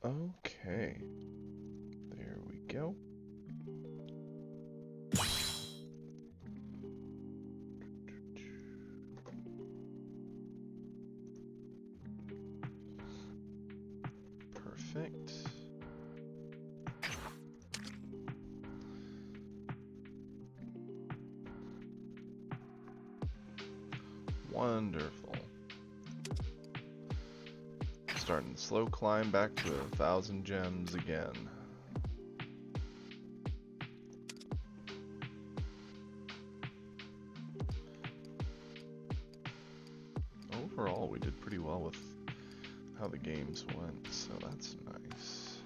Okay. There we go. Perfect. Wonderful. Starting the slow climb back to 1,000 gems again. Overall, we did pretty well with how the games went, so that's nice.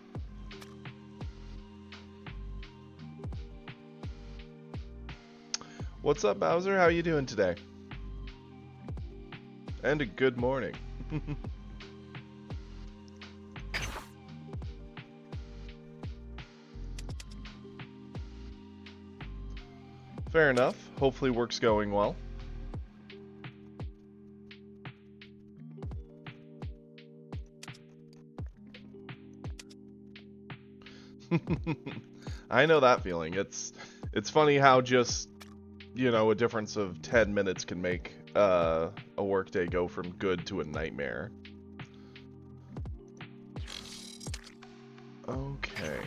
What's up, Bowser? How you doing today? And a good morning. Fair enough. Hopefully work's going well. I know that feeling. It's funny how just, you know, a difference of 10 minutes can make a workday go from good to a nightmare. Okay.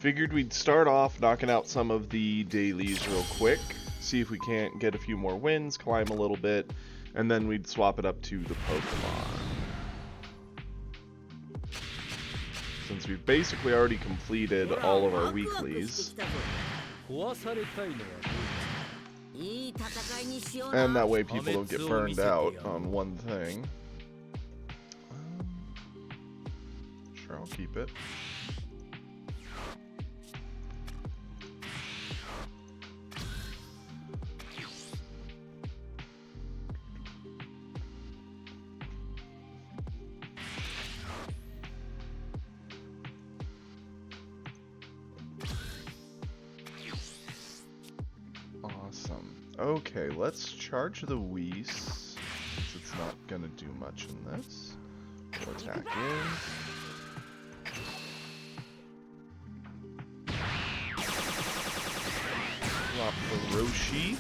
Figured we'd start off knocking out some of the dailies real quick, see if we can't get a few more wins, climb a little bit, and then we'd swap it up to the Pokemon. Since we've basically already completed all of our weeklies. And that way people don't get burned out on one thing. Sure, I'll keep it. Awesome. Okay, let's charge the Whis, since it's not gonna do much in this. We'll attack in. Drop the Roshi.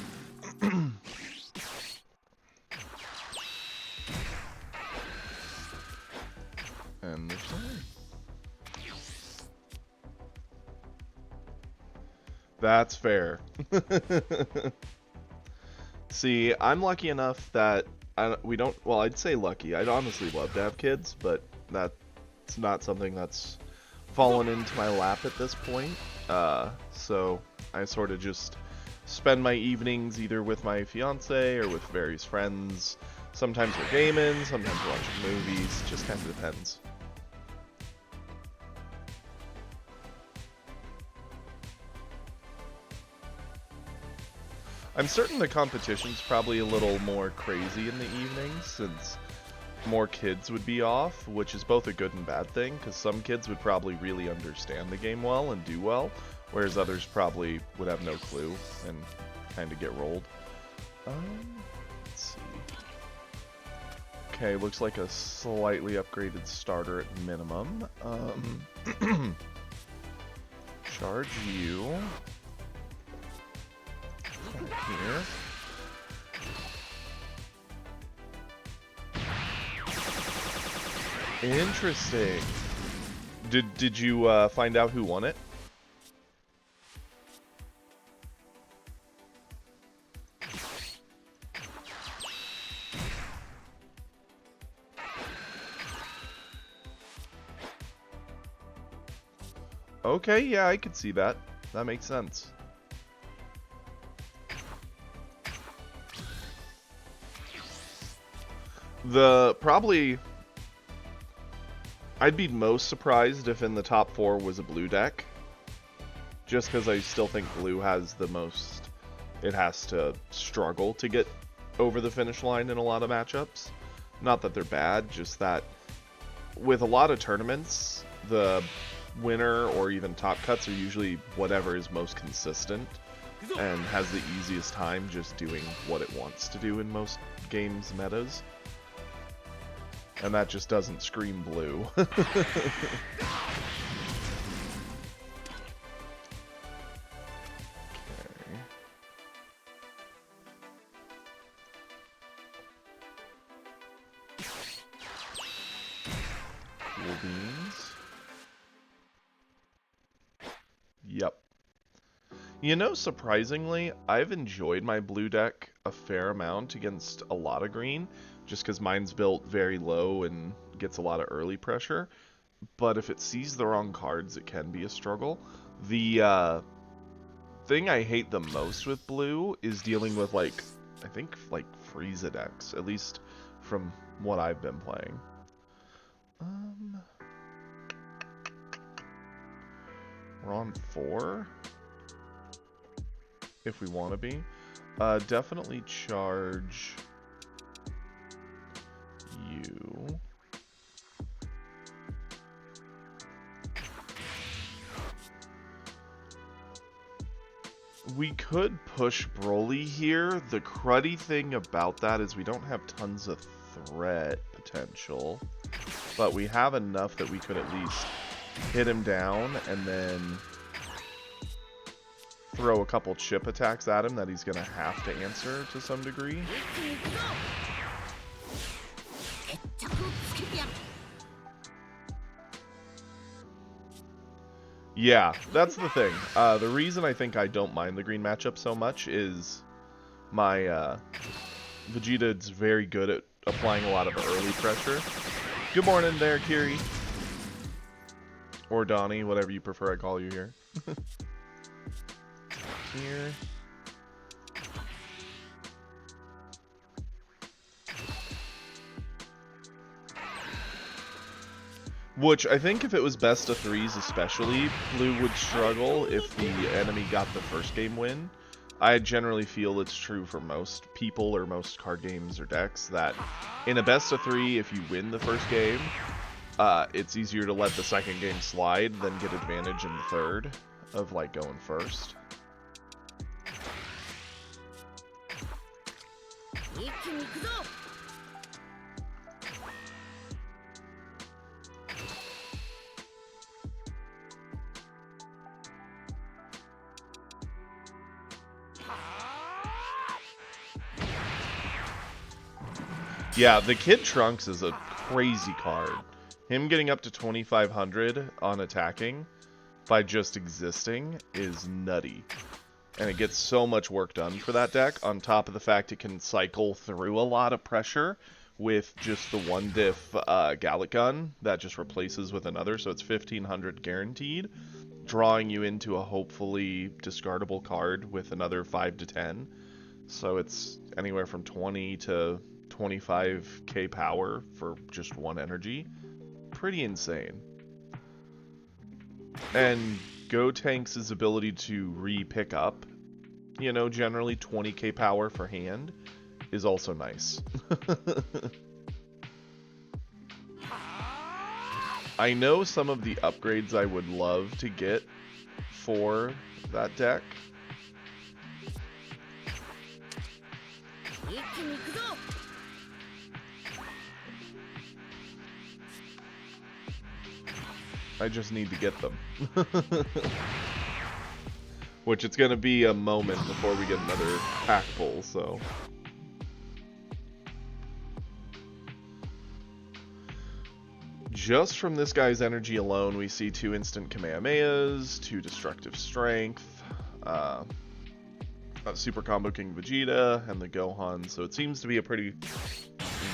And this one. That's fair. See, I'm lucky enough that we don't. Well, I'd say lucky. I'd honestly love to have kids, but that's not something that's fallen into my lap at this point. So I sort of just spend my evenings either with my fiance or with various friends. Sometimes we're gaming, sometimes we're watching movies. Just kind of depends. I'm certain the competition's probably a little more crazy in the evenings since more kids would be off, which is both a good and bad thing, because some kids would probably really understand the game well and do well, whereas others probably would have no clue and kind of get rolled. Let's see. Okay, looks like a slightly upgraded starter at minimum. Charge you. Here. Interesting. Did you find out who won it? Okay, yeah, I could see that. That makes sense. Probably I'd be most surprised if in the top 4 was a blue deck. Just because I still think blue has the most. It has to struggle to get over the finish line in a lot of matchups. Not that they're bad, just that with a lot of tournaments, the winner or even top cuts are usually whatever is most consistent and has the easiest time just doing what it wants to do in most games metas. And that just doesn't scream blue. Cool beans. Yep. You know, surprisingly, I've enjoyed my blue deck a fair amount against a lot of green, just because mine's built very low and gets a lot of early pressure. But if it sees the wrong cards, it can be a struggle. The thing I hate the most with blue is dealing with, like, I think, like, Frieza decks, at least from what I've been playing. We're on 4, if we want to be. Definitely charge you. We could push Broly here. The cruddy thing about that is we don't have tons of threat potential, but we have enough that we could at least hit him down and then throw a couple chip attacks at him that he's going to have to answer to some degree. Yeah, that's the thing. The reason I think I don't mind the green matchup so much is my Vegeta's very good at applying a lot of early pressure. Good morning there, Kiri. Or Donnie, whatever you prefer I call you here. Here. Which, I think if it was best of 3s especially, blue would struggle if the enemy got the first game win. I generally feel it's true for most people or most card games or decks that in a best of 3, if you win the first game, it's easier to let the second game slide than get advantage in the third of, like, going first. Yeah, the Kid Trunks is a crazy card. Him getting up to 2,500 on attacking by just existing is nutty. And it gets so much work done for that deck, on top of the fact it can cycle through a lot of pressure with just the one diff Gallic Gun that just replaces with another, so it's 1,500 guaranteed, drawing you into a hopefully discardable card with another 5 to 10. So it's anywhere from 20 to 25k power for just one energy. Pretty insane. And Gotenks' ability to re-pick up, you know, generally 20k power for hand, is also nice. I know some of the upgrades I would love to get for that deck. I just need to get them. Which it's going to be a moment before we get another pack pull, so... Just from this guy's energy alone, we see 2 instant Kamehamehas, 2 destructive strength, Super Combo King Vegeta, and the Gohan, so it seems to be a pretty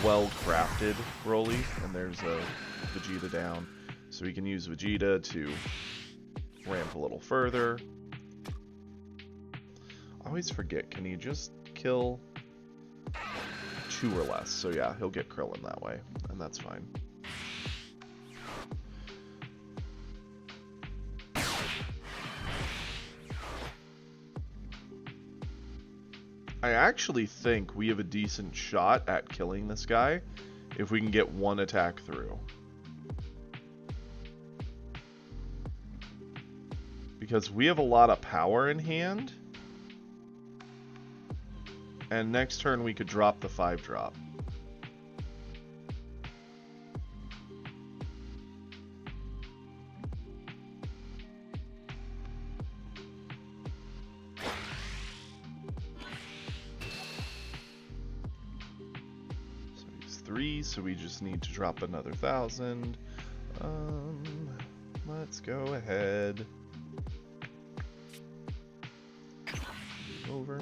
well-crafted Broly, and there's a Vegeta down. So we can use Vegeta to ramp a little further. I always forget, can he just kill 2 or less? So yeah, he'll get Krillin that way, and that's fine. I actually think we have a decent shot at killing this guy if we can get one attack through. Because we have a lot of power in hand. And next turn we could drop the 5-drop. 3, so we just need to drop another 1,000. Let's go ahead. Over.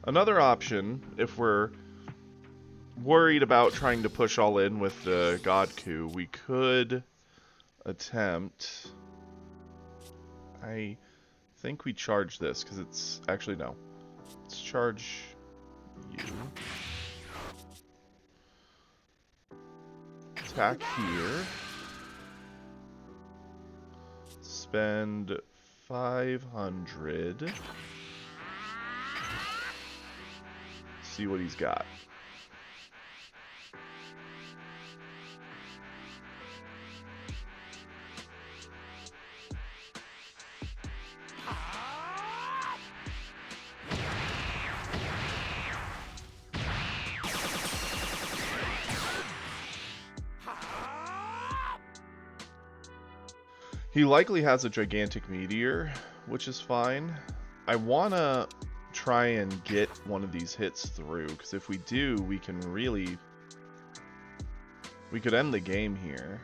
Another option, if we're worried about trying to push all in with the God Coup, we could attempt... I think we charge this, because it's... Actually, no. Let's charge you. Attack here. Spend 500. See what he's got. He likely has a gigantic meteor, which is fine. I wanna try and get one of these hits through, because if we do, we can really... We could end the game here.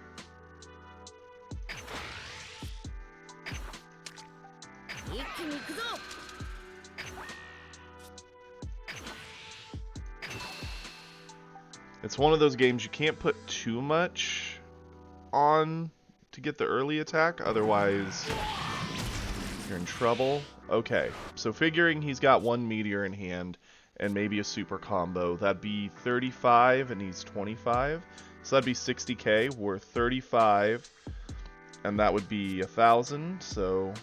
It's one of those games you can't put too much on to get the early attack, otherwise you're in trouble. Okay, so figuring he's got one meteor in hand and maybe a super combo, that'd be 35 and he's 25. So that'd be 60k, we're 35, and that would be 1,000, so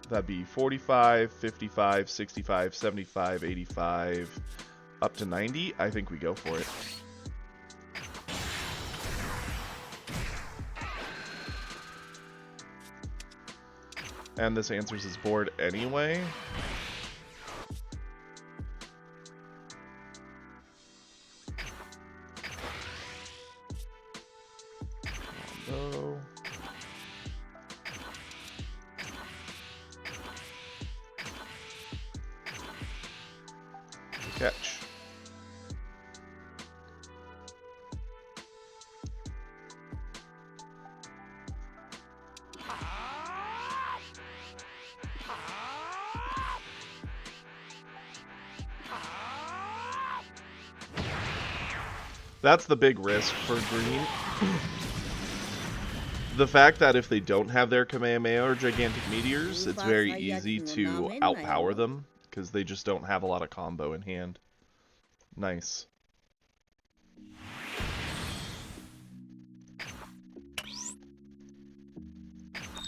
that'd be 45, 55, 65, 75, 85, up to 90. I think we go for it. And this answers his board anyway. Combo. Catch. That's the big risk for green. The fact that if they don't have their Kamehameha or Gigantic Meteors, it's very easy to outpower them, because they just don't have a lot of combo in hand. Nice.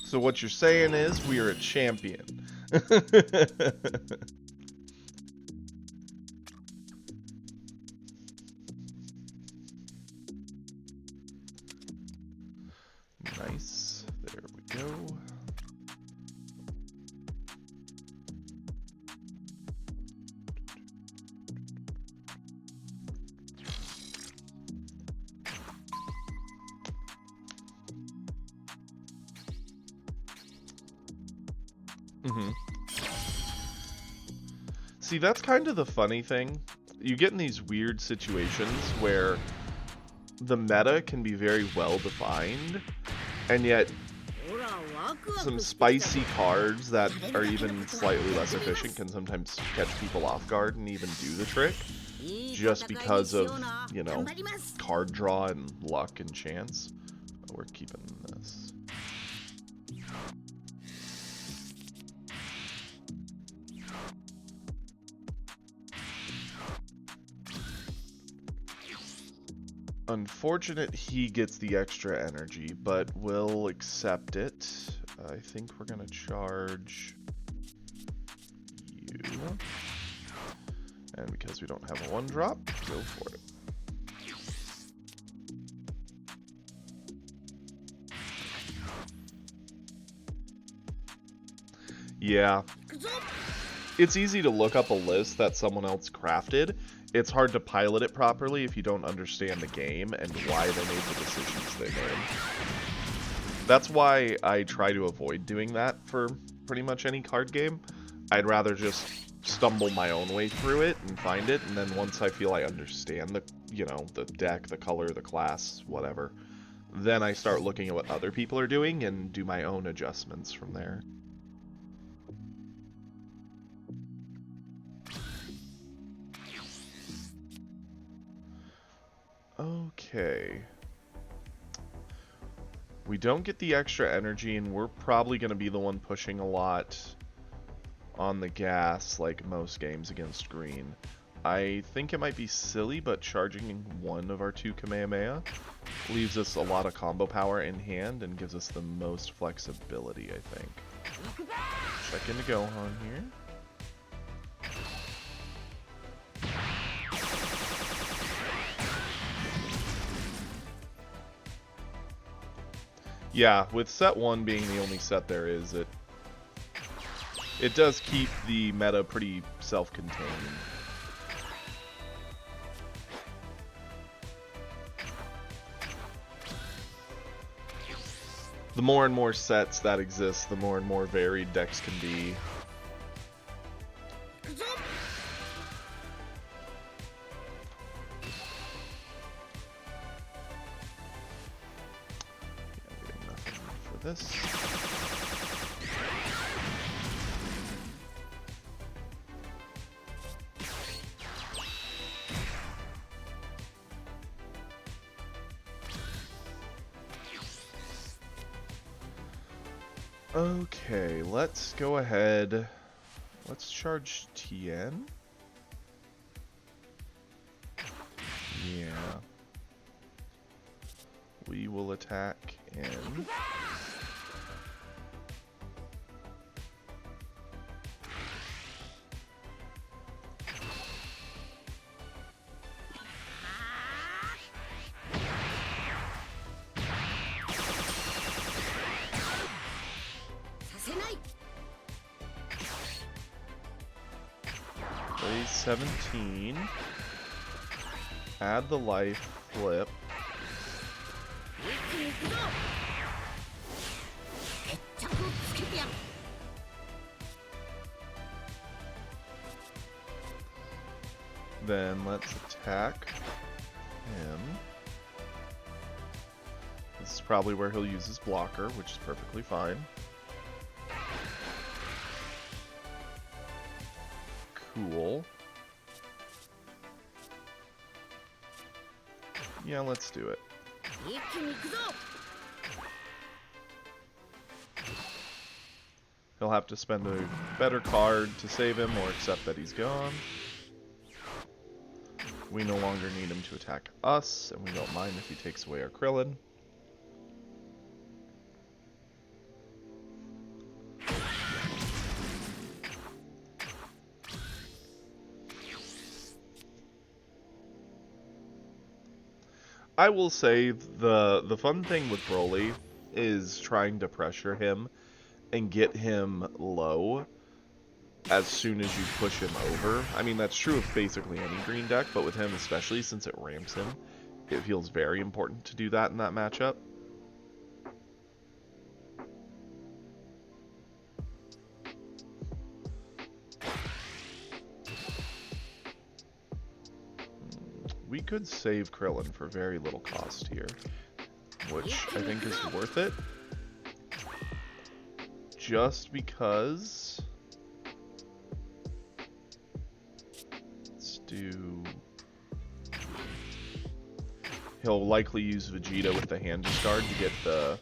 So what you're saying is, we are a champion. Nice. There we go. See, that's kind of the funny thing. You get in these weird situations where the meta can be very well defined, and yet some spicy cards that are even slightly less efficient can sometimes catch people off guard and even do the trick, just because of, you know, card draw and luck and chance. Oh, we're keeping this. Unfortunate he gets the extra energy, but we'll accept it. I think we're gonna charge you. And because we don't have a 1-drop, go for it. Yeah. It's easy to look up a list that someone else crafted. It's hard to pilot it properly if you don't understand the game and why they made the decisions they made. That's why I try to avoid doing that for pretty much any card game. I'd rather just stumble my own way through it and find it, and then once I feel I understand the, you know, the deck, the color, the class, whatever, then I start looking at what other people are doing and do my own adjustments from there. Okay. We don't get the extra energy, and we're probably going to be the one pushing a lot on the gas, like most games against green. I think it might be silly, but charging one of our 2 Kamehameha leaves us a lot of combo power in hand and gives us the most flexibility, I think. Check into Gohan here. Yeah, with set 1 being the only set there is, it does keep the meta pretty self-contained. The more and more sets that exist, the more and more varied decks can be. This. Okay, let's go ahead. Let's charge Tien. Yeah. We will attack in. Play 17. Add the life flip. Then let's attack him. This is probably where he'll use his blocker, which is perfectly fine. Cool. Yeah, let's do it. He'll have to spend a better card to save him or accept that he's gone. We no longer need him to attack us, and we don't mind if he takes away our Krillin. I will say the fun thing with Broly is trying to pressure him and get him low as soon as you push him over. I mean, that's true of basically any green deck, but with him especially, since it ramps him, it feels very important to do that in that matchup. We could save Krillin for very little cost here, which I think is worth it. Just because... Let's do... He'll likely use Vegeta with the hand discard to get the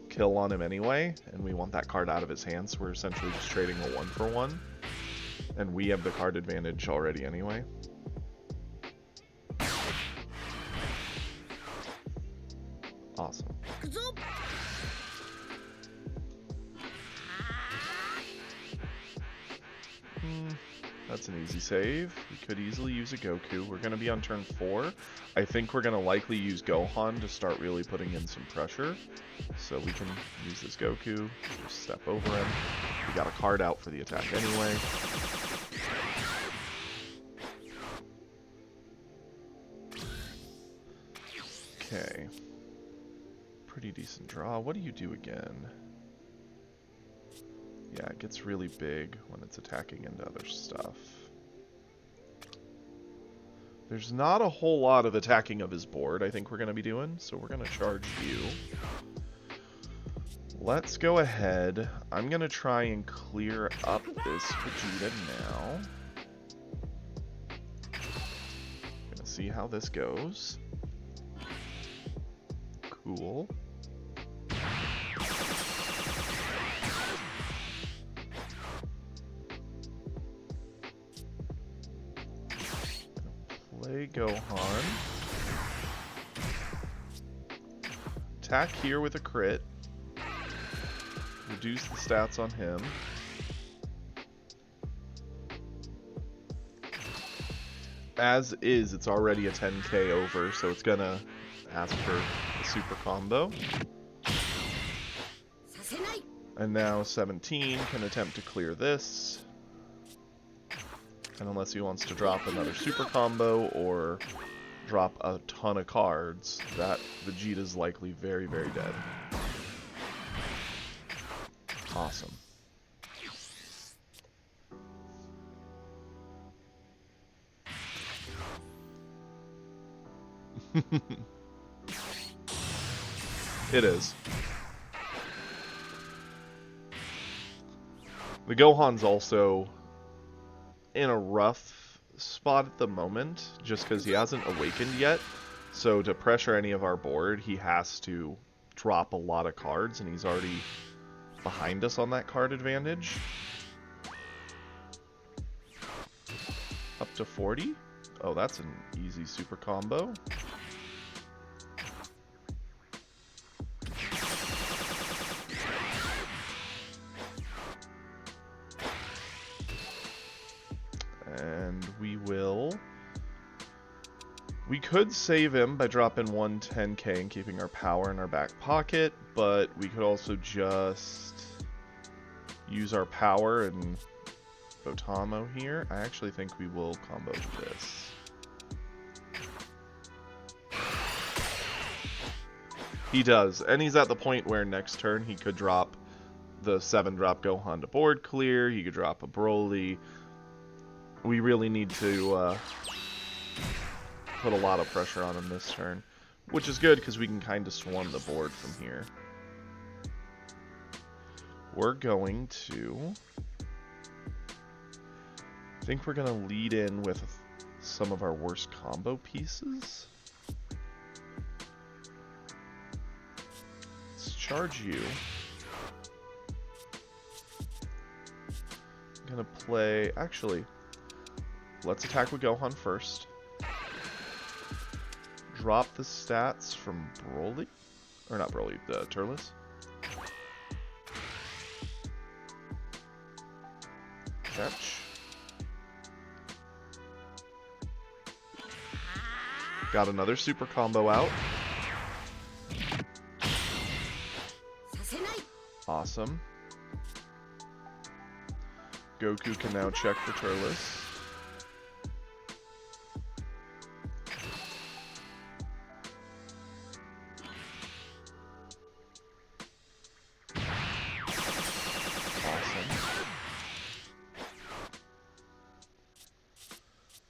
kill on him anyway, and we want that card out of his hands, so we're essentially just trading a 1-for-1. And we have the card advantage already anyway. Awesome. That's an easy save. We could easily use a Goku. We're going to be on turn 4. I think we're going to likely use Gohan to start really putting in some pressure. So we can use this Goku, just step over him. We got a card out for the attack anyway. Okay. pretty decent draw. What do you do again? Yeah, it gets really big when it's attacking into other stuff. There's not a whole lot of attacking of his board I think we're going to be doing, so we're going to charge you. Let's go ahead. I'm going to try and clear up this Vegeta now. Going to see how this goes. Cool. Play Gohan. Attack here with a crit. Reduce the stats on him. As is, it's already a 10k over, so it's gonna ask for a super combo. And now 17 can attempt to clear this. And unless he wants to drop another super combo or drop a ton of cards, that Vegeta's likely very, very dead. Awesome. It is. The Gohan's also in a rough spot at the moment, just because he hasn't awakened yet. So to pressure any of our board, he has to drop a lot of cards, and he's already behind us on that card advantage. Up to 40? Oh, that's an easy super combo. And we could save him by dropping 110k and keeping our power in our back pocket, but we could also just use our power and Botamo here. I actually think we will combo this. He does, and he's at the point where next turn he could drop the 7-drop Gohan to board clear, he could drop a Broly. We really need to put a lot of pressure on him this turn, which is good because we can kind of swarm the board from here. We're going to... I think we're going to lead in with some of our worst combo pieces. Let's charge you. I'm going to play... Actually, let's attack with Gohan first. Drop the stats from Broly. Or not Broly, the Turles. Catch. Got another super combo out. Awesome. Goku can now check for Turles.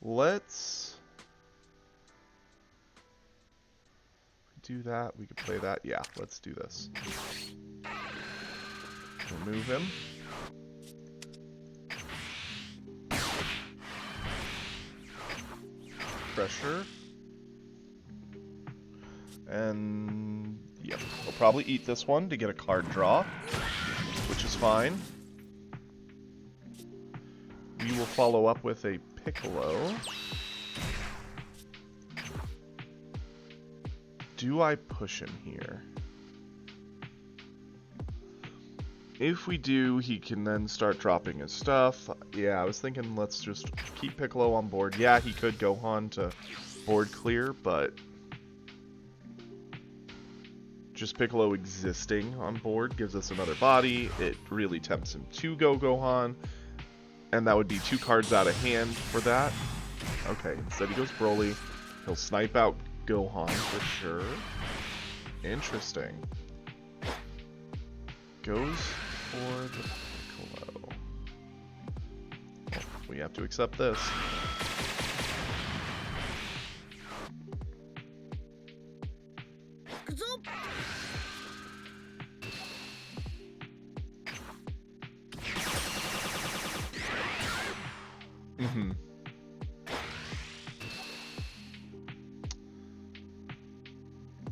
Let's do that. We could play that. Yeah, let's do this. Remove him. Pressure. And yep, we'll probably eat this one to get a card draw, which is fine. We will follow up with a Piccolo. Do I push him here? If we do, he can then start dropping his stuff. Yeah, I was thinking let's just keep Piccolo on board. Yeah, he could Gohan to board clear, but just Piccolo existing on board gives us another body. It really tempts him to go Gohan. And that would be 2 cards out of hand for that. Okay, instead he goes Broly. He'll snipe out Gohan for sure. Interesting. Goes for the Piccolo. Well, we have to accept this.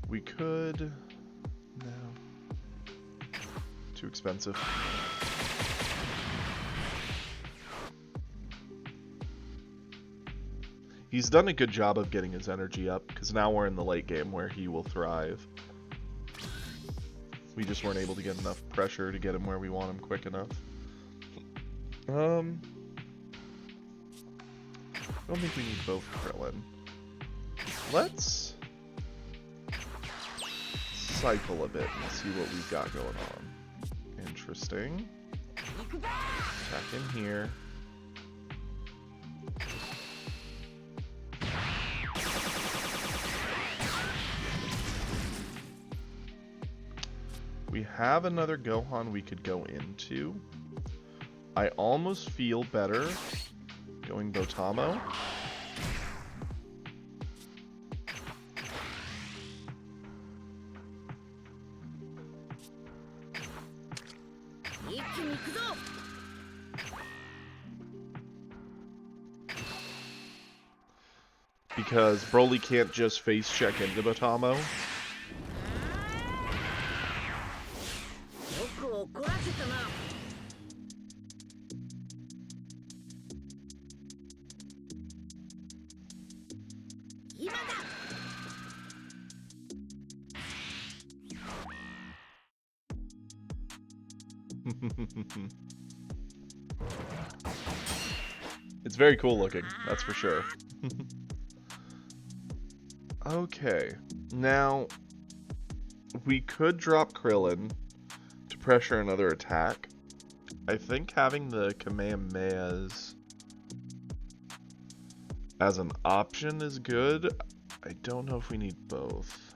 We could... No. Too expensive. He's done a good job of getting his energy up, because now we're in the late game where he will thrive. We just weren't able to get enough pressure to get him where we want him quick enough. I don't think we need both Krillin. Let's cycle a bit and see what we've got going on. Interesting. Attack in here. We have another Gohan we could go into. I almost feel better going Botamo. Because Broly can't just face check into Botamo. It's very cool looking, that's for sure. Okay, now we could drop Krillin to pressure another attack. I think having the Kamehamehas as an option is good. I don't know if we need both.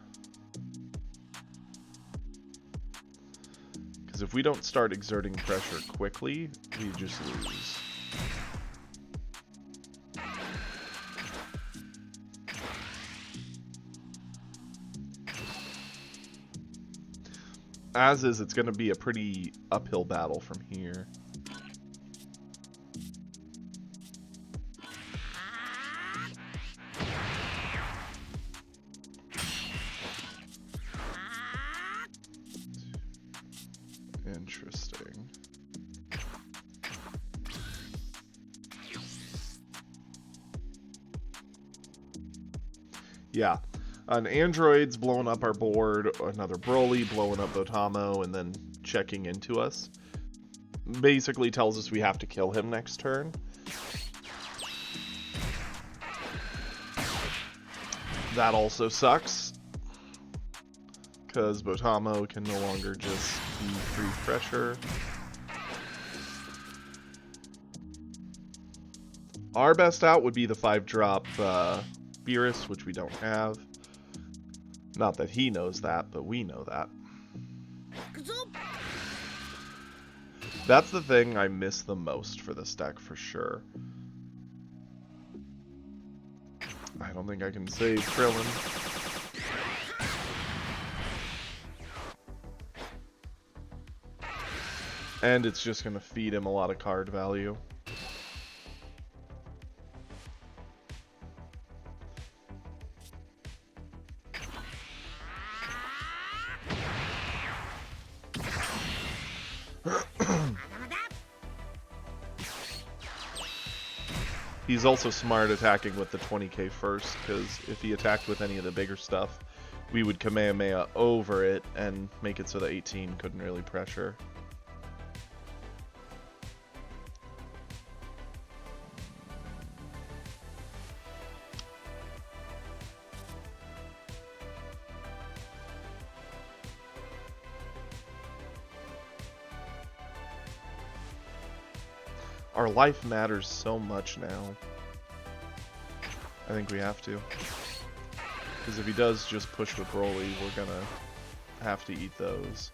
Because if we don't start exerting pressure quickly, we just lose. As is, it's going to be a pretty uphill battle from here. Interesting. Yeah. An android's blowing up our board, another Broly blowing up Botamo, and then checking into us. Basically tells us we have to kill him next turn. That also sucks, because Botamo can no longer just be free pressure. Our best out would be the 5-drop Beerus, which we don't have. Not that he knows that, but we know that. That's the thing I miss the most for this deck, for sure. I don't think I can save Krillin. And it's just going to feed him a lot of card value. He's also smart attacking with the 20k first, because if he attacked with any of the bigger stuff, we would Kamehameha over it and make it so that 18 couldn't really pressure. Our life matters so much now. I think we have to. Because if he does just push with Broly, we're gonna have to eat those.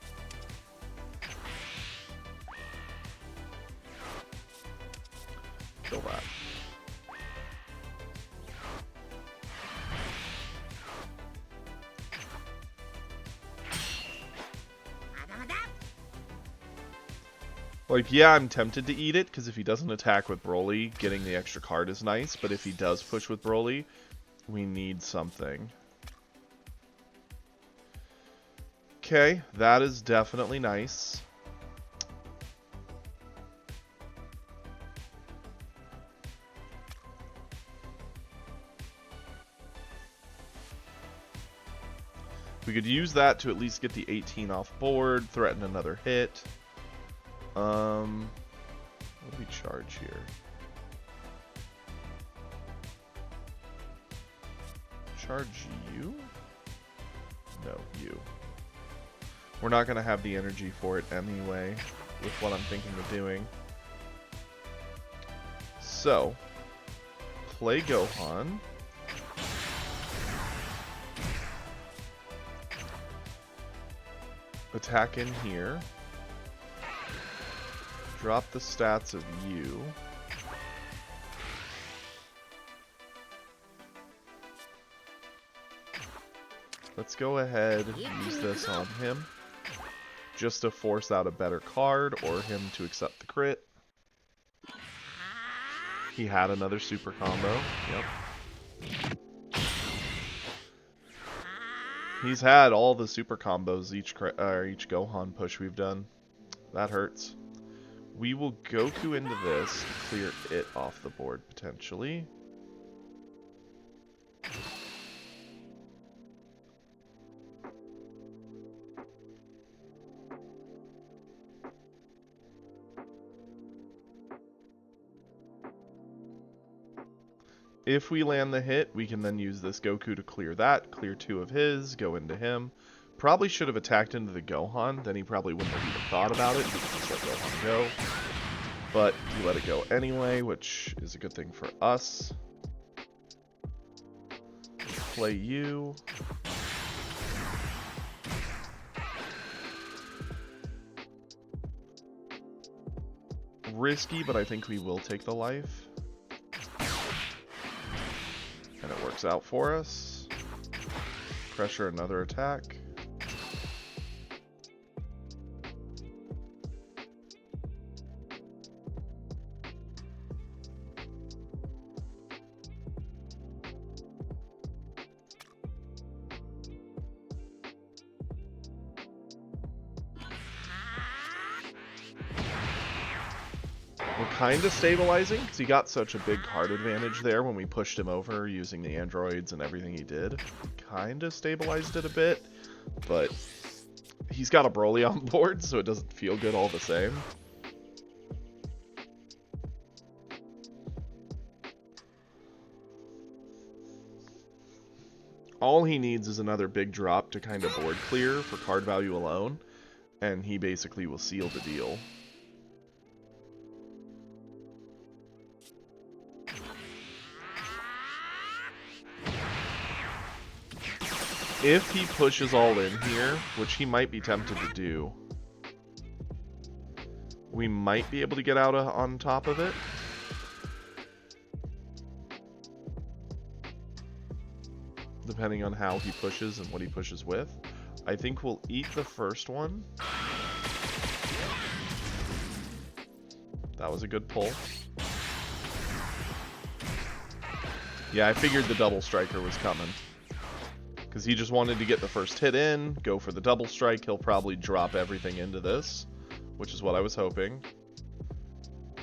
Kill that. Like, yeah, I'm tempted to eat it, because if he doesn't attack with Broly, getting the extra card is nice, but if he does push with Broly, we need something. Okay, that is definitely nice. We could use that to at least get the 18 off board, threaten another hit. What do we charge here? Charge you? No, you. We're not going to have the energy for it anyway, with what I'm thinking of doing. So, play Gohan. Attack in here. Drop the stats of you. Let's go ahead and use this on him. Just to force out a better card or him to accept the crit. He had another super combo. Yep. He's had all the super combos each Gohan push we've done. That hurts. We will Goku into this to clear it off the board, potentially. If we land the hit, we can then use this Goku to clear that, clear 2 of his, go into him. Probably should have attacked into the Gohan, then he probably wouldn't have even thought about it. He could just let Gohan go. But he let it go anyway, which is a good thing for us. Play you. Risky, but I think we will take the life. And it works out for us. Pressure another attack. We're kind of stabilizing, because he got such a big card advantage there when we pushed him over using the androids and everything he did. Kind of stabilized it a bit, but he's got a Broly on board, so it doesn't feel good all the same. All he needs is another big drop to kind of board clear for card value alone, and he basically will seal the deal. If he pushes all in here, which he might be tempted to do, we might be able to get out on top of it. Depending on how he pushes and what he pushes with. I think we'll eat the first one. That was a good pull. Yeah, I figured the double striker was coming. Because he just wanted to get the first hit in, go for the double strike. He'll probably drop everything into this, which is what I was hoping.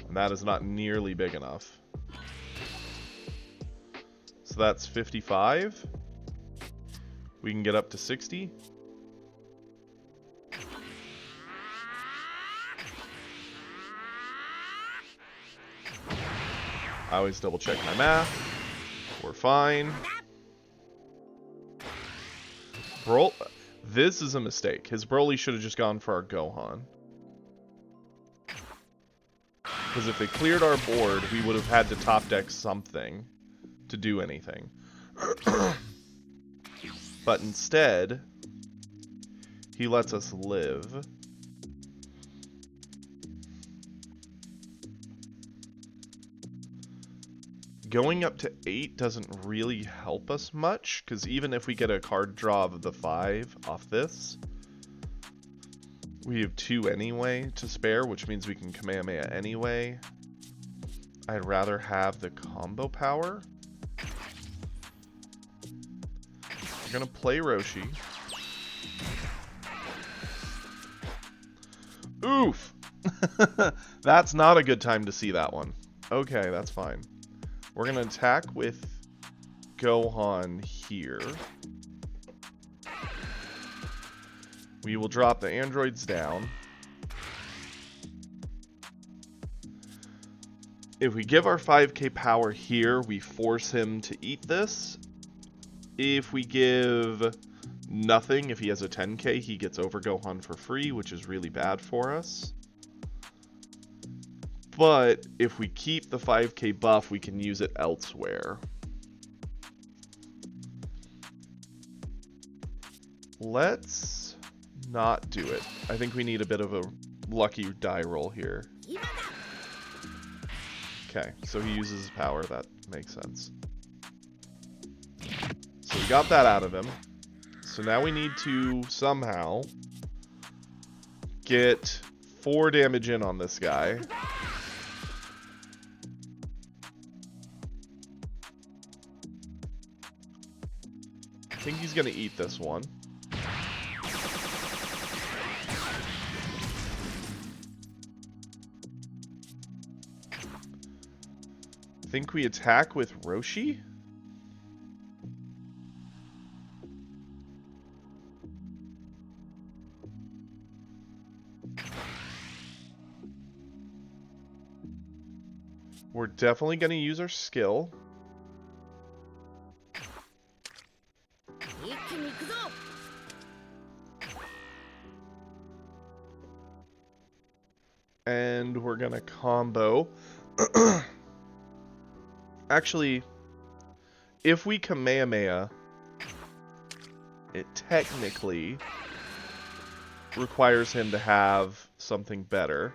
And that is not nearly big enough. So that's 55. We can get up to 60. I always double check my math. We're fine. This is a mistake. His Broly should have just gone for our Gohan. Because if they cleared our board, we would have had to top deck something to do anything. But instead, He lets us live. Going up to 8 doesn't really help us much, because even if we get a card draw of the 5 off this, we have 2 anyway to spare, which means we can Kamehameha anyway. I'd rather have the combo power. We're gonna play Roshi. Oof! That's not a good time to see that one. Okay, that's fine. We're gonna attack with Gohan here. We will drop the androids down. If we give our 5k power here, we force him to eat this. If we give nothing, if he has a 10k, he gets over Gohan for free, which is really bad for us. But if we keep the 5k buff, we can use it elsewhere. Let's not do it. I think we need a bit of a lucky die roll here. Okay, so he uses his power. That makes sense. So we got that out of him. So now we need to somehow get 4 damage in on this guy. I think he's gonna eat this one. I think we attack with Roshi. We're definitely going to use our skill. And we're going to combo. Actually, if we Kamehameha, it technically requires him to have something better.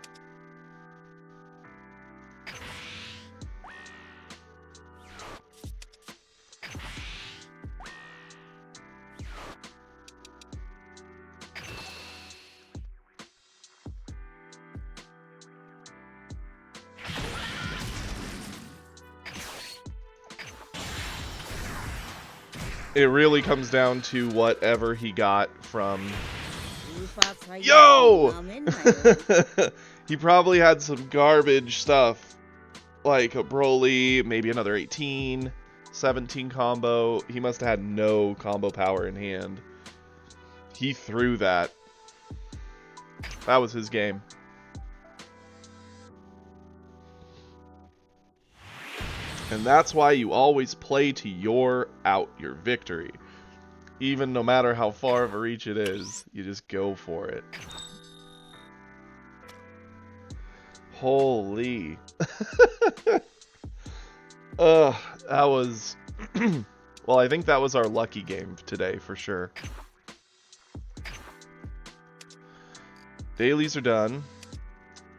It really comes down to whatever he got from... Yo! He probably had some garbage stuff. Like a Broly, maybe another 18, 17 combo. He must have had no combo power in hand. He threw that. That was his game. And that's why you always play to your victory. Even no matter how far of a reach it is, you just go for it. Holy. That was... Well, I think that was our lucky game today, for sure. Dailies are done.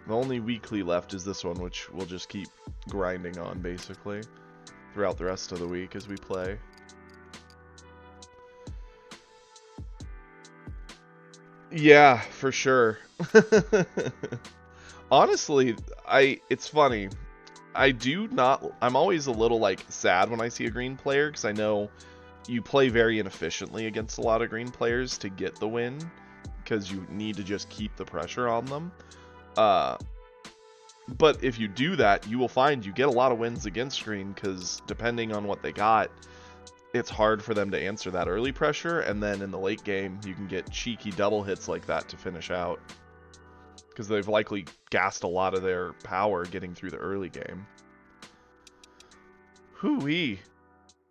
The only weekly left is this one, which we'll just keep grinding on, basically, throughout the rest of the week as we play. Yeah, for sure. Honestly, it's funny. I'm always a little, like, sad when I see a green player, because I know you play very inefficiently against a lot of green players to get the win, because you need to just keep the pressure on them. But if you do that, you will find you get a lot of wins against green, because depending on what they got, it's hard for them to answer that early pressure, and then in the late game, you can get cheeky double hits like that to finish out. Because they've likely gassed a lot of their power getting through the early game. Hoo-wee.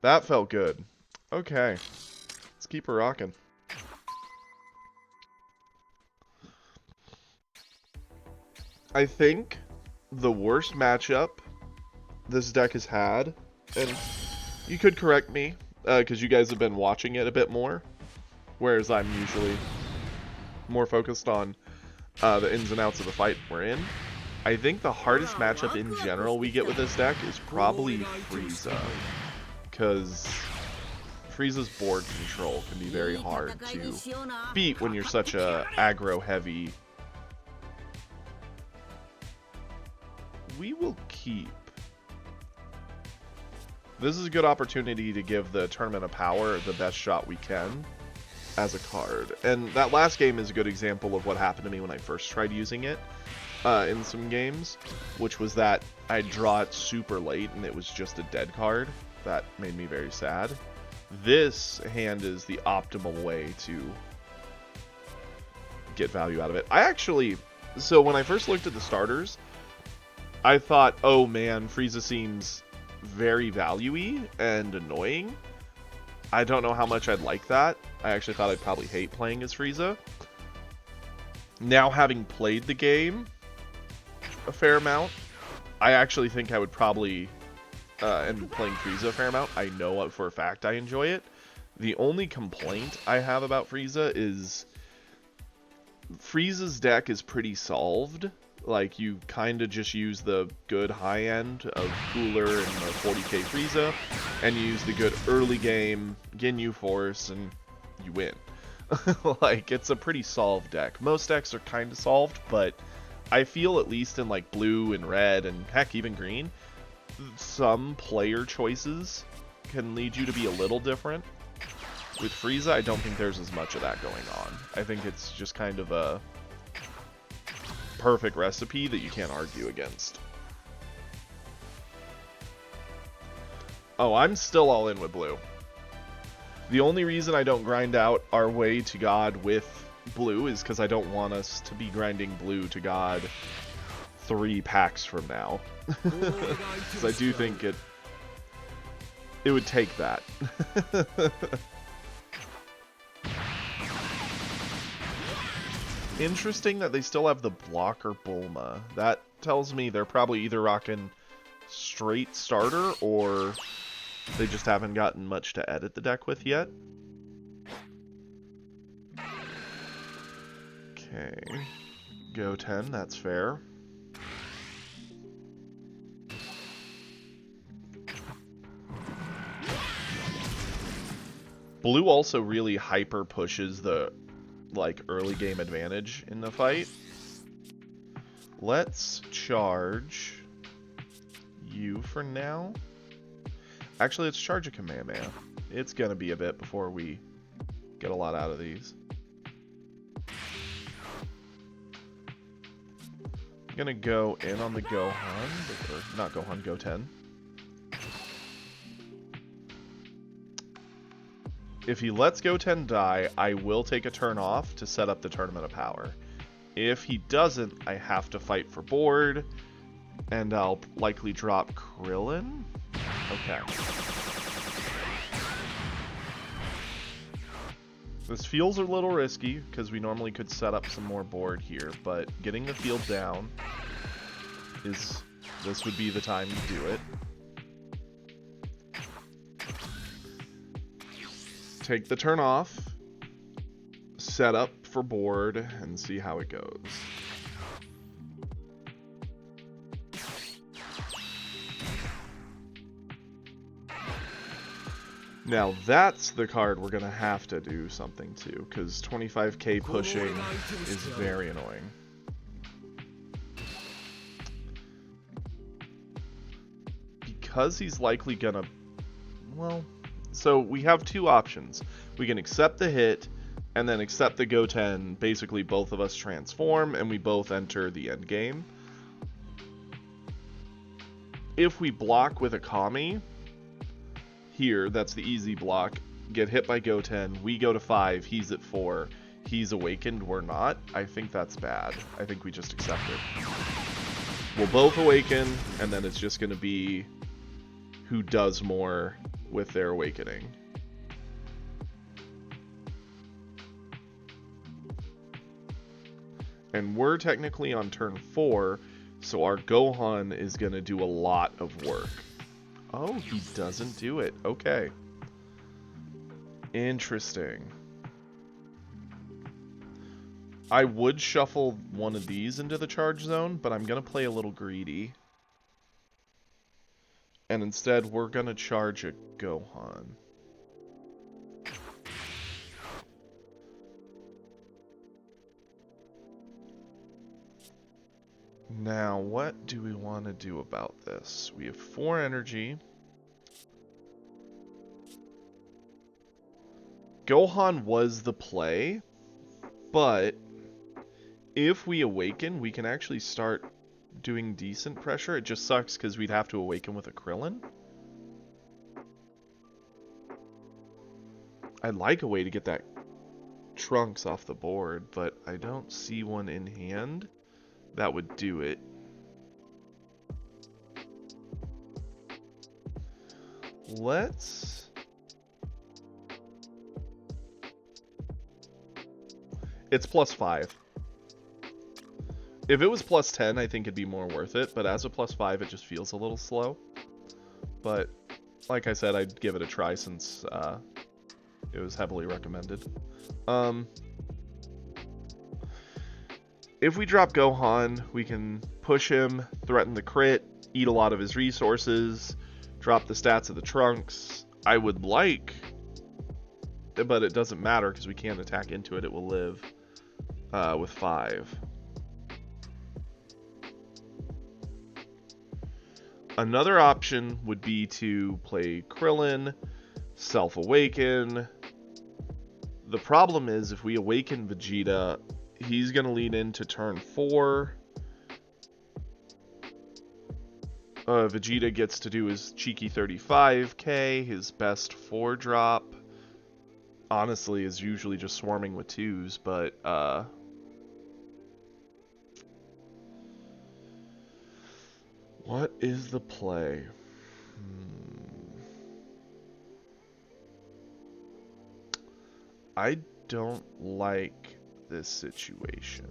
That felt good. Okay. Let's keep her rocking. I think the worst matchup this deck has had, and you could correct me, because you guys have been watching it a bit more, whereas I'm usually more focused on the ins and outs of the fight we're in. I think the hardest matchup in general we get with this deck is probably Frieza, because Frieza's board control can be very hard to beat when you're such a aggro-heavy. We will keep. This is a good opportunity to give the Tournament of Power the best shot we can as a card. And that last game is a good example of what happened to me when I first tried using it in some games, which was that I'd draw it super late and it was just a dead card. That made me very sad. This hand is the optimal way to get value out of it. So when I first looked at the starters, I thought, oh man, Frieza seems very value-y and annoying. I don't know how much I'd like that. I actually thought I'd probably hate playing as Frieza. Now, having played the game a fair amount, I actually think I would probably, and playing Frieza a fair amount, I know for a fact I enjoy it. The only complaint I have about Frieza is Frieza's deck is pretty solved. Like, you kind of just use the good high end of Cooler and the 40k Frieza, and you use the good early game Ginyu Force, and you win. Like, it's a pretty solved deck. Most decks are kind of solved, but I feel at least in, like, blue and red, and heck, even green, some player choices can lead you to be a little different. With Frieza, I don't think there's as much of that going on. I think it's just kind of a perfect recipe that you can't argue against. Oh, I'm still all in with blue. The only reason I don't grind out our way to God with blue is because I don't want us to be grinding blue to God 3 packs from now. Because I do think it would take that. Interesting that they still have the blocker Bulma. That tells me they're probably either rocking straight starter or they just haven't gotten much to edit the deck with yet. Okay. Go 10, that's fair. Blue also really hyper pushes the early game advantage in the fight. Let's charge you for now. Actually, let's charge a Kamehameha. It's gonna be a bit before we get a lot out of these. I'm gonna go in on the Gohan, or not Gohan, Goten. If he lets Goten die, I will take a turn off to set up the Tournament of Power. If he doesn't, I have to fight for board, and I'll likely drop Krillin. Okay. This feels a little risky, because we normally could set up some more board here, but getting the field down this would be the time to do it. Take the turn off, set up for board, and see how it goes. Now that's the card we're going to have to do something to, because 25k pushing is very annoying. Because he's likely going to, well, so we have 2 options. We can accept the hit, and then accept the Goten, basically both of us transform, and we both enter the end game. If we block with a Kami, here, that's the easy block, get hit by Goten, we go to 5, he's at 4, he's awakened, we're not. I think that's bad. I think we just accept it. We'll both awaken, and then it's just going to be who does more with their awakening. And we're technically on turn 4, so our Gohan is going to do a lot of work. Oh, he doesn't do it. Okay. Interesting. I would shuffle one of these into the charge zone, but I'm going to play a little greedy. And instead, we're going to charge a Gohan. Now, what do we want to do about this? We have 4 energy. Gohan was the play, but if we awaken, we can actually start doing decent pressure. It just sucks because we'd have to awaken with a Krillin. I'd like a way to get that Trunks off the board, but I don't see one in hand that would do it. It's +5. If it was +10, I think it'd be more worth it, but as a +5, it just feels a little slow. But, like I said, I'd give it a try since it was heavily recommended. If we drop Gohan, we can push him, threaten the crit, eat a lot of his resources, drop the stats of the Trunks. I would like, but it doesn't matter because we can't attack into it. It will live with 5. Another option would be to play Krillin, self-awaken. The problem is if we awaken Vegeta, he's going to lead into turn 4. Vegeta gets to do his cheeky 35k, his best 4-drop. Honestly, is usually just swarming with 2s, but what is the play? I don't like this situation.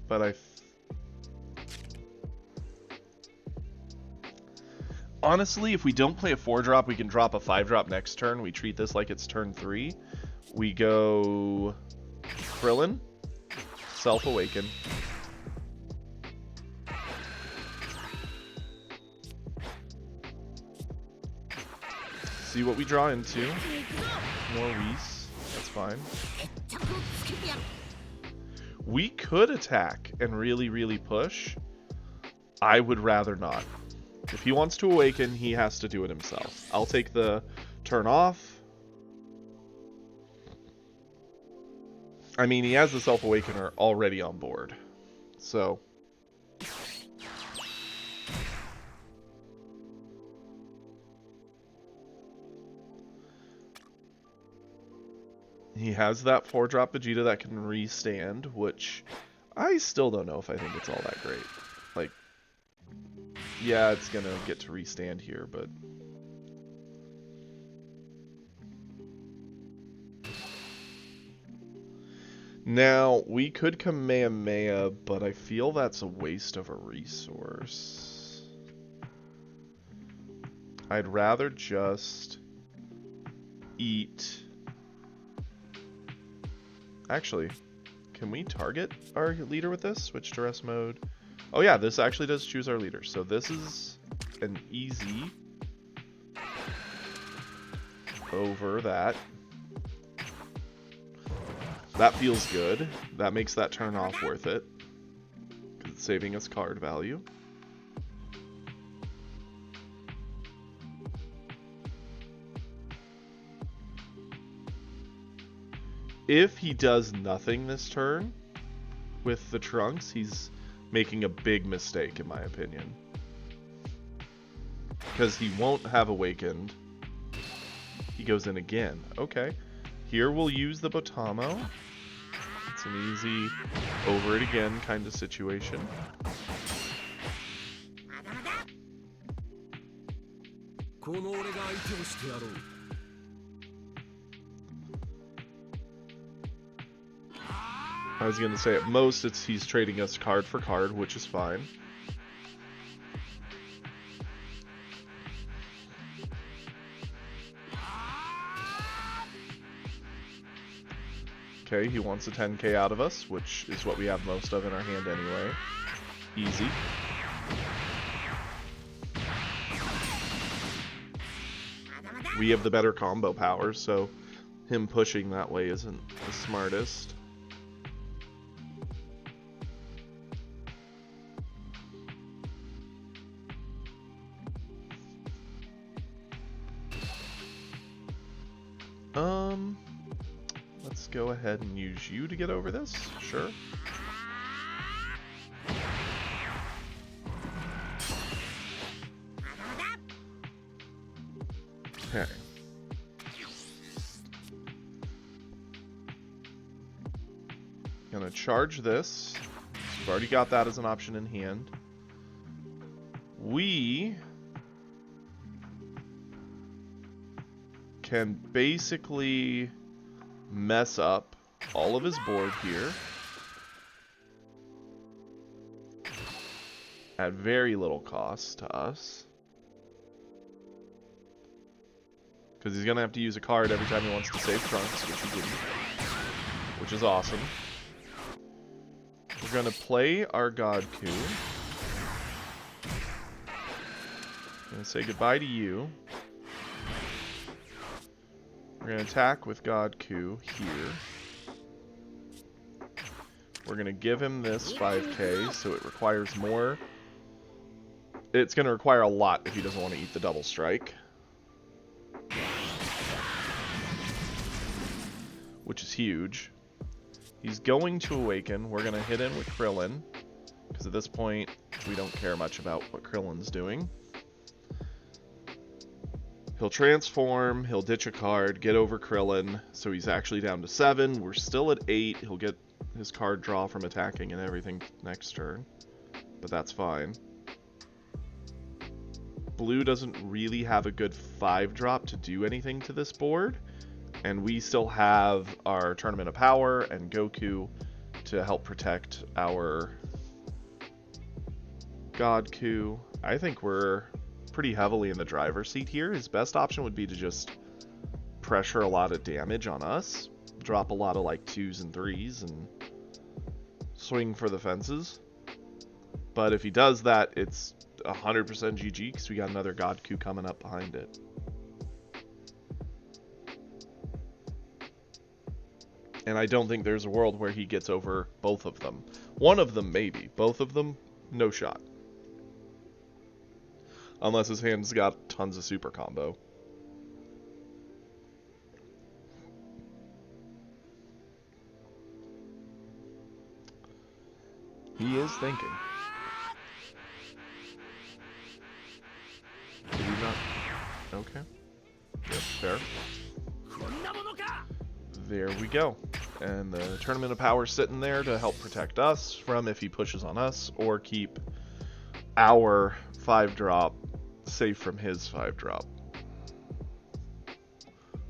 But honestly, if we don't play a 4-drop, we can drop a 5-drop next turn. We treat this like it's turn 3. We go Krillin, self-awaken. See what we draw into. More Whis. That's fine. We could attack and really, really push. I would rather not. If he wants to awaken, he has to do it himself. I'll take the turn off. I mean, he has the Self-Awakener already on board. So he has that 4-drop Vegeta that can restand, which I still don't know if I think it's all that great. Like, yeah, it's gonna get to restand here, but now we could Kamehameha, but I feel that's a waste of a resource. I'd rather just eat. Actually, can we target our leader with this? Switch to rest mode. Oh yeah, this actually does choose our leader. So this is an easy over that. That feels good. That makes that turn off worth it. Because it's saving us card value. If he does nothing this turn with the Trunks, he's making a big mistake, in my opinion. Because he won't have awakened. He goes in again. Okay. Here we'll use the Botamo. It's an easy over it again kind of situation. I was going to say at most he's trading us card for card, which is fine. Okay, he wants a 10k out of us, which is what we have most of in our hand anyway. Easy. We have the better combo power, so him pushing that way isn't the smartest. Let's go ahead and use you to get over this. Sure. Okay. Gonna charge this. We've already got that as an option in hand. We can basically mess up all of his board here at very little cost to us. Because he's going to have to use a card every time he wants to save Trunks, which he didn't. Which is awesome. We're going to play our God Coup. Going to say goodbye to you. We're going to attack with God Coup here. We're going to give him this 5k, so it requires more. It's going to require a lot if he doesn't want to eat the double strike. Which is huge. He's going to awaken. We're going to hit in with Krillin, because at this point, we don't care much about what Krillin's doing. He'll transform, he'll ditch a card, get over Krillin, so he's actually down to 7. We're still at 8. He'll get his card draw from attacking and everything next turn, but that's fine. Blue doesn't really have a good 5-drop to do anything to this board, and we still have our Tournament of Power and Goku to help protect our God Coup. I think we're pretty heavily in the driver's seat here. His best option would be to just pressure a lot of damage on us, drop a lot of like 2s and 3s, and swing for the fences. But if he does that, it's 100% GG, because we got another God Coup coming up behind it. And I don't think there's a world where he gets over both of them. One of them, maybe. Both of them, no shot. Unless his hand's got tons of super combo. He is thinking. Did he not? Okay. Yep, fair. There we go. And the Tournament of Power sitting there to help protect us from if he pushes on us, or keep our 5-drop safe from his 5-drop,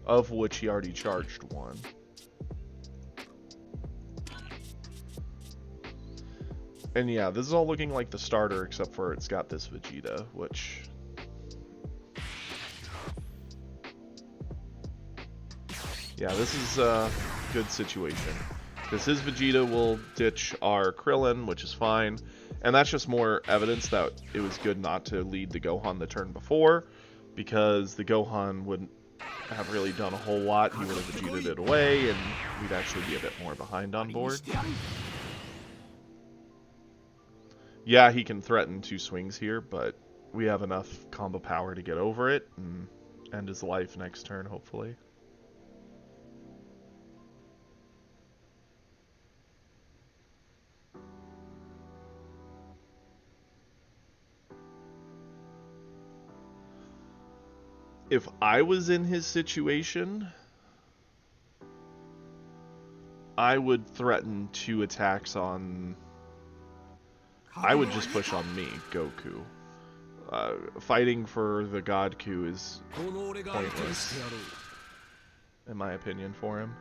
of which he already charged 1. And yeah, this is all looking like the starter, except for it's got this Vegeta, which... yeah, this is a good situation, because his Vegeta will ditch our Krillin, which is fine. And that's just more evidence that it was good not to lead the Gohan the turn before, because the Gohan wouldn't have really done a whole lot. He would have Vegeta'd it away, and we'd actually be a bit more behind on board. Yeah, he can threaten 2 swings here, but we have enough combo power to get over it and end his life next turn, hopefully. If I was in his situation, I would threaten 2 attacks on... I would just push on me, Goku. Fighting for the God Coup is pointless, in my opinion, for him.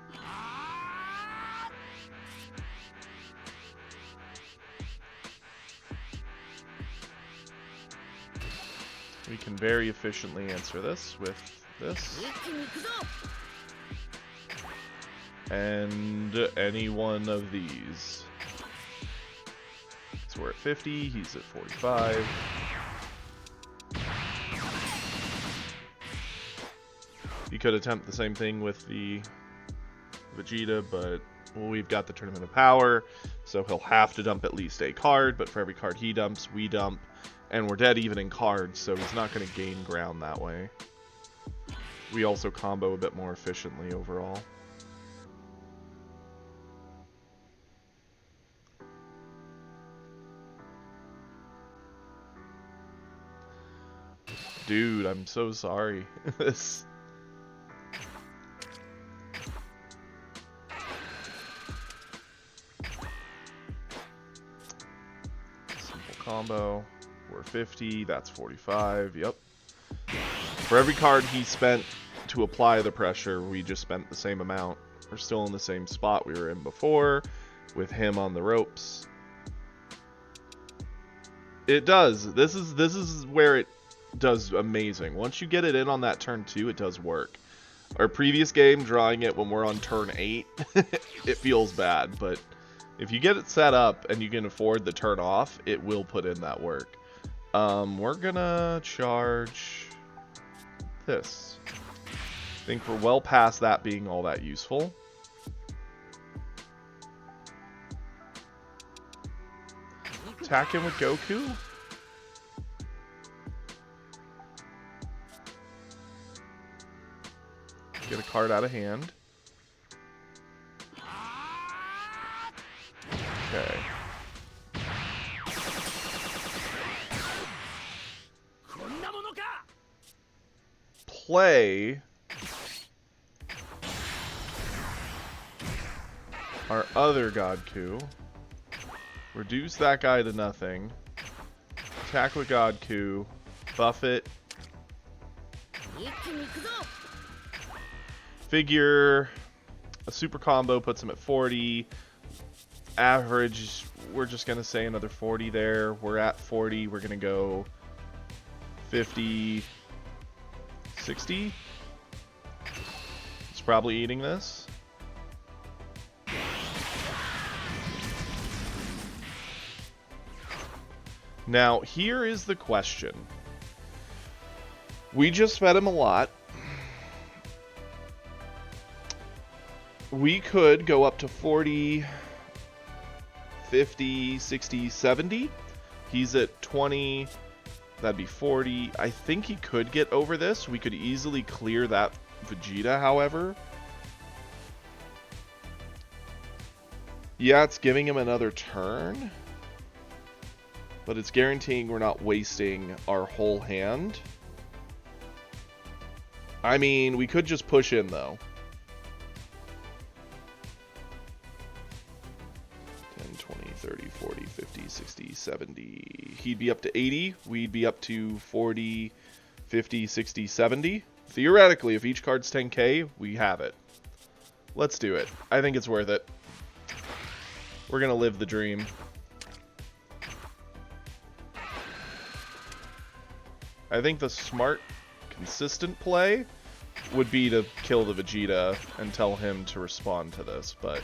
We can very efficiently answer this with this. And any one of these. So we're at 50, he's at 45. You could attempt the same thing with the Vegeta, but we've got the Tournament of Power, so he'll have to dump at least a card, but for every card he dumps, we dump, and we're dead even in cards, so he's not going to gain ground that way. We also combo a bit more efficiently overall. Dude, I'm so sorry. This... Simple combo. We're 50, that's 45, yep. For every card he spent to apply the pressure, we just spent the same amount. We're still in the same spot we were in before, with him on the ropes. It does. This is where it does amazing. Once you get it in on that turn 2, it does work. Our previous game, drawing it when we're on turn 8, it feels bad, but if you get it set up and you can afford the turn off, it will put in that work. We're gonna charge this. I think we're well past that being all that useful. Attack him with Goku. Get a card out of hand. Okay. Play our other Godku. Reduce that guy to nothing. Attack with Godku. Buff it. Figure a super combo puts him at 40. Average, we're just going to say another 40 there. We're at 40. We're going to go 50, 60. It's probably eating this. Now, here is the question. We just fed him a lot. We could go up to 40, 50, 60, 70. He's at 20. That'd be 40. I think he could get over this. We could easily clear that Vegeta, however. Yeah, it's giving him another turn. But it's guaranteeing we're not wasting our whole hand. I mean, we could just push in, though. 10, 20, 30, 40, 50, 60, 70. He'd be up to 80. We'd be up to 40, 50, 60, 70. Theoretically, if each card's 10k, we have it. Let's do it. I think it's worth it. We're going to live the dream. I think the smart, consistent play would be to kill the Vegeta and tell him to respond to this, but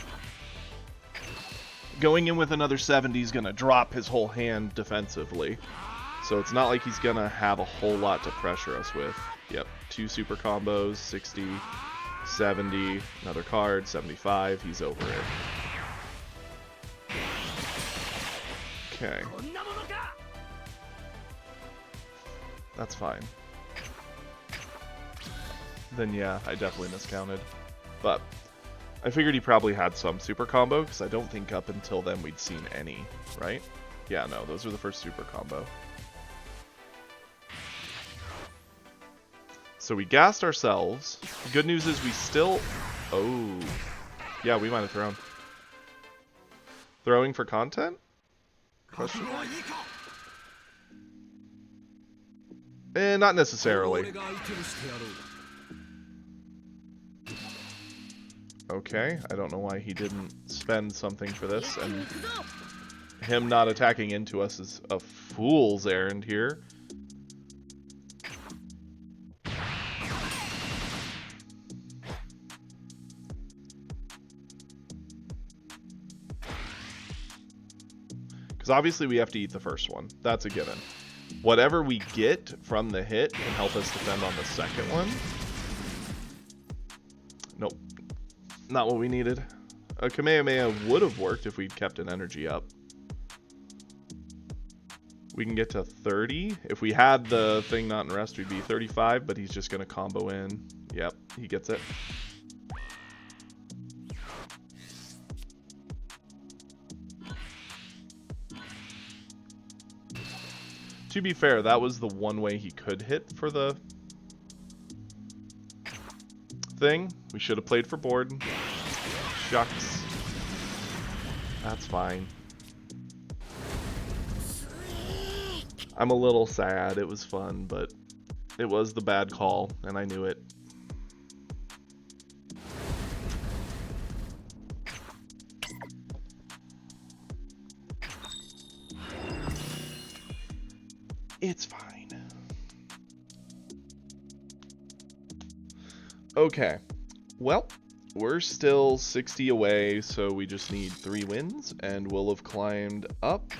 going in with another 70 is going to drop his whole hand defensively, so it's not like he's going to have a whole lot to pressure us with. Yep, 2 super combos, 60, 70, another card, 75, he's over it. Okay. That's fine. Then yeah, I definitely miscounted. But I figured he probably had some super combo, because I don't think up until then we'd seen any, right? Yeah, no, those were the first super combo. So we gassed ourselves. The good news is we still... Oh. Yeah, we might have thrown. Throwing for content? Question mark? Not necessarily. Okay, I don't know why he didn't spend something for this, and him not attacking into us is a fool's errand here. obviously we have to eat the first one. That's a given. Whatever we get from the hit can help us defend on the second one. Nope. Not what we needed. A Kamehameha would have worked if we'd kept an energy up. We can get to 30. If we had the thing not in rest, we'd be 35, but he's just going to combo in. Yep, he gets it. To be fair, that was the one way he could hit for the thing. We should have played for board. Shucks. That's fine. I'm a little sad. It was fun, but it was the bad call, and I knew it. It's fine. Okay. Well, we're still 60 away, so we just need 3 wins, and we'll have climbed up.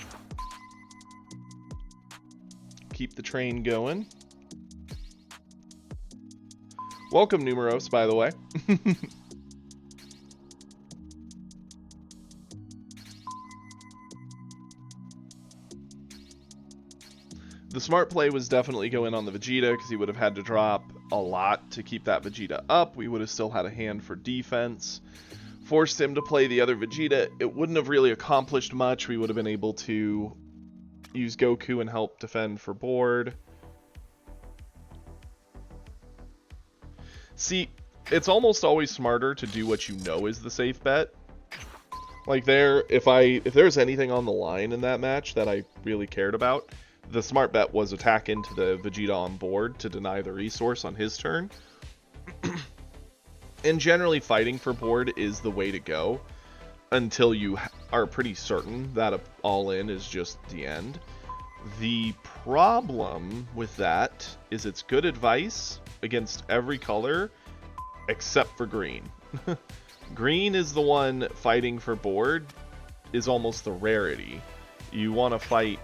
Keep the train going. Welcome, Numeros, by the way. The smart play was definitely go in on the Vegeta, because he would have had to drop a lot to keep that Vegeta up. We would have still had a hand for defense. Forced him to play the other Vegeta. It wouldn't have really accomplished much. We would have been able to use Goku and help defend for board. See, it's almost always smarter to do what you know is the safe bet. Like if there's anything on the line in that match that I really cared about, the smart bet was attack into the Vegeta on board to deny the resource on his turn. And generally fighting for board is the way to go until you are pretty certain that all-in is just the end. The problem with that is it's good advice against every color except for green. Green is the one fighting for board is almost the rarity. You want to fight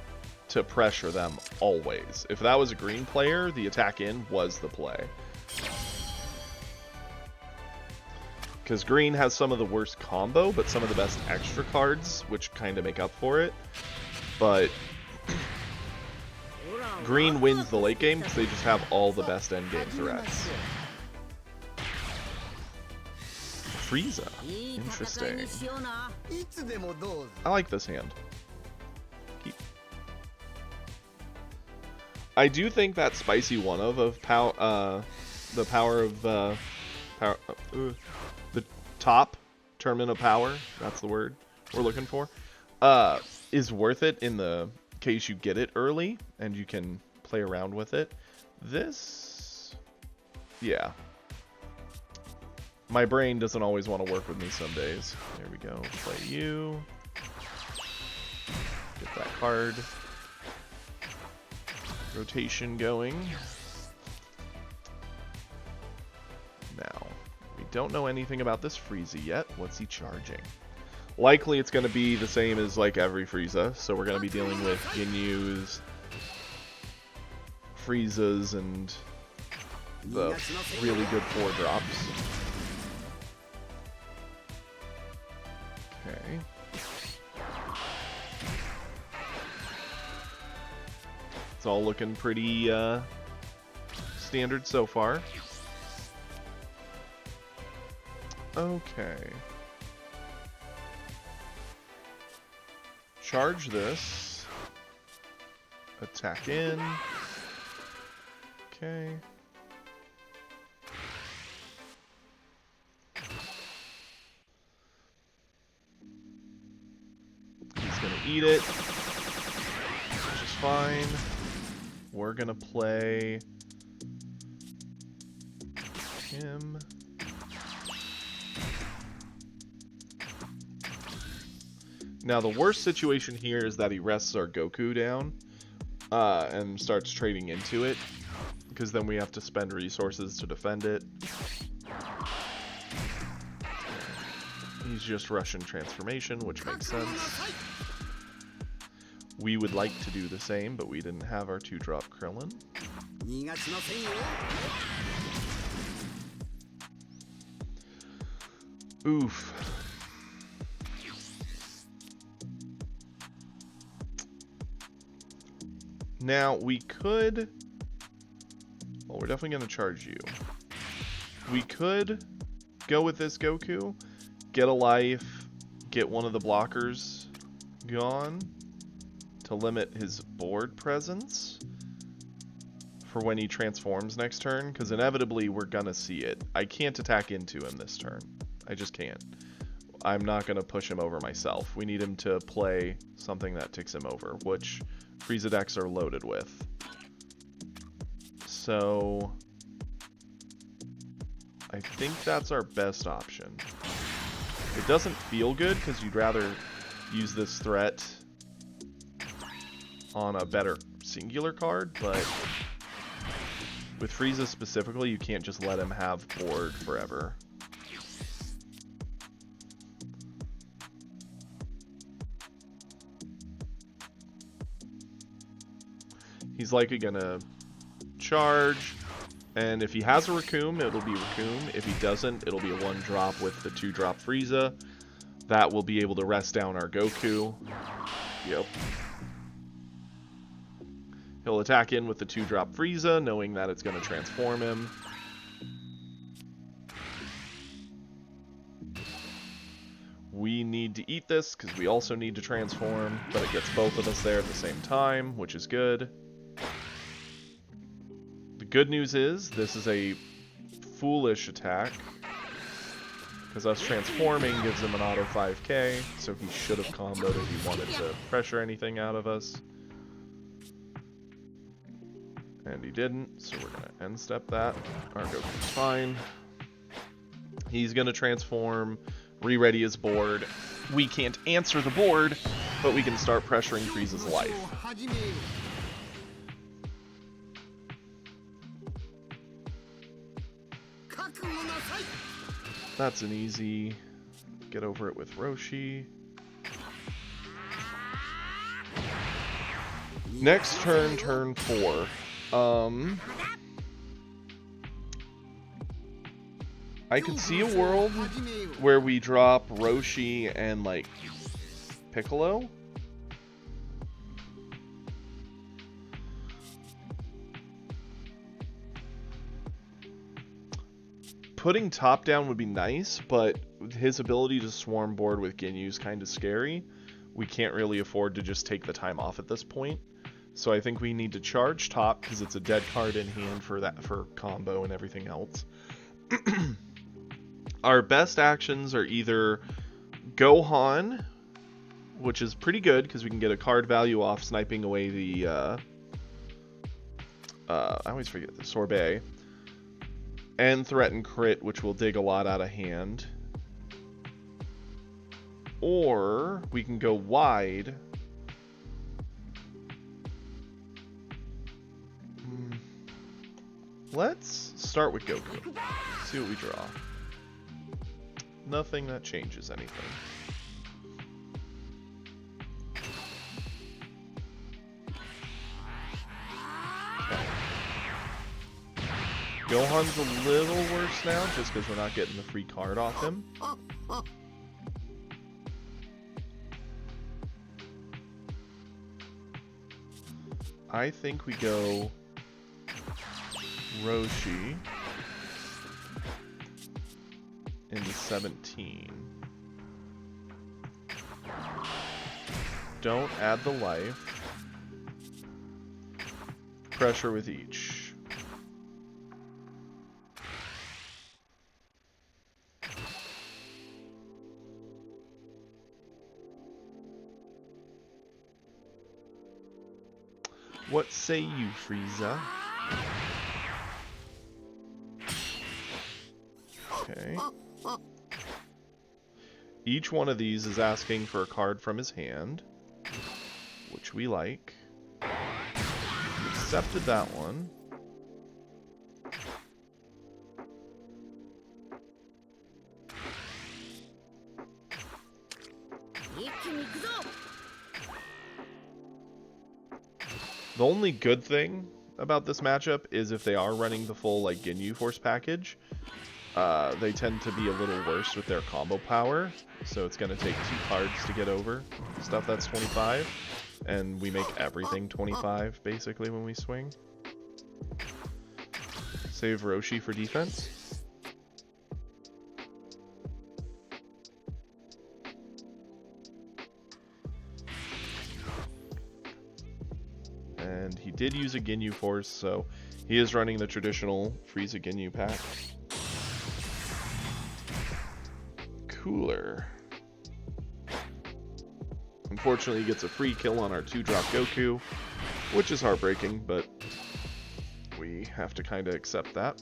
to pressure them always. If that was a green player, the attack in was the play. Because green has some of the worst combo, but some of the best extra cards, which kind of make up for it. But green wins the late game because they just have all the best end game threats. Frieza. Interesting. I like this hand. I do think that spicy one of the power of the top tournament of power, that's the word we're looking for, is worth it in the case you get it early and you can play around with it. This, yeah. My brain doesn't always want to work with me some days. There we go. Play you. Get that card. Rotation going. Now, we don't know anything about this Frieza yet. What's he charging? Likely it's going to be the same as like every Frieza, so we're going to be dealing with Ginyus, Friezas, and the really good 4-drops. Okay. It's all looking pretty standard so far. Okay. Charge this. Attack in. Okay. He's gonna eat it, which is fine. We're gonna play him. Now the worst situation here is that he rests our Goku down and starts trading into it, because then we have to spend resources to defend it. He's just Russian transformation, which makes sense. We would like to do the same, but we didn't have our 2-drop Krillin. Oof. Now, we could... Well, we're definitely going to charge you. We could go with this Goku, get a life, get one of the blockers gone to limit his board presence for when he transforms next turn, because inevitably we're going to see it. I can't attack into him this turn. I just can't. I'm not going to push him over myself. We need him to play something that ticks him over, which Frieza decks are loaded with. So I think that's our best option. It doesn't feel good because you'd rather use this threat on a better singular card, but with Frieza specifically, you can't just let him have board forever. He's likely gonna charge, and if he has a Raccoon, it'll be Raccoon. If he doesn't, it'll be a 1-drop with the 2-drop Frieza. That will be able to rest down our Goku. Yep. He'll attack in with the 2-drop Frieza, knowing that it's going to transform him. We need to eat this, because we also need to transform, but it gets both of us there at the same time, which is good. The good news is, this is a foolish attack, because us transforming gives him an auto 5k, so he should have comboed if he wanted to pressure anything out of us. And he didn't, so we're going to end step that. Our Goku's fine. He's going to transform, re-ready his board. We can't answer the board, but we can start pressuring Frieza's life. That's an easy get over it with Roshi. Next turn, turn 4. I could see a world where we drop Roshi and, like, Piccolo. Putting top down would be nice, but his ability to swarm board with Ginyu is kind of scary. We can't really afford to just take the time off at this point. So I think we need to charge top because it's a dead card in hand for that, for combo and everything else. Our best actions are either Gohan, which is pretty good because we can get a card value off sniping away the I always forget the Sorbet, and threaten crit, which will dig a lot out of hand. Or we can go wide. Let's start with Goku. See what we draw. Nothing that changes anything. Okay. Gohan's a little worse now, just because we're not getting the free card off him. I think we go Roshi into 17. Don't add the life. Pressure with each. What say you, Frieza? Okay. Each one of these is asking for a card from his hand, which we like. Accepted that one. The only good thing about this matchup is if they are running the full like Ginyu Force package, they tend to be a little worse with their combo power, so it's going to take 2 cards to get over stuff that's 25, and we make everything 25 basically when we swing. Save Roshi for defense. And he did use a Ginyu Force, so he is running the traditional Frieza Ginyu pack. Cooler. Unfortunately, he gets a free kill on our 2-drop Goku, which is heartbreaking, but we have to kind of accept that.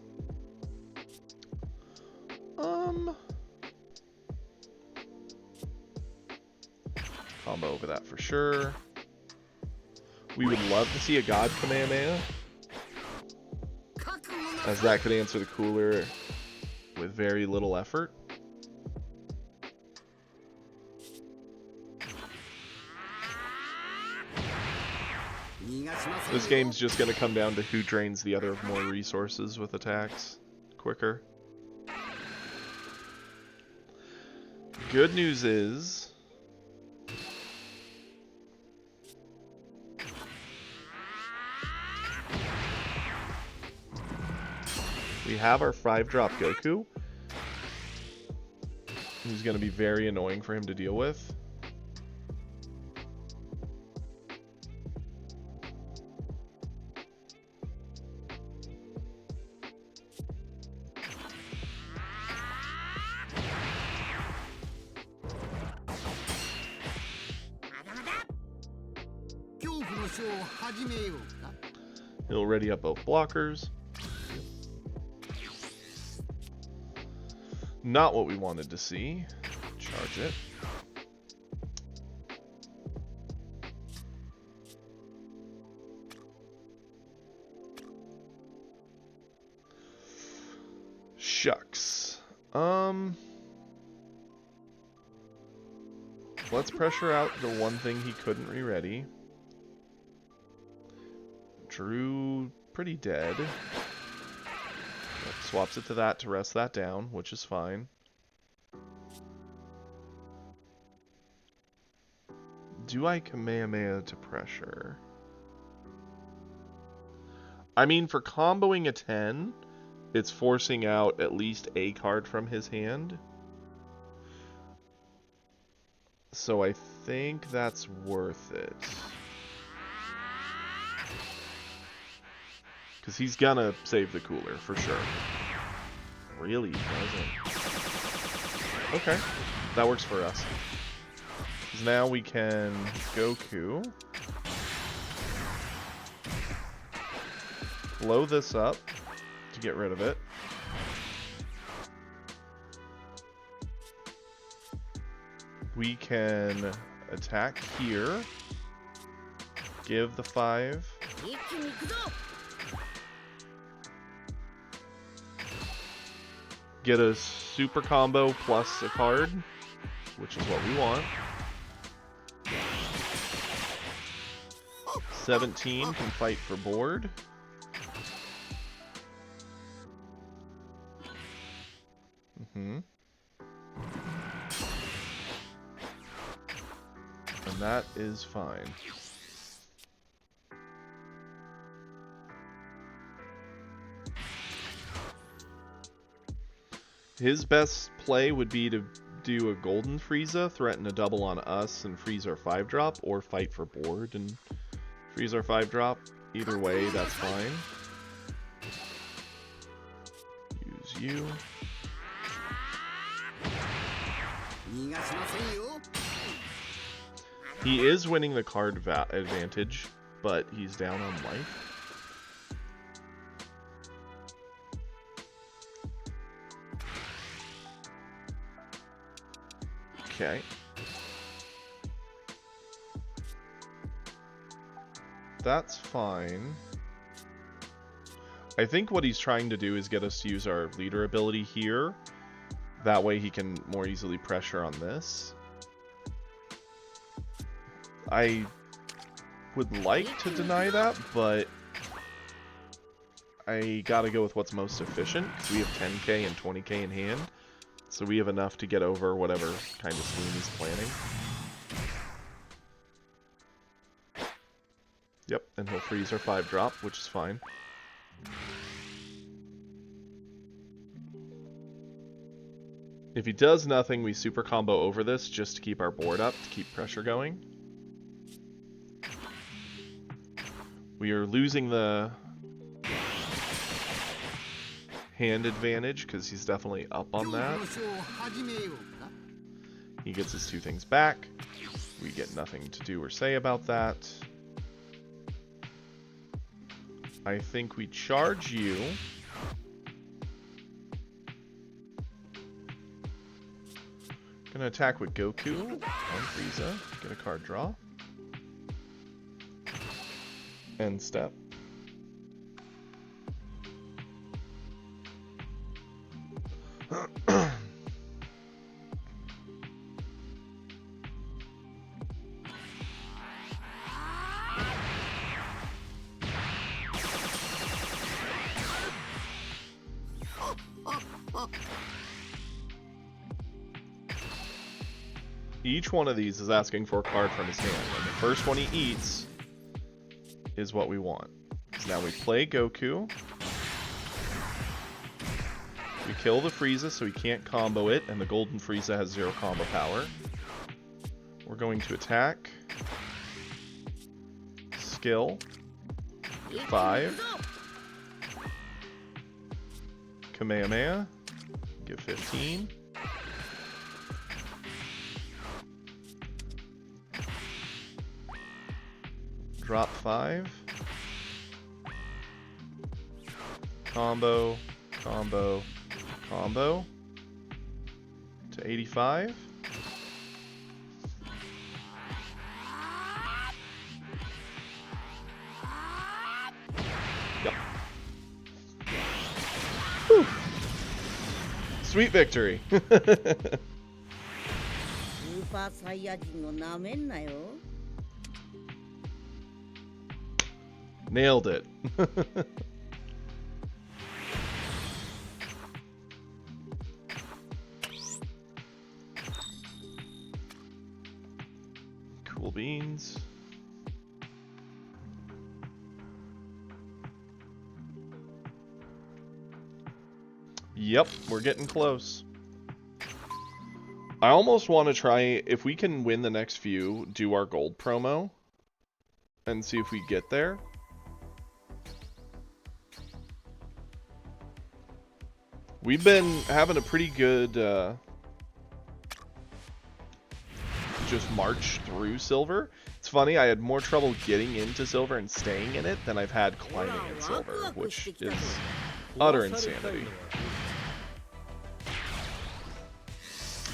Combo over that for sure. We would love to see a God Kamehameha, as that could answer the cooler with very little effort. This game's just going to come down to who drains the other of more resources with attacks quicker. Good news is we have our 5-drop Goku, who's going to be very annoying for him to deal with. He'll ready up both blockers. Not what we wanted to see. Charge it. Shucks. Let's pressure out the one thing he couldn't re-ready. Drew pretty dead. Swaps it to that to rest that down, which is fine. Do I Kamehameha to pressure? I mean, for comboing a 10, it's forcing out at least a card from his hand. So I think that's worth it. Because he's gonna save the cooler, for sure. Really doesn't. Okay, that works for us. Because now we can Goku. Blow this up to get rid of it. We can attack here. Give the 5. Get a super combo plus a card, which is what we want. 17 can fight for board. And that is fine. His best play would be to do a Golden Frieza, threaten a double on us and freeze our 5-drop, or fight for board and freeze our 5-drop. Either way, that's fine. Use you. He is winning the card advantage, but he's down on life. Okay. That's fine. I think what he's trying to do is get us to use our leader ability here. That way he can more easily pressure on this. I would like to deny that, but I gotta go with what's most efficient, because we have 10k and 20k in hand, so we have enough to get over whatever kind of scheme he's planning. Yep, and he'll freeze our 5-drop, which is fine. If he does nothing, we super combo over this just to keep our board up, to keep pressure going. We are losing the hand advantage because he's definitely up on that. He gets his 2 things back. We get nothing to do or say about that. I think we charge you. Gonna attack with Goku on Frieza. Get a card draw. End step. Each one of these is asking for a card from his hand, and the first one he eats is what we want. So now we play Goku. We kill the Frieza so he can't combo it, and the Golden Frieza has 0 combo power. We're going to attack. Skill. 5. Kamehameha. Give 15. Drop 5. Combo, combo, combo. To 85. Yep. Whew. Sweet victory. Nailed it. Cool beans. Yep, we're getting close. I almost want to try, if we can win the next few, do our gold promo and see if we get there. We've been having a pretty good just march through silver. It's funny, I had more trouble getting into silver and staying in it than I've had climbing in silver, which is utter insanity.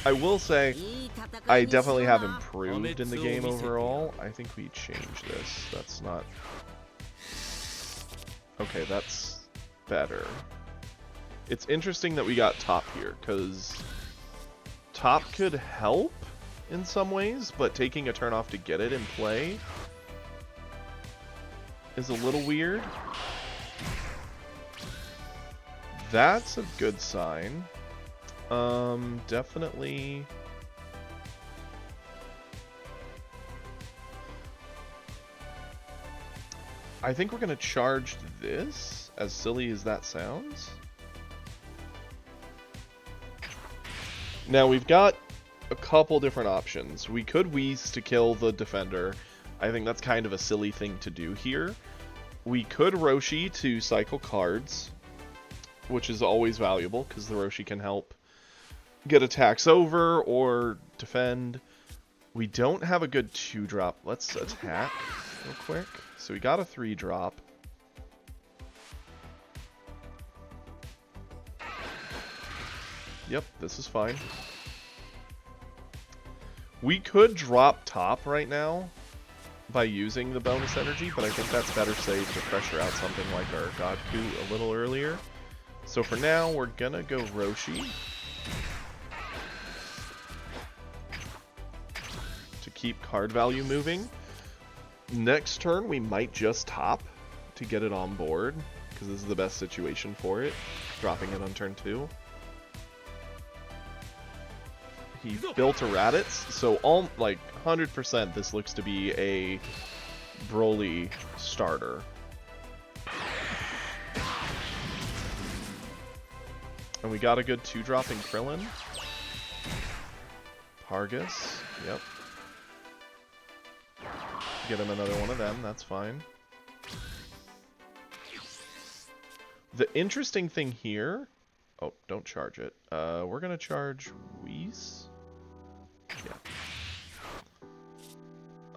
I will say, I definitely have improved in the game overall. I think we changed this. That's not... Okay, that's better. It's interesting that we got top here, because top could help in some ways, but taking a turn off to get it in play is a little weird. That's a good sign. Definitely... I think we're going to charge this, as silly as that sounds. Now, we've got a couple different options. We could Whis to kill the defender. I think that's kind of a silly thing to do here. We could Roshi to cycle cards, which is always valuable, because the Roshi can help get attacks over or defend. We don't have a good 2-drop. Let's attack real quick. So we got a 3-drop. Yep, this is fine. We could drop top right now by using the bonus energy, but I think that's better saved to pressure out something like our Godku a little earlier. So for now, we're gonna go Roshi to keep card value moving. Next turn, we might just top to get it on board, because this is the best situation for it, dropping it on turn 2. He built a Raditz, so all, like, 100% this looks to be a Broly starter. And we got a good 2-dropping Krillin. Pargus, yep. Get him another one of them, that's fine. The interesting thing here... Oh, don't charge it. We're gonna charge Whis.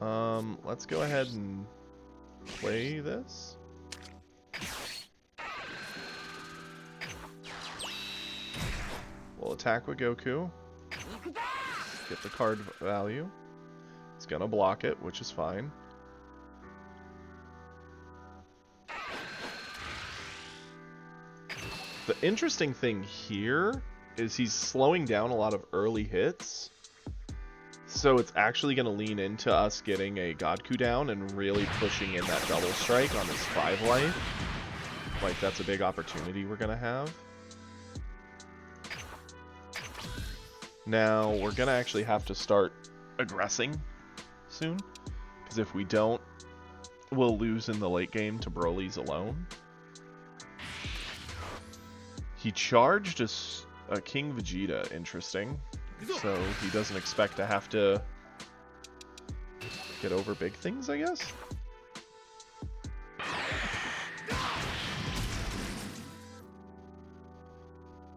Yeah. Let's go ahead and play this. We'll attack with Goku. Get the card value. It's gonna block it, which is fine. The interesting thing here is he's slowing down a lot of early hits. So it's actually going to lean into us getting a Godku down and really pushing in that double strike on his 5 life. Like, that's a big opportunity we're going to have. Now, we're going to actually have to start aggressing soon. Because if we don't, we'll lose in the late game to Broly's alone. He charged a King Vegeta, interesting. So he doesn't expect to have to get over big things, I guess?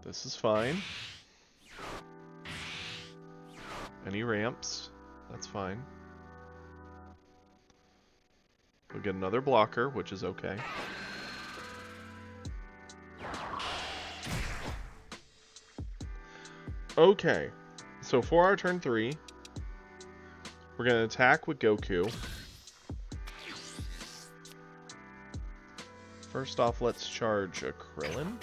This is fine. Any ramps, that's fine. We'll get another blocker, which is okay. Okay, so for our turn 3, we're going to attack with Goku. First off, let's charge a Krillin.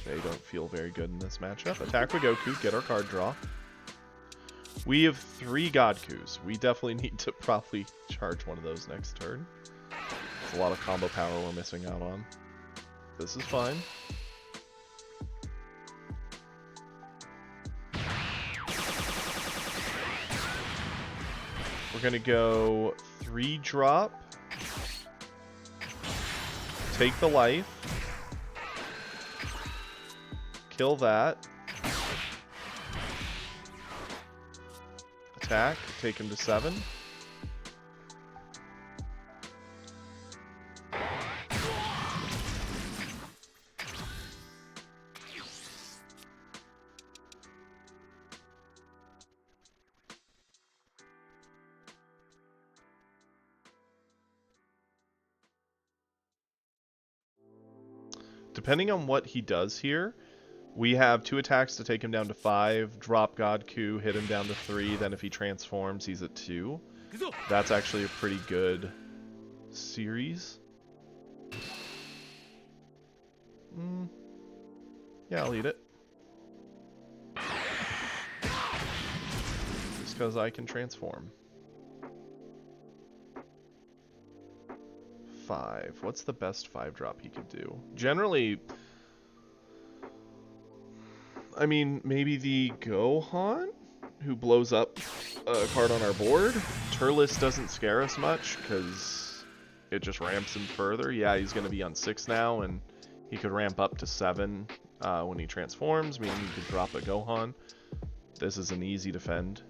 They don't feel very good in this matchup. Attack with Goku, get our card draw. We have 3 Godkus. We definitely need to probably charge one of those next turn. It's a lot of combo power we're missing out on. This is fine. We're gonna go 3-drop, take the life, kill that, attack, take him to 7. Depending on what he does here, we have 2 attacks to take him down to 5, drop Godku, hit him down to 3, then if he transforms, he's at 2. That's actually a pretty good series. Yeah, I'll eat it. Just because I can transform. 5. What's the best 5-drop he could do? Generally, I mean, maybe the Gohan, who blows up a card on our board. Turles doesn't scare us much, because it just ramps him further. Yeah, he's going to be on 6 now, and he could ramp up to 7 when he transforms, meaning he could drop a Gohan. This is an easy defend.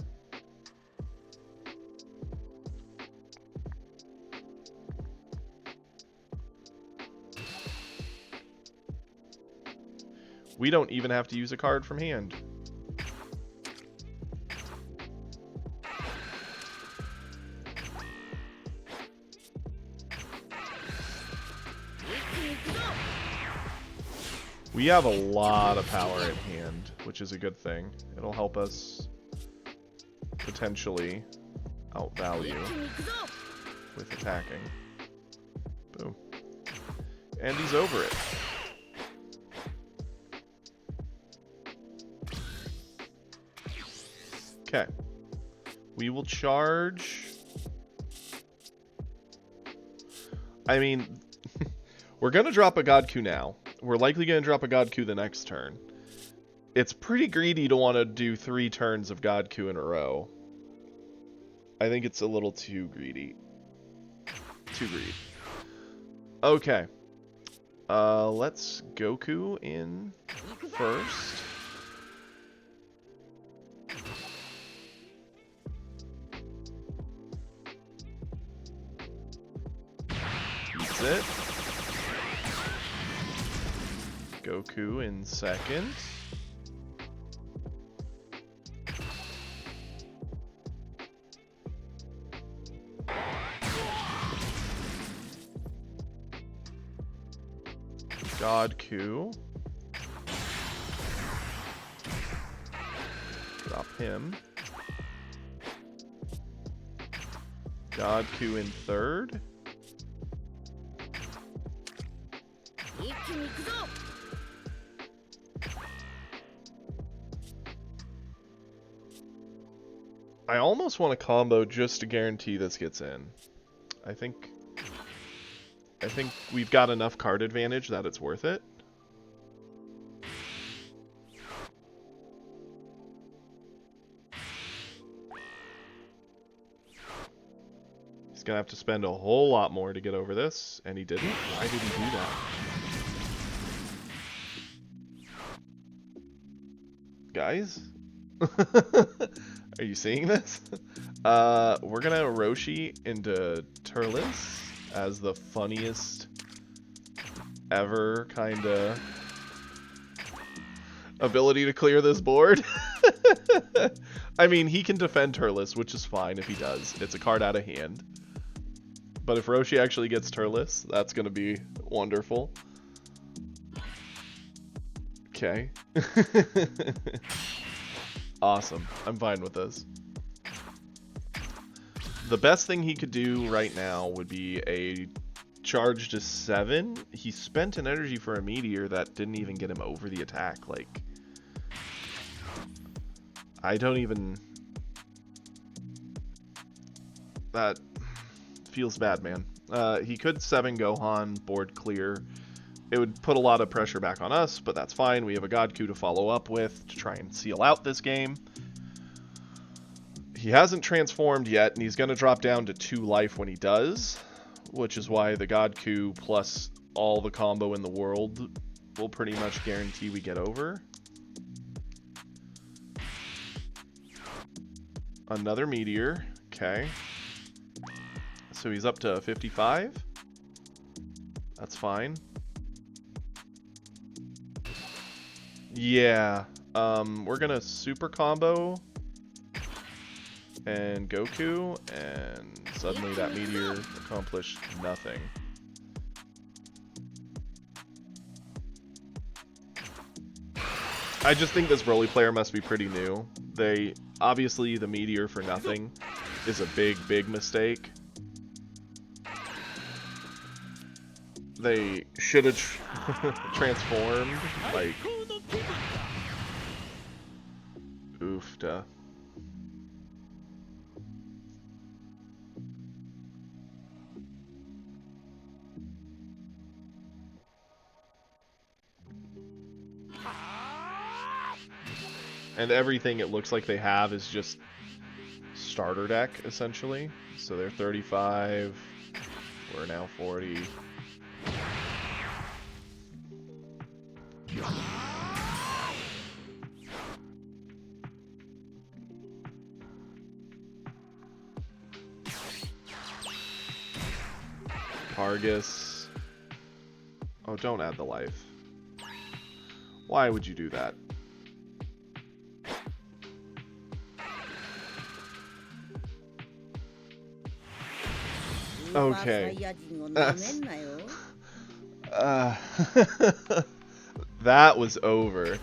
We don't even have to use a card from hand. We have a lot of power in hand, which is a good thing. It'll help us potentially outvalue with attacking. Boom. And he's over it. Okay. We will charge I mean, we're going to drop a Godku now. We're likely going to drop a Godku the next turn. It's pretty greedy to want to do 3 turns of Godku in a row. I think it's a little too greedy. Too greedy. Okay. Let's Goku in first. That's it. Goku in second. Godku. Drop him. Godku in third. I almost want a combo just to guarantee this gets in. I think we've got enough card advantage that it's worth it. He's gonna have to spend a whole lot more to get over this, and he didn't. Why did he do that? Guys? Are you seeing this? We're gonna Roshi into Turles as the funniest ever kinda ability to clear this board. I mean, he can defend Turles, which is fine if he does. It's a card out of hand. But if Roshi actually gets Turles, that's gonna be wonderful. Okay. Awesome. I'm fine with this. The best thing he could do right now would be a charge to 7. He spent an energy for a meteor that didn't even get him over the attack. Like, I don't even... That feels bad, man. He could 7 Gohan, board clear. It would put a lot of pressure back on us, but that's fine. We have a Godku to follow up with to try and seal out this game. He hasn't transformed yet, and he's going to drop down to 2 life when he does, which is why the Godku plus all the combo in the world will pretty much guarantee we get over. Another meteor. Okay. So he's up to 55. That's fine. Yeah, we're gonna super combo and Goku, and suddenly that meteor accomplished nothing. I just think this Broly player must be pretty new. Obviously the meteor for nothing is a big mistake. They should have transformed, like, oofta. And everything it looks like they have is just starter deck, essentially. So they're 35, we're now 40. Argus. Oh, don't add the life. Why would you do that? Okay. That was over.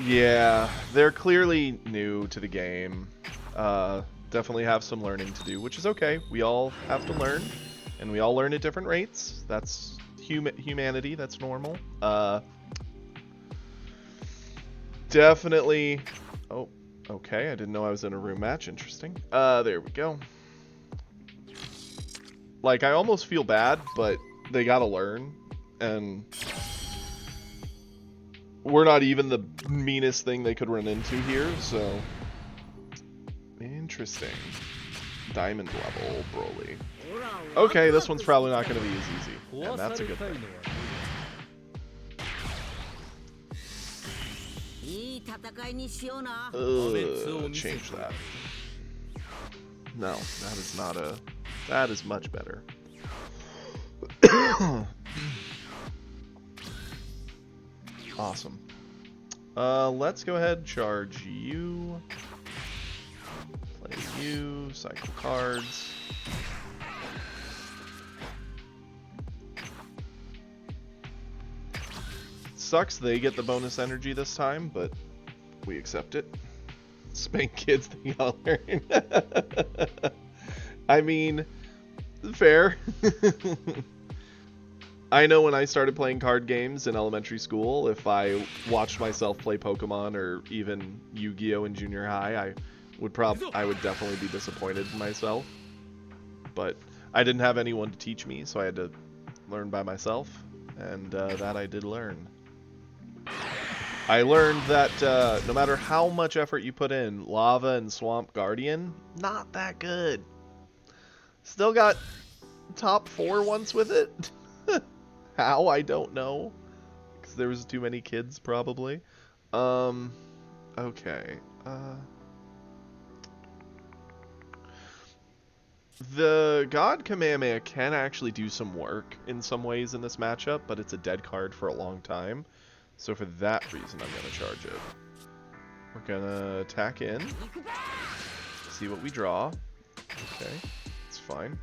Yeah, they're clearly new to the game. Definitely have some learning to do, which is okay. We all have to learn, and we all learn at different rates. That's humanity. That's normal. Definitely. Oh, Okay, I didn't know I was in a room match. Interesting. There we go. Like, I almost feel bad, but they gotta learn. And we're not even the meanest thing they could run into here, so... Interesting. Diamond level, Broly. Okay, this one's probably not going to be as easy. And that's a good thing. Change that. No, that is not a... That is much better. Awesome. Let's go ahead and charge you. Play you. Cycle cards. Sucks they get the bonus energy this time, but we accept it. Spank kids, they gotta learn. I mean, fair. I know when I started playing card games in elementary school, if I watched myself play Pokemon or even Yu-Gi-Oh! In junior high, I would definitely be disappointed in myself. But I didn't have anyone to teach me, so I had to learn by myself, and that I did learn. I learned that no matter how much effort you put in, Lava and Swamp Guardian, not that good. Still got top 4 once with it. How? I don't know. Because there was too many kids, probably. Okay. The God Kamehameha can actually do some work in some ways in this matchup, but it's a dead card for a long time. So for that reason, I'm going to charge it. We're going to attack in. See what we draw. Okay, it's fine.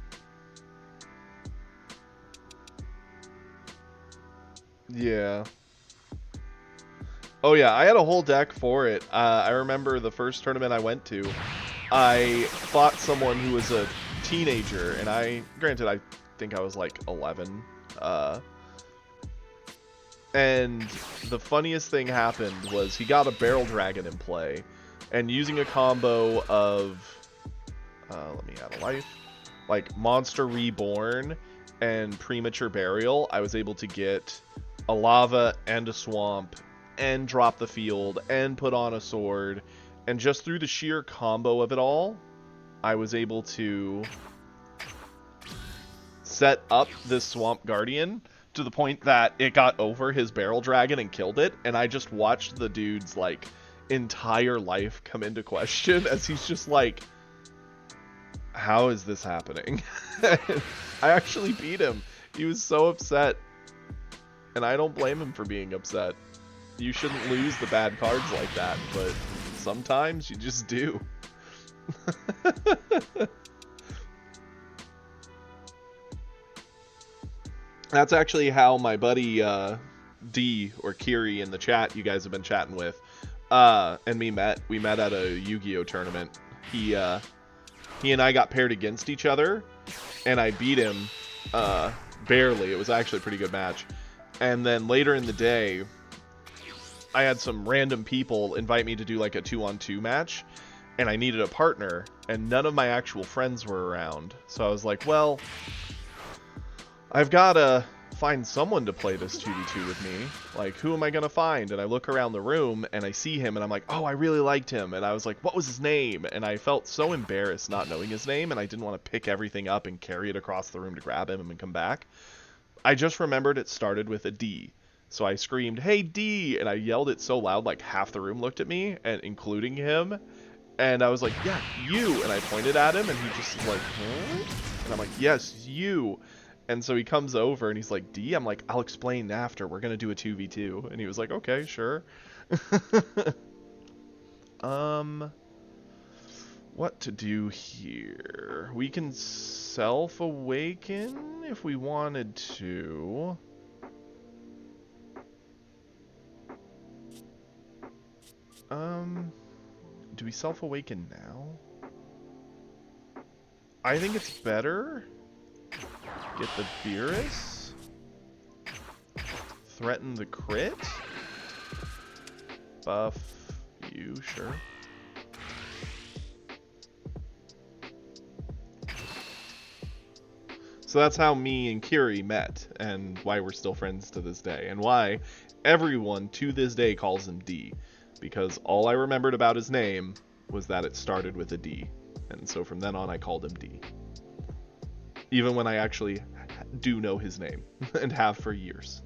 Yeah. Oh yeah, I had a whole deck for it. I remember the first tournament I went to, I fought someone who was a teenager, and granted, I think I was like 11. And the funniest thing happened was he got a Barrel Dragon in play, and using a combo of, let me add a life, like Monster Reborn and Premature Burial, I was able to get a Lava and a Swamp, and drop the field, and put on a sword, and just through the sheer combo of it all, I was able to set up this Swamp Guardian to the point that it got over his Barrel Dragon and killed it, and I just watched the dude's, like, entire life come into question as he's just like, how is this happening? I actually beat him. He was so upset, and I don't blame him for being upset. You shouldn't lose the bad cards like that, but sometimes you just do. That's actually how my buddy D, or Kiri in the chat you guys have been chatting with, and me met. We met at a Yu-Gi-Oh! Tournament. He and I got paired against each other, and I beat him barely. It was actually a pretty good match. And then later in the day, I had some random people invite me to do like a 2-on-2 match, and I needed a partner, and none of my actual friends were around. So I was like, well, I've got to find someone to play this 2v2 with me. Like, who am I going to find? And I look around the room, and I see him, and I'm like, oh, I really liked him. And I was like, what was his name? And I felt so embarrassed not knowing his name, and I didn't want to pick everything up and carry it across the room to grab him and come back. I just remembered it started with a D. So I screamed, hey, D! And I yelled it so loud, like half the room looked at me, and including him. And I was like, yeah, you! And I pointed at him, and he just was like, huh? And I'm like, yes, you! And so he comes over, and he's like, D? I'm like, I'll explain after. We're going to do a 2v2. And he was like, okay, sure. What to do here? We can self-awaken if we wanted to. Do we self-awaken now? I think it's better. Get the Beerus. Threaten the crit. Buff you, sure. So that's how me and Kiri met, and why we're still friends to this day, and why everyone to this day calls him D, because all I remembered about his name was that it started with a D, and so from then on I called him D. Even when I actually do know his name, and have for years.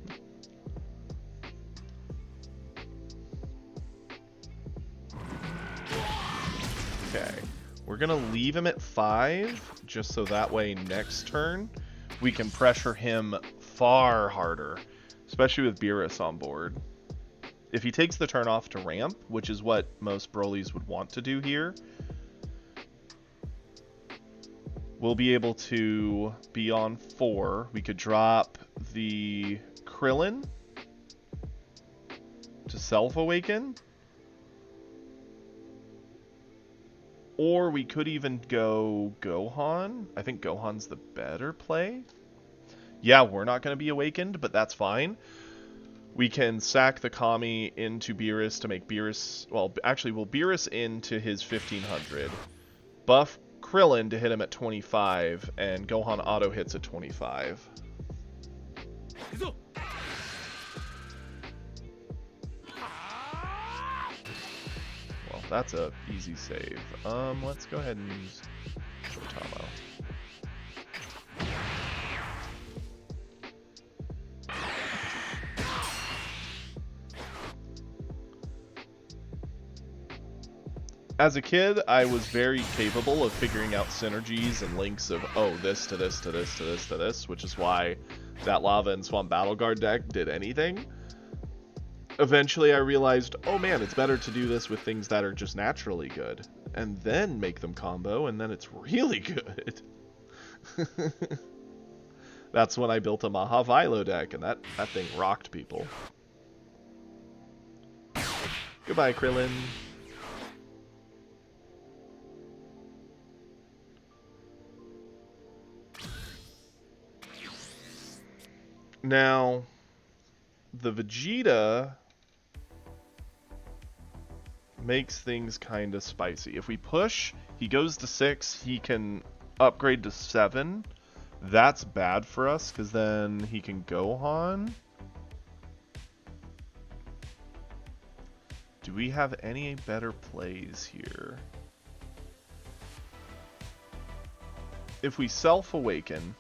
Okay, we're gonna leave him at 5, just so that way next turn we can pressure him far harder, especially with Beerus on board. If he takes the turn off to ramp, which is what most Broly's would want to do here, we'll be able to be on 4. We could drop the Krillin to self-awaken. Or we could even go Gohan. I think Gohan's the better play. Yeah, we're not going to be awakened, but that's fine. We can sack the Kami into Beerus to make Beerus... Well, actually, we'll Beerus into his 1500. Buff Krillin to hit him at 25, and Gohan auto hits at 25. That's a easy save. Let's go ahead and use Shotamo. As a kid, I was very capable of figuring out synergies and links of, oh, this to this to this to this to this, which is why that Lava and Swamp Battle Guard deck did anything. Eventually I realized, oh man, it's better to do this with things that are just naturally good, and then make them combo, and then it's really good. That's when I built a Maha Vilo deck, and that thing rocked people. Goodbye, Krillin. Now, the Vegeta makes things kind of spicy. If we push, he goes to 6, he can upgrade to 7. That's bad for us, because then he can Gohan. Do we have any better plays here? If we self-awaken,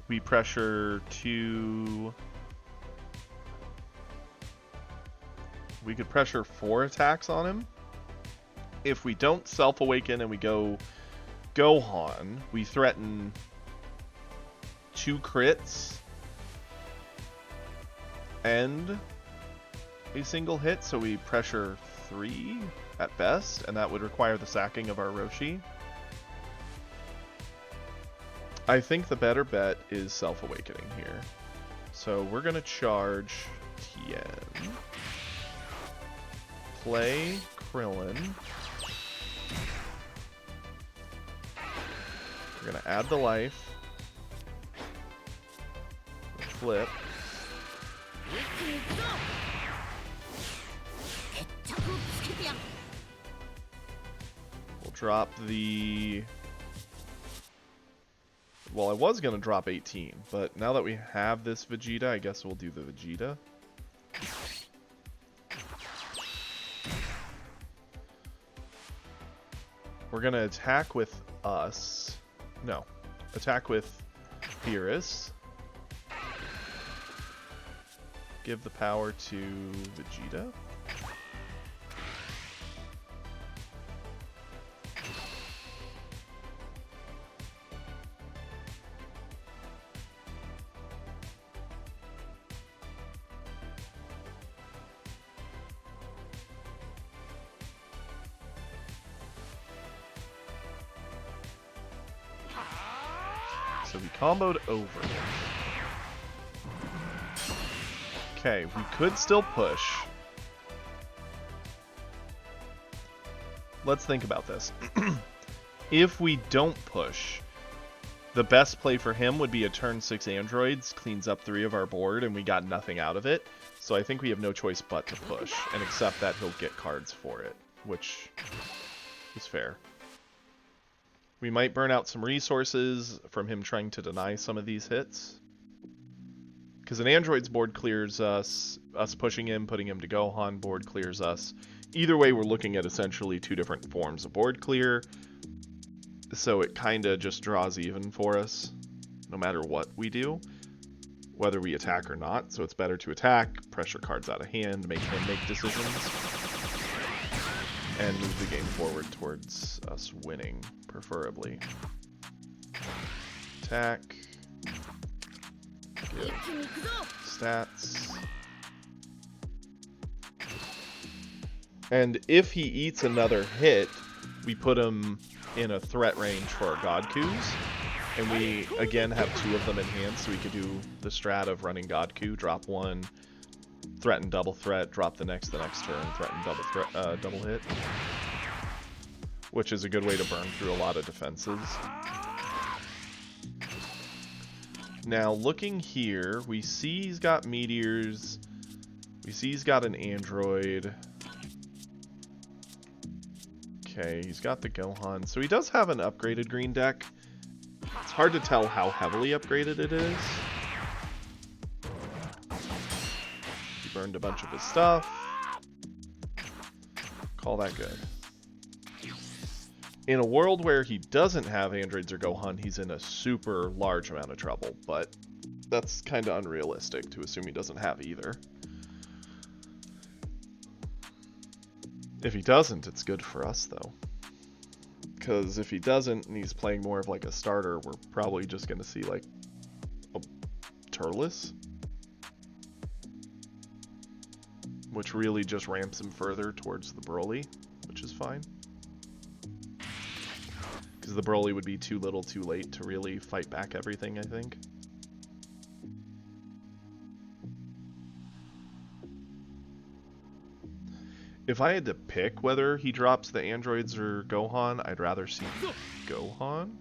we pressure 2... We could pressure 4 attacks on him. If we don't self-awaken and we go Gohan, we threaten 2 crits and a single hit, so we pressure 3 at best, and that would require the sacking of our Roshi. I think the better bet is self-awakening here. So we're going to charge Tien. Play Krillin. We're going to add the life. Flip. We'll drop the... Well, I was going to drop 18, but now that we have this Vegeta, I guess we'll do the Vegeta. We're going to attack with us. No. Attack with Beerus. Give the power to Vegeta. So we comboed over. Okay, we could still push. Let's think about this. If we don't push, the best play for him would be a turn 6 androids, cleans up 3 of our board, and we got nothing out of it. So I think we have no choice but to push, and accept that he'll get cards for it, which is fair. We might burn out some resources from him trying to deny some of these hits. Because an android's board clears us pushing him, putting him to Gohan, board clears us. Either way, we're looking at essentially two different forms of board clear. So it kind of just draws even for us, no matter what we do, whether we attack or not. So it's better to attack, pressure cards out of hand, make him make decisions, and move the game forward towards us winning, preferably. Attack. Give stats. And if he eats another hit, we put him in a threat range for our Godkus. And we, again, have two of them in hand, so we could do the strat of running Godku, drop one, threaten double threat, drop the next turn, threaten double hit. Which is a good way to burn through a lot of defenses. Now, looking here, we see he's got meteors. We see he's got an android. Okay, he's got the Gohan. So he does have an upgraded green deck. It's hard to tell how heavily upgraded it is. He burned a bunch of his stuff. Call that good. In a world where he doesn't have androids or Gohan, he's in a super large amount of trouble, but that's kind of unrealistic to assume he doesn't have either. If he doesn't, it's good for us, though. Because if he doesn't, and he's playing more of like a starter, we're probably just going to see like a Turles, which really just ramps him further towards the Broly, which is fine. Because the Broly would be too little too late to really fight back everything, I think. If I had to pick whether he drops the androids or Gohan, I'd rather see Gohan.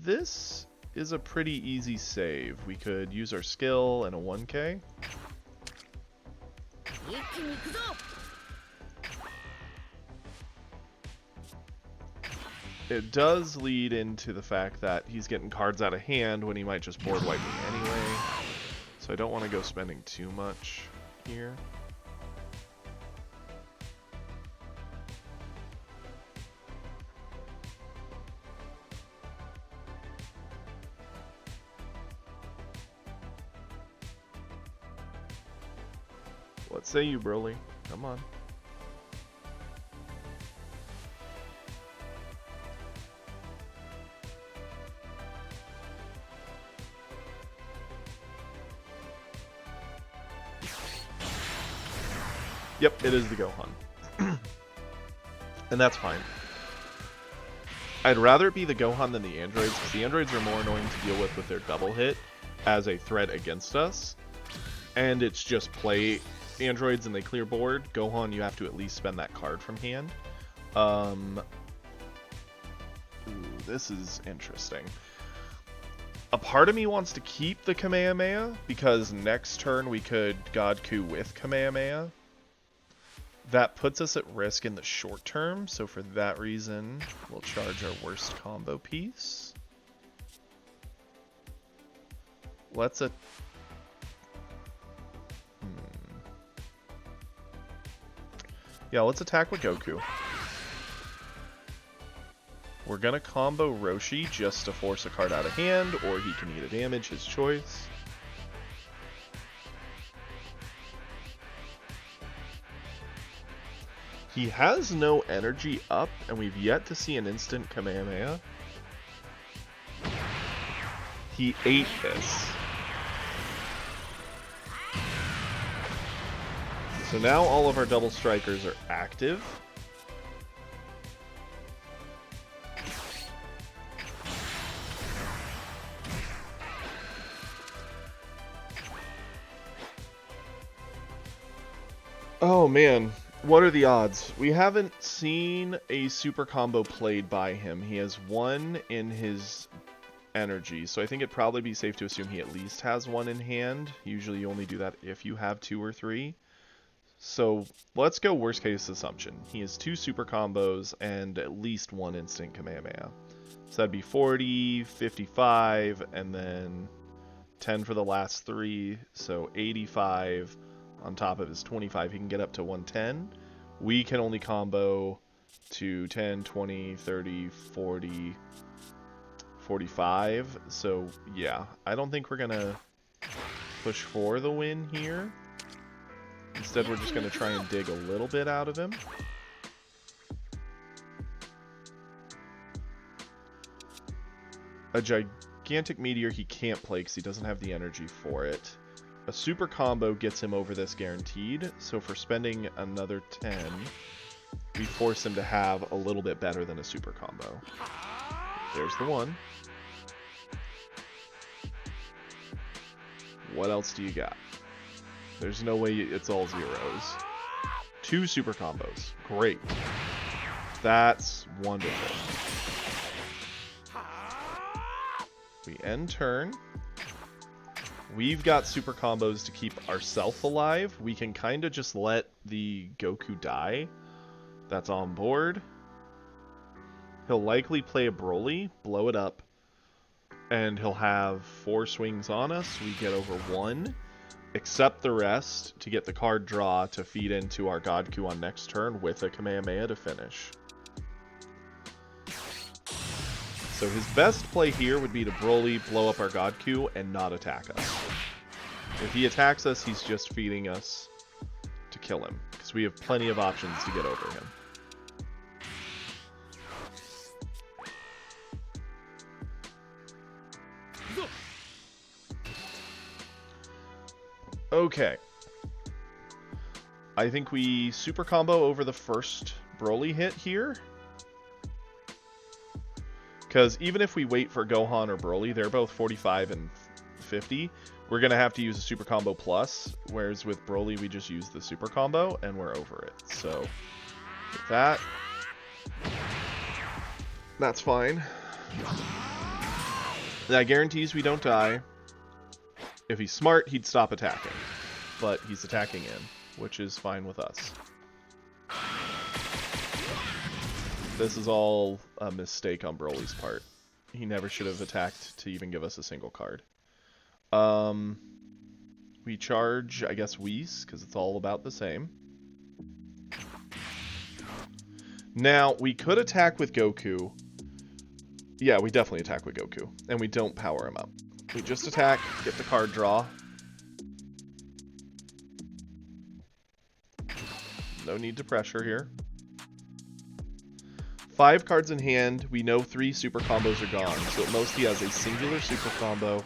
This is a pretty easy save. We could use our skill and a 1K. It does lead into the fact that he's getting cards out of hand when he might just board wipe me anyway. So I don't want to go spending too much here. What say you, Broly? Come on. Yep, it is the Gohan. And that's fine. I'd rather it be the Gohan than the androids, because the androids are more annoying to deal with their double hit as a threat against us. And it's just play androids and they clear board. Gohan, you have to at least spend that card from hand. Ooh, this is interesting. A part of me wants to keep the Kamehameha, because next turn we could Godku with Kamehameha. That puts us at risk in the short term, so for that reason, we'll charge our worst combo piece. Let's let's attack with Goku. We're gonna combo Roshi just to force a card out of hand, or he can eat a damage, his choice. He has no energy up, and we've yet to see an instant Kamehameha. He ate this. So now all of our double strikers are active. Oh man. What are the odds? We haven't seen a super combo played by him. He has one in his energy, so I think it'd probably be safe to assume he at least has one in hand. Usually you only do that if you have two or three. So let's go worst case assumption. He has 2 super combos and at least 1 instant Kamehameha. So that'd be 40, 55, and then 10 for the last 3. So 85 on top of his 25. He can get up to 110. We can only combo to 10, 20, 30, 40, 45. So yeah, I don't think we're going to push for the win here. Instead, we're just going to try and dig a little bit out of him. A gigantic meteor he can't play because he doesn't have the energy for it. A super combo gets him over this guaranteed, so for spending another 10, we force him to have a little bit better than a super combo. There's the 1. What else do you got? There's no way it's all zeros. 2 super combos. Great. That's wonderful. We end turn. We've got super combos to keep ourselves alive. We can kind of just let the Goku die. That's on board. He'll likely play a Broly, blow it up, and he'll have 4 swings on us. We get over 1. Accept the rest to get the card draw to feed into our Godku on next turn with a Kamehameha to finish. So his best play here would be to Broly, blow up our Godku, and not attack us. If he attacks us, he's just feeding us to kill him, because we have plenty of options to get over him. Okay. I think we super combo over the first Broly hit here. Because even if we wait for Gohan or Broly, they're both 45 and 50. We're going to have to use a super combo plus. Whereas with Broly, we just use the super combo and we're over it. So with that, that's fine. That guarantees we don't die. If he's smart, he'd stop attacking. But he's attacking in, which is fine with us. This is all a mistake on Broly's part. He never should have attacked to even give us a single card. We charge, I guess, Whis, because it's all about the same. Now, we could attack with Goku. Yeah, we definitely attack with Goku. And we don't power him up. We just attack, get the card draw. No need to pressure here. 5 cards in hand. We know 3 super combos are gone. So at most he has a singular super combo.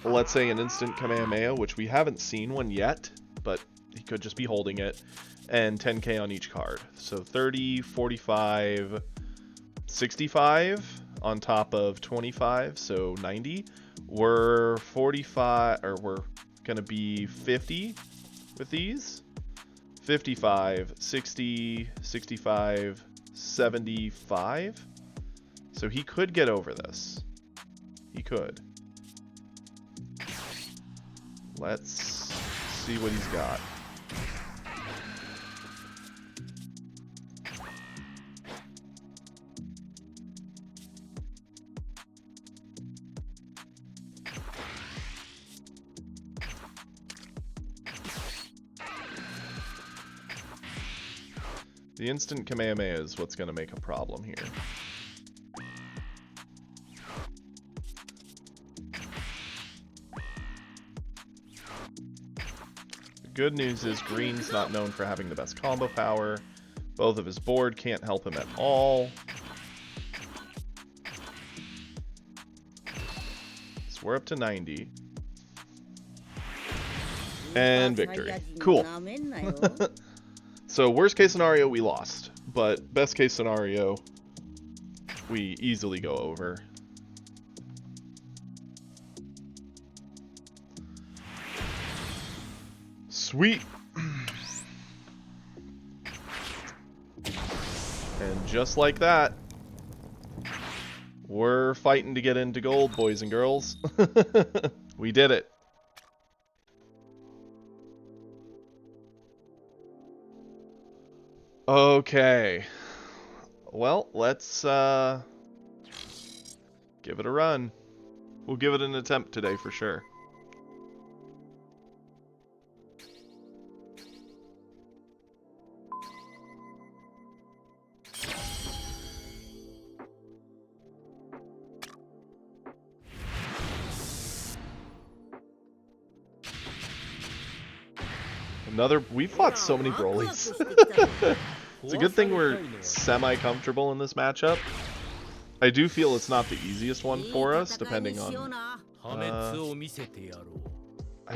Let's say an instant Kamehameha, which we haven't seen one yet, but he could just be holding it. And 10k on each card. So 30, 45, 65 on top of 25, so 90. We're 45, or we're gonna be 50 with these. 55, 60, 65, 75. So he could get over this. He could. Let's see what he's got. The instant Kamehameha is what's going to make a problem here. The good news is Green's not known for having the best combo power. Both of his board can't help him at all. So we're up to 90. And victory. Cool. So worst case scenario, we lost. But best case scenario, we easily go over. Sweet. And just like that, we're fighting to get into gold, boys and girls. We did it. Okay. Well, let's give it a run. We'll give it an attempt today for sure. We fought so many Brolys. It's a good thing we're semi-comfortable in this matchup. I do feel it's not the easiest one for us, depending on... I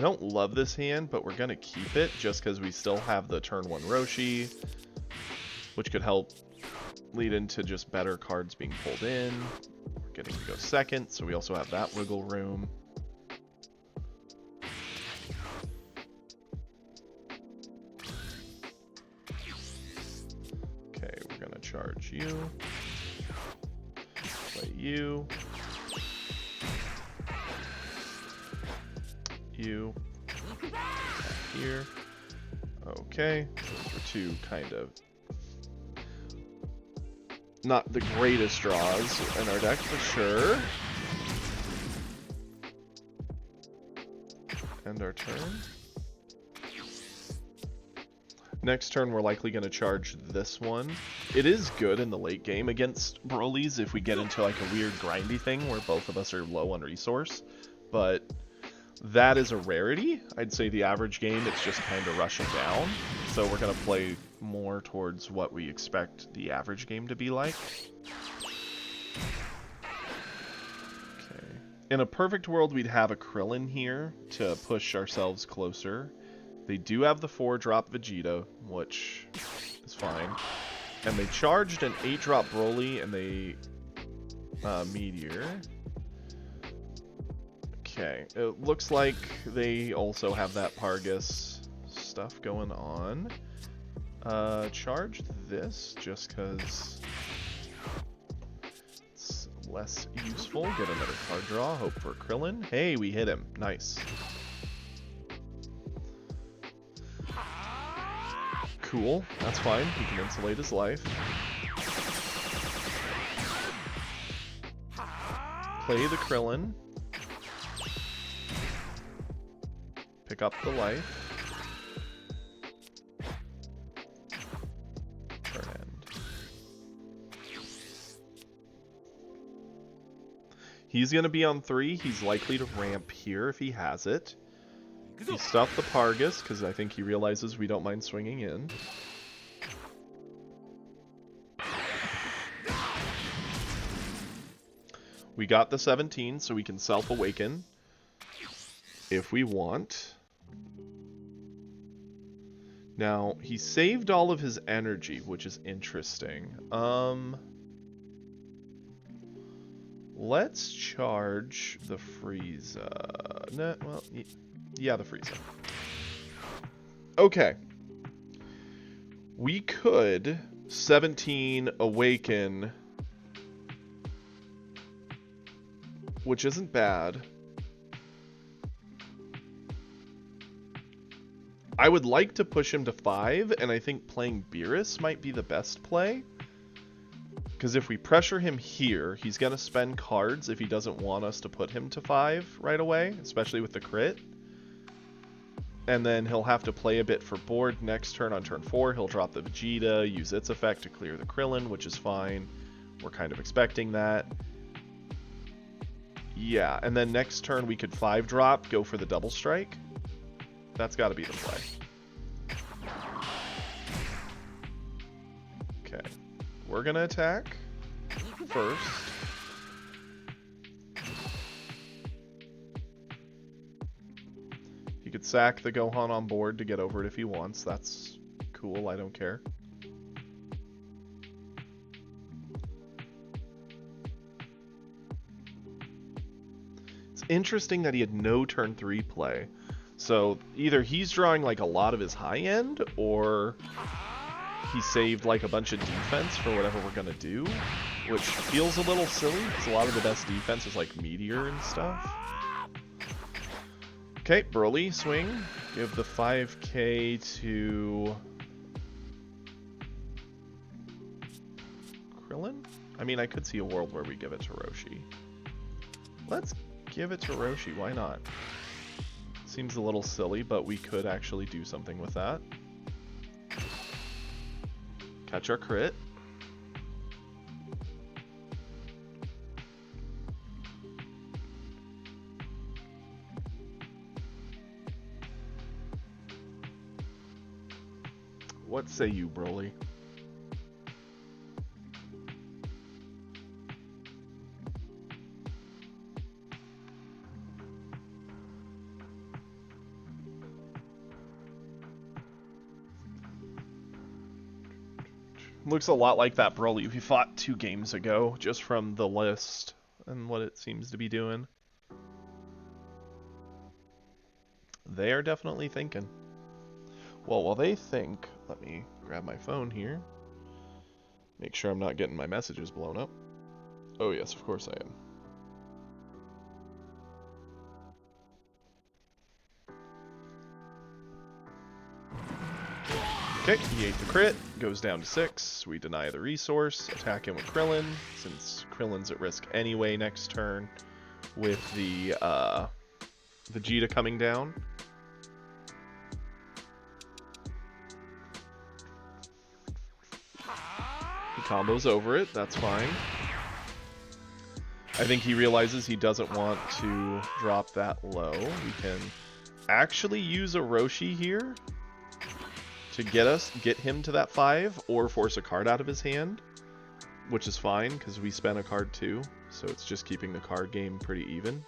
don't love this hand, but we're going to keep it just because we still have the turn 1 Roshi, which could help lead into just better cards being pulled in. We're getting to go second, so we also have that wiggle room. Okay, we're going to charge you. Play you. You. Here. Okay, those were two kind of not the greatest draws in our deck for sure. End our turn. Next turn, we're likely going to charge this one. It is good in the late game against Brolys if we get into like a weird grindy thing where both of us are low on resource, but that is a rarity. I'd say the average game, it's just kind of rushing down. So we're going to play more towards what we expect the average game to be like. Okay. In a perfect world, we'd have a Krillin here to push ourselves closer. They do have the 4-drop Vegeta, which is fine. And they charged an 8-drop Broly and they Meteor. Okay, it looks like they also have that Pargus stuff going on. Charge this just because it's less useful. Get another card draw, hope for Krillin. Hey, we hit him. Nice. Cool, that's fine. He can insulate his life. Play the Krillin. Pick up the life. Turn end. He's going to be on 3. He's likely to ramp here if he has it. He stuffed the Pargus because I think he realizes we don't mind swinging in. We got the 17, so we can self-awaken if we want. Now, he saved all of his energy, which is interesting. Let's charge the Frieza. No, well, yeah, the Frieza. Okay. We could 17 awaken, which isn't bad. I would like to push him to 5, and I think playing Beerus might be the best play. Because if we pressure him here, he's going to spend cards if he doesn't want us to put him to 5 right away, especially with the crit. And then he'll have to play a bit for board next turn. On turn 4, he'll drop the Vegeta, use its effect to clear the Krillin, which is fine. We're kind of expecting that. Yeah, and then next turn we could 5-drop, go for the double strike. That's got to be the play. Okay. We're going to attack first. He could sack the Gohan on board to get over it if he wants. That's cool. I don't care. It's interesting that he had no turn 3 play. So either he's drawing like a lot of his high end, or he saved like a bunch of defense for whatever we're gonna do, which feels a little silly because a lot of the best defense is like Meteor and stuff. Okay, Broly, swing. Give the 5k to Krillin? I mean, I could see a world where we give it to Roshi. Let's give it to Roshi, why not? Seems a little silly, but we could actually do something with that. Catch our crit. What say you, Broly? Looks a lot like that Broly we fought 2 games ago, just from the list and what it seems to be doing. They are definitely thinking. Well, while they think, let me grab my phone here. Make sure I'm not getting my messages blown up. Oh yes, of course I am. Okay, he ate the crit, goes down to 6. We deny the resource, attack him with Krillin, since Krillin's at risk anyway next turn with the Vegeta coming down. He combos over it, that's fine. I think he realizes he doesn't want to drop that low. We can actually use a Roshi here to get him to that 5, or force a card out of his hand, which is fine because we spent a card too, so it's just keeping the card game pretty even.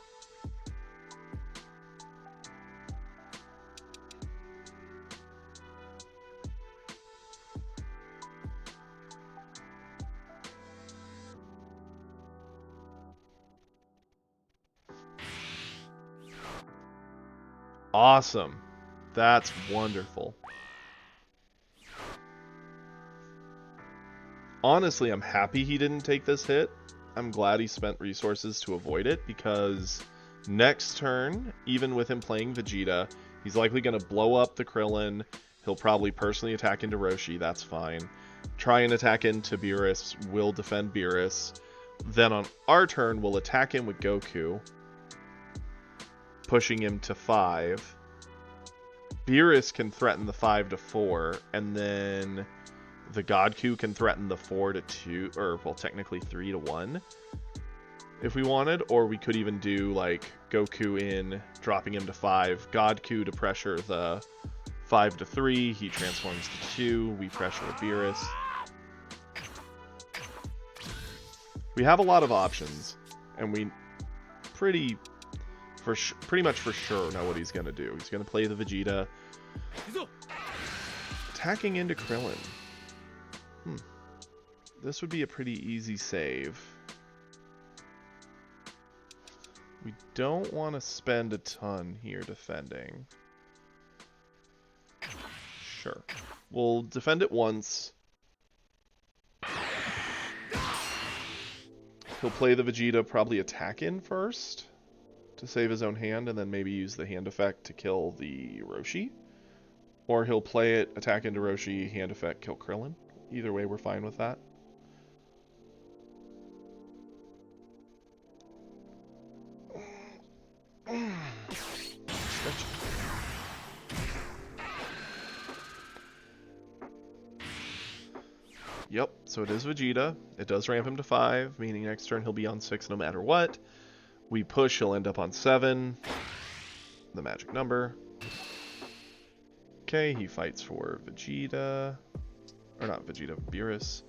Awesome. That's wonderful. Honestly, I'm happy he didn't take this hit. I'm glad he spent resources to avoid it, because next turn, even with him playing Vegeta, he's likely going to blow up the Krillin. He'll probably personally attack into Roshi, that's fine. Try and attack into Beerus, will defend Beerus. Then on our turn, we'll attack him with Goku, pushing him to 5. Beerus can threaten the 5 to 4, and then the Godku can threaten the 4 to 2, or well, technically 3 to 1, if we wanted. Or we could even do like Goku in, dropping him to 5, Godku to pressure the 5 to 3, he transforms to 2, we pressure Beerus. We have a lot of options, and we pretty much for sure know what he's going to do. He's going to play the Vegeta, attacking into Krillin. This would be a pretty easy save. We don't want to spend a ton here defending. Sure. We'll defend it once. He'll play the Vegeta, probably attack in first to save his own hand, and then maybe use the hand effect to kill the Roshi. Or he'll play it, attack into Roshi, hand effect, kill Krillin. Either way, we're fine with that. Yep, so it is Vegeta. It does ramp him to 5, meaning next turn he'll be on 6 no matter what. We push, he'll end up on 7. The magic number. Okay, he fights for Vegeta. Or not Vegeta, Beerus.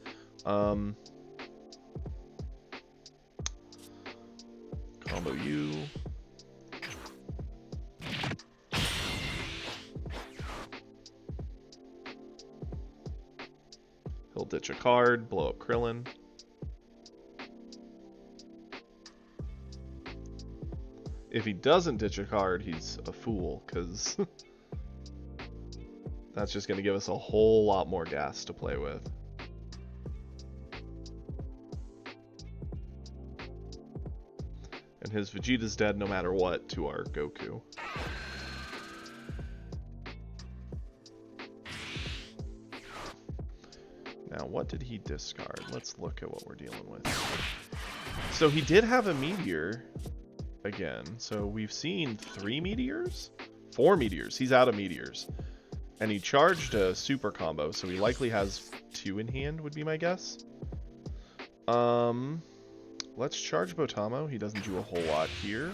Combo you. He'll ditch a card, blow up Krillin. If he doesn't ditch a card, he's a fool, because that's just going to give us a whole lot more gas to play with. And his Vegeta's dead no matter what to our Goku. Now Now, what did he discard? Let's look at what we're dealing with. So he did have a meteor again. So we've seen 3 meteors? 4 meteors. He's out of meteors. And he charged a super combo, so he likely has 2 in hand, would be my guess. Let's charge Botamo. He doesn't do a whole lot here.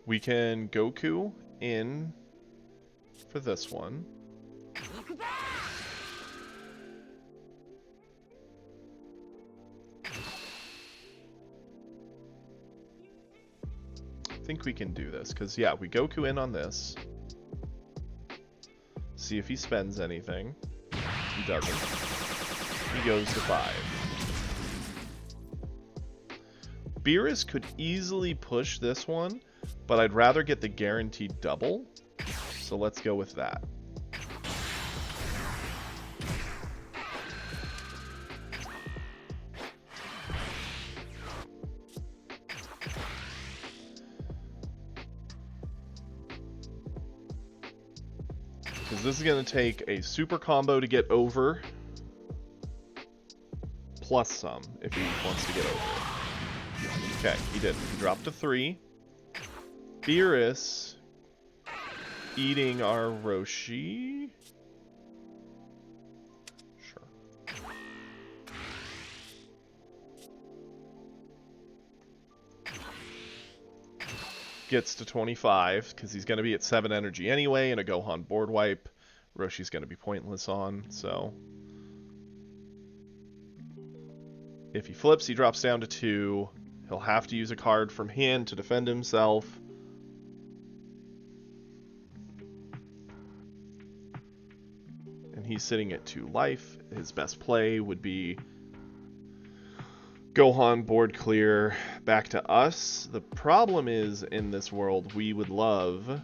We can Goku in for this one. I think we can do this, because, yeah, we Goku in on this. See if he spends anything. He doesn't. He goes to 5. Beerus could easily push this one, but I'd rather get the guaranteed double. So let's go with that. Because this is going to take a super combo to get over, plus some if he wants to get over it. Okay, he didn't. He dropped to 3. Beerus eating our Roshi. Sure. Gets to 25 because he's going to be at 7 energy anyway, and a Gohan board wipe. Roshi's going to be pointless on, so if he flips, he drops down to 2. He'll have to use a card from hand to defend himself. And he's sitting at 2 life. His best play would be Gohan board clear back to us. The problem is, in this world, we would love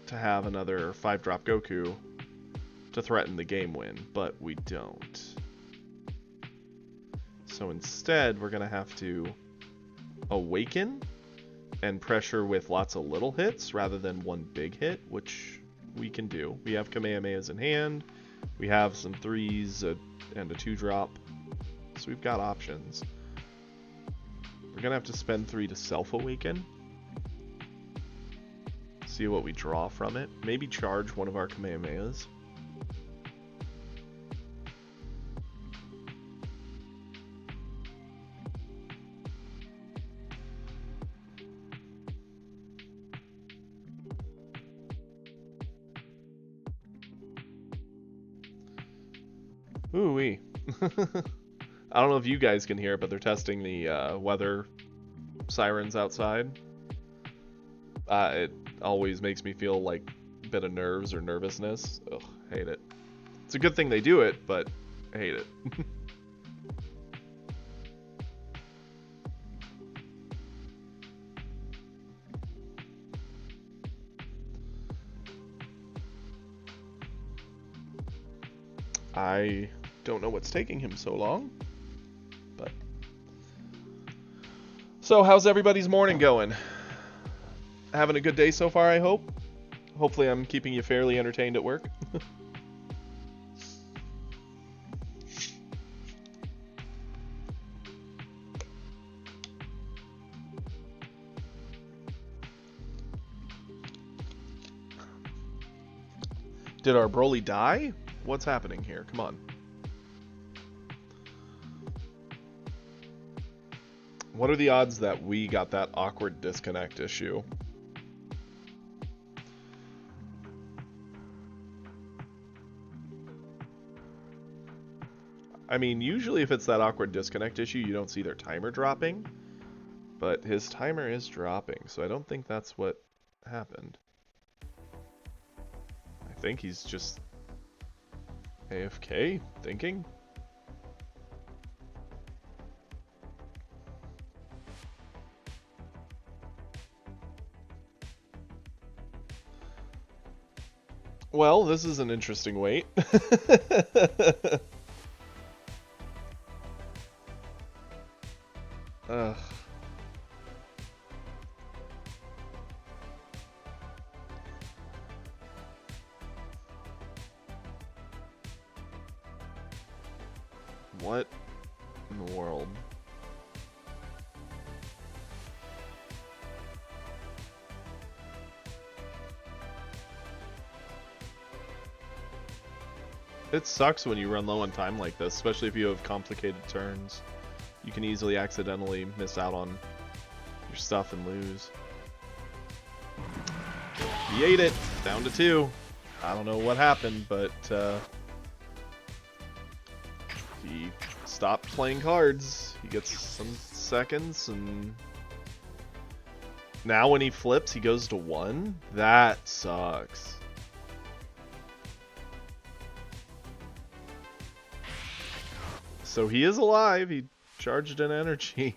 to have another 5-drop Goku to threaten the game win, but we don't. So instead, we're going to have to awaken and pressure with lots of little hits rather than one big hit, which we can do. We have Kamehamehas in hand. We have some 3s and a 2-drop. So we've got options. We're going to have to spend 3 to self-awaken. See what we draw from it. Maybe charge one of our Kamehamehas. Ooh-wee. I don't know if you guys can hear it, but they're testing the weather sirens outside. It always makes me feel like a bit of nerves or nervousness. Ugh, hate it. It's a good thing they do it, but I hate it. I don't know what's taking him so long, but... So, how's everybody's morning going? Having a good day so far, I hope? Hopefully I'm keeping you fairly entertained at work. Did our Broly die? What's happening here? Come on. What are the odds that we got that awkward disconnect issue? I mean, usually if it's that awkward disconnect issue, you don't see their timer dropping. But his timer is dropping, so I don't think that's what happened. I think he's just AFK, thinking. Well, this is an interesting wait. Ugh. What in the world? It sucks when you run low on time like this, especially if you have complicated turns. You can easily accidentally miss out on your stuff and lose. He ate it! Down to 2. I don't know what happened, but he stopped playing cards. He gets some seconds, and now when he flips, he goes to 1? That sucks. So he is alive. He charged an energy.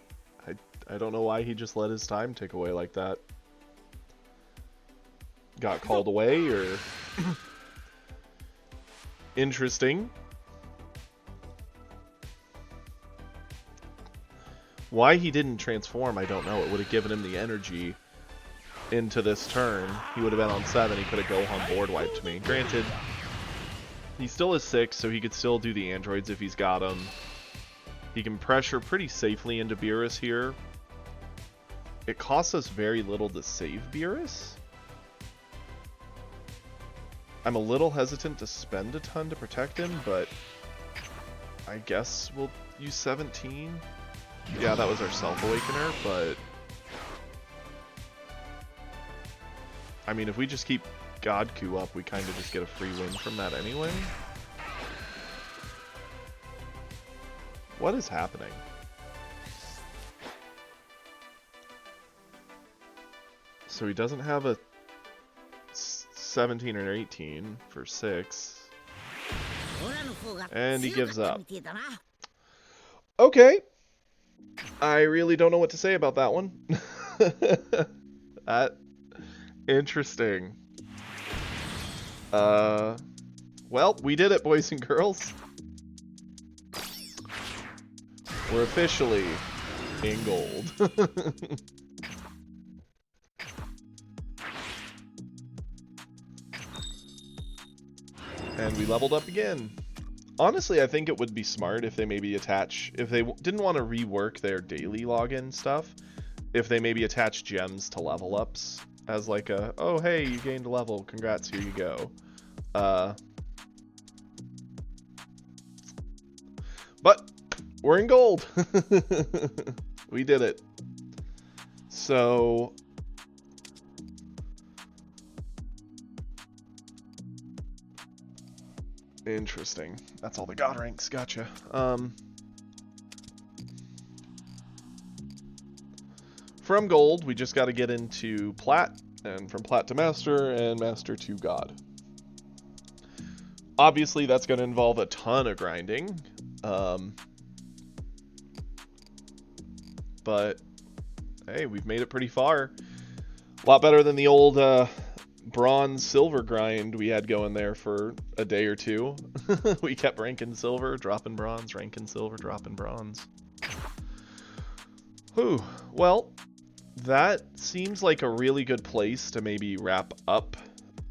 I don't know why he just let his time tick away like that. Got called away, or... Interesting. Why he didn't transform, I don't know. It would have given him the energy into this turn. He would have been on 7. He could have Gohan board wiped me. Granted, he still is 6, so he could still do the androids if he's got them. He can pressure pretty safely into Beerus here. It costs us very little to save Beerus. I'm a little hesitant to spend a ton to protect him, but I guess we'll use 17. Yeah, that was our Self-Awakener, but... I mean, if we just keep Godku up, we kind of just get a free win from that anyway. What is happening? So he doesn't have a 17 or 18 for 6. And he gives up. Okay. I really don't know what to say about that one. Interesting. Well, we did it, boys and girls. We're officially in gold. And we leveled up again. Honestly, I think it would be smart if they maybe attach, if they didn't want to rework their daily login stuff, if they maybe attach gems to level ups as like a, oh hey, you gained a level, congrats, here you go. But we're in gold. We did it. So interesting. That's all the god ranks. Gotcha. From gold, we just got to get into plat, and from plat to master, and master to god. Obviously, that's going to involve a ton of grinding. But hey, we've made it pretty far. A lot better than the old bronze silver grind we had going there for a day or two. We kept ranking silver, dropping bronze, ranking silver, dropping bronze. Whew. Well, that seems like a really good place to maybe wrap up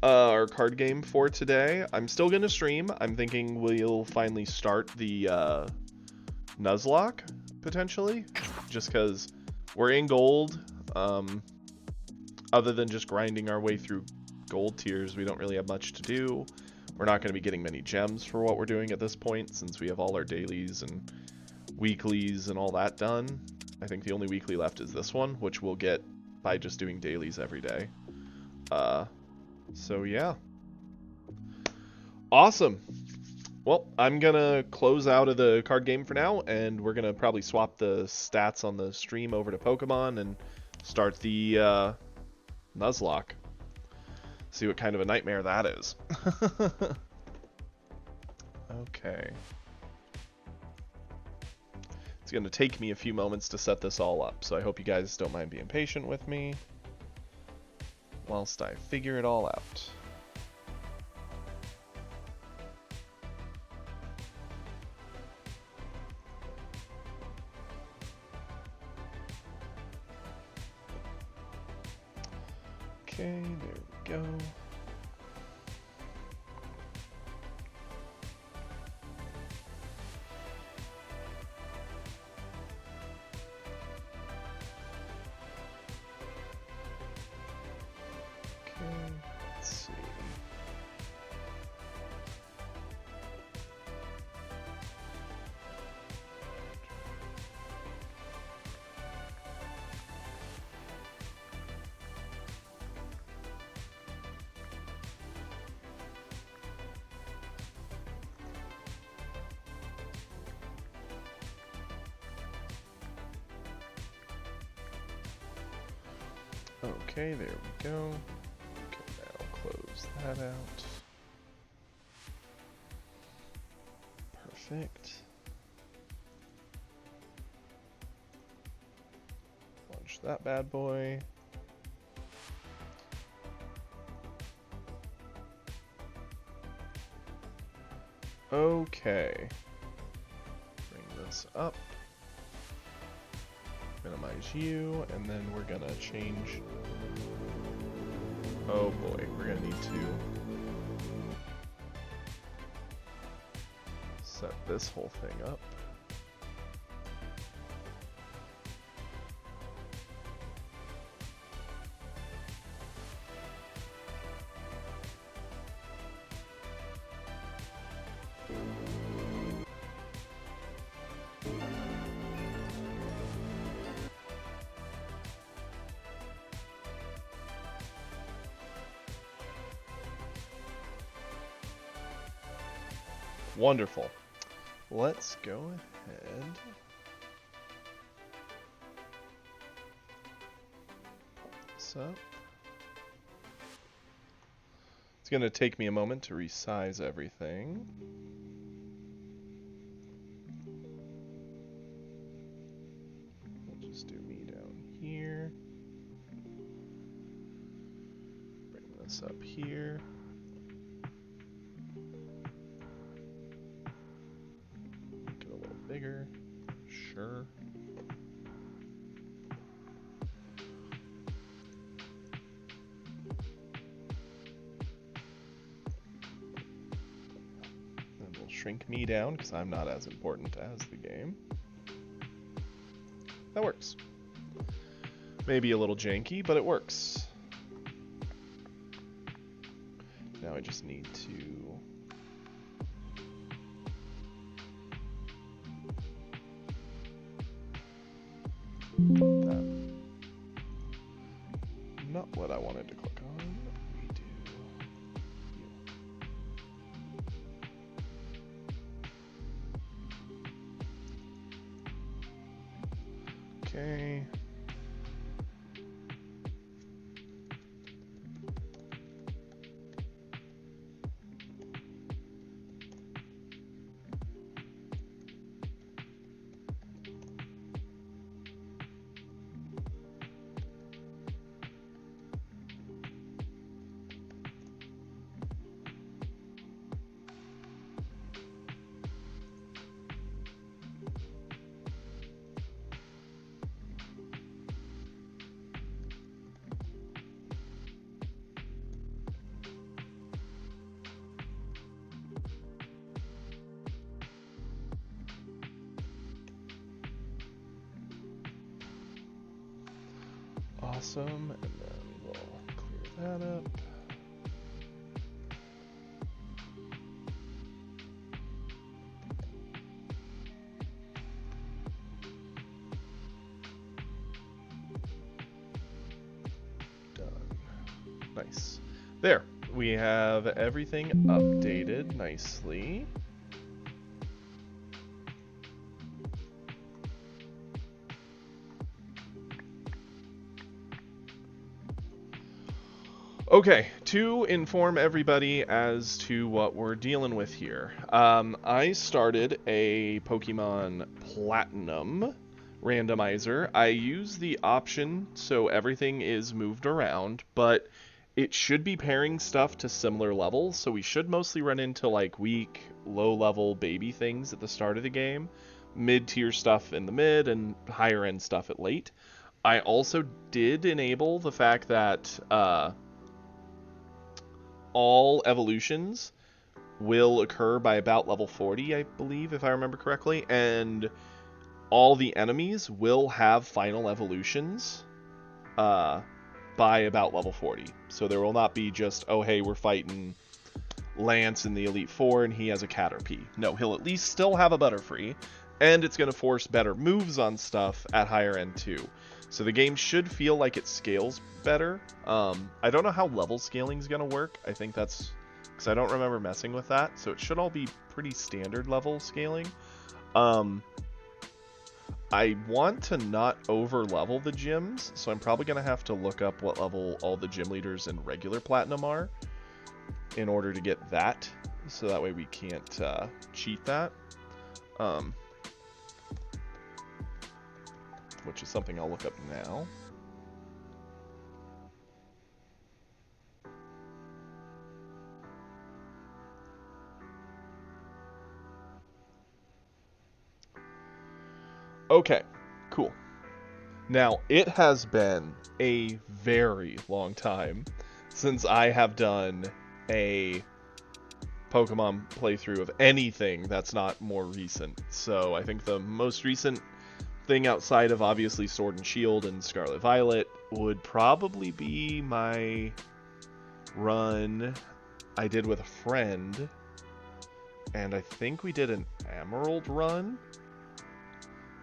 our card game for today. I'm still going to stream. I'm thinking we'll finally start the Nuzlocke, potentially, just because we're in gold. Other than just grinding our way through gold tiers, we don't really have much to do. We're not going to be getting many gems for what we're doing at this point, since we have all our dailies and weeklies and all that done. I think the only weekly left is this one, which we'll get by just doing dailies every day. So yeah. Awesome. Well, I'm going to close out of the card game for now, and we're going to probably swap the stats on the stream over to Pokemon and start the Nuzlocke. See what kind of a nightmare that is. Okay. It's going to take me a few moments to set this all up, so I hope you guys don't mind being patient with me whilst I figure it all out. Okay, there we go. Okay, there we go. Okay, now close that out. Perfect. Launch that bad boy. Okay. Bring this up. Minimize you, and then we're gonna change. Oh boy, we're gonna need to set this whole thing up. Wonderful. Let's go ahead. Pop this up. It's going to take me a moment to resize everything. We'll just do me down here. Bring this up here. Bigger, sure. Then we'll shrink me down because I'm not as important as the game. That works. Maybe a little janky, but it works. Now I just need to that. Not what I wanted to click on. We do. Okay. Awesome, and then we'll clear that up. Done. Nice. There, we have everything updated nicely. Okay, to inform everybody as to what we're dealing with here, I started a Pokemon Platinum randomizer. I use the option so everything is moved around, but it should be pairing stuff to similar levels, so we should mostly run into like weak, low-level baby things at the start of the game, mid-tier stuff in the mid, and higher-end stuff at late. I also did enable the fact that all evolutions will occur by about level 40, I believe, if I remember correctly, and all the enemies will have final evolutions by about level 40. So there will not be just, oh hey, we're fighting Lance in the Elite Four and he has a Caterpie. No, he'll at least still have a Butterfree, and it's going to force better moves on stuff at higher end too. So the game should feel like it scales better. I don't know how level scaling is going to work. I think that's because I don't remember messing with that. So it should all be pretty standard level scaling. I I want to not over-level the gyms, so I'm probably going to have to look up what level all the gym leaders in regular Platinum are in order to get that, so that way we can't cheat that. Which is something I'll look up now. Okay, cool. Now, it has been a very long time since I have done a Pokemon playthrough of anything that's not more recent. So I think the most recent thing outside of obviously Sword and Shield and Scarlet Violet would probably be my run I did with a friend. And I think we did an Emerald run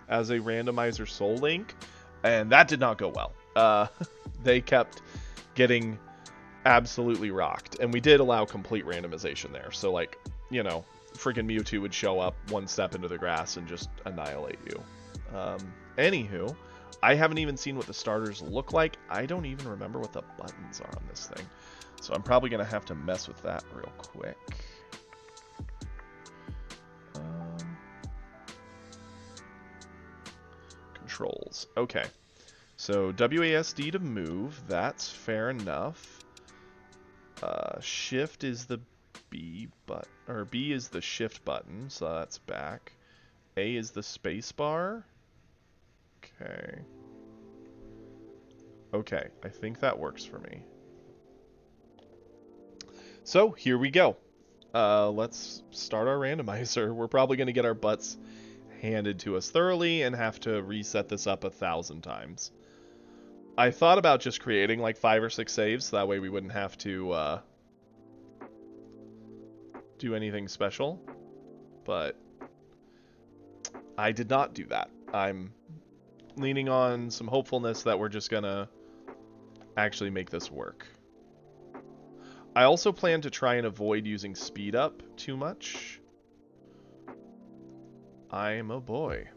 as a randomizer Soul Link, and that did not go well. They kept getting absolutely rocked, and we did allow complete randomization there. So, like, you know, freaking Mewtwo would show up one step into the grass and just annihilate you. Anywho, I haven't even seen what the starters look like. I don't even remember what the buttons are on this thing. So I'm probably going to have to mess with that real quick. Controls. Okay. So WASD to move. That's fair enough. Shift is the B button, or B is the shift button, so that's back. A is the space bar. Okay. Okay, I think that works for me. So, here we go. Let's start our randomizer. We're probably going to get our butts handed to us thoroughly and have to reset this up 1,000 times. I thought about just creating like 5 or 6 saves, so that way we wouldn't have to do anything special, but I did not do that. I'm leaning on some hopefulness that we're just gonna actually make this work. I also plan to try and avoid using speed up too much. I'm a boy.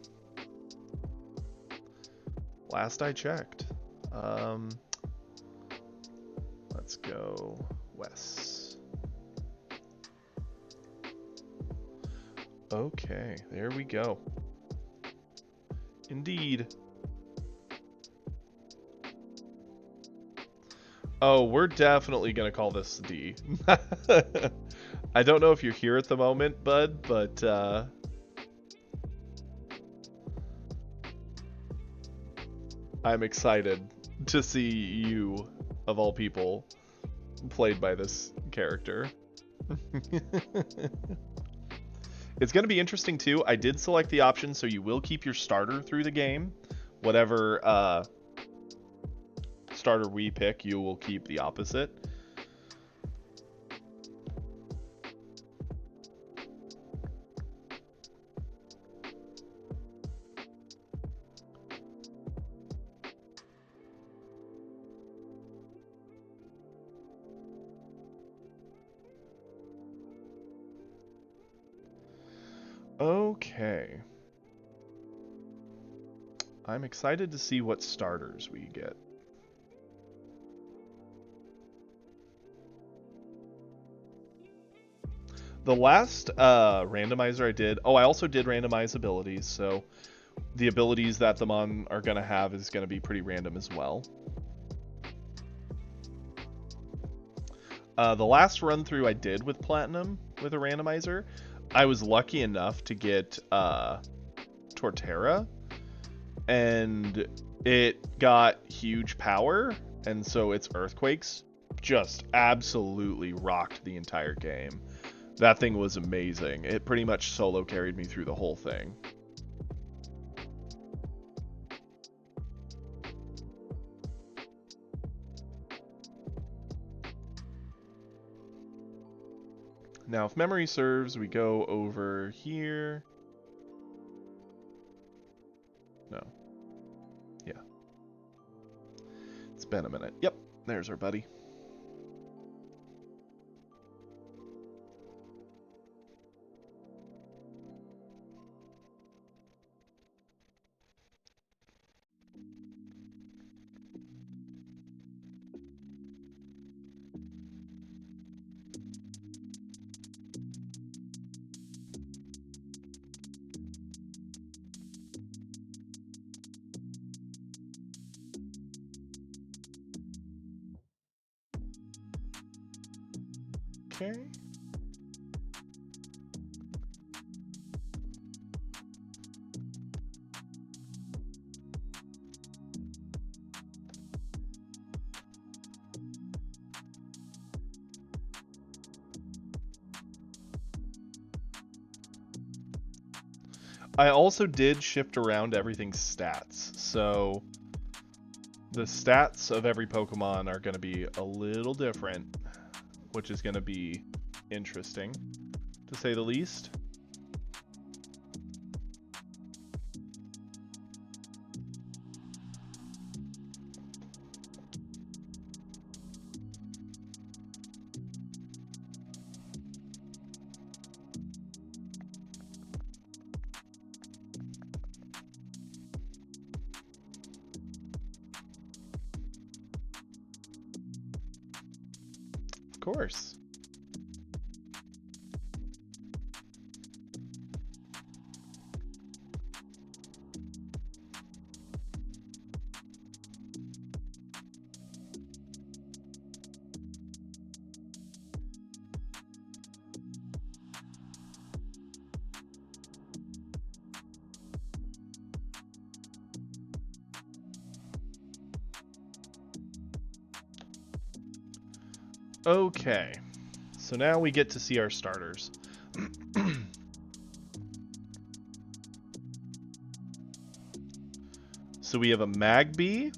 Last I checked. Let's go Wes. Okay, there we go. Indeed. Oh, we're definitely gonna call this D. I don't know if you're here at the moment, bud, but I'm excited to see you, of all people, played by this character. It's going to be interesting too. I did select the option so you will keep your starter through the game. Whatever starter we pick, you will keep the opposite. Okay. I'm excited to see what starters we get. The last randomizer I did... Oh, I also did randomize abilities, so the abilities that the Mon are going to have is going to be pretty random as well. The last run through I did with Platinum with a randomizer, I was lucky enough to get Torterra, and it got huge power, and so its Earthquakes just absolutely rocked the entire game. That thing was amazing. It pretty much solo carried me through the whole thing. Now, if memory serves, we go over here. No. Yeah. It's been a minute. Yep, there's our buddy. Okay. I also did shift around everything's stats, so the stats of every Pokemon are going to be a little different, which is going to be interesting, to say the least. Of course. Okay, so now we get to see our starters. So we have a Magby,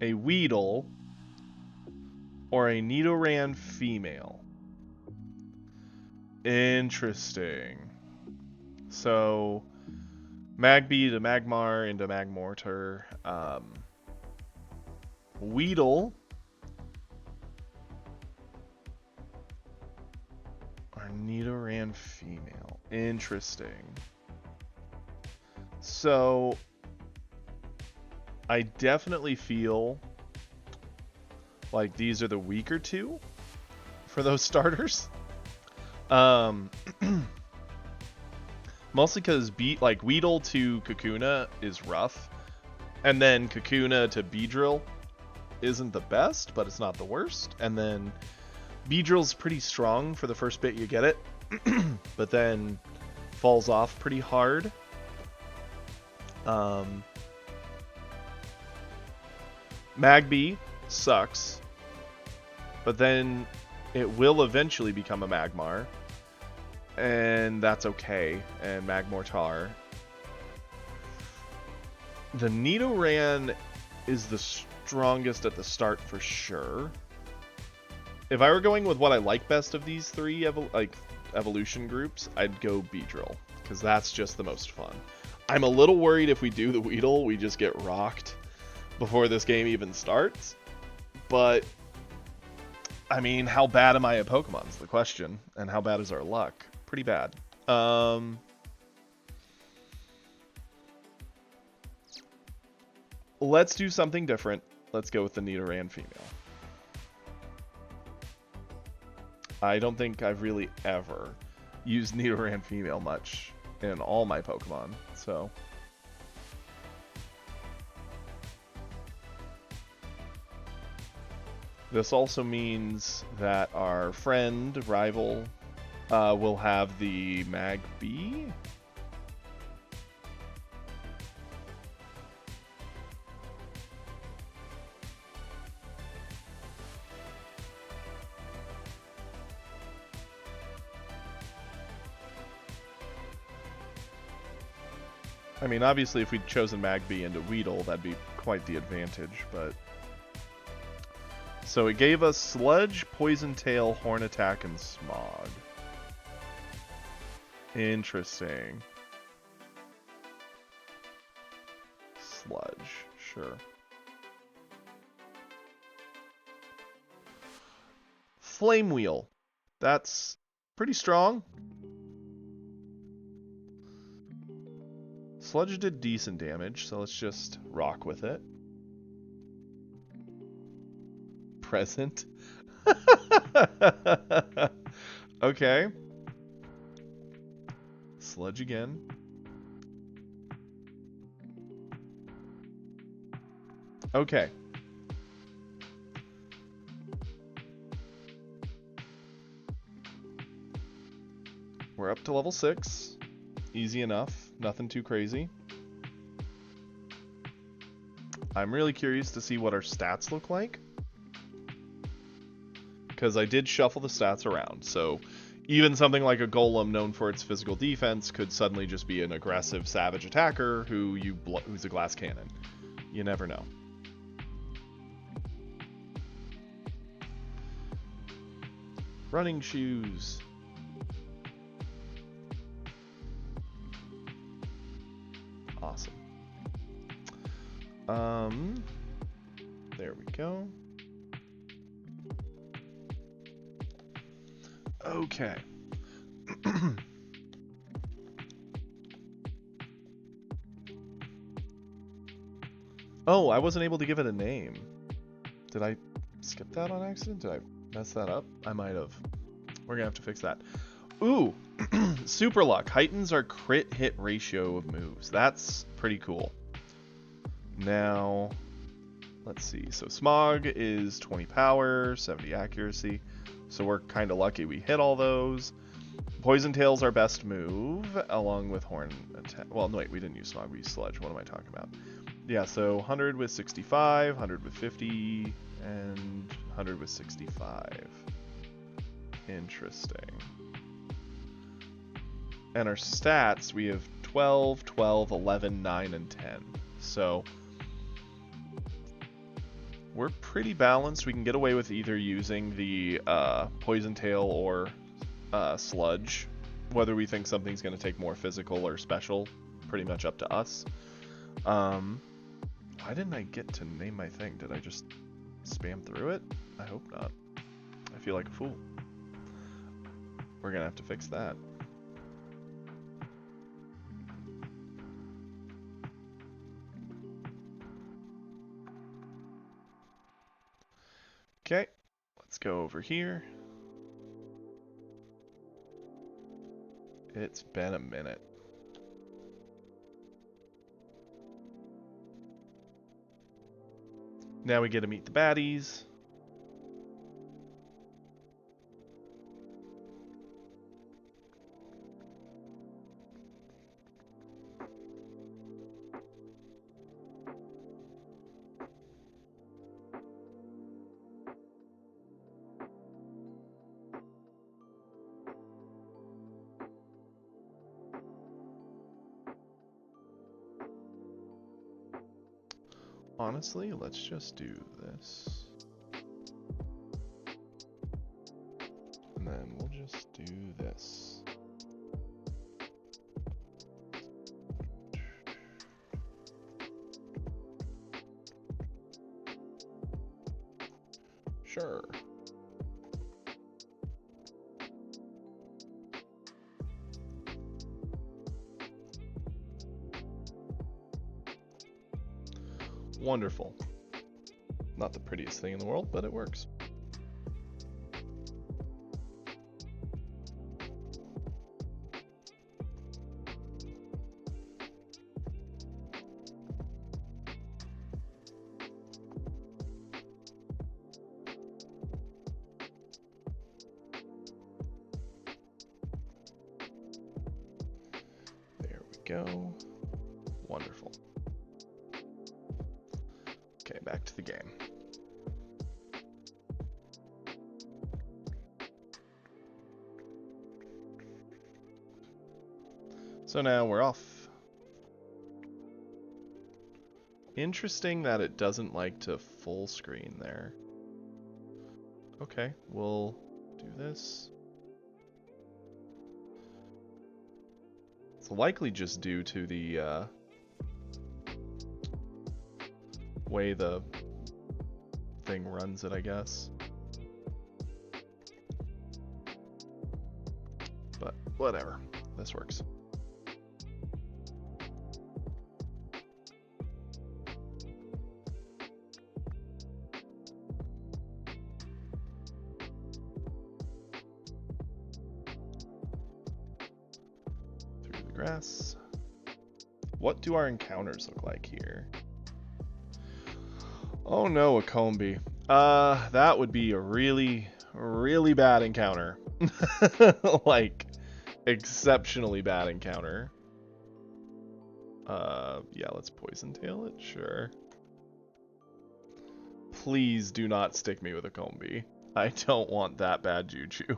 a Weedle, or a Nidoran female. Interesting. So Magby to Magmar into Magmortar. Weedle or Nidoran female. Interesting. So I definitely feel like these are the weaker two for those starters. Mostly because Weedle to Kakuna is rough, and then Kakuna to Beedrill isn't the best, but it's not the worst. And then Beedrill's pretty strong for the first bit you get it, but then falls off pretty hard. Magby sucks, but then it will eventually become a Magmar, and that's okay. And Magmortar. The Nidoran is the strongest at the start for sure. If I were going with what I like best of these three evolution groups, I'd go Beedrill, because that's just the most fun. I'm a little worried if we do the Weedle, we just get rocked before this game even starts. But, I mean, how bad am I at Pokemon is the question, and how bad is our luck? Pretty bad. Let's do something different. Let's go with the Nidoran female. I don't think I've really ever used Nidoran female much in all my Pokemon, so... This also means that our friend, rival, will have the Magby. I mean, obviously, if we'd chosen Magby into Weedle, that'd be quite the advantage, but... So it gave us Sludge, Poison Tail, Horn Attack, and Smog. Interesting. Sludge, sure. Flame Wheel. That's pretty strong. Sludge did decent damage, so let's just rock with it. Present. Okay. Sludge again. Okay. We're up to level 6. Easy enough. Nothing too crazy. I'm really curious to see what our stats look like, because I did shuffle the stats around. So even something like a golem known for its physical defense could suddenly just be an aggressive savage attacker who's a glass cannon. You never know. Running shoes. Awesome. There we go. Okay. Oh, I wasn't able to give it a name. Did I skip that on accident? Did I mess that up? I might have. We're gonna have to fix that. Ooh, Super Luck heightens our crit hit ratio of moves. That's pretty cool. Now, let's see. So Smog is 20 power, 70 accuracy. So we're kind of lucky we hit all those. Poison Tail's our best move, along with Horn attack. Well, no, wait, we didn't use Smog, we used Sludge. What am I talking about? Yeah, so 100 with 65, 100 with 50, and 100 with 65. Interesting. And our stats, we have 12, 12, 11, 9, and 10. So we're pretty balanced. We can get away with either using the Poison Tail or Sludge. Whether we think something's going to take more physical or special, pretty much up to us. Why didn't I get to name my thing? Did I just spam through it? I hope not. I feel like a fool. We're going to have to fix that. Okay, let's go over here. It's been a minute. Now we get to meet the baddies. Honestly, let's just do this. And then we'll just do this. Sure. Wonderful. Not the prettiest thing in the world, but it works. There we go. Wonderful. Okay, back to the game. So now we're off. Interesting that it doesn't like to full screen there. Okay, we'll do this. It's likely just due to the way the thing runs it, I guess. But whatever, this works. Through the grass. What do our encounters look like here? Oh no, a Combee. That would be a really, really bad encounter. Like, exceptionally bad encounter. Yeah, let's Poison Tail it, sure. Please do not stick me with a Combi. I don't want that bad juju.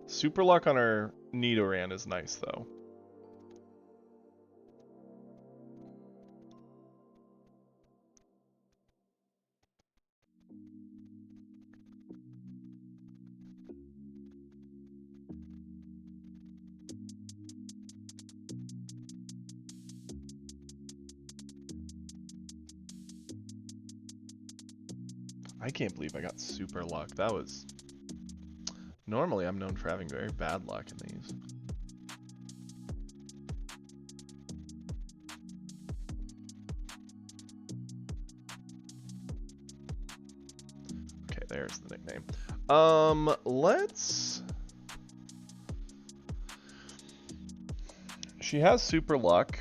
Super luck on our Nidoran is nice, though. I can't believe I got super luck. That was... Normally, I'm known for having very bad luck in these. Okay, there's the nickname. Let's... She has super luck.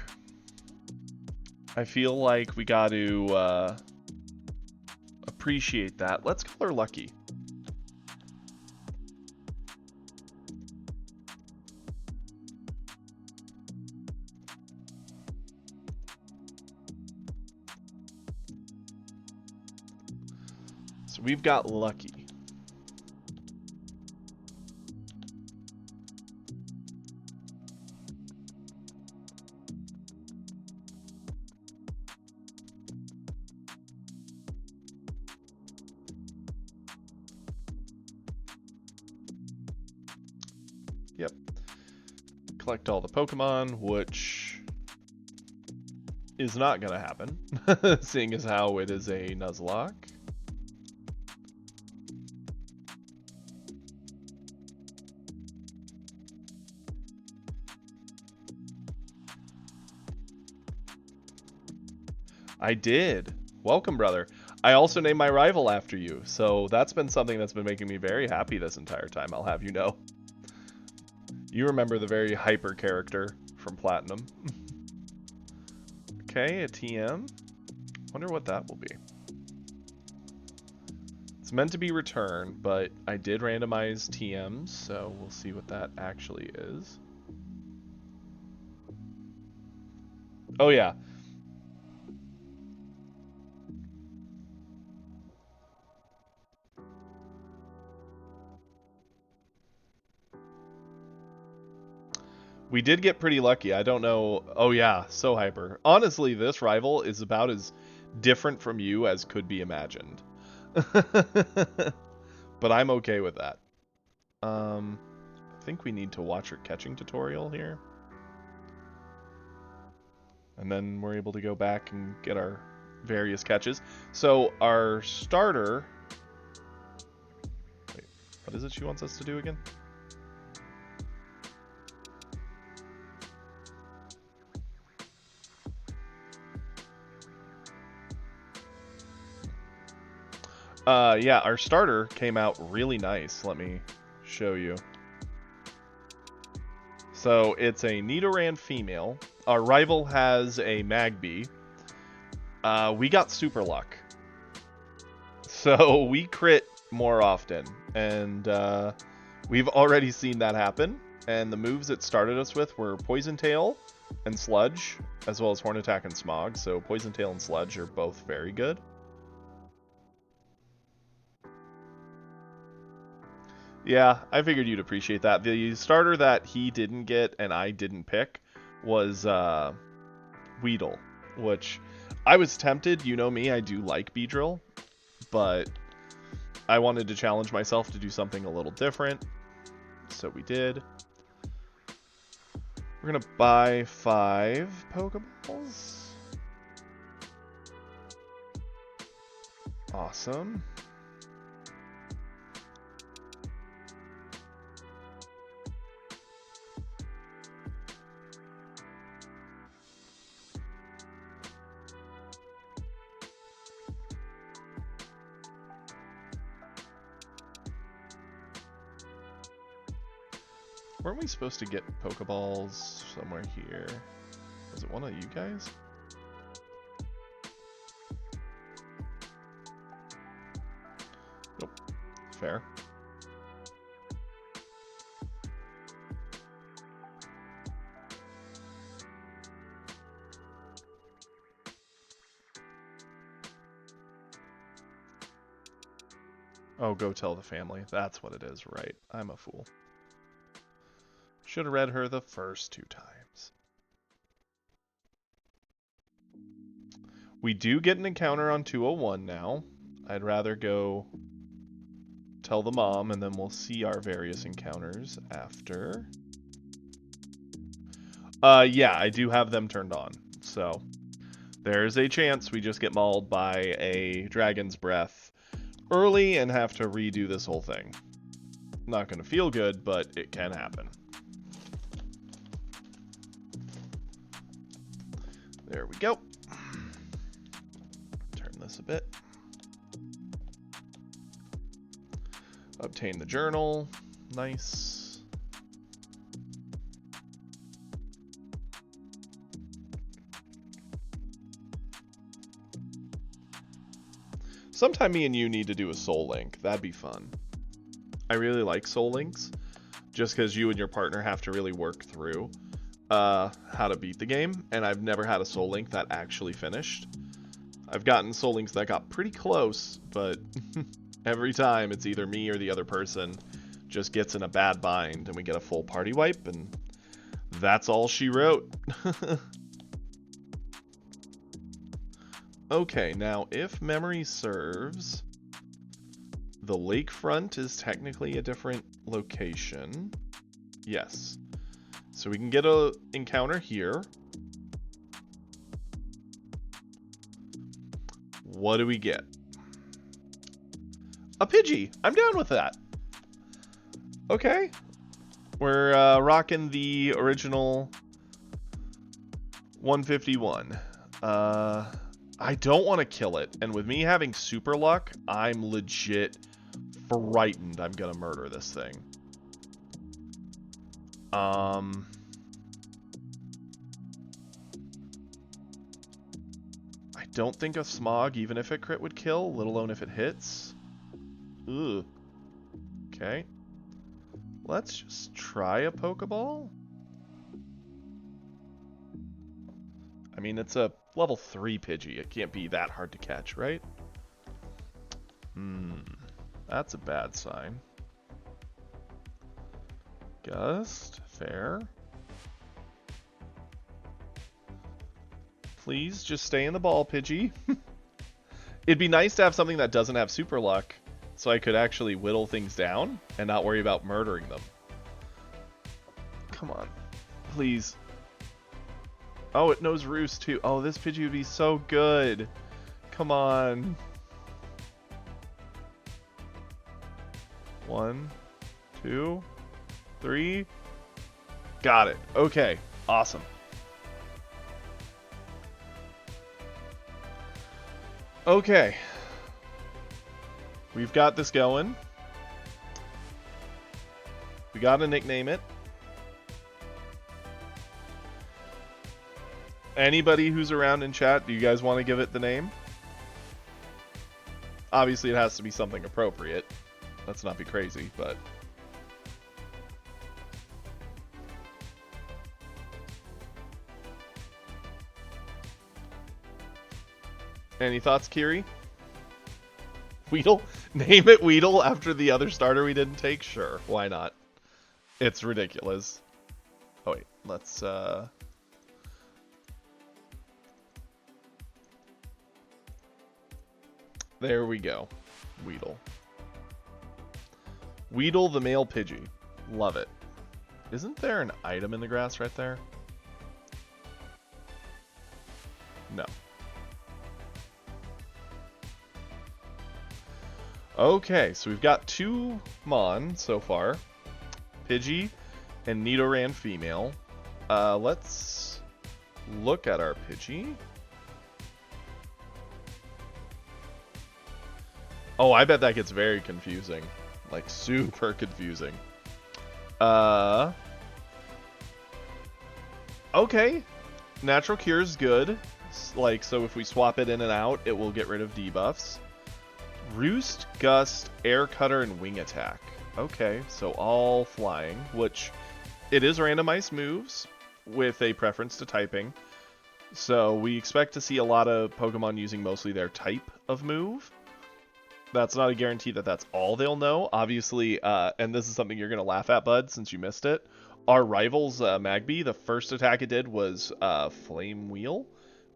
I feel like we got to appreciate that. Let's call her Lucky. So we've got Lucky. Yep. Collect all the Pokemon, which is not going to happen, seeing as how it is a Nuzlocke. I did. Welcome, brother. I also named my rival after you, so that's been something that's been making me very happy this entire time, I'll have you know. You remember the very hyper character from Platinum. Okay, a TM. Wonder what that will be. It's meant to be return, but I did randomize TMs, so we'll see what that actually is. Oh yeah. We did get pretty lucky. I don't know. Oh yeah, so hyper. Honestly, this rival is about as different from you as could be imagined. But I'm okay with that. I think we need to watch her catching tutorial here. And then we're able to go back and get our various catches. So our starter... Wait, what is it she wants us to do again? Yeah, our starter came out really nice. Let me show you. So it's a Nidoran female. Our rival has a Magby. We got super luck. So we crit more often. And we've already seen that happen. And the moves it started us with were Poison Tail and Sludge, as well as Horn Attack and Smog. So Poison Tail and Sludge are both very good. Yeah, I figured you'd appreciate that. The starter that he didn't get and I didn't pick was Weedle, which I was tempted. You know me, I do like Beedrill, but I wanted to challenge myself to do something a little different, so we did. We're going to buy 5 Pokeballs. Awesome. Weren't we supposed to get Pokeballs somewhere here? Was it one of you guys? Nope. Fair. Oh, go tell the family. That's what it is, right. I'm a fool. Should have read her the first 2 times. We do get an encounter on 201 now. I'd rather go tell the mom, and then we'll see our various encounters after. Yeah, I do have them turned on. So, there's a chance we just get mauled by a dragon's breath early and have to redo this whole thing. Not going to feel good, but it can happen. There we go. Turn this a bit. Obtain the journal. Nice. Sometime me and you need to do a soul link. That'd be fun. I really like soul links, just because you and your partner have to really work through how to beat the game, and I've never had a soul link that actually finished. I've gotten soul links that got pretty close, but every time it's either me or the other person just gets in a bad bind, and we get a full party wipe, and that's all she wrote. Okay, now if memory serves, the lakefront is technically a different location. Yes. So we can get a encounter here. What do we get? A Pidgey. I'm down with that. Okay. We're rocking the original 151. I don't want to kill it, and with me having super luck, I'm legit frightened I'm gonna murder this thing. I don't think a Smog, even if it crit, would kill, let alone if it hits. Ugh. Okay. Let's just try a Pokeball. I mean, it's a level 3 Pidgey. It can't be that hard to catch, right? That's a bad sign. Gust, fair. Please, just stay in the ball, Pidgey. It'd be nice to have something that doesn't have super luck, so I could actually whittle things down and not worry about murdering them. Come on. Please. Oh, it knows Roost too. Oh, this Pidgey would be so good. Come on. 1, 2, 3. Got it. Okay. Awesome. Okay. We've got this going. We gotta nickname it. Anybody who's around in chat, do you guys want to give it the name? Obviously, it has to be something appropriate. Let's not be crazy, but... Any thoughts, Kiri? Weedle? Name it Weedle after the other starter we didn't take? Sure, why not? It's ridiculous. Oh wait, let's there we go. Weedle. Weedle the male Pidgey. Love it. Isn't there an item in the grass right there? No. Okay, so we've got 2 Mon so far. Pidgey and Nidoran female. Let's look at our Pidgey. Oh, I bet that gets very confusing. Like, super confusing. Okay. Natural Cure is good. Like, so if we swap it in and out, it will get rid of debuffs. Roost, Gust, Air Cutter, and Wing Attack. Okay, so all flying, which it is randomized moves with a preference to typing. So we expect to see a lot of Pokemon using mostly their type of move. that's not a guarantee that that's all they'll know. Obviously, and this is something you're going to laugh at, Bud, since you missed it. Our rival's Magby, the first attack it did was Flame Wheel,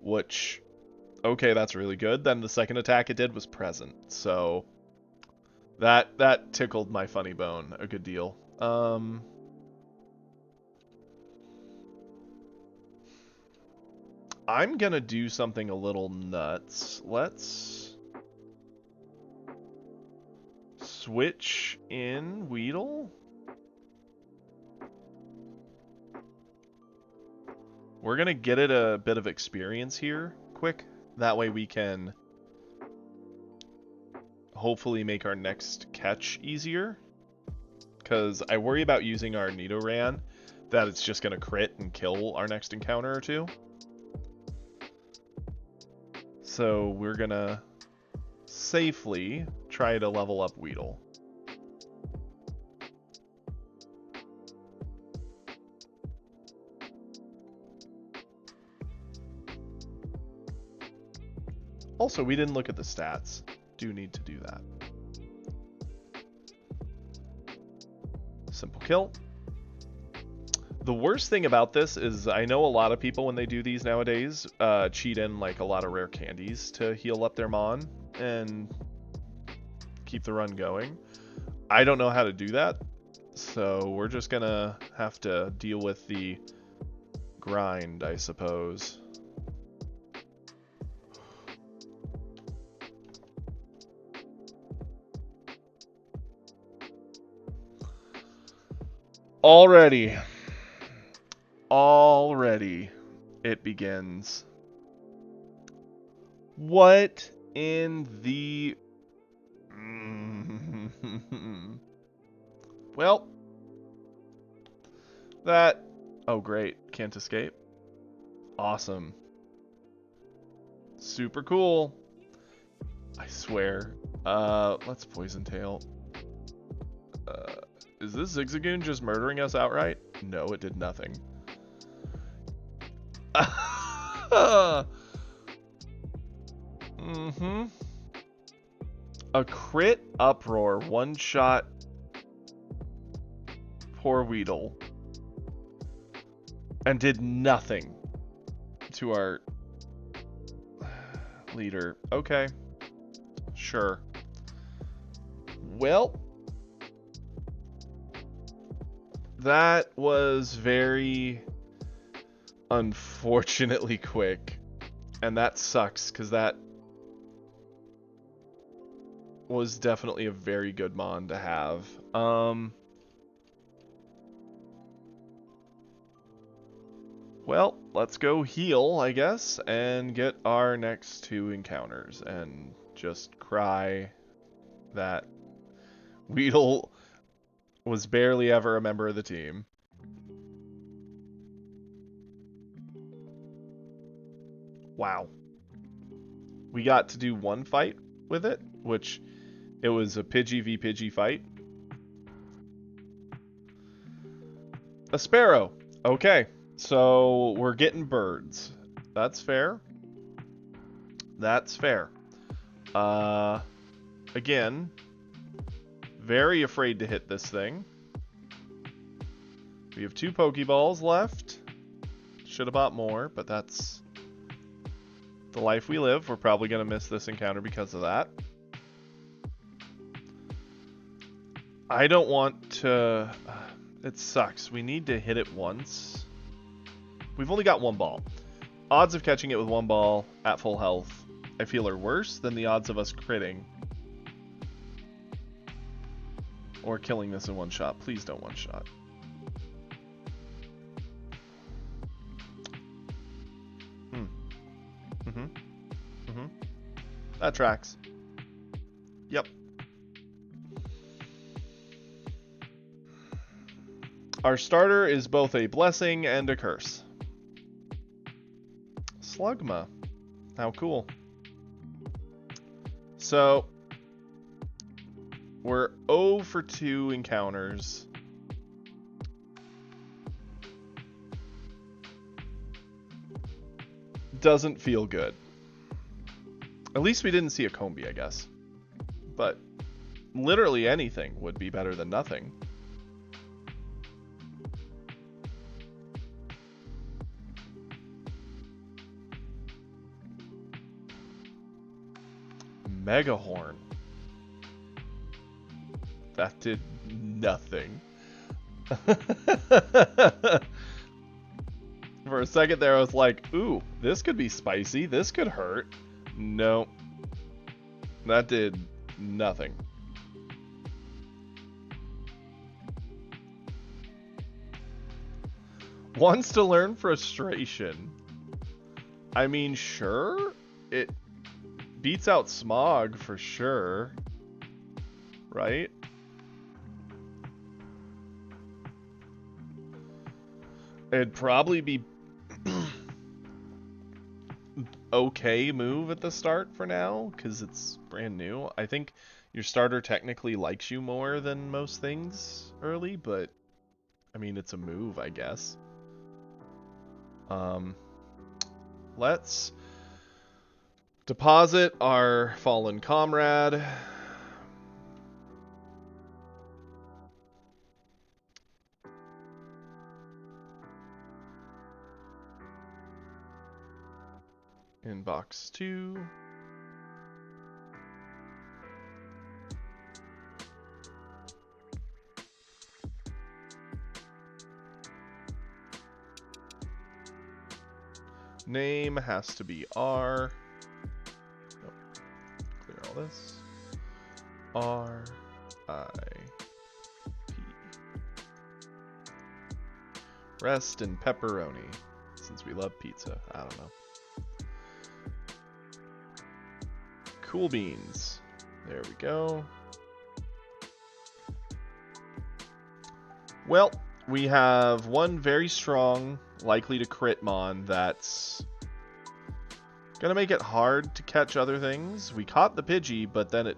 which, okay, that's really good. Then the second attack it did was Present, so that tickled my funny bone a good deal. I'm going to do something a little nuts. Let's switch in Weedle. We're going to get it a bit of experience here quick. That way we can hopefully make our next catch easier. Because I worry about using our Nidoran, that it's just going to crit and kill our next encounter or two. So we're going to safely try to level up Weedle. Also, we didn't look at the stats. Do need to do that. Simple kill. The worst thing about this is I know a lot of people when they do these nowadays cheat in like a lot of rare candies to heal up their Mon and keep the run going. I don't know how to do that, so we're just gonna have to deal with the grind, I suppose. Already it begins. What in the... Well, that... Oh, great. Can't escape. Awesome. Super cool. I swear. Let's Poison Tail. Is this Zigzagoon just murdering us outright? No, it did nothing. A crit Uproar, one shot. Poor Weedle. And did nothing to our leader. Okay. Sure. Well, that was very unfortunately quick. And that sucks, because that was definitely a very good Mon to have. Well, let's go heal, I guess, and get our next two encounters, and just cry that Weedle was barely ever a member of the team. Wow. We got to do one fight with it, which it was a Pidgey v Pidgey fight. A Sparrow. Okay, so we're getting birds. That's fair. That's fair. Again, very afraid to hit this thing. We have 2 Pokeballs left. Should have bought more, but that's the life we live. We're probably going to miss this encounter because of that. I don't want to... It sucks. We need to hit it once. We've only got 1 ball. Odds of catching it with 1 ball at full health, I feel, are worse than the odds of us critting. Or killing this in 1 shot. Please don't 1 shot. That tracks. Yep. Our starter is both a blessing and a curse. Slugma. How cool. So, we're 0 for 2 encounters. Doesn't feel good. At least we didn't see a Combee, I guess. but literally anything would be better than nothing. Megahorn. That did nothing. For a second there, I was like, ooh, this could be spicy. This could hurt. No. That did nothing. Wants to learn frustration. I mean, sure. It beats out Smog for sure. Right? It'd probably be okay move at the start for now, because it's brand new. I think your starter technically likes you more than most things early, but I mean, it's a move, I guess. Let's deposit our fallen comrade. In box 2. Name has to be R. Nope. Clear all this. R-I-P. Rest in pepperoni. Since we love pizza. I don't know. Cool beans. There we go. Well, we have one very strong, likely to crit mon that's gonna make it hard to catch other things. We caught the Pidgey, but then it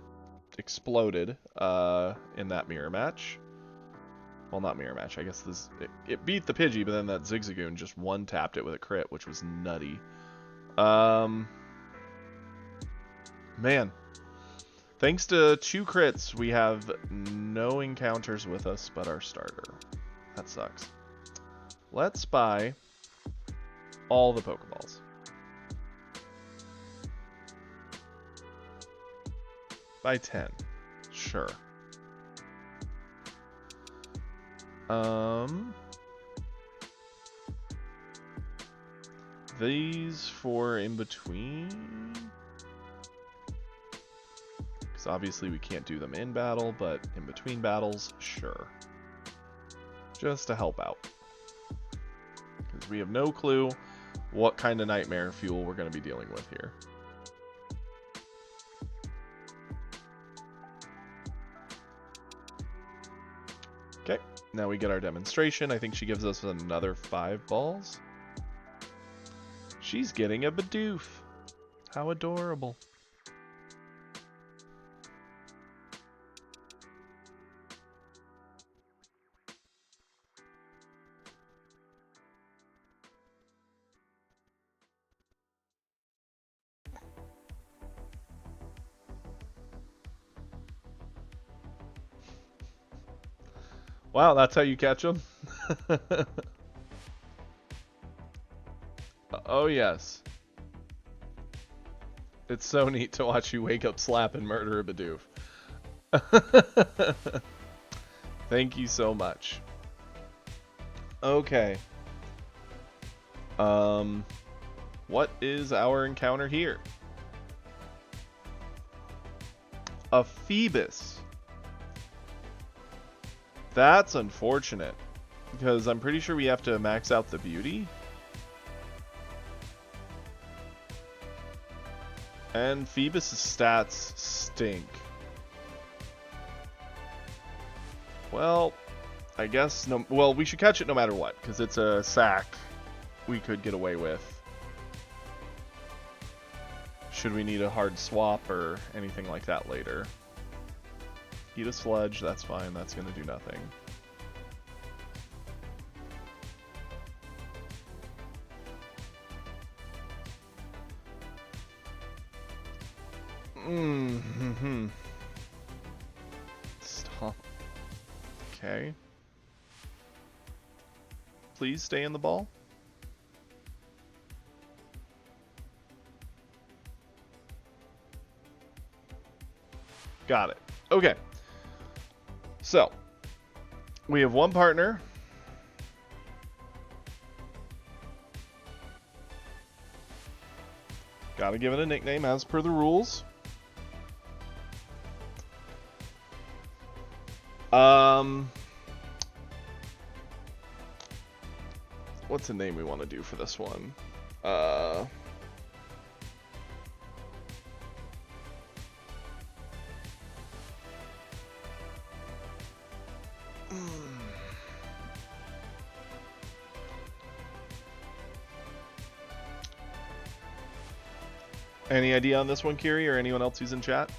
exploded in that mirror match. Well, not mirror match. I guess it beat the Pidgey, but then that Zigzagoon just one-tapped it with a crit, which was nutty. Man. Thanks to 2 crits, we have no encounters with us but our starter. That sucks. Let's buy all the Pokeballs. Buy 10. Sure. These for in between. Because obviously we can't do them in battle, but in between battles, sure. Just to help out. Because we have no clue what kind of nightmare fuel we're going to be dealing with here. Okay, now we get our demonstration. I think she gives us another 5 balls. She's getting a Bidoof. How adorable. Wow, that's how you catch them? Oh, yes. It's so neat to watch you wake up, slap, and murder a Bidoof. Thank you so much. Okay. What is our encounter here? A Phoebus. That's unfortunate, because I'm pretty sure we have to max out the beauty. And Phoebus' stats stink. Well, I guess no. Well, we should catch it no matter what, because it's a sack we could get away with. Should we need a hard swap or anything like that later? Eat a sludge, that's fine, that's gonna do nothing. Okay. Please stay in the ball. Got it. Okay. So, we have one partner. Gotta give it a nickname as per the rules. What's the name we want to do for this one? Any idea on this one, Kiri, or anyone else who's in chat?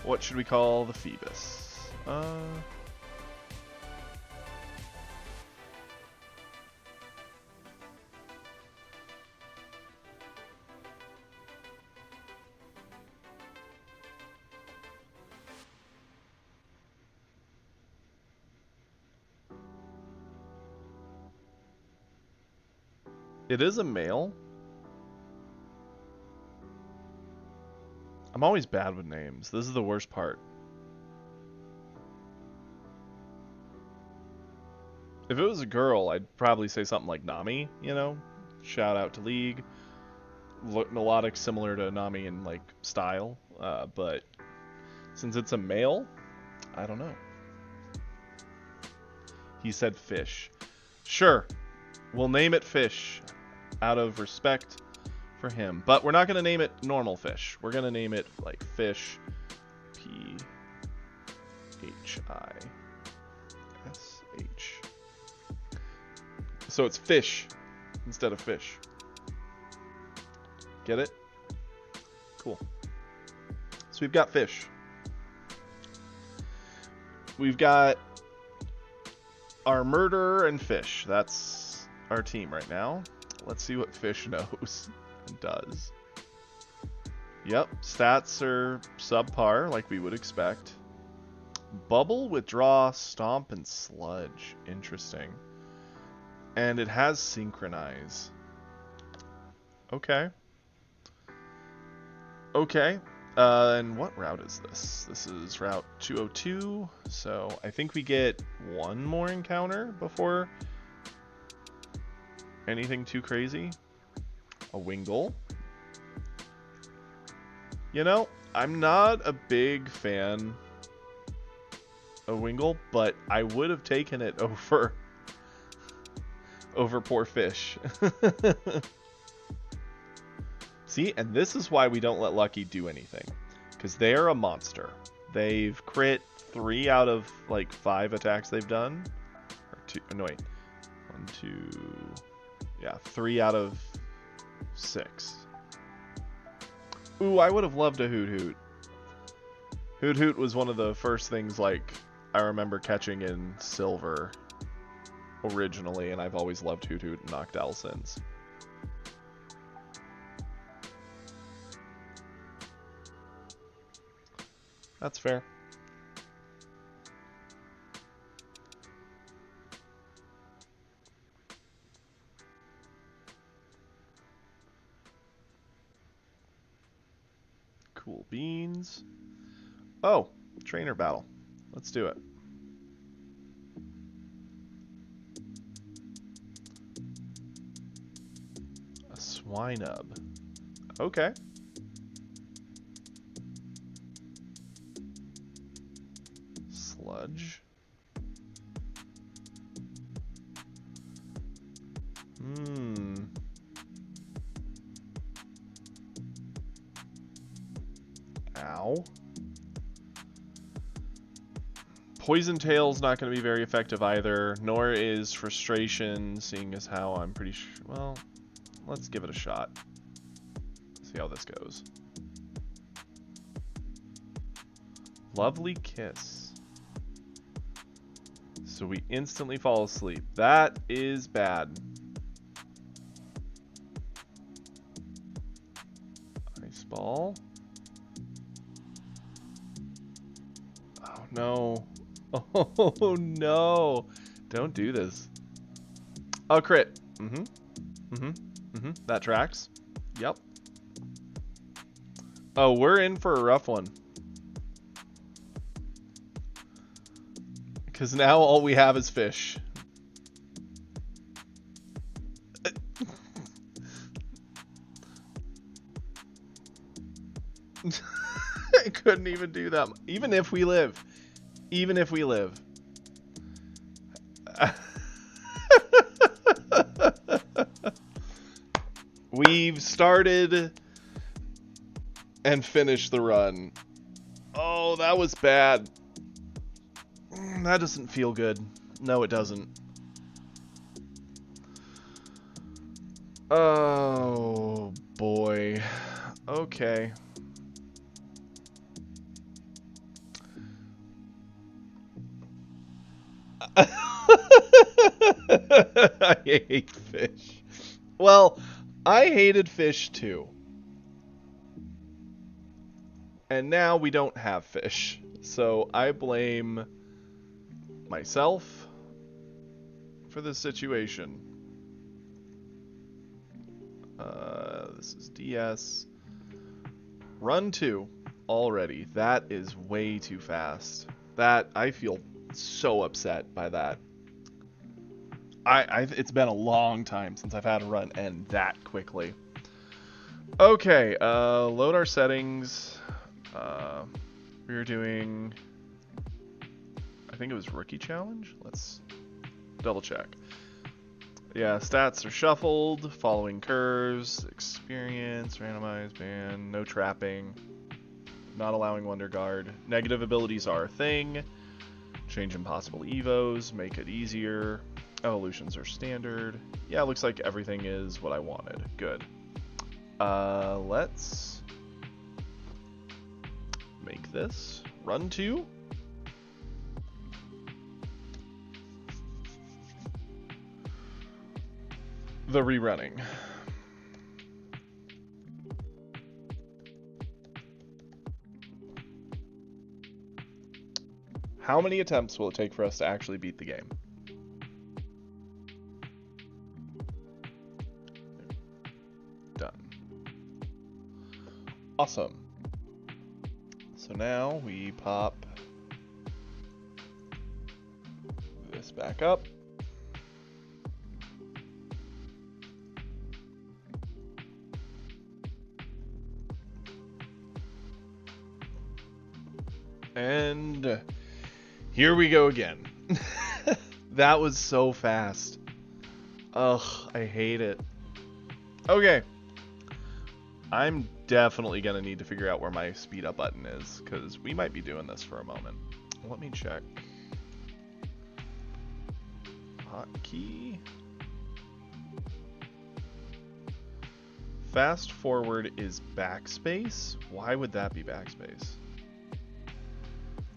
What should we call the Phoebus? It is a male. I'm always bad with names. This is the worst part. If it was a girl, I'd probably say something like Nami, you know? Shout out to League. Melodic similar to Nami in like style, but since it's a male, I don't know. He said fish. Sure, we'll name it Fish out of respect for him, but we're not going to name it normal fish. We're going to name it like Fish. P-H-I-S-H. So it's fish instead of fish. Get it? Cool. So we've got fish. We've got our murderer and fish. That's our team right now. Let's see what fish knows and does. Yep, stats are subpar like we would expect. Bubble, withdraw, stomp, and sludge. Interesting. And it has synchronize. Okay. Okay. And what route is this? This is route 202. So I think we get one more encounter before anything too crazy. A Wingull. You know, I'm not a big fan of Wingull, but I would have taken it over poor fish. See, and this is why we don't let Lucky do anything, because they're a monster. They've crit 3 out of like 5 attacks they've done, or 2. No wait, 1, 2, yeah, 3 out of 6. Ooh, I would have loved a Hoot Hoot. Hoot Hoot was one of the first things like I remember catching in Silver originally, and I've always loved Hoot Hoot and Noctowl since. That's fair. Cool beans. Oh, trainer battle. Let's do it. A Swinub. Okay. Sludge. Ow. Poison Tail's not going to be very effective either, nor is Frustration, seeing as how I'm pretty sure... Well, let's give it a shot. See how this goes. Lovely Kiss. So we instantly fall asleep. That is bad. Ice Ball. Oh no. Oh, no. Don't do this. Oh, crit. Mm-hmm. Mm-hmm. Mm-hmm. That tracks. Yep. Oh, we're in for a rough one. Because now all we have is fish. I couldn't even do that. Even if we live. Even if we live. We've started and finished the run. Oh, that was bad. That doesn't feel good. No, it doesn't. Oh, boy. Okay. I hate fish. Well, I hated fish too. And now we don't have fish. So I blame myself for this situation. This is DS. Run 2 already. That is way too fast. That, I feel so upset by that. It's been a long time since I've had a run end that quickly. Okay, load our settings. We're doing, I think it was Rookie Challenge? Let's double check. Yeah, stats are shuffled, following curves, experience, randomized, ban, no trapping, not allowing Wonder Guard. Negative abilities are a thing. Change impossible evos, make it easier. Evolutions are standard. Yeah, looks like everything is what I wanted. Good. Let's make this run 2. The rerunning. How many attempts will it take for us to actually beat the game? Done. Awesome. So now we pop this back up. And here we go again. That was so fast. Ugh, I hate it. Okay. I'm definitely going to need to figure out where my speed up button is, because we might be doing this for a moment. Let me check. Hotkey. Fast forward is backspace? Why would that be backspace?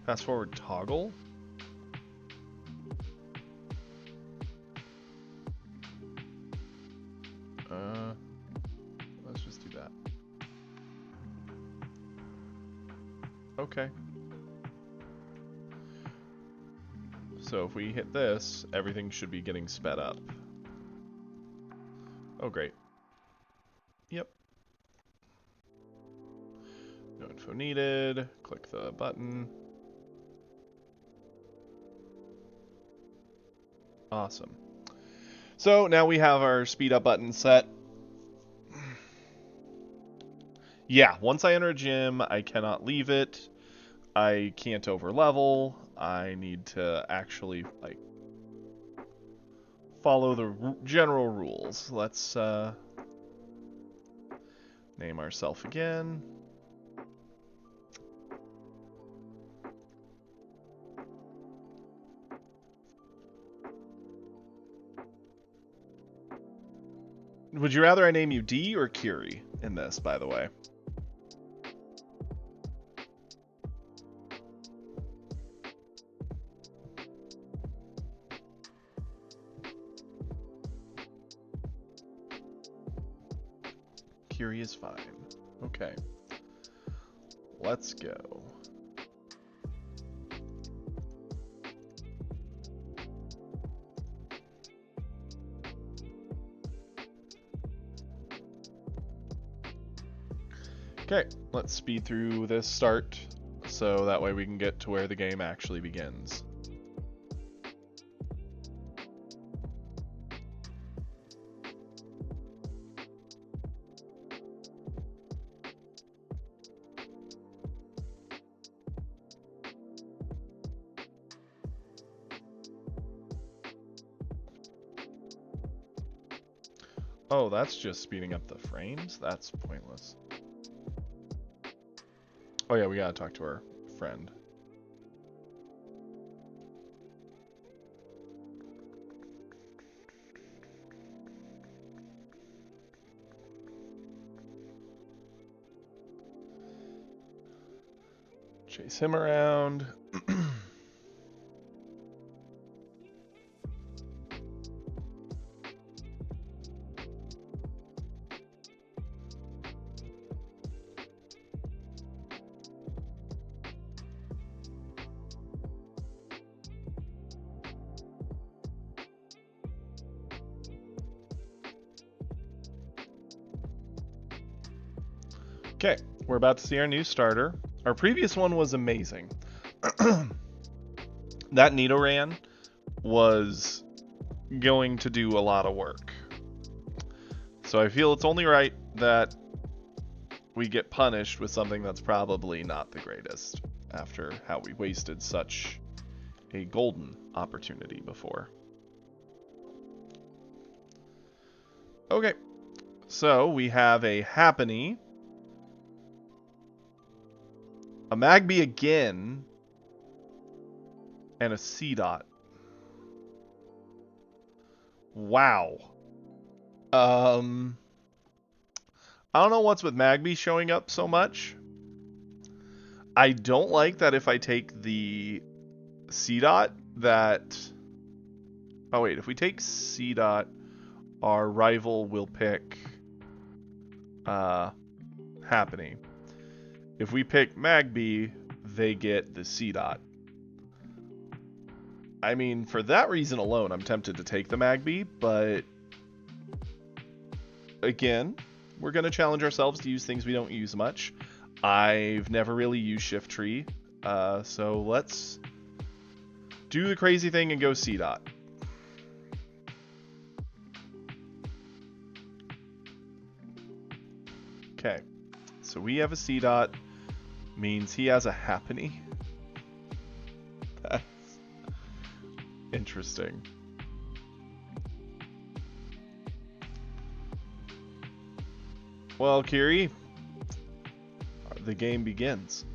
Fast forward toggle? Let's just do that. Okay. So if we hit this, everything should be getting sped up. Oh, great. Yep. No info needed. Click the button. Awesome. So now we have our speed up button set. Yeah, once I enter a gym, I cannot leave it. I can't over level. I need to actually like follow the general rules. Let's name ourselves again. Would you rather I name you D or Kiri in this, by the way? Kiri is fine. Okay. Let's go. Okay, let's speed through this start so that way we can get to where the game actually begins. Oh, that's just speeding up the frames? That's pointless. Oh yeah, we gotta talk to our friend. Chase him around. Okay, we're about to see our new starter. Our previous one was amazing. That Nidoran was going to do a lot of work. So I feel it's only right that we get punished with something that's probably not the greatest after how we wasted such a golden opportunity before. Okay, so we have a Happiny, a Magby again, and a Seedot. Wow. I don't know what's with Magby showing up so much. I don't like that if I take the Seedot that... Oh wait, if we take Seedot, our rival will pick Happiny. If we pick Magby, they get the Seedot. I mean, for that reason alone, I'm tempted to take the Magby, but again, we're going to challenge ourselves to use things we don't use much. I've never really used Shiftry, so let's do the crazy thing and go Seedot. Okay, so we have a Seedot, means he has a Happiny. That's interesting. Well, Kiri, the game begins.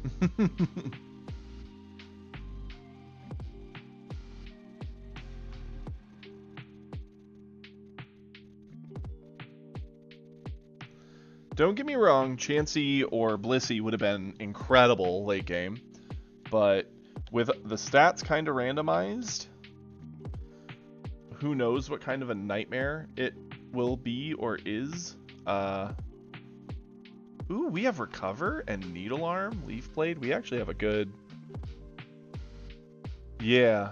Don't get me wrong, Chansey or Blissey would have been incredible late game, but with the stats kind of randomized, who knows what kind of a nightmare it will be or is. Ooh, we have Recover and Needle Arm, Leaf Blade. We actually have a good... Yeah.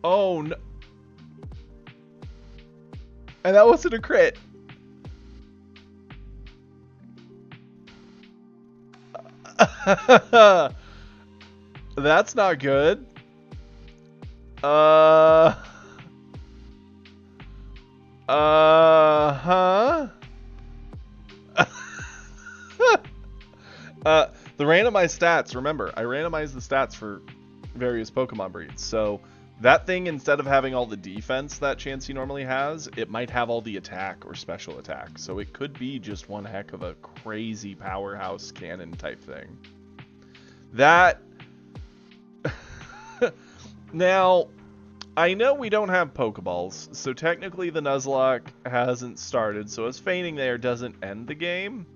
Oh, no. And that wasn't a crit. That's not good. Huh? The randomized stats, remember, I randomized the stats for various Pokemon breeds, so that thing, instead of having all the defense that Chansey normally has, it might have all the attack or special attack, so it could be just one heck of a crazy powerhouse cannon type thing. That... Now, I know we don't have Pokeballs, so technically the Nuzlocke hasn't started, so us feigning there doesn't end the game,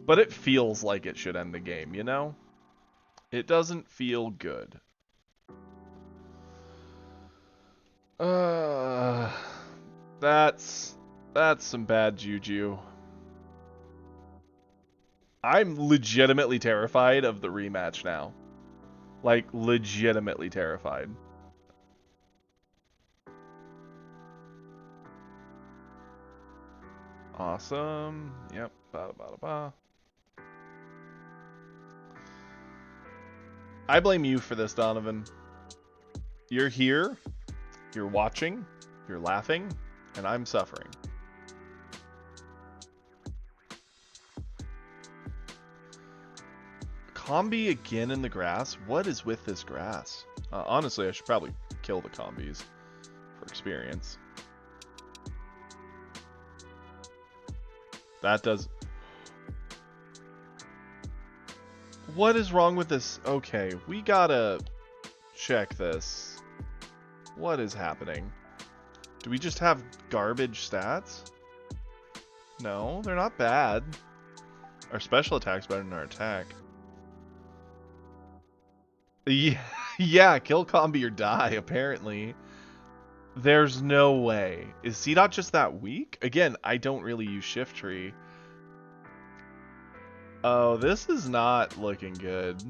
but it feels like it should end the game, you know? It doesn't feel good. That's some bad juju. I'm legitimately terrified of the rematch now. Like, legitimately terrified. Awesome. Yep. Ba -ba -ba -ba. I blame you for this, Donovan. You're here, you're watching, you're laughing, and I'm suffering. Combi again in the grass? What is with this grass? Honestly, I should probably kill the combis for experience. That does... What is wrong with this? Okay, we gotta check this. What is happening? Do we just have garbage stats? No, they're not bad. Our special attack's better than our attack. Yeah, yeah, kill combi or die, apparently. There's no way. Is CDOT just that weak? Again, I don't really use Shift Tree. Oh, this is not looking good.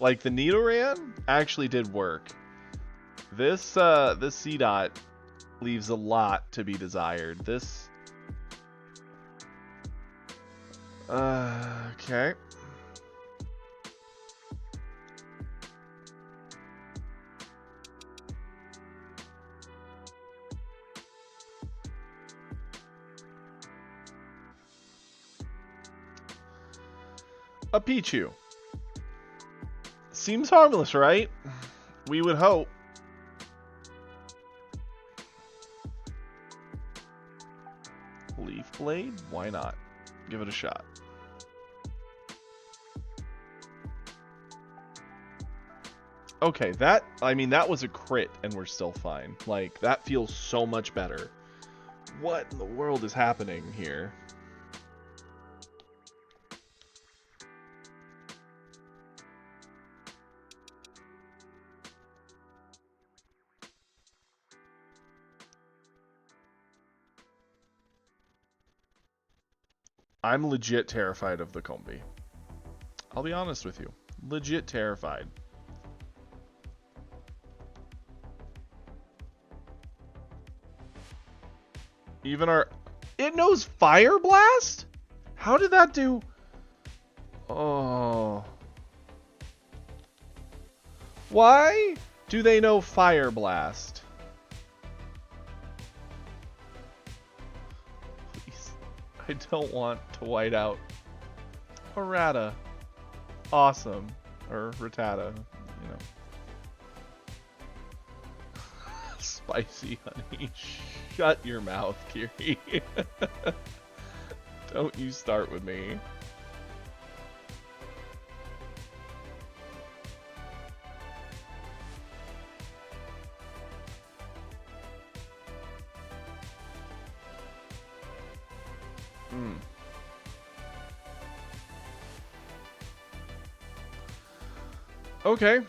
Like, the Nidoran actually did work. This CDOT leaves a lot to be desired. This... okay. A Pichu. Seems harmless, right? We would hope. Leaf Blade? Why not? Give it a shot. Okay, that was a crit and we're still fine. Like, that feels so much better. What in the world is happening here? I'm legit terrified of the Combi. I'll be honest with you. Legit terrified. Even our... It knows Fire Blast? How did that do... Oh... Why do they know Fire Blast? Please. I don't want to white out Harada. Awesome. Or Rattata, you know. Spicy honey. Shut your mouth, Kiri. Don't you start with me. Okay.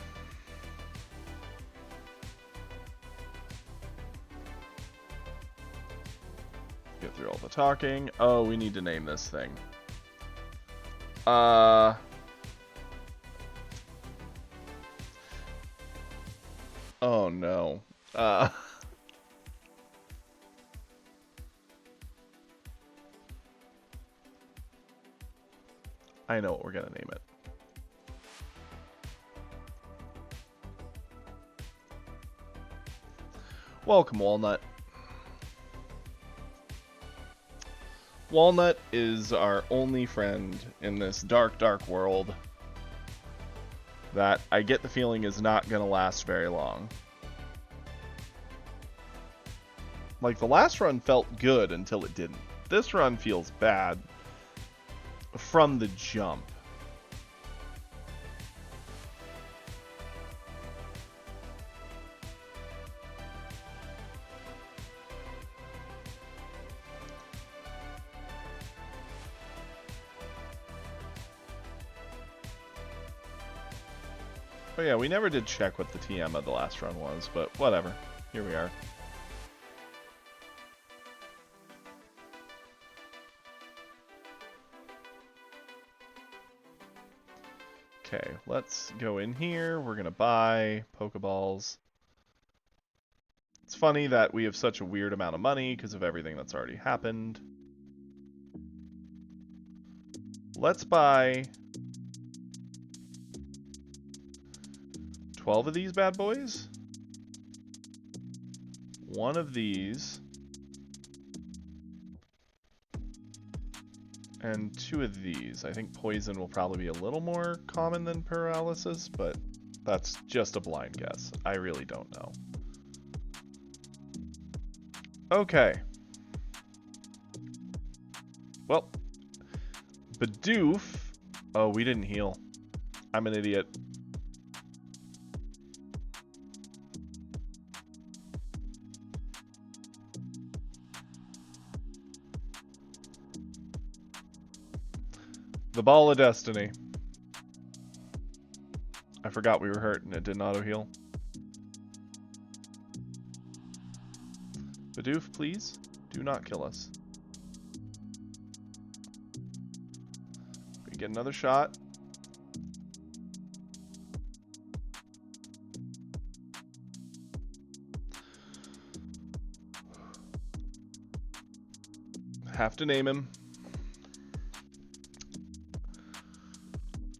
Get through all the talking. Oh, we need to name this thing. Oh no. I know what we're gonna name it. Welcome, Walnut. Walnut is our only friend in this dark, dark world that I get the feeling is not going to last very long. Like, the last run felt good until it didn't. This run feels bad from the jump. Oh yeah, we never did check what the TM of the last run was, but whatever. Here we are. Okay, let's go in here. We're gonna buy Pokeballs. It's funny that we have such a weird amount of money because of everything that's already happened. Let's buy 12 of these bad boys. One of these. And 2 of these. I think poison will probably be a little more common than paralysis, but that's just a blind guess. I really don't know. Okay. Well, Bidoof. Oh, we didn't heal. I'm an idiot. The Ball of Destiny. I forgot we were hurt and it didn't auto-heal. Bidoof, please, do not kill us. We get another shot. Have to name him.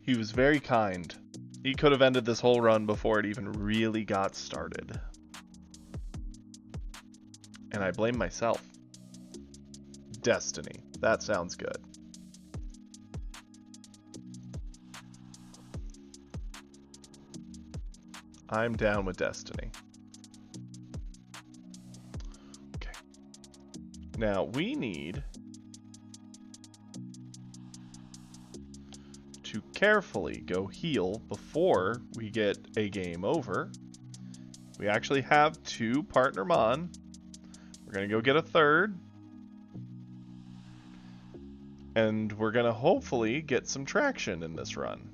He was very kind. He could have ended this whole run before it even really got started. And I blame myself. Destiny. That sounds good. I'm down with Destiny. Okay. Now we need to carefully go heal before we get a game over. We actually have 2 partner Mon. We're going to go get a 3rd. And we're going to hopefully get some traction in this run.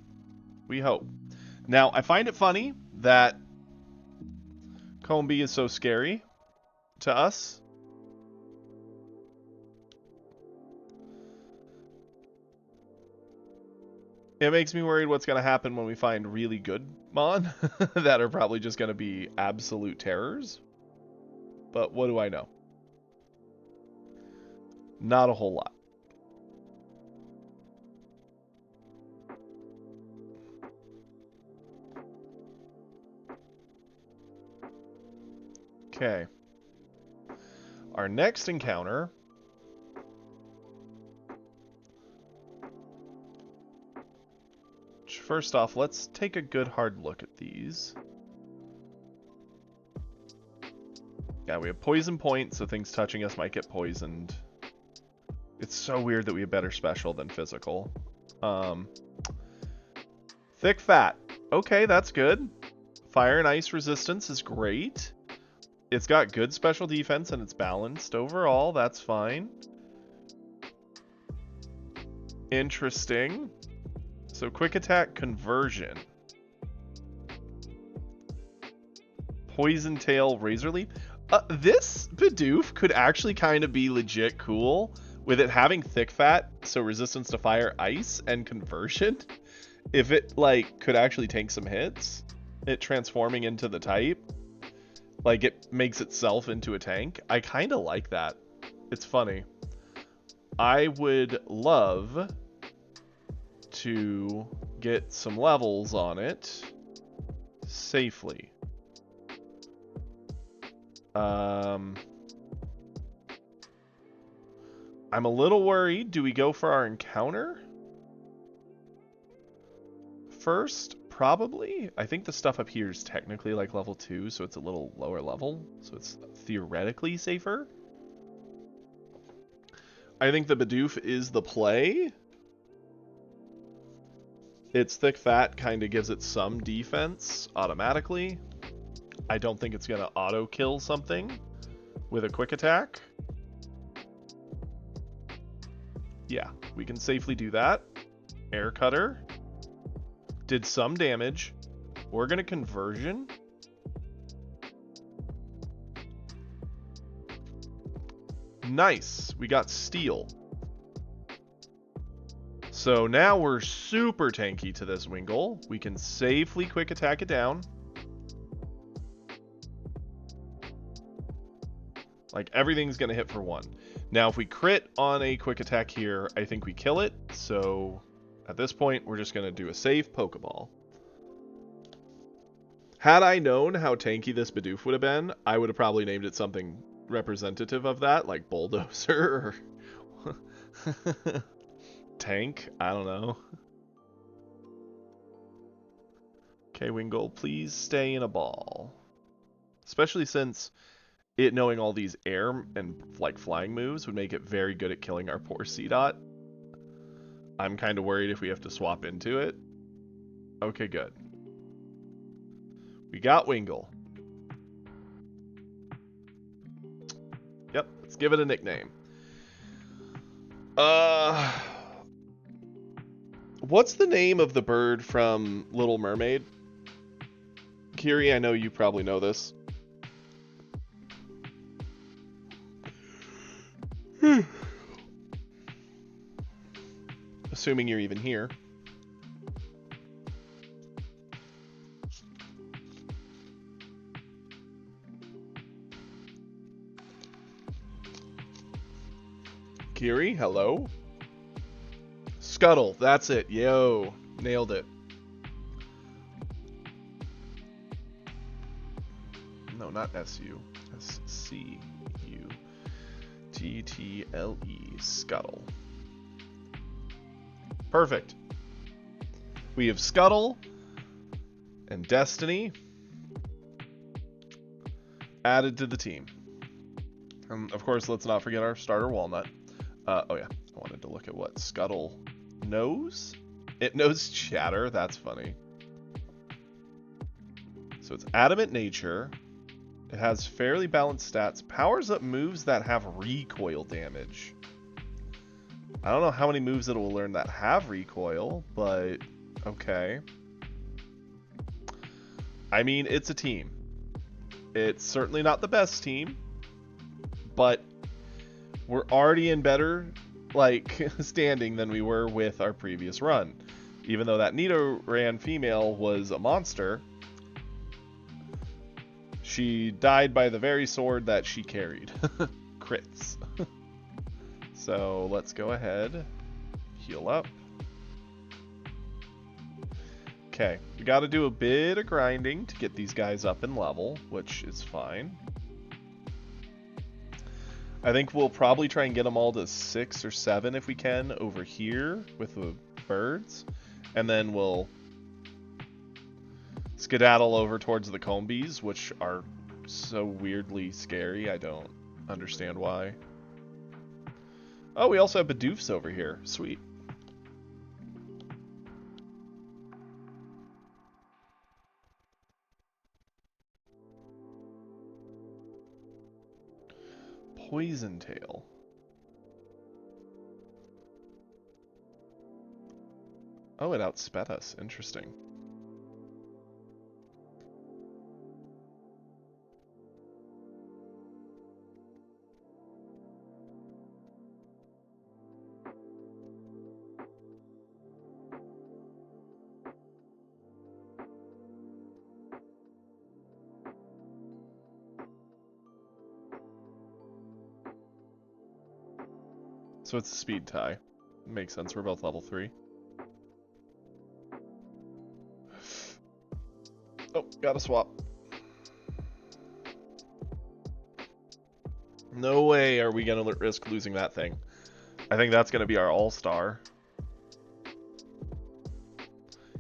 We hope. Now, I find it funny that Combee is so scary to us. It makes me worried what's going to happen when we find really good Mon that are probably just going to be absolute terrors. But what do I know? Not a whole lot. Okay. Our next encounter first off, let's take a good hard look at these. Yeah, we have poison points, so things touching us might get poisoned. It's so weird that we have better special than physical. Thick Fat. Okay, that's good. Fire and ice resistance is great. It's got good special defense and it's balanced overall. That's fine. Interesting. So quick attack conversion. Poison Tail Razor Leaf. This Bidoof could actually kind of be legit cool with it having thick fat, so resistance to fire, ice, and conversion. If it like could actually take some hits, it transforming into the type, like it makes itself into a tank. I kind of like that. It's funny. I would love to get some levels on it safely. I'm a little worried. Do we go for our encounter first? Probably. I think the stuff up here is technically like level 2, so it's a little lower level, so it's theoretically safer. I think the Bidoof is the play. Its thick fat kind of gives it some defense automatically. I don't think it's going to auto kill something with a quick attack. Yeah, we can safely do that. Air Cutter. Did some damage. We're going to conversion. Nice. We got Steel. So now we're super tanky to this Wingull. We can safely quick attack it down. Like everything's going to hit for 1. Now if we crit on a quick attack here, I think we kill it. So At this point, we're just going to do a safe Pokeball. Had I known how tanky this Bidoof would have been, I would have probably named it something representative of that, like Bulldozer or Tank. I don't know. Okay, Wingull, please stay in a ball. Especially since it knowing all these air and like flying moves would make it very good at killing our poor Seedot. I'm kind of worried if we have to swap into it. Okay, good. We got Wingull. Yep, let's give it a nickname. What's the name of the bird from Little Mermaid? Kiri, I know you probably know this. Assuming you're even here. Kiri, hello? Scuttle, that's it. Yo, nailed it. No, not S-U. S-C-U-T-T-L-E. Scuttle. Perfect. We have Scuttle and Destiny added to the team. And of course, let's not forget our starter Walnut. Oh yeah, I wanted to look at what Scuttle knows. It knows Chatter, that's funny. So it's Adamant Nature. It has fairly balanced stats. Powers up moves that have recoil damage. I don't know how many moves it will learn that have recoil, but okay. I mean, it's a team. It's certainly not the best team, but we're already in better standing than we were with our previous run. Even though that Nidoran female was a monster, she died by the very sword that she carried. Crits. So let's go ahead, heal up. Okay, we got to do a bit of grinding to get these guys up in level, which is fine. I think we'll probably try and get them all to 6 or 7 if we can over here with the birds. And then we'll skedaddle over towards the Combees, which are so weirdly scary. I don't understand why. Oh, we also have Bidoofs over here. Sweet. Poison Tail. Oh, it outsped us. Interesting. So it's a speed tie. Makes sense, we're both level 3. Oh, gotta swap. No way are we gonna risk losing that thing. I think that's gonna be our all-star.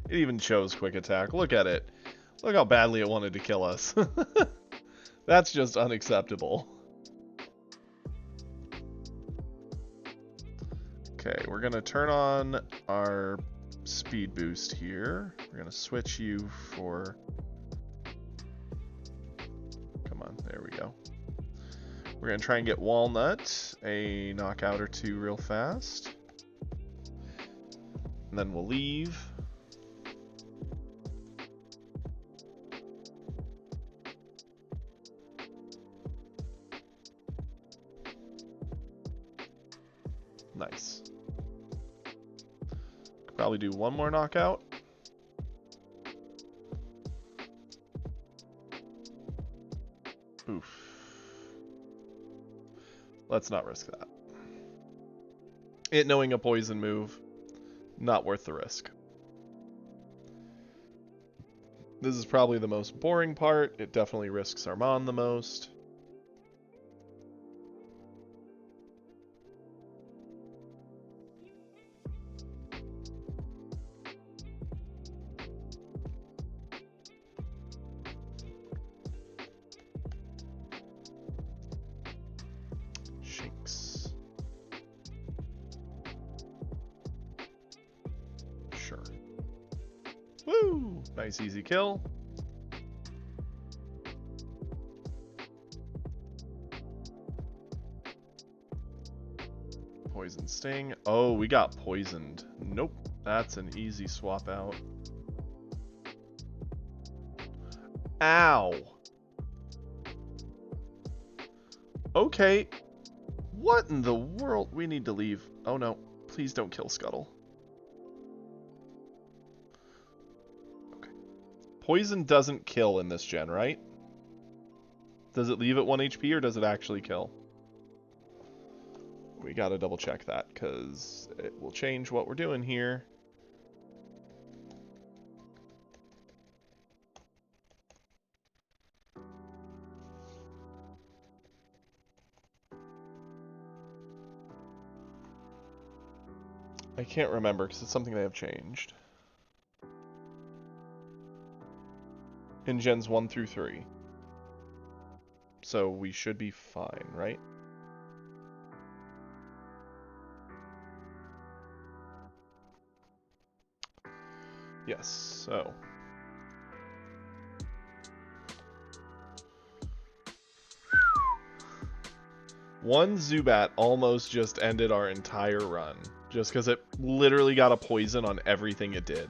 It even chose quick attack. Look at it. Look how badly it wanted to kill us. That's just unacceptable. Okay, we're gonna turn on our speed boost here. We're gonna switch you for... Come on, there we go. We're gonna try and get Walnut a knockout or 2 real fast. And then we'll leave. Nice. Could probably do 1 more knockout. Oof. Let's not risk that. It knowing a poison move Not worth the risk. This is probably the most boring part. It definitely risks Armand the most. Shinx. Sure. Woo! Nice easy kill. Poison Sting. Oh, we got poisoned. Nope. That's an easy swap out. Ow. Okay. What in the world? We need to leave. Oh no. Please don't kill Scuttle. Okay. Poison doesn't kill in this gen, right? Does it leave at 1 HP or does it actually kill? We gotta double check that because it will change what we're doing here. I can't remember because it's something they have changed. In gens 1 through 3. So we should be fine, right? Yes, so. One Zubat almost just ended our entire run. Just because it literally got a poison on everything it did.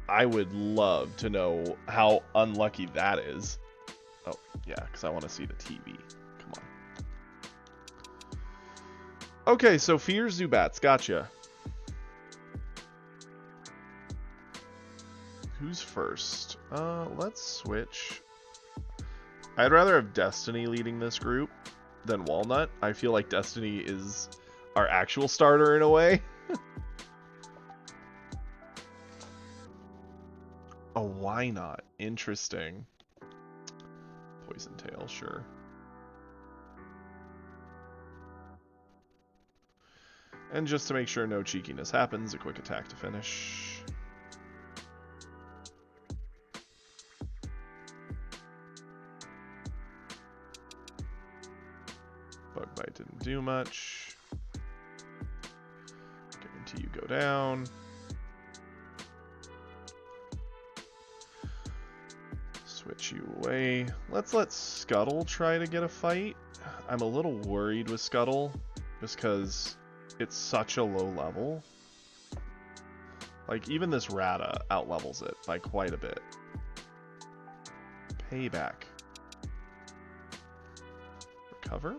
I would love to know how unlucky that is. Oh, yeah, because I want to see the TV. Come on. Okay, so Fear Zubats, gotcha. Who's first? Let's switch. I'd rather have Destiny leading this group than Walnut. I feel like Destiny is our actual starter in a way. Oh, why not? Interesting. Poison Tail, sure. And just to make sure no cheekiness happens, a quick attack to finish. Bug Bite didn't do much. Guarantee you go down. Switch you away. Let's let Scuttle try to get a fight. I'm a little worried with Scuttle, just because it's such a low level. Like, even this Rata outlevels it by quite a bit. Payback. Recover?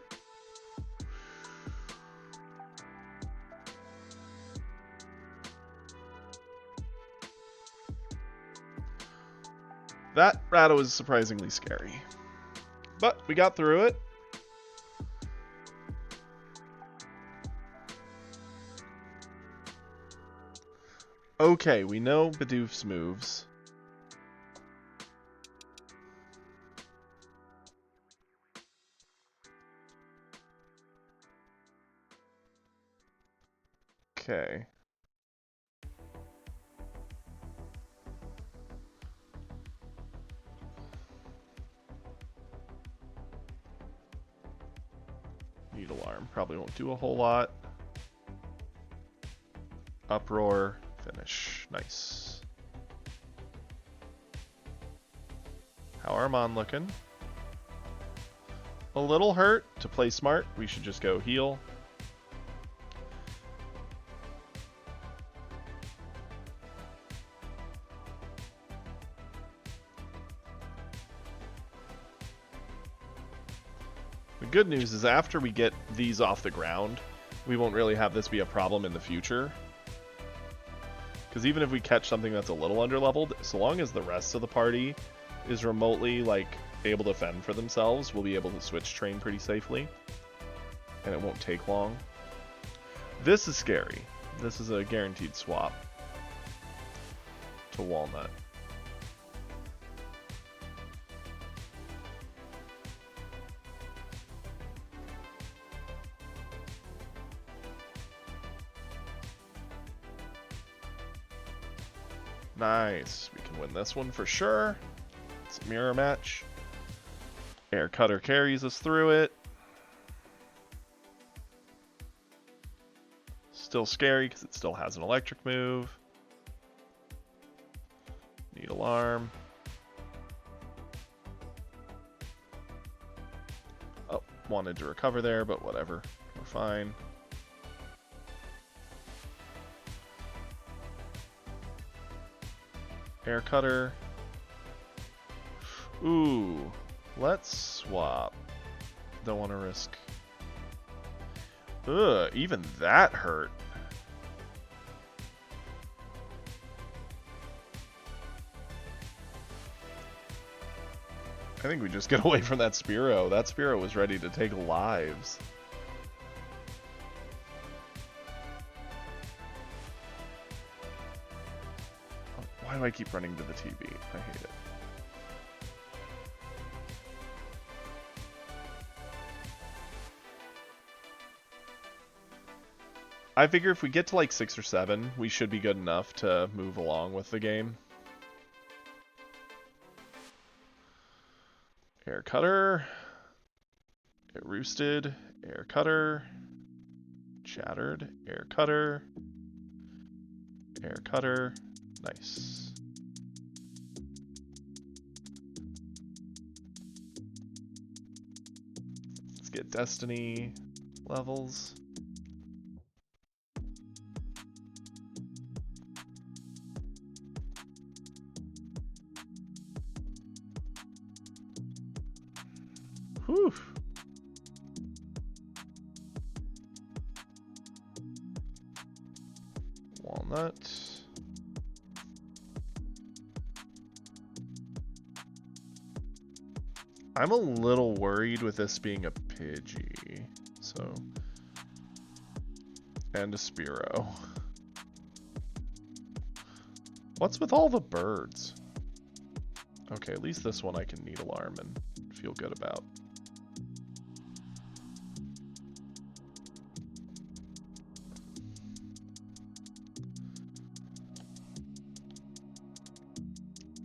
That Rata was surprisingly scary. But we got through it. Okay, we know Bidoof's moves. Okay. Need Alarm. Probably won't do a whole lot. Uproar. Finish. Nice. How Armand looking? A little hurt. To play smart, we should just go heal. The good news is after we get these off the ground, we won't really have this be a problem in the future. Because even if we catch something that's a little underleveled, so long as the rest of the party is remotely, like, able to fend for themselves, we'll be able to switch train pretty safely. And it won't take long. This is scary. This is a guaranteed swap to Walnut. Nice. We can win this one for sure. It's a mirror match. Air Cutter carries us through it. Still scary because it still has an electric move. Need alarm. Oh, wanted to recover there, but whatever. We're fine. Air Cutter. Ooh, let's swap. Don't want to risk. Ugh, even that hurt. I think we just get away from that Spearow. That Spearow was ready to take lives. Why do I keep running to the TV? I hate it. I figure if we get to like 6 or 7, we should be good enough to move along with the game. Air Cutter. It roosted. Air Cutter. Shattered. Air Cutter. Air Cutter. Nice. Let's get Destiny levels. Whew. Walnut. I'm a little worried with this being a Pidgey, so... And a Spearow. What's with all the birds? Okay, at least this one I can need alarm and feel good about.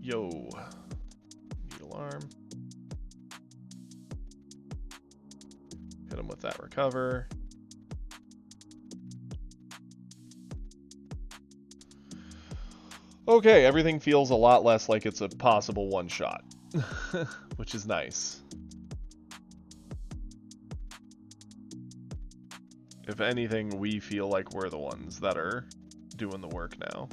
Yo. Need alarm. Hit him with that recover. Okay, everything feels a lot less like it's a possible one-shot, which is nice. If anything, we feel like we're the ones that are doing the work now.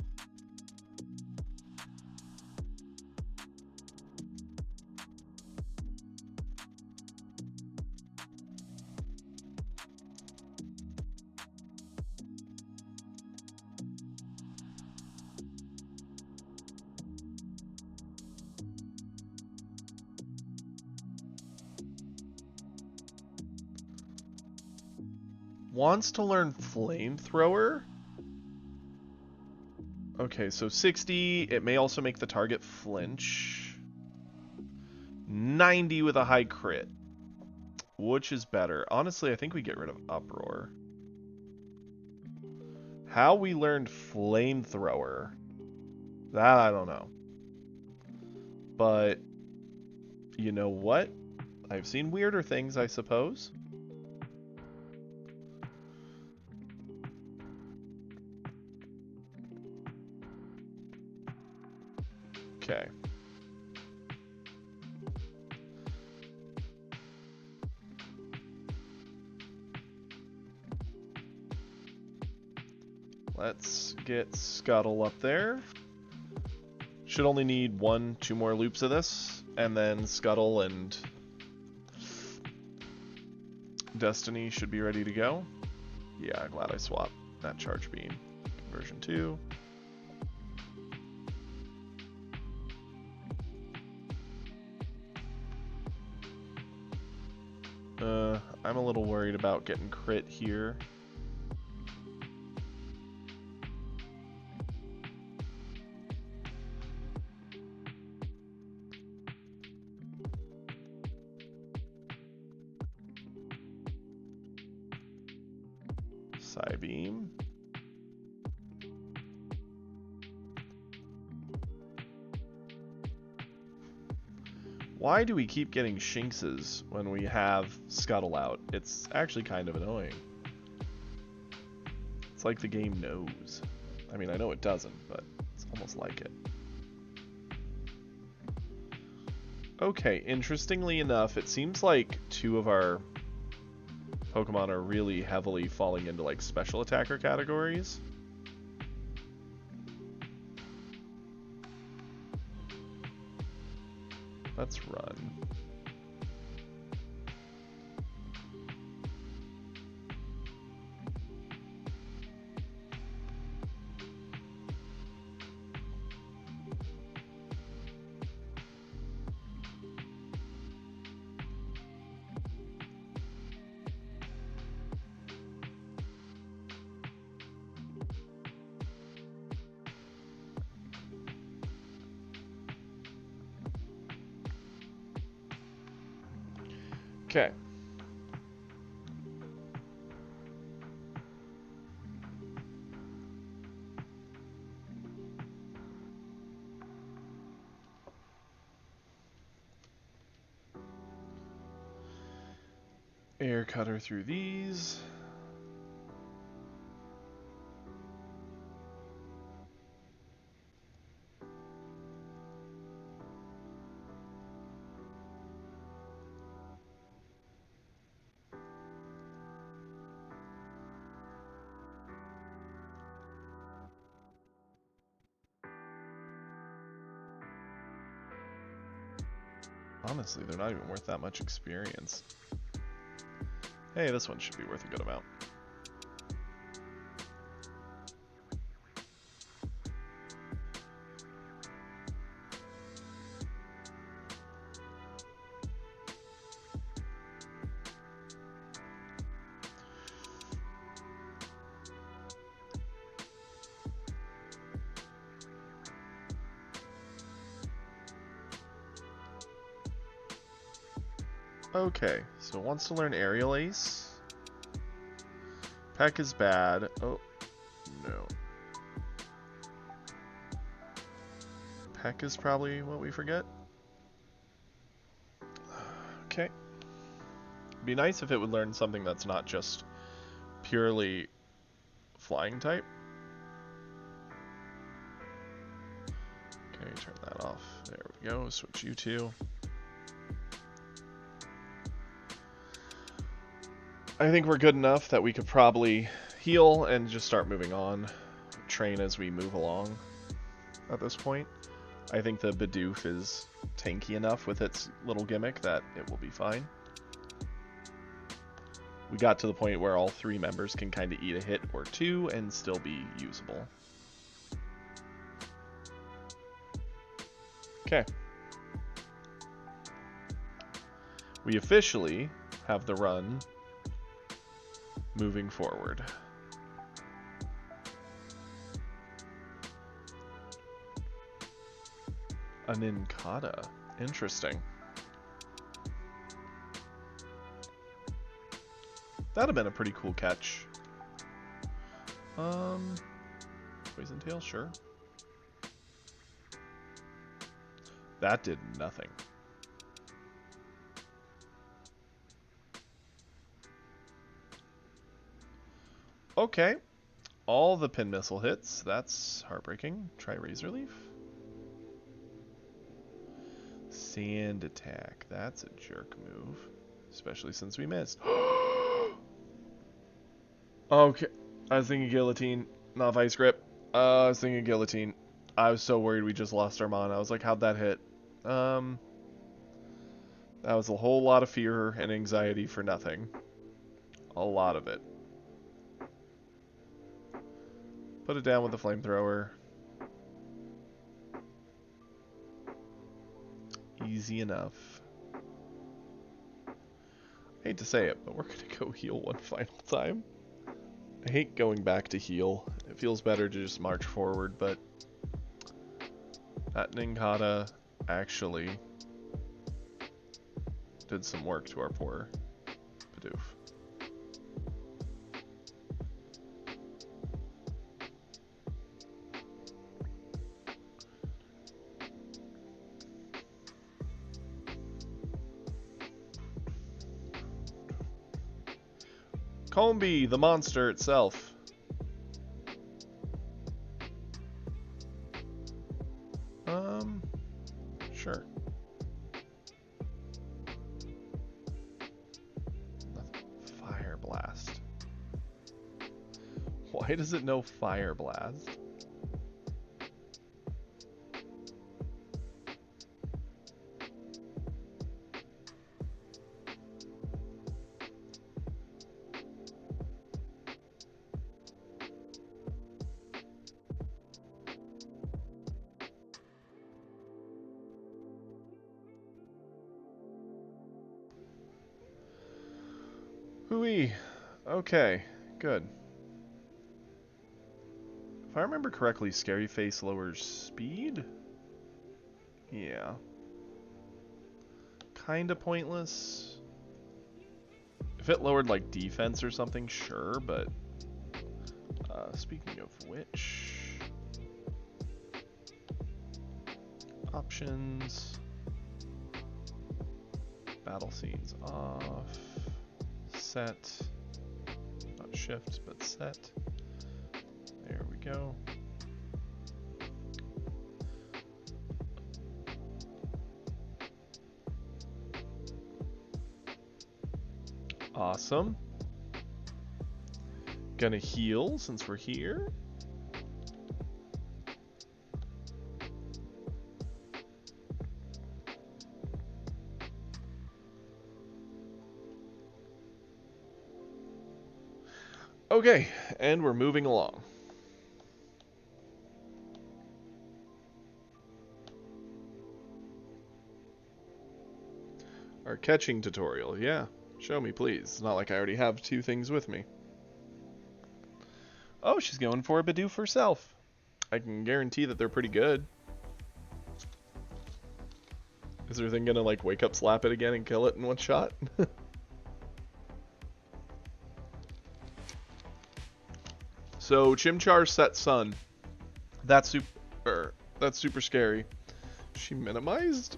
Wants to learn Flamethrower? Okay, so 60, it may also make the target flinch. 90 with a high crit. Which is better? Honestly, I think we get rid of Uproar. How we learned Flamethrower? That I don't know. But, you know what? I've seen weirder things, I suppose. Okay. Let's get Scuttle up there. Should only need 1-2 more loops of this, and then Scuttle and Destiny should be ready to go. Yeah, glad I swapped that Charge Beam. Conversion 2. I'm a little worried about getting crit here. Psybeam. Why do we keep getting Shinxes when we have Scuttle out? It's actually kind of annoying. It's like the game knows. I mean, I know it doesn't, but it's almost like it. Okay, interestingly enough, it seems like two of our Pokemon are really heavily falling into like special attacker categories. Let's run. Okay. Air cutter through these. Honestly, they're not even worth that much experience. Hey, this one should be worth a good amount. Okay, so it wants to learn Aerial Ace. Peck is bad. Oh, no. Peck is probably what we forget. Okay. It'd be nice if it would learn something that's not just purely flying type. Okay, turn that off. There we go. Switch you two. I think we're good enough that we could probably heal and just start moving on. Train as we move along at this point. I think the Bidoof is tanky enough with its little gimmick that it will be fine. We got to the point where all three members can kind of eat a hit or two and still be usable. Okay. We officially have the run moving forward. A Nincada. Interesting. That'd have been a pretty cool catch. Poison Tail, sure. That did nothing. Okay. All the Pin Missile hits. That's heartbreaking. Try Razor Leaf. Sand Attack. That's a jerk move. Especially since we missed. Okay. I was thinking Guillotine, not Vice Grip. I was thinking Guillotine. I was so worried we just lost our mana. I was like, how'd that hit? That was a whole lot of fear and anxiety for nothing. A lot of it. Put it down with the Flamethrower. Easy enough. I hate to say it, but we're going to go heal one final time. I hate going back to heal. It feels better to just march forward, but that Nincada actually did some work to our poor Bidoof. Combee, the monster itself. Sure. Fire Blast. Why does it know Fire Blast? Hooey. Okay, good. If I remember correctly, Scary Face lowers speed? Yeah. Kinda pointless. If it lowered like defense or something, sure, but speaking of which, options, battle scenes off, set, not shift, but set. There we go. Awesome. Gonna heal since we're here. Okay, and we're moving along. Our catching tutorial, yeah. Show me, please. It's not like I already have two things with me. Oh, she's going for a Bidoof herself. I can guarantee that they're pretty good. Is her thing gonna, like, wake up, slap it again, and kill it in one shot? So, Chimchar set Sun. That's super scary. She minimized?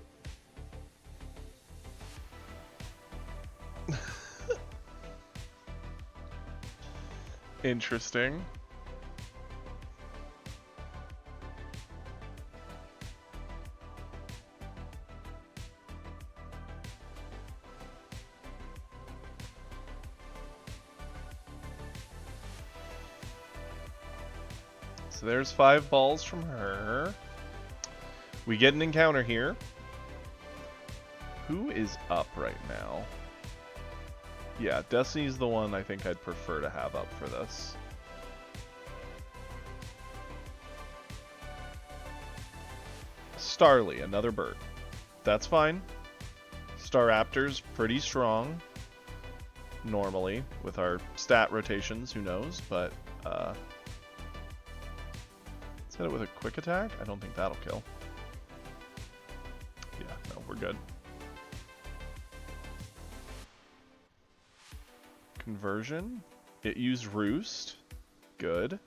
Interesting. So there's 5 balls from her. We get an encounter here. Who is up right now? Yeah, Destiny's the one I think I'd prefer to have up for this. Starly, another bird. That's fine. Staraptor's pretty strong. Normally, with our stat rotations, who knows, but let's hit it with a quick attack. I don't think that'll kill. Yeah, no, we're good. Conversion. It used Roost. Good.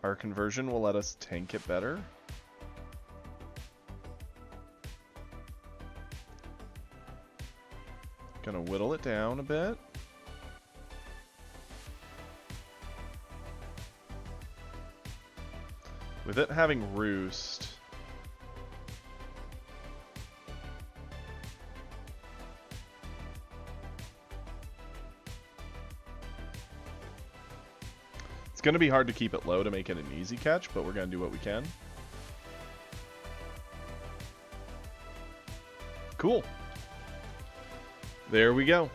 Our conversion will let us tank it better. Gonna whittle it down a bit. With it having Roost, it's going to be hard to keep it low to make it an easy catch, but we're going to do what we can. Cool. There we go.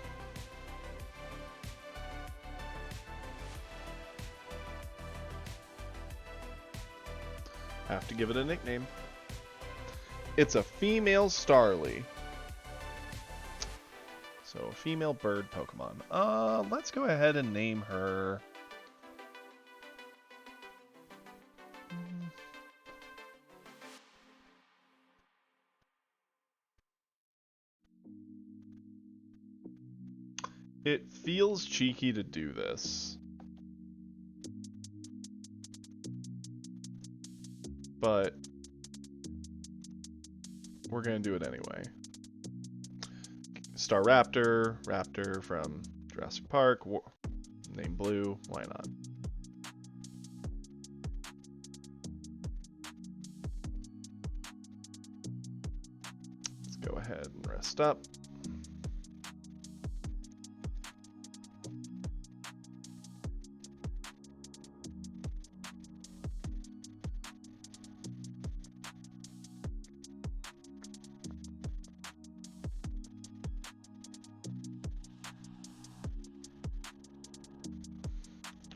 Have to give it a nickname. It's a female Starly. So, a female bird Pokemon. Let's go ahead and name her... It feels cheeky to do this. But we're going to do it anyway. Staraptor, Raptor from Jurassic Park, name Blue, why not? Let's go ahead and rest up.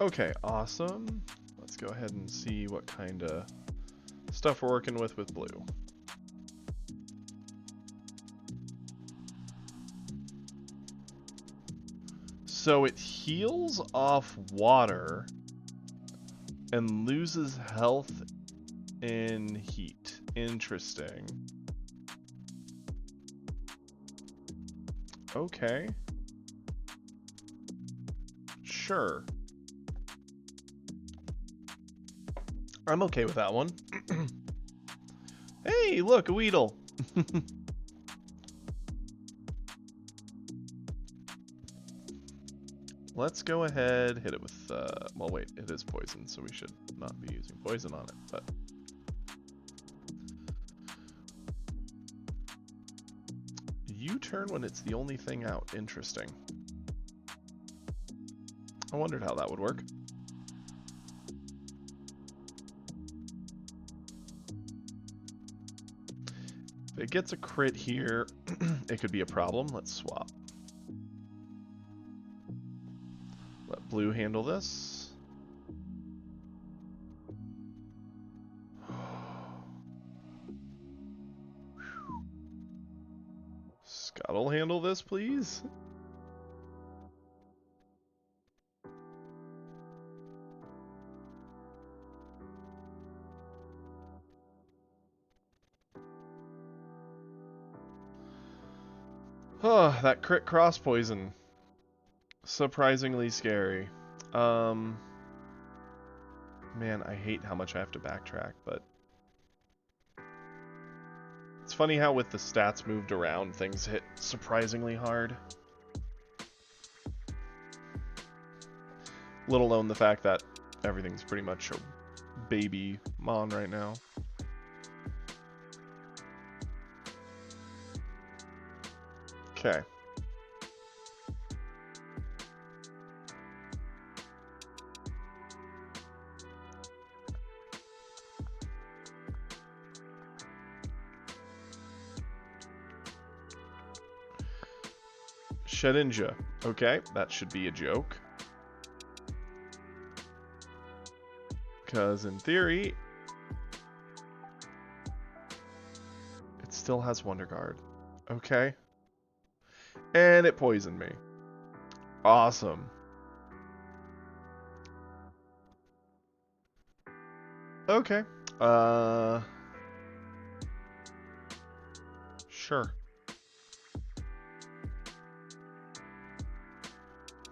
Okay, awesome. Let's go ahead and see what kind of stuff we're working with Blue. So it heals off water and loses health in heat. Interesting. Okay. Sure. I'm okay with that one. Hey, look, a Weedle. Let's go ahead, hit it with, well wait, it is poison, so we should not be using poison on it, but... U-turn when it's the only thing out. Interesting. I wondered how that would work. If it gets a crit here, it could be a problem. Let's swap. Let Blue handle this. Scuttle handle this, please. Oh, that crit cross poison. Surprisingly scary. Man, I hate how much I have to backtrack, but... It's funny how with the stats moved around, things hit surprisingly hard. Let alone the fact that everything's pretty much a baby Mon right now. Okay. Shedinja. Okay, that should be a joke. Because in theory, it still has Wonder Guard. Okay. And it poisoned me. Awesome. Okay. Sure.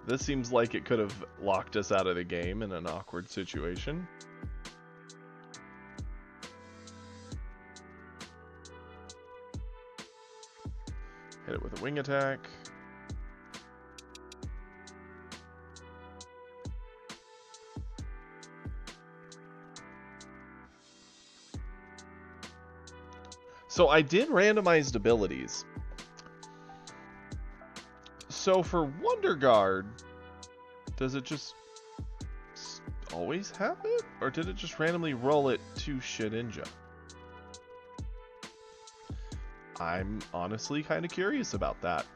This seems like it could have locked us out of the game in an awkward situation. Hit it with a wing attack. So I did randomized abilities. So for Wonder Guard, does it just always have it? Or did it just randomly roll it to Shedinja? I'm honestly kind of curious about that.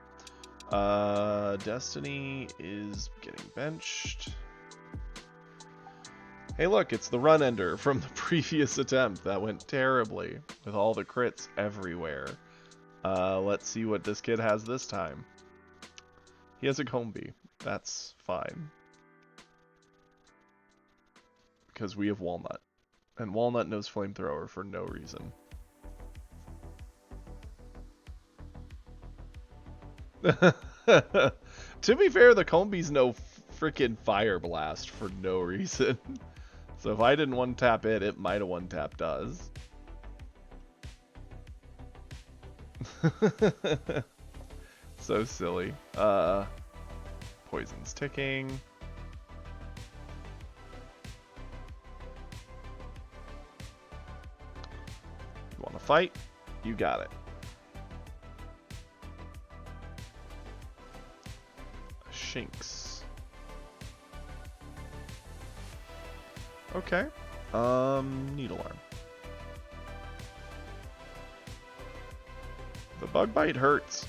Destiny is getting benched. Hey look, it's the run ender from the previous attempt. That went terribly with all the crits everywhere. Let's see what this kid has this time. He has a Combee. That's fine. Because we have Walnut. And Walnut knows Flamethrower for no reason. To be fair, the Combee's no freaking Fire Blast for no reason. So if I didn't one-tap it, it might have one-tapped us. So silly. Poison's ticking. You want to fight? You got it. Shinx. Okay. Needle arm. The bug bite hurts.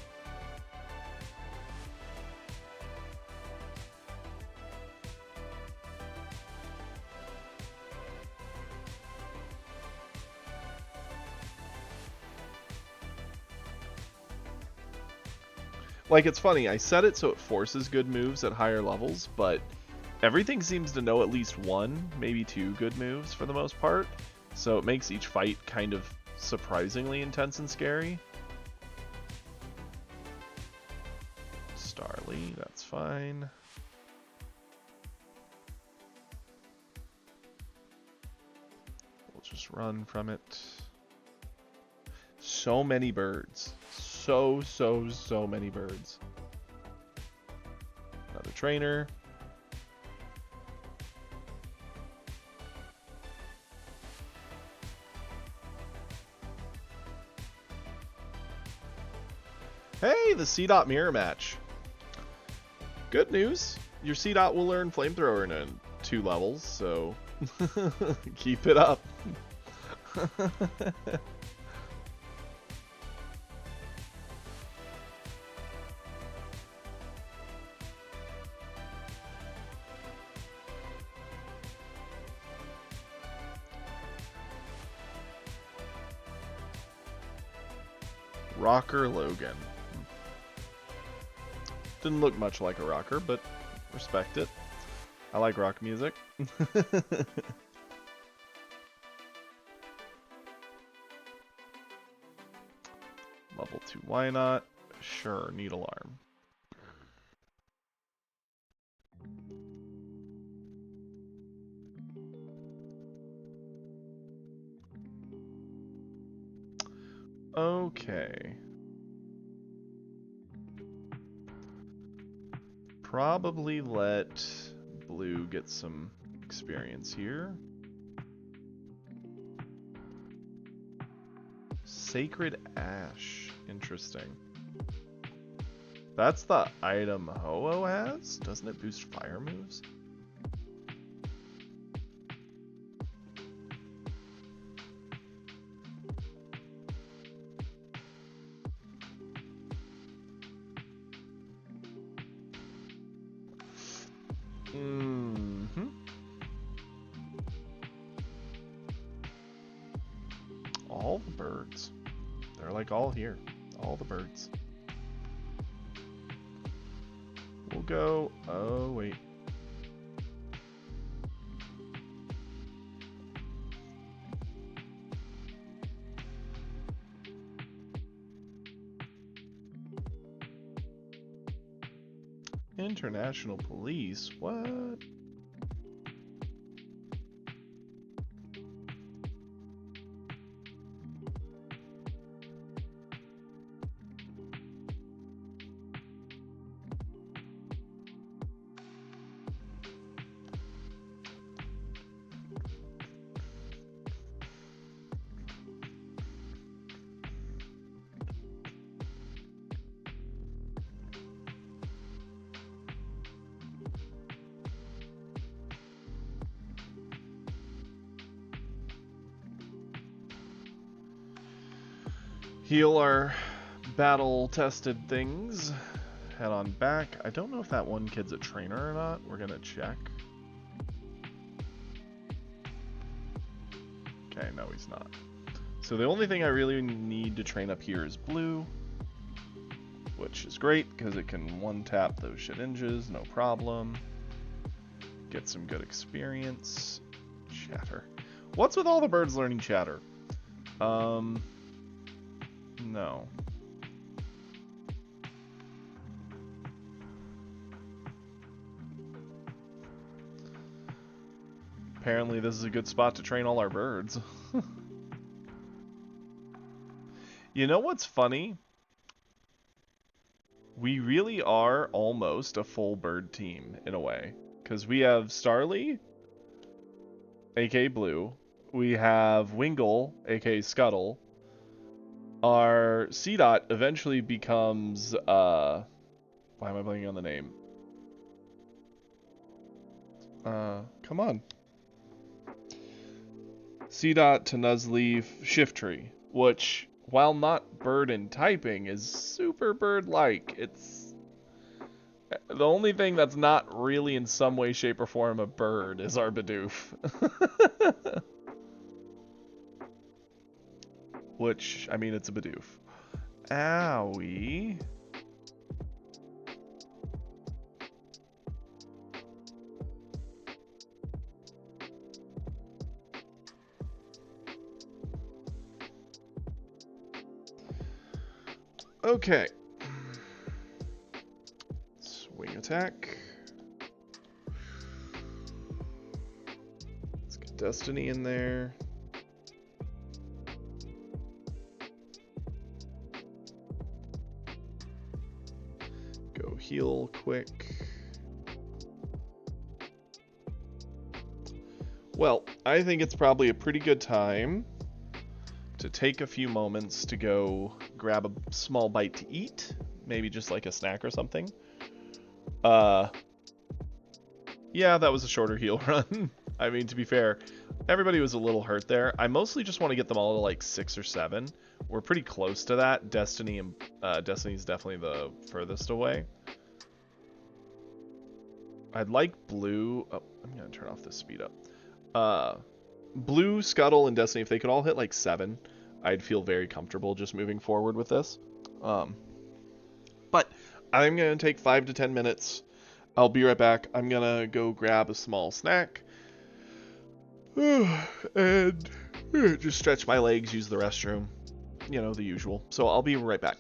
Like, it's funny, I set it so it forces good moves at higher levels, but everything seems to know at least one, maybe two good moves for the most part, so it makes each fight kind of surprisingly intense and scary. Starly, that's fine. We'll just run from it. So many birds. So many birds. Another trainer. Hey, the C-Dot mirror match. Good news. Your C-Dot will learn Flamethrower in 2 levels, so keep it up. Rocker Logan. Didn't look much like a rocker, but respect it. I like rock music. Level 2, why not? Sure, Needle Arm. Okay. Probably let Blue get some experience here. Sacred Ash. Interesting. That's the item Ho-Oh has? Doesn't it boost fire moves? All the birds. They're like all here. All the birds. We'll go... Oh, wait. International police? What? Heal our battle-tested things. Head on back. I don't know if that one kid's a trainer or not. We're gonna check. Okay, no, he's not. So the only thing I really need to train up here is Blue, which is great because it can one-tap those Shedinjas, no problem. Get some good experience. Chatter. What's with all the birds learning chatter? No. Apparently this is a good spot to train all our birds. You know what's funny? We really are almost a full bird team in a way. Because we have Starly, aka Blue. We have Wingull, aka Scuttle. Our C-Dot eventually becomes, why am I blanking on the name? Come on. C-Dot to Nuzleaf Shiftry, which, while not bird in typing, is super bird-like. It's the only thing that's not really in some way, shape, or form a bird is our Bidoof. Which, I mean, it's a Bidoof. Owie. Okay. Swing attack. Let's get Destiny in there. Go heal quick. Well, I think it's probably a pretty good time to take a few moments to go grab a small bite to eat, maybe just like a snack or something. Yeah, that was a shorter heal run. I mean, to be fair, everybody was a little hurt there. I mostly just want to get them all to like 6 or 7. We're pretty close to that. Destiny and Destiny's definitely the furthest away. I'd like Blue. Oh, I'm gonna turn off the speed up. Blue, Scuttle, and Destiny, if they could all hit like 7, I'd feel very comfortable just moving forward with this. But I'm going to take 5 to 10 minutes. I'll be right back. I'm going to go grab a small snack. And just stretch my legs, use the restroom. You know, the usual. So I'll be right back.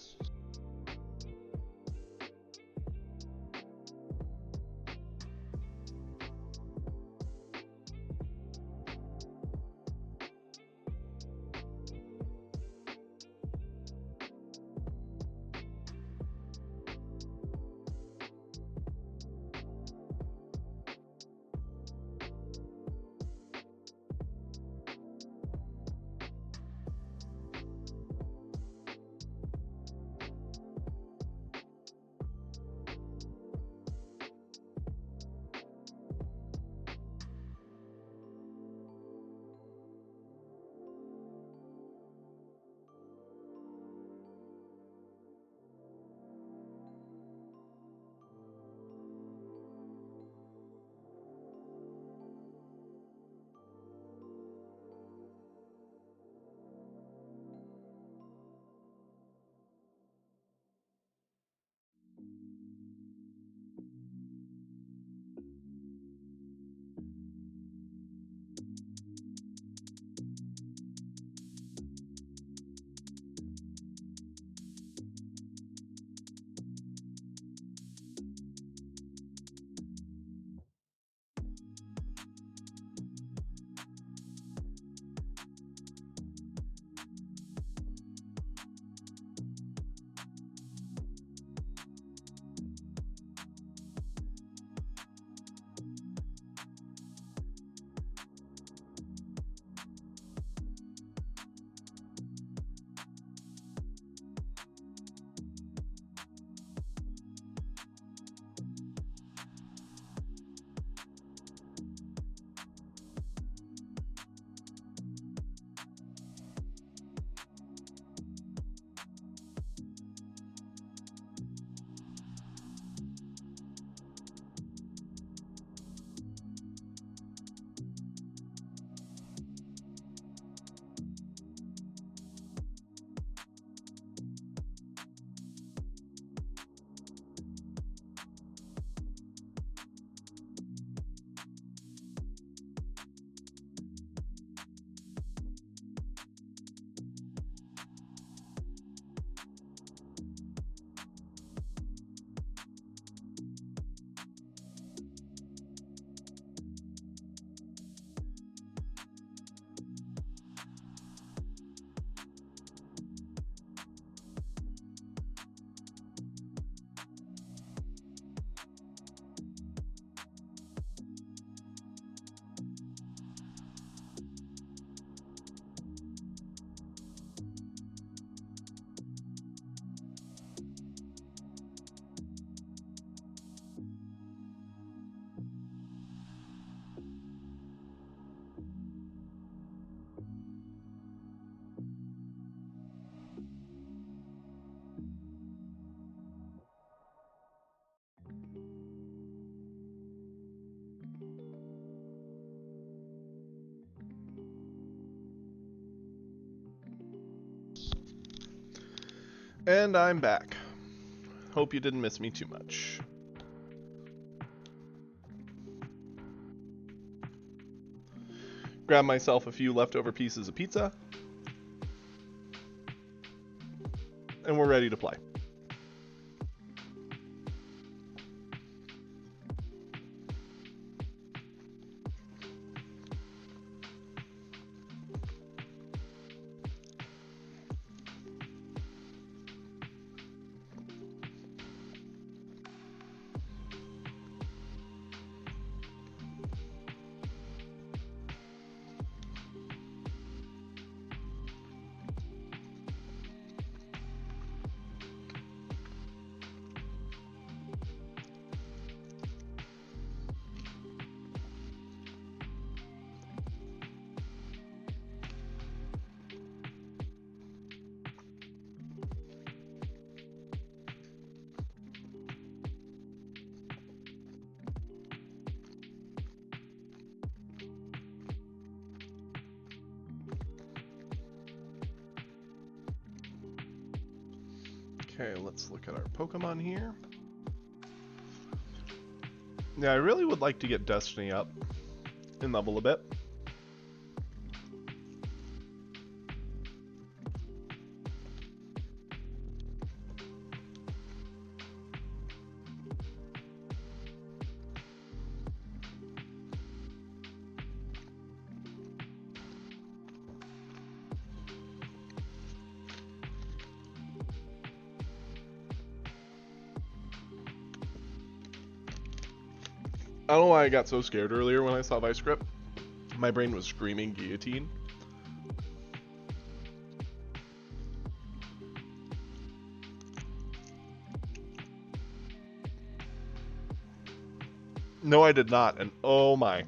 And I'm back. Hope you didn't miss me too much. Grab myself a few leftover pieces of pizza. And we're ready to play. Okay, let's look at our Pokemon here. Yeah, I really would like to get Destiny up in level a bit. I don't know why I got so scared earlier when I saw Vice Grip. My brain was screaming guillotine. No, I did not, and oh my.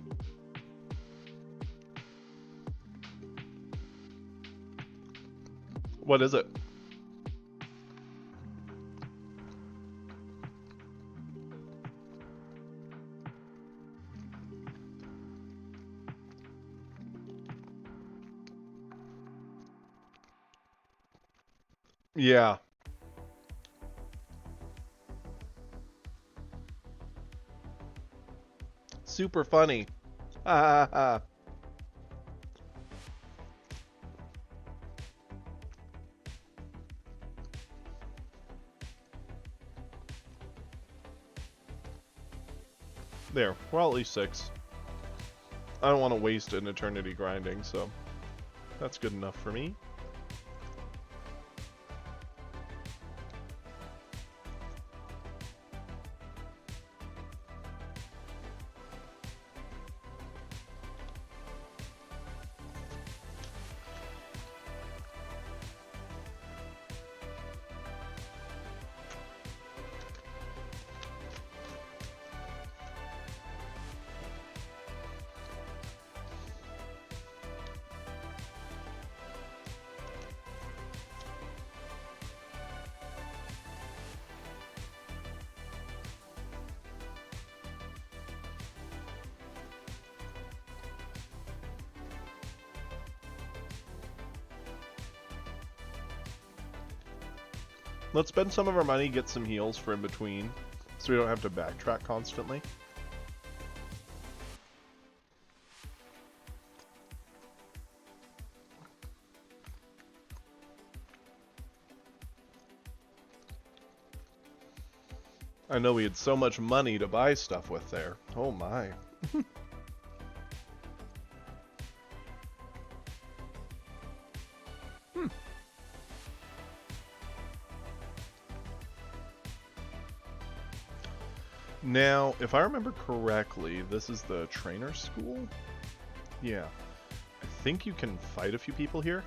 What is it? Yeah. Super funny. Ha ha ha. There, we're all at least 6. I don't want to waste an eternity grinding, so that's good enough for me. Let's spend some of our money, get some heals for in between, so we don't have to backtrack constantly. I know we had so much money to buy stuff with there. Oh my. Now, if I remember correctly, this is the trainer school? Yeah. I think you can fight a few people here.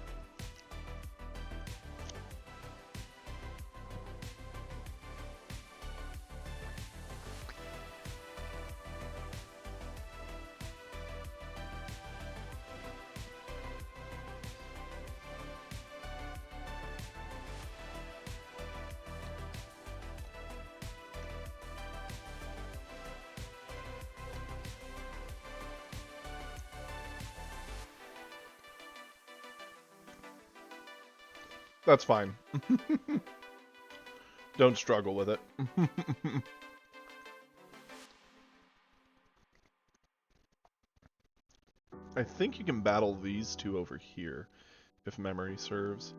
That's fine. Don't struggle with it. I think you can battle these two over here, if memory serves.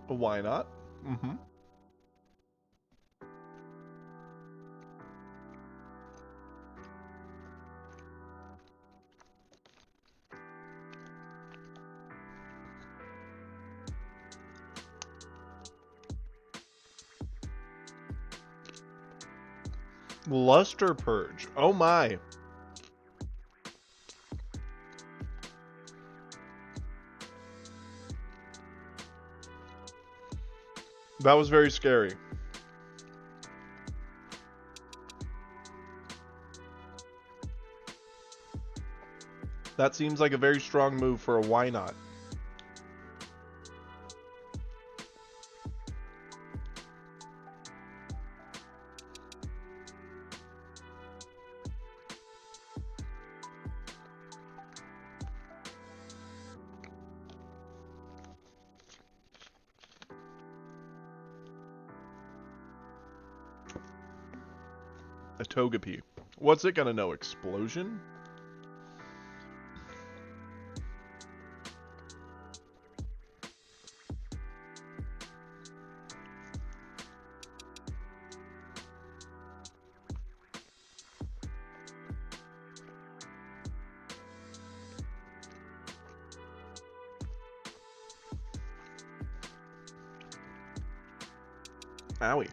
Why not? Mm-hmm. Luster Purge. Oh my. That was very scary. That seems like a very strong move for a why not. A Togepi. What's it gonna know? Explosion? Owie.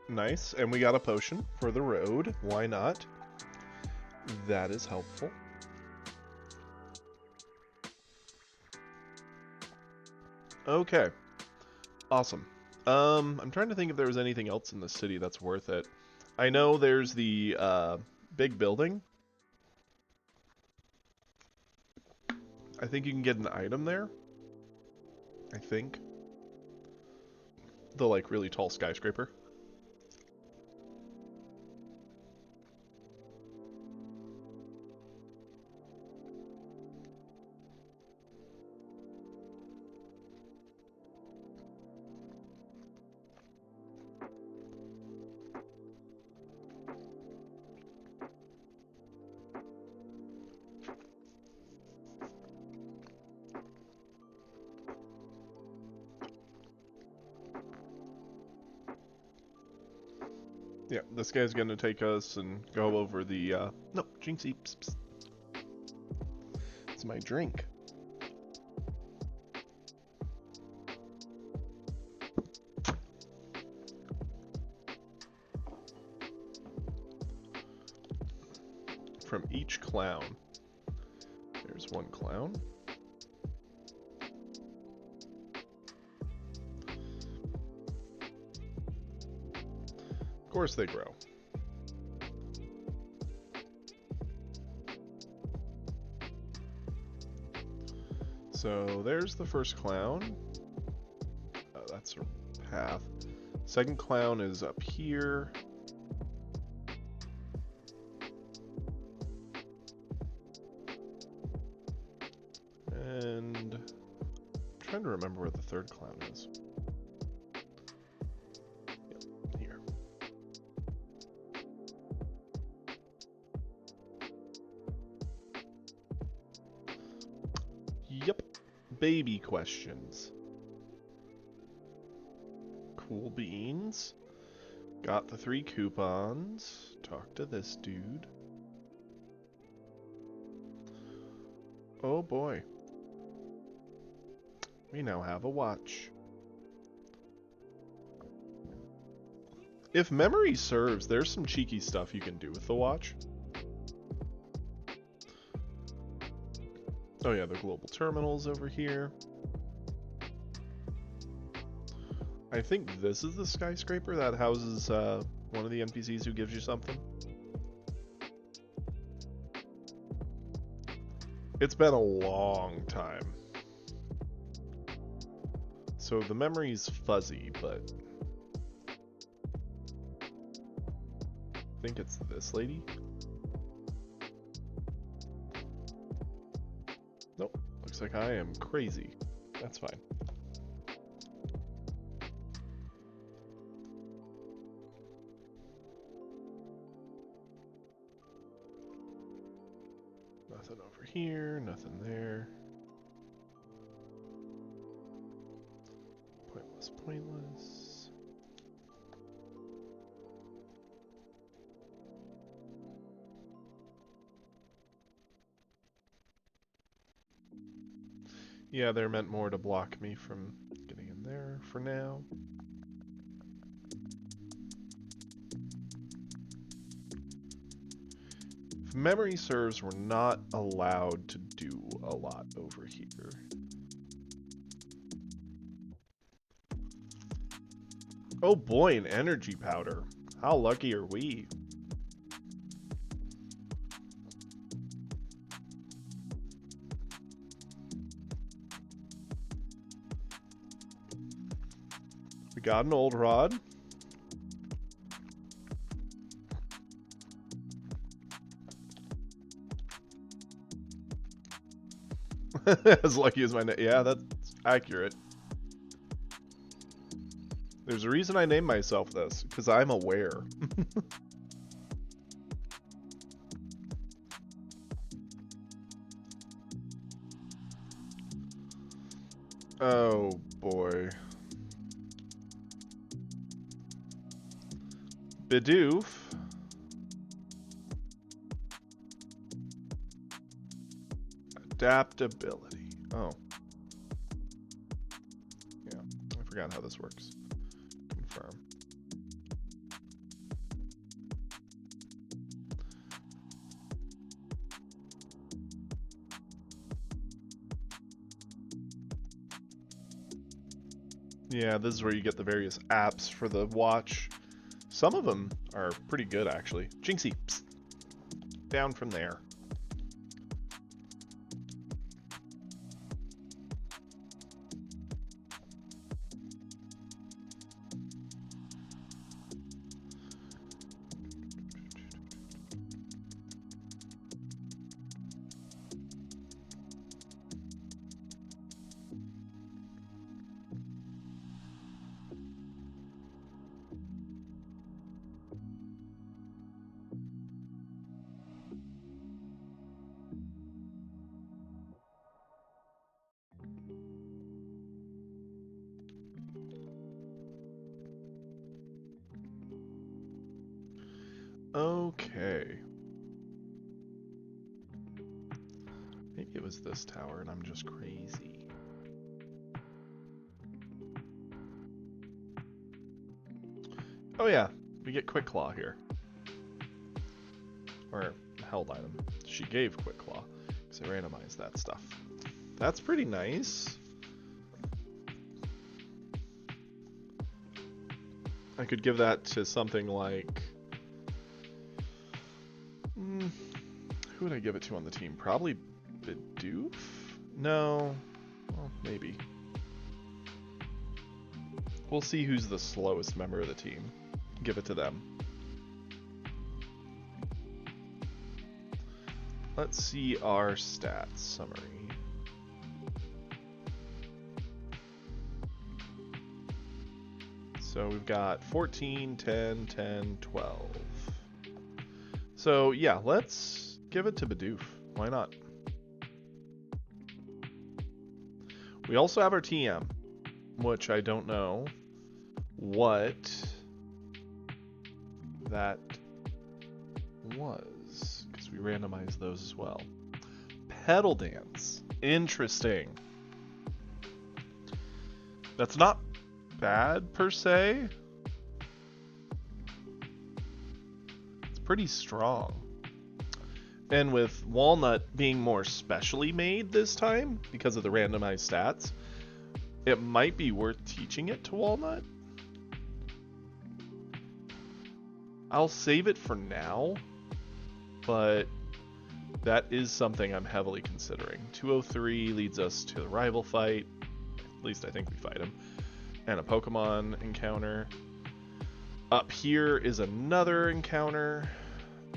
Nice, and we got a potion for the road. Why not? That is helpful. Okay. Awesome. I'm trying to think if there was anything else in the city that's worth it. I know there's the big building. I think you can get an item there. I think. The, like, really tall skyscraper. Yeah, this guy's gonna take us and go over the, no, Jinxie, psst, psst. It's my drink. From each clown. There's one clown. Of course they grow. So there's the first clown. Oh, that's a path. Second clown is up here. And I'm trying to remember where the third clown is. Yep, here. Yep. Baby questions. Cool beans. Got the 3 coupons. Talk to this dude. Oh boy. We now have a watch. If memory serves, there's some cheeky stuff you can do with the watch. Oh yeah, the global terminal's over here. I think this is the skyscraper that houses one of the NPCs who gives you something. It's been a long time. So the memory's fuzzy, but I think it's this lady. Nope, looks like I am crazy. That's fine. Nothing over here, nothing there. Pointless, pointless. Yeah, they're meant more to block me from getting in there for now. If memory serves, we're not allowed to do a lot over here. Oh boy, an energy powder. How lucky are we? We got an old rod. As lucky as my name. Yeah, that's accurate. There's a reason I named myself this, because I'm aware. Oh boy. Bidoof. Adaptability. Oh. Yeah, I forgot how this works. Confirm. Yeah, this is where you get the various apps for the watch. Some of them are pretty good, actually. Jinxie, psst. Down from there. Okay. Maybe it was this tower and I'm just crazy. Oh yeah, we get Quick Claw here. Or held item. She gave Quick Claw, because I randomized that stuff. That's pretty nice. I could give that to something like... who would I give it to on the team? Probably Bidoof? No. Well, maybe. We'll see who's the slowest member of the team. Give it to them. Let's see our stats summary. So we've got 14, 10, 10, 12. So yeah, let's give it to Bidoof. Why not? We also have our TM, which I don't know what that was, because we randomized those as well. Pedal Dance. Interesting. That's not bad per se. It's pretty strong. And with Walnut being more specially made this time because of the randomized stats, it might be worth teaching it to Walnut. I'll save it for now, but that is something I'm heavily considering. 203 leads us to the rival fight. At least I think we fight him. And a Pokemon encounter. Up here is another encounter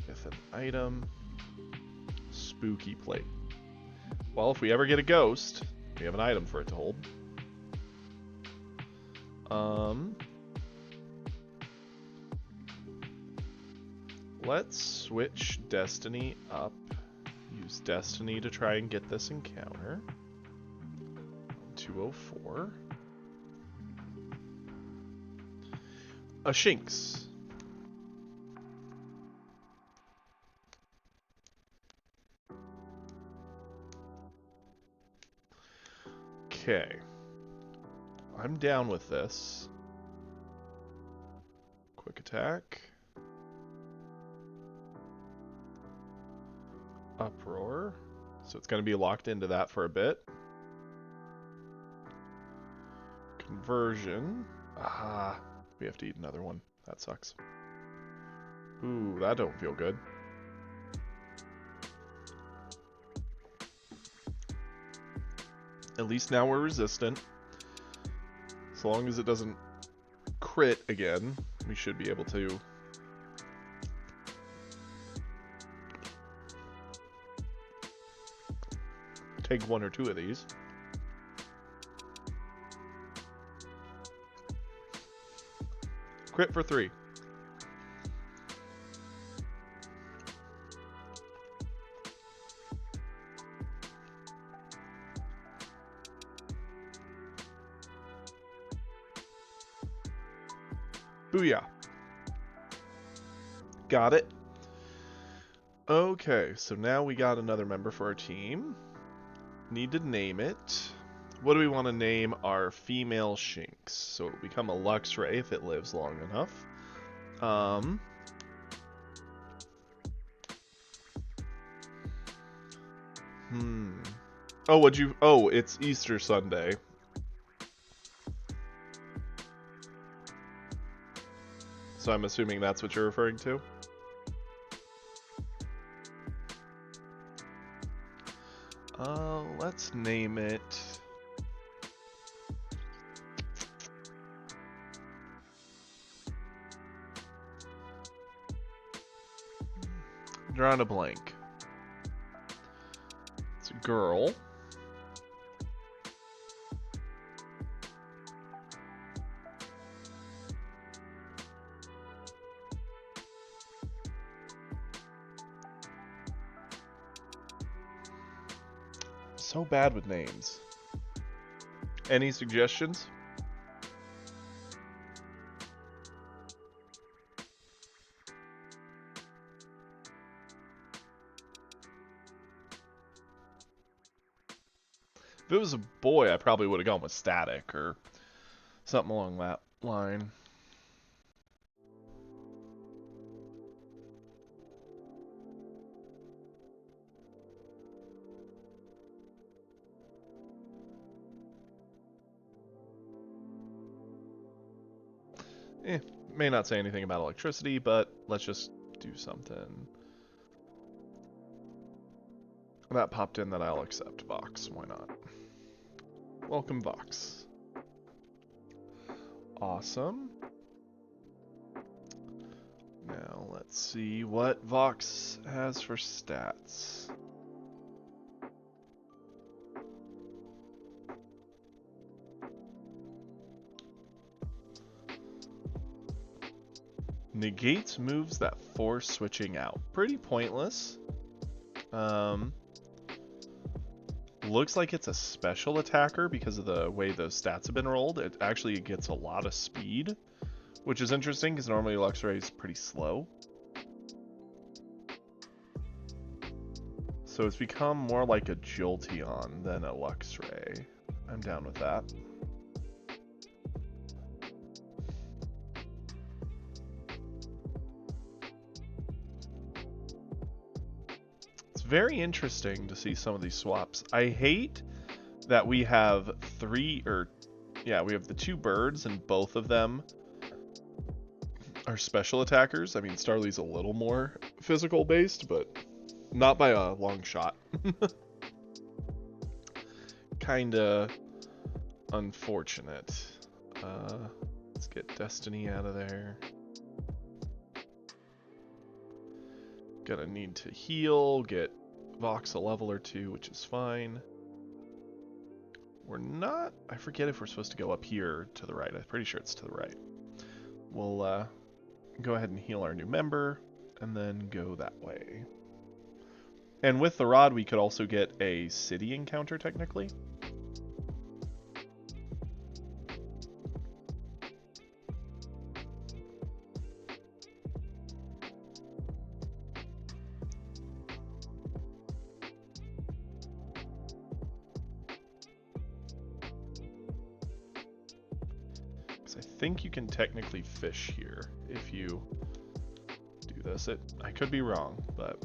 with an item. Spooky plate. Well, if we ever get a ghost, we have an item for it to hold. Let's switch Destiny up. Use Destiny to try and get this encounter. 204. A Shinx. Okay. I'm down with this. Quick attack. Uproar. So it's going to be locked into that for a bit. Conversion. Ah, we have to eat another one. That sucks. Ooh, that don't feel good. At least now we're resistant. So long as it doesn't crit again, we should be able to take one or two of these. Crit for 3. Booyah. Got it. Okay, so now we got another member for our team. Need to name it. What do we want to name our female Shinx? So it'll become a Luxray if it lives long enough. Oh, what'd you... Oh, it's Easter Sunday. So I'm assuming that's what you're referring to? Let's name it... Drawing a blank. It's a girl. So bad with names. Any suggestions? If it was a boy, I probably would have gone with Static or something along that line. May not say anything about electricity, but let's just do something. That popped in that I'll accept. Vox, why not? Welcome, Vox. Awesome. Now let's see what Vox has for stats. Negates moves that force switching out. Pretty pointless. Looks like it's a special attacker because of the way those stats have been rolled. It actually gets a lot of speed, which is interesting because normally Luxray is pretty slow. So it's become more like a Jolteon than a Luxray. I'm down with that. very interesting to see some of these swaps. I hate that we have we have the 2 birds and both of them are special attackers. I mean, Starly's a little more physical based, but not by a long shot. Kinda unfortunate. Let's get Destiny out of there. Gonna need to heal, get Vox a level or 2, which is fine. We're not... I forget if we're supposed to go up here to the right. I'm pretty sure it's to the right. We'll go ahead and heal our new member, and then go that way. And with the rod, we could also get a city encounter, technically. I think you can technically fish here if you do this. I could be wrong, but...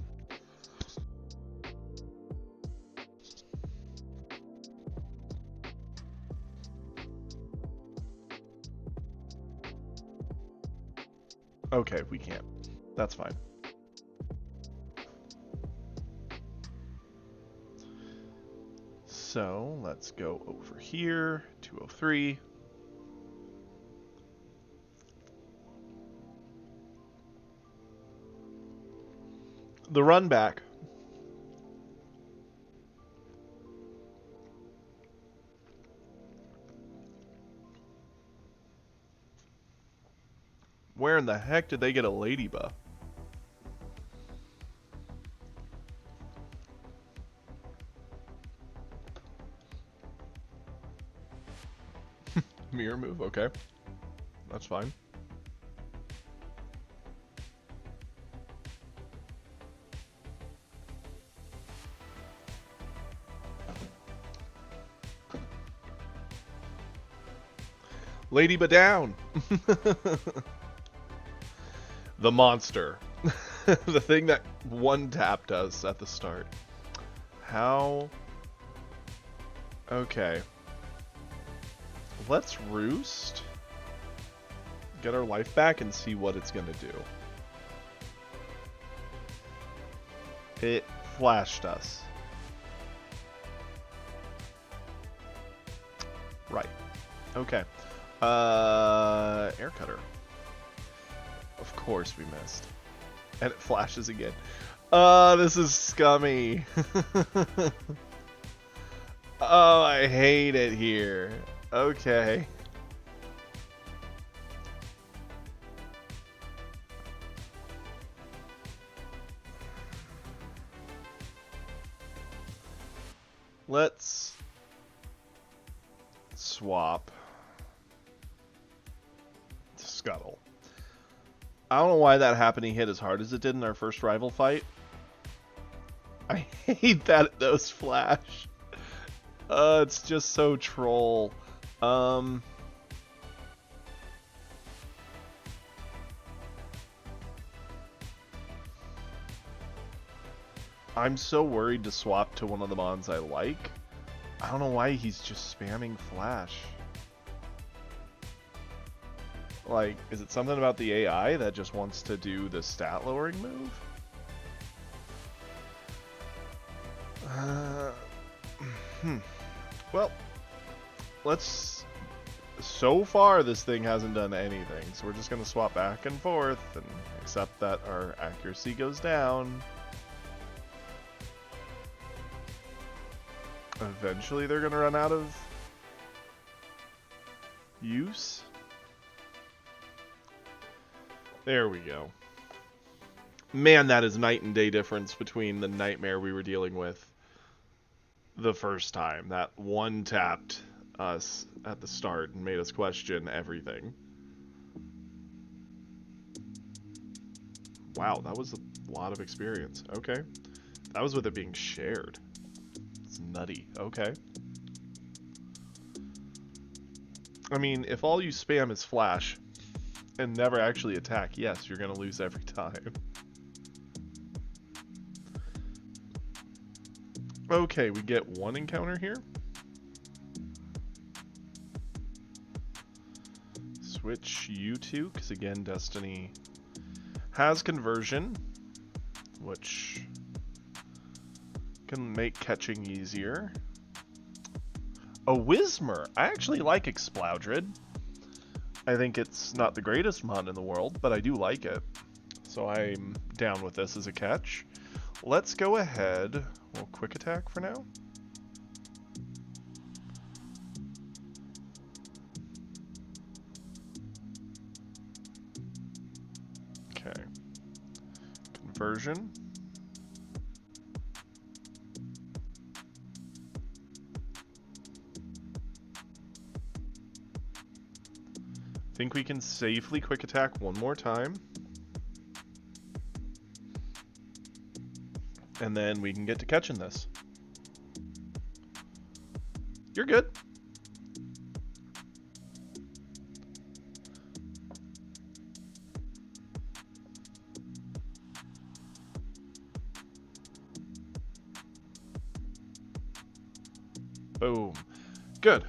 Okay, we can't. That's fine. So, let's go over here, 203. The run back. Where in the heck did they get a lady buff? Mirror move, okay. That's fine. Lady but down. The monster. The thing that one tap does at the start. How? Okay. Let's roost. Get our life back and see what it's gonna do. It flashed us. Right. Okay. Air cutter. Of course we missed. And it flashes again. This is scummy. Oh, I hate it here. Okay. Let's swap to Scuttle. I don't know why that happening hit as hard as it did in our first rival fight. I hate that those flash. It's just so troll. I'm so worried to swap to one of the mons I like. I don't know why he's just spamming flash. Like, is it something about the AI that just wants to do the stat lowering move? Well, let's... So far, this thing hasn't done anything, so we're just going to swap back and forth and accept that our accuracy goes down. Eventually, they're going to run out of use. There we go. Man, that is night and day difference between the nightmare we were dealing with the first time. That one tapped us at the start and made us question everything. Wow, that was a lot of experience. Okay. That was with it being shared. It's nutty. Okay. I mean, if all you spam is flash and never actually attack, yes, you're going to lose every time. Okay, we get one encounter here. Switch you two, because again, Destiny has conversion, which can make catching easier. A Whismer. I actually like Exploudred. I think it's not the greatest mon in the world, but I do like it. So I'm down with this as a catch. Let's go ahead. We'll quick attack for now. Okay. Conversion. Think we can safely quick attack one more time. And then we can get to catching this. You're good. Boom. Good.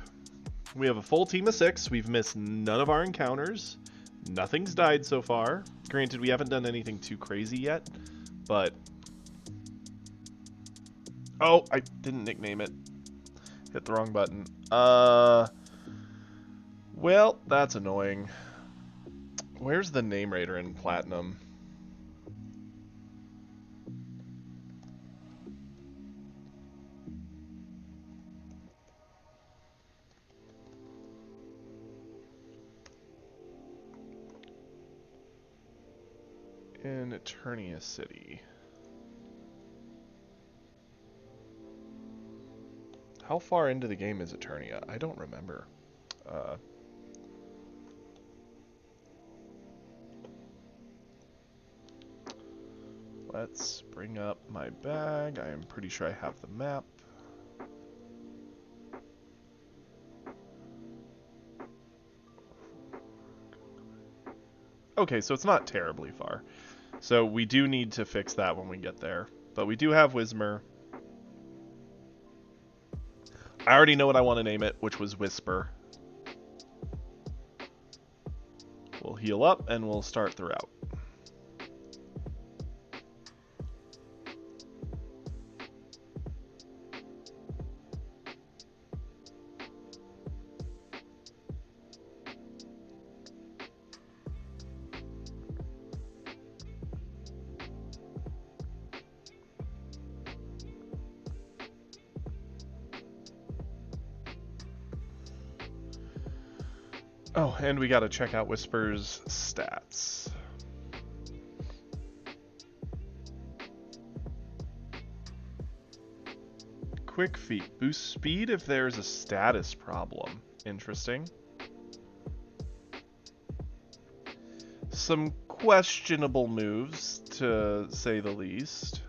We have a full team of 6. We've missed none of our encounters. Nothing's died so far. Granted, we haven't done anything too crazy yet, but... Oh, I didn't nickname it. Hit the wrong button. Well, that's annoying. Where's the name raider in Platinum? In Eternia City. How far into the game is Eternia? I don't remember. Let's bring up my bag. I am pretty sure I have the map. Okay, so it's not terribly far. So we do need to fix that when we get there. But we do have Whismer. I already know what I want to name it, which was Whisper. We'll heal up and we'll start the route. Oh, and we gotta check out Whisper's stats. Quick Feet. Boost speed if there's a status problem. Interesting. Some questionable moves, to say the least.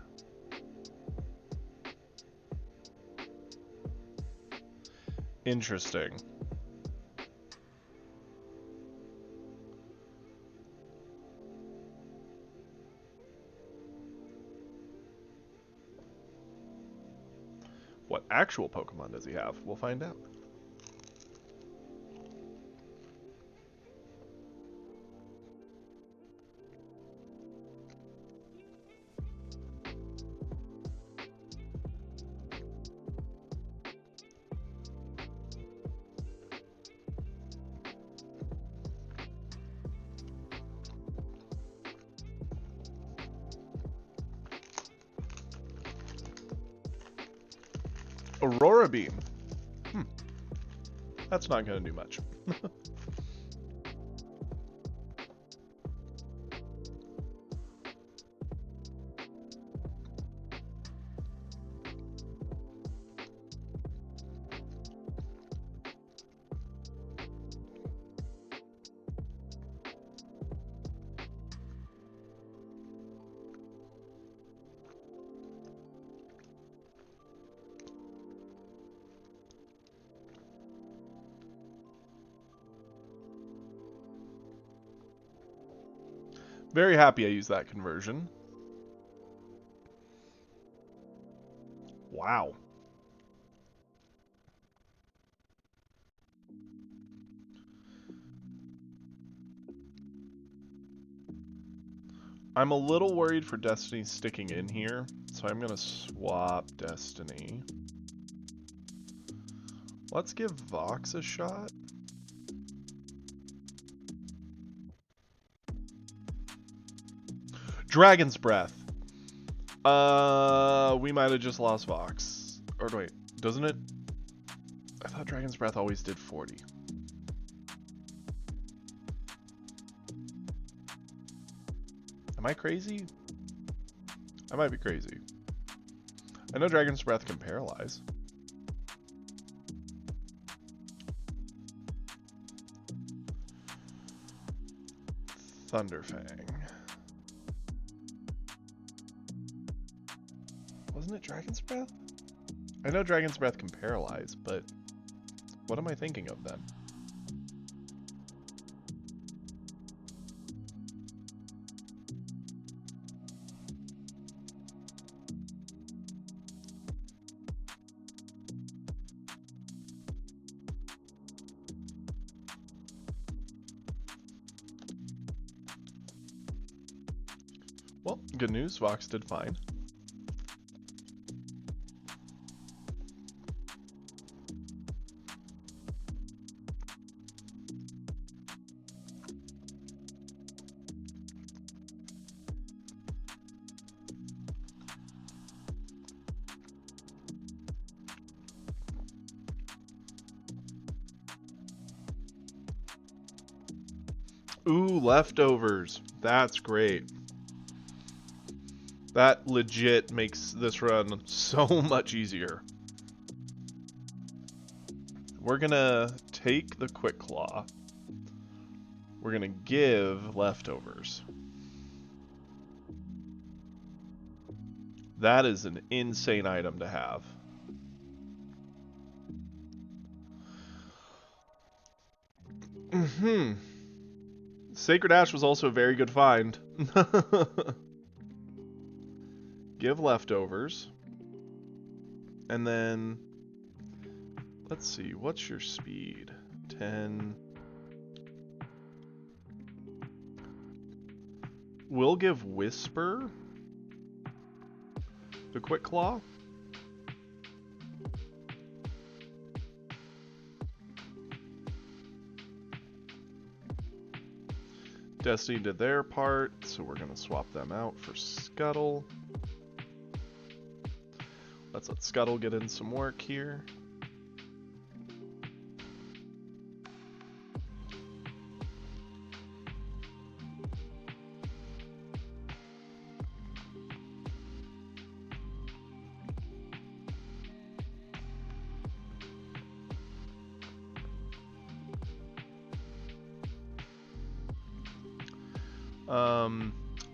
Interesting. What actual Pokemon does he have? We'll find out. Aurora Beam. That's not going to do much. Very happy I used that conversion. Wow. I'm a little worried for Destiny sticking in here, so I'm gonna swap Destiny. Let's give Vox a shot. Dragon's Breath. We might have just lost Vox. Or wait, doesn't it? I thought Dragon's Breath always did 40. Am I crazy? I might be crazy. I know Dragon's Breath can paralyze. Thunderfang. Wasn't it Dragon's Breath? I know Dragon's Breath can paralyze, but what am I thinking of then? Well, good news, Vox did fine. Ooh, leftovers. That's great. That legit makes this run so much easier. We're gonna take the Quick Claw. We're gonna give leftovers. That is an insane item to have. Sacred Ash was also a very good find. Give leftovers. And then, let's see, what's your speed? 10. We'll give Whisper the Quick Claw. Destiny did their part, so we're going to swap them out for Scuttle. Let's let Scuttle get in some work here.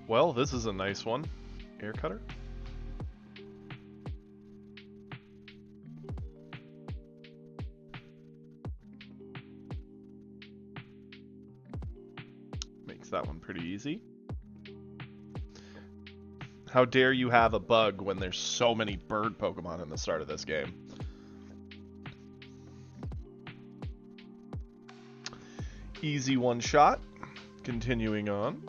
Well, this is a nice one. Air Cutter. Makes that one pretty easy. How dare you have a bug when there's so many bird Pokemon in the start of this game? Easy one shot. Continuing on.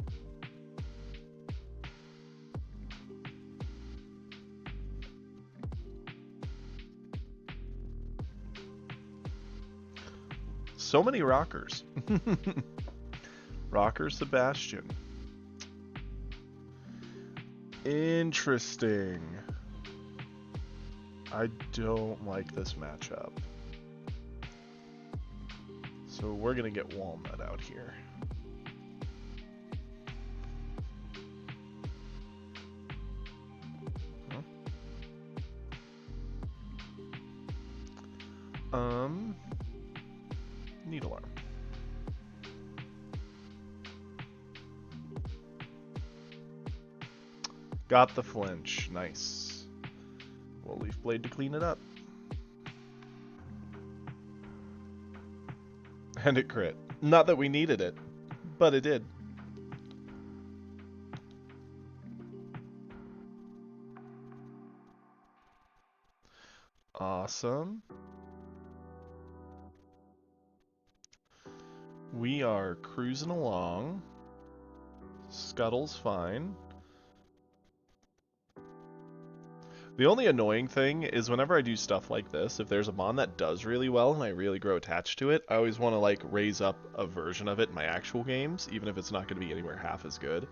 So many rockers. Rocker Sebastian. Interesting. I don't like this matchup. So we're gonna get Walnut out here. Needle Arm. Got the flinch. Nice. We'll Leaf Blade to clean it up. And it crit. Not that we needed it, but it did. Awesome. We are cruising along. Scuttle's fine. The only annoying thing is whenever I do stuff like this, if there's a mon that does really well and I really grow attached to it, I always want to like raise up a version of it in my actual games, even if it's not going to be anywhere half as good.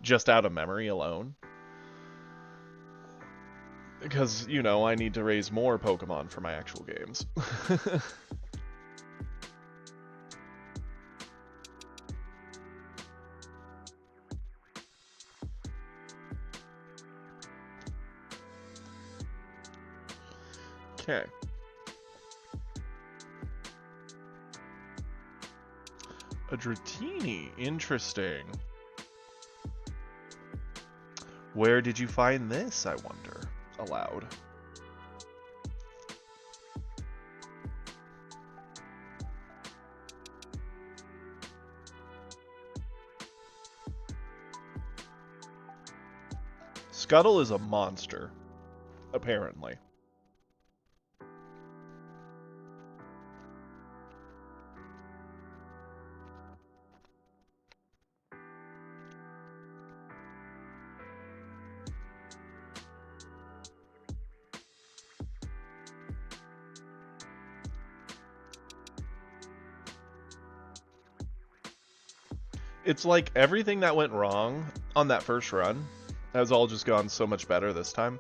Just out of memory alone. Because, you know, I need to raise more Pokemon for my actual games. Okay. A Dratini. Interesting. Where did you find this, I wonder? Aloud. Scuttle is a monster, apparently. It's like everything that went wrong on that first run has all just gone so much better this time.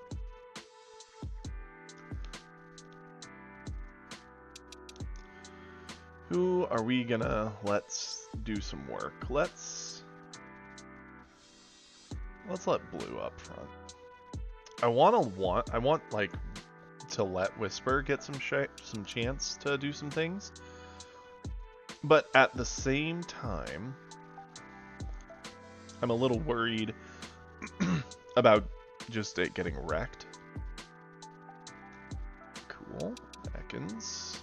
Who are we gonna let's do some work? Let's let Blue up front. I want like to let Whisper get some chance to do some things. But at the same time, I'm a little worried about just it getting wrecked. Cool. Ekans.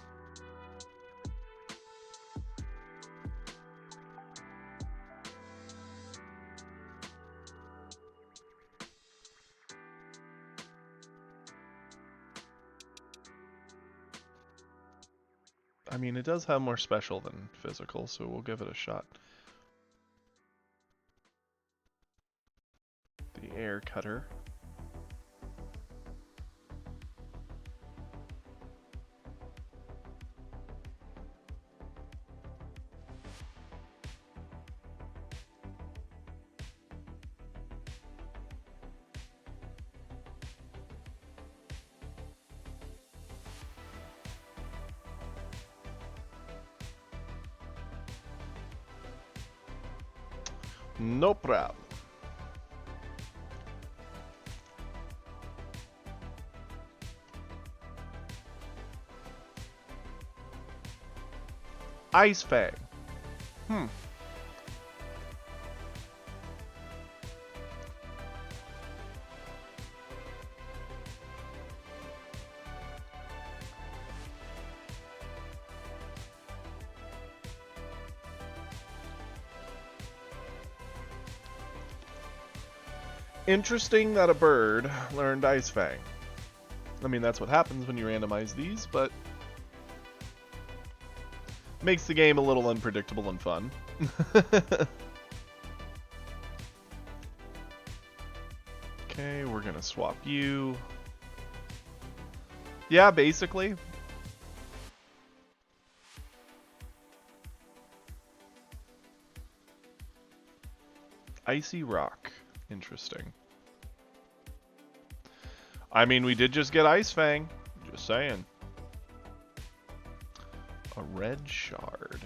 I mean, it does have more special than physical, so we'll give it a shot. The air cutter. No problem. Ice Fang. Interesting that a bird learned Ice Fang. I mean, that's what happens when you randomize these, but makes the game a little unpredictable and fun. Okay, we're gonna swap you. Yeah, basically. Icy Rock. Interesting. I mean, we did just get Ice Fang. Just saying. A red shard.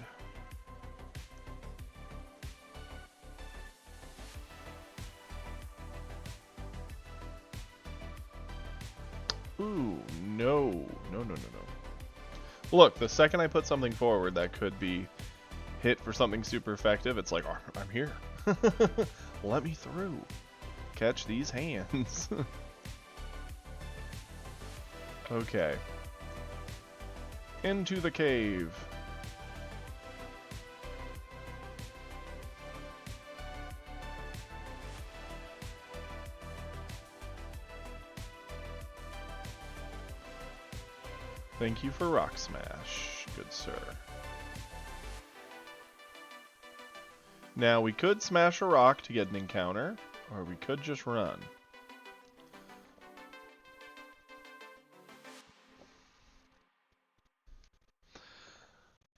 Ooh, no. No. Look, the second I put something forward that could be hit for something super effective, it's like, oh, I'm here. Let me through. Catch these hands. Okay. Into the cave. Thank you for Rock Smash, good sir. Now, we could smash a rock to get an encounter, or we could just run.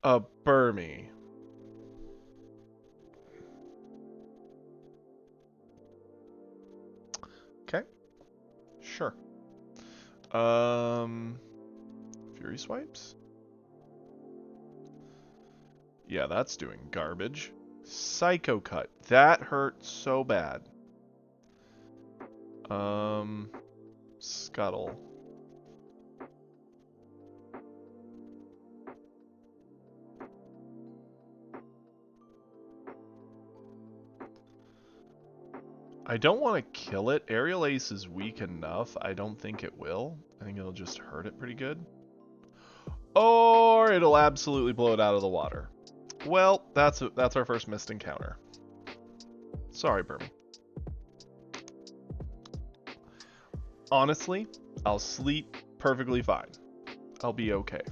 A Burmy. Okay. Sure. Fury Swipes? Yeah, that's doing garbage. Psycho Cut. That hurt so bad. Scuttle. I don't want to kill it. Aerial Ace is weak enough. I don't think it will. I think it'll just hurt it pretty good. Or it'll absolutely blow it out of the water. Well, that's our first missed encounter. Sorry, Burmy. Honestly, I'll sleep perfectly fine. I'll be okay.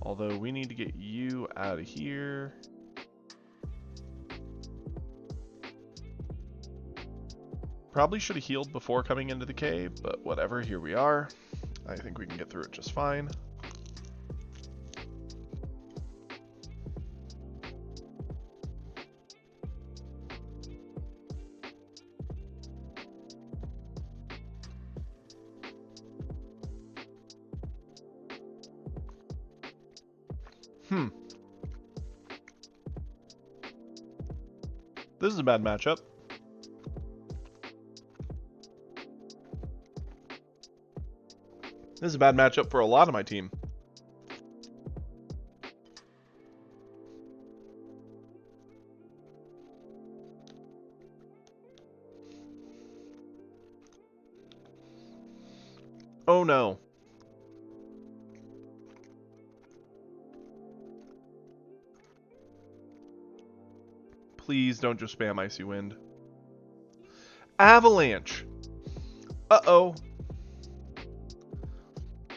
Although we need to get you out of here. Probably should have healed before coming into the cave, but whatever, here we are. I think we can get through it just fine. This is a bad matchup. This is a bad matchup for a lot of my team. Oh no. Please don't just spam Icy Wind. Avalanche! Uh-oh.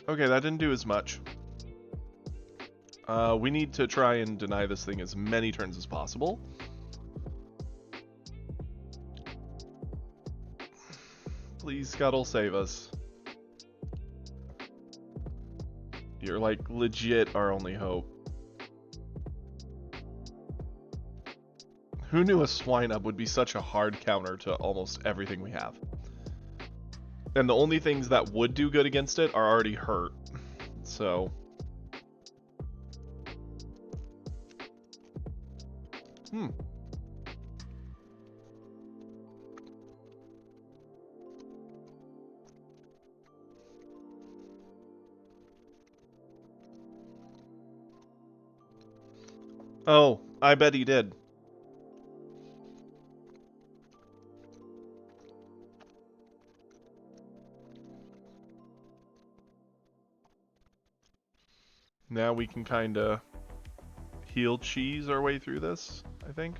Okay, that didn't do as much. We need to try and deny this thing as many turns as possible. Please, Scuttle, save us. You're like legit our only hope. Who knew a Swinub would be such a hard counter to almost everything we have? And the only things that would do good against it are already hurt. So... Oh, I bet he did. Now we can kind of heal cheese our way through this, I think.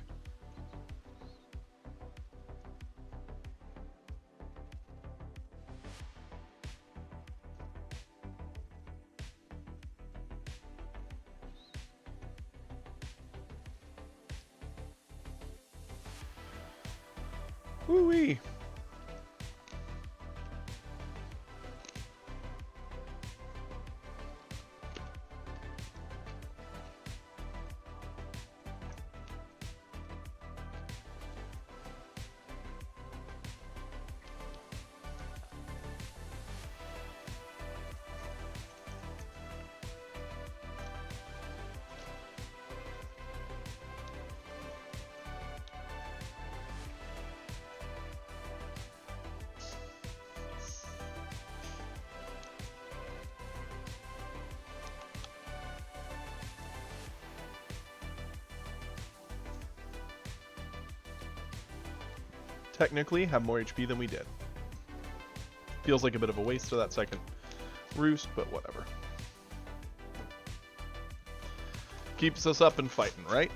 Woo-wee! Technically have more HP than we did. Feels like a bit of a waste of that second roost, but whatever. Keeps us up and fighting, right?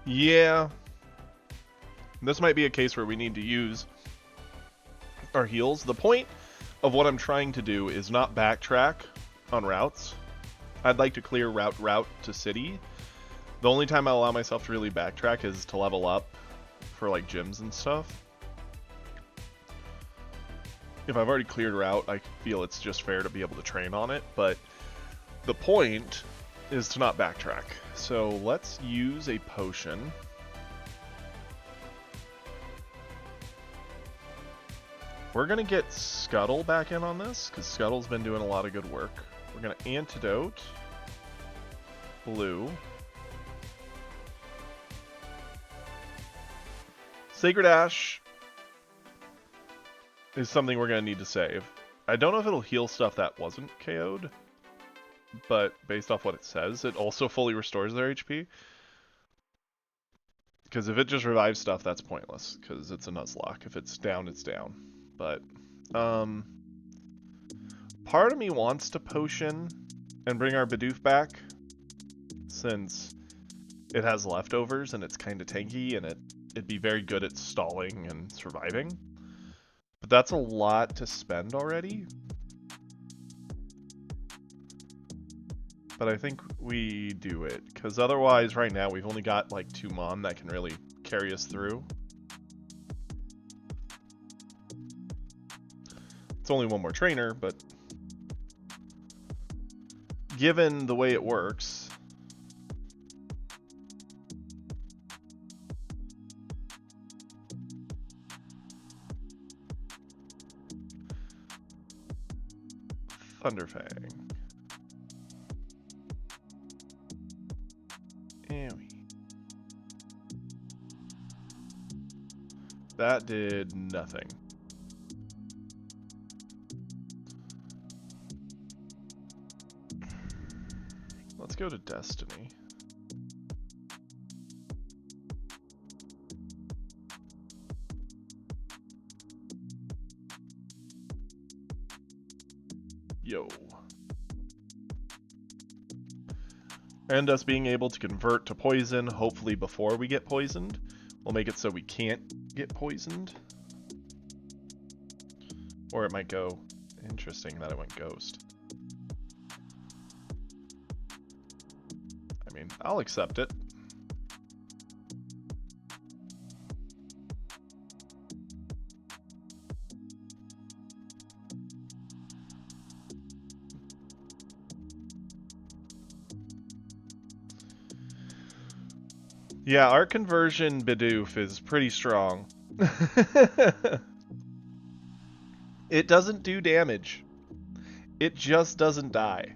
Yeah. This might be a case where we need to use our heals. The point of what I'm trying to do is not backtrack on routes. I'd like to clear route to city. The only time I allow myself to really backtrack is to level up for like gyms and stuff. If I've already cleared route, I feel it's just fair to be able to train on it, but the point is to not backtrack. So let's use a potion. We're going to get Scuttle back in on this, because Scuttle's been doing a lot of good work. We're going to Antidote, Blue. Sacred Ash is something we're going to need to save. I don't know if it'll heal stuff that wasn't KO'd, but based off what it says, it also fully restores their HP. Because if it just revives stuff, that's pointless, because it's a Nuzlocke. If it's down, it's down. But, part of me wants to potion and bring our Bidoof back, since it has leftovers and it's kind of tanky, and it'd be very good at stalling and surviving. But that's a lot to spend already. But I think we do it, because otherwise right now we've only got like 2 Mon that can really carry us through. It's only 1 more trainer, but given the way it works, Thunderfang. That did nothing. Let's go to Destiny. Yo. And us being able to convert to poison, hopefully before we get poisoned, will make it so we can't get poisoned. Or it might go... Interesting that it went Ghost. I mean, I'll accept it. Yeah, our conversion Bidoof is pretty strong. It doesn't do damage. It just doesn't die.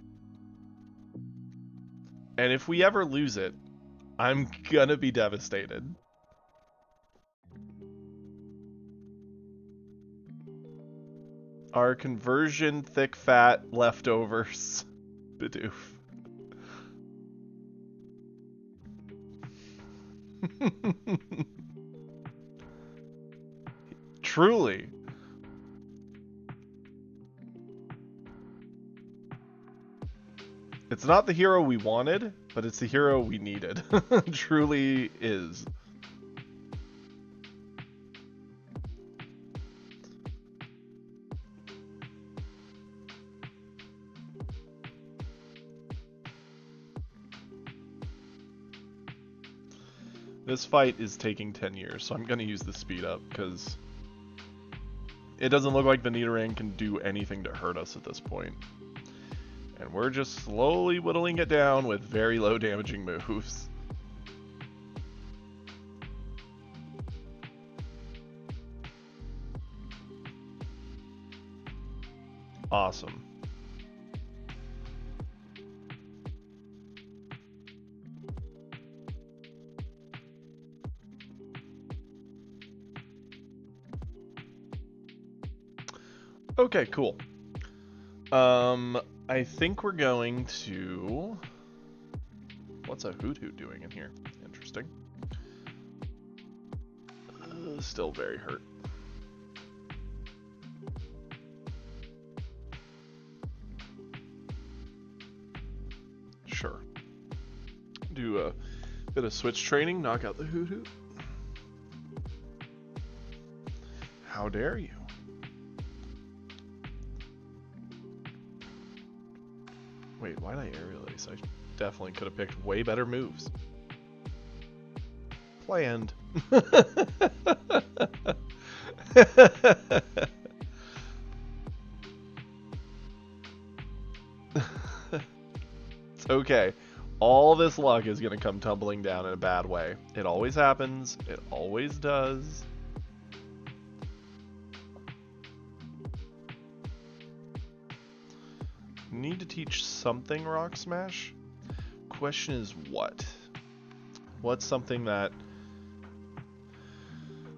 And if we ever lose it, I'm gonna be devastated. Our conversion thick fat leftovers Bidoof. Truly. It's not the hero we wanted, but it's the hero we needed. Truly is. This fight is taking 10 years, so I'm going to use the speed up, because it doesn't look like the Nidoran can do anything to hurt us at this point. And we're just slowly whittling it down with very low damaging moves. Awesome. Okay, cool. I think we're going to... What's a Hoothoot doing in here? Interesting. Still very hurt. Sure. Do a Bit of switch training, knock out the Hoot Hoot. How dare you? Wait, why did I aerial ace? I definitely could have picked way better moves. Planned. It's okay. All this luck is going to come tumbling down in a bad way. It always happens. It always does. Need to teach something Rock Smash? Question is what? What's something that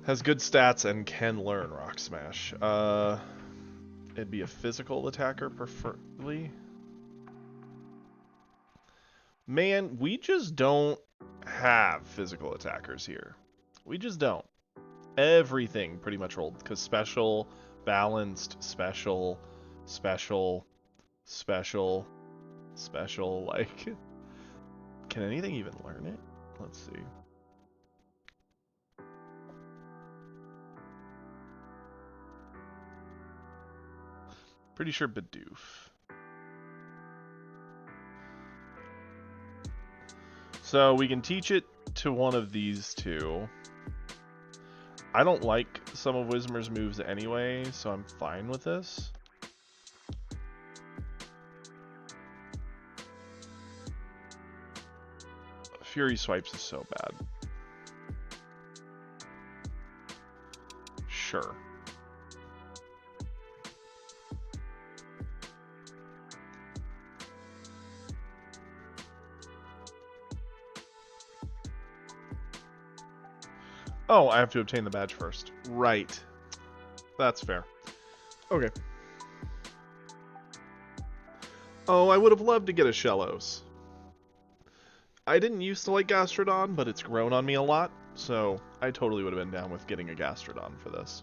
has good stats and can learn Rock Smash? It'd be a physical attacker, preferably. Man, we just don't have physical attackers here. We just don't. Everything pretty much rolled, because special, balanced, special, special, special, special, like... Can anything even learn it? Let's see. Pretty sure Bidoof. So we can teach it to one of these two. I don't like some of Whismer's moves anyway, so I'm fine with this. Fury Swipes is so bad. Sure. Oh, I have to obtain the badge first. Right. That's fair. Okay. Oh, I would have loved to get a Shellos. I didn't used to like Gastrodon, but it's grown on me a lot, so I totally would have been down with getting a Gastrodon for this.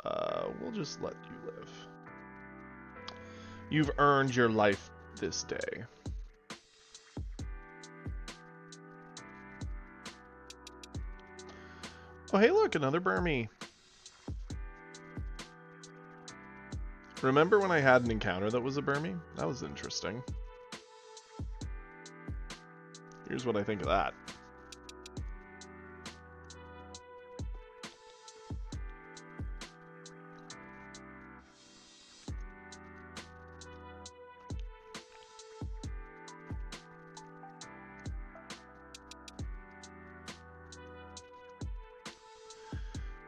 We'll just let you live. You've earned your life this day. Oh, hey, look, another Burmy. Remember when I had an encounter that was a Burmy? That was interesting. Here's what I think of that.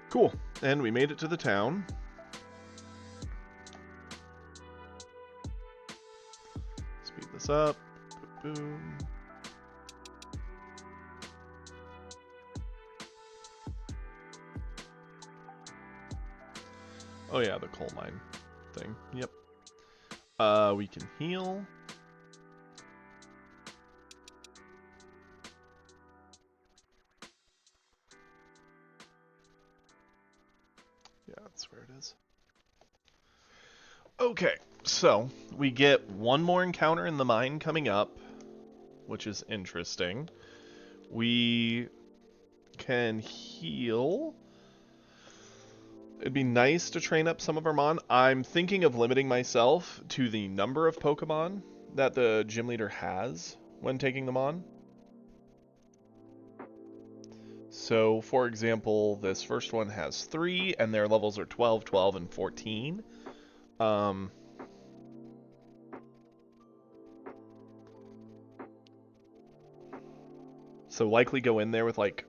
Cool. And we made it to the town. Speed this up. Boom. Oh yeah, the coal mine thing. Yep. We can heal. Yeah, that's where it is. Okay, so we get one more encounter in the mine coming up, which is interesting. We can heal. It'd be nice to train up some of our Mon. I'm thinking of limiting myself to the number of Pokemon that the gym leader has when taking them on. So, for example, this first one has 3, and their levels are 12, 12, and 14. So likely go in there with like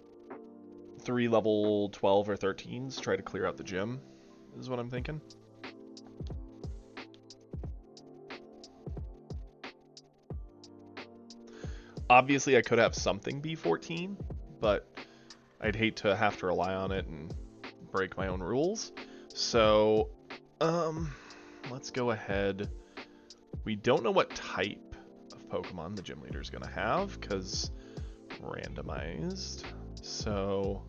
3 level 12 or 13s, try to clear out the gym, is what I'm thinking. Obviously, I could have something be 14, but I'd hate to have to rely on it and break my own rules. So, let's go ahead. We don't know what type of Pokemon the gym leader is going to have, because randomized. So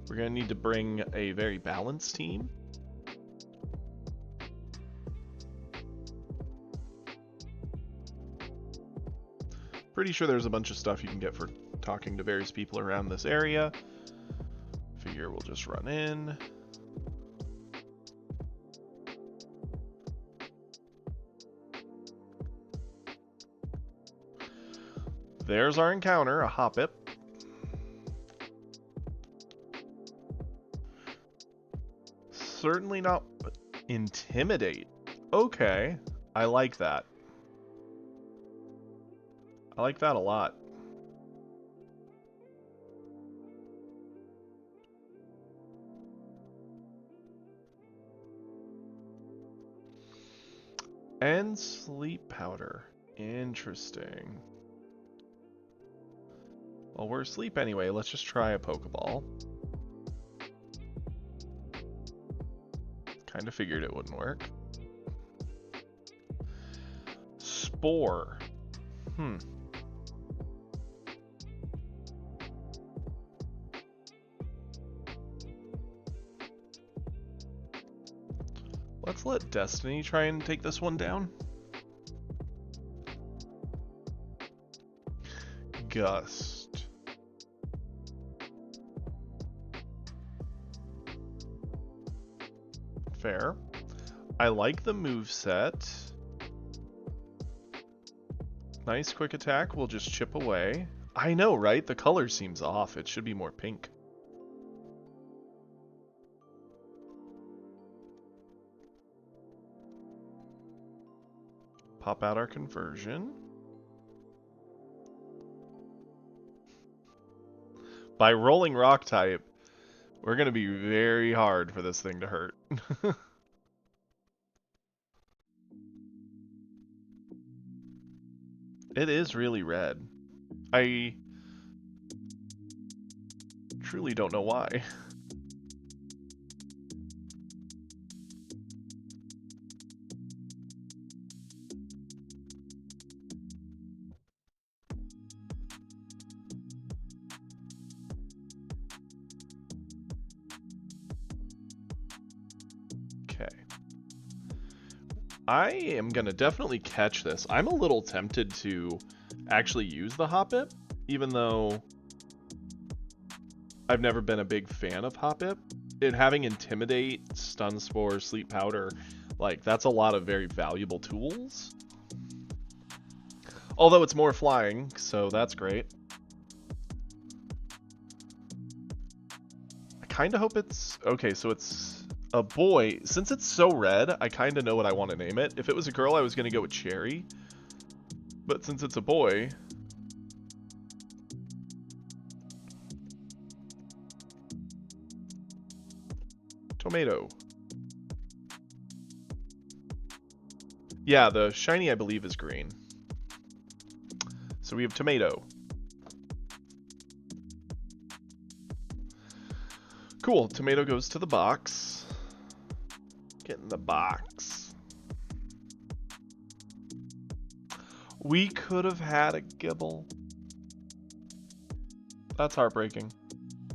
we're going to need to bring a very balanced team. pretty sure there's a bunch of stuff you can get for talking to various people around this area. Figure we'll just run in. There's our encounter, a Hoppip. Certainly not intimidate. Okay, I like that. I like that a lot. And sleep powder. Interesting. Well, we're asleep anyway. Let's just try a Pokeball. Kind of figured it wouldn't work. Spore. Let's let Destiny try and take this one down. Gust. Fair. I like the moveset. Nice quick attack. We'll just chip away. I know, right? The color seems off. It should be more pink. Pop out our conversion. By rolling rock type, we're going to be very hard for this thing to hurt. It is really red. I truly don't know why. I am going to definitely catch this. I'm a little tempted to actually use the Hoppip, even though I've never been a big fan of Hoppip. It having Intimidate, Stun Spore, Sleep Powder, like, that's a lot of very valuable tools. Although it's more flying, so that's great. I kind of hope it's... Okay, so it's... a boy. Since it's so red, I kind of know what I want to name it. If it was a girl, I was going to go with Cherry. But since it's a boy... Tomato. Yeah, the shiny, I believe, is green. So we have Tomato. Cool. Tomato goes to the box. Get in the box. We could have had a Gibble. That's heartbreaking.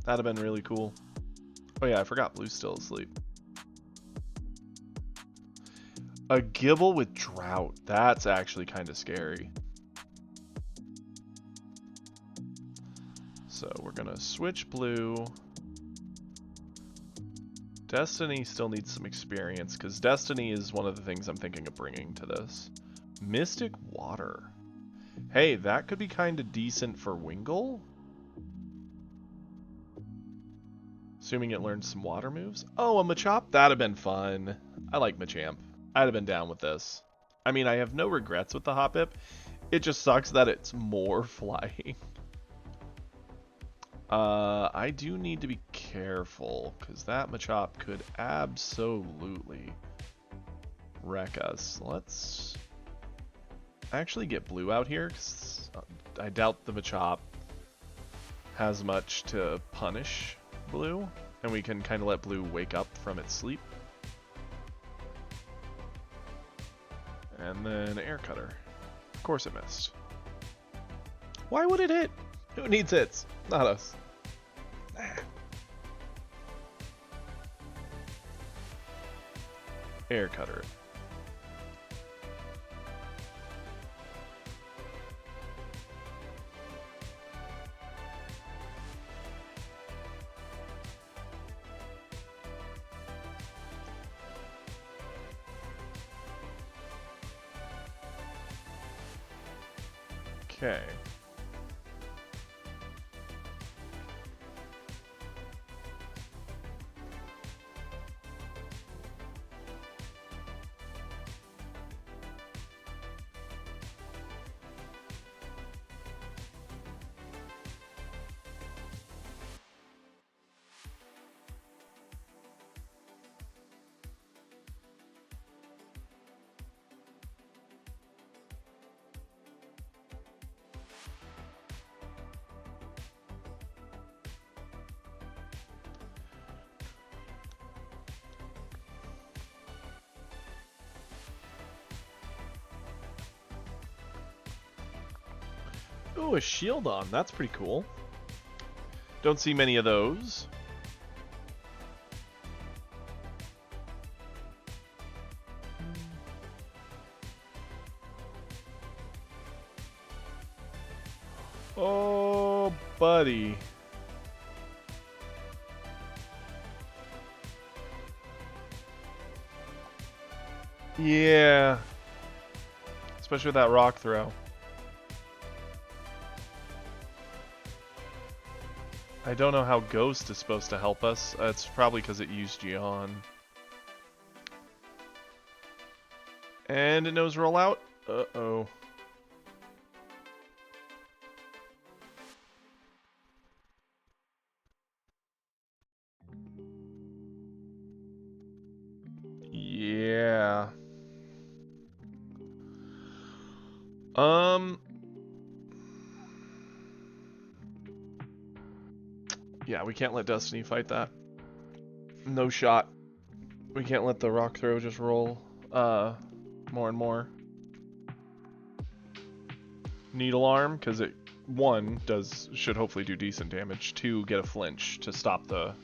That'd have been really cool. Oh yeah, I forgot Blue's still asleep. A Gibble with Drought. That's actually kind of scary. So we're gonna switch Blue. Destiny still needs some experience, because Destiny is one of the things I'm thinking of bringing to this. Mystic Water. Hey, that could be kind of decent for Wingull. Assuming it learns some water moves. Oh, a Machop? That'd have been fun. I like Machamp. I'd have been down with this. I mean, I have no regrets with the Hoppip. It just sucks that it's more flying. I do need to be careful, because that Machop could absolutely wreck us. Let's actually get Blue out here, because I doubt the Machop has much to punish Blue, and we can kind of let Blue wake up from its sleep. And then Air Cutter. Of course it missed. Why would it hit? Who needs hits? Not us. Air Cutter. Okay. Oh, a shield on. That's pretty cool. Don't see many of those. Oh, buddy. Yeah. Especially with that rock throw. I don't know how Ghost is supposed to help us. It's probably because it used Gion. And it knows rollout. Uh-oh. Yeah. Yeah, we can't let Destiny fight that. No shot. We can't let the rock throw just roll more and more. Needle arm, because it one should hopefully do decent damage. Two, get a flinch to stop the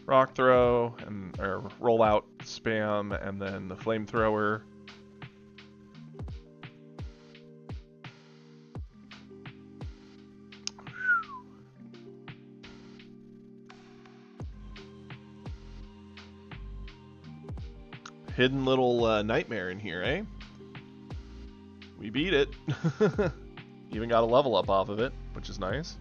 rock throw or roll out spam, and then the flamethrower. Hidden little nightmare in here, eh? We beat it. Even got a level up off of it, which is nice.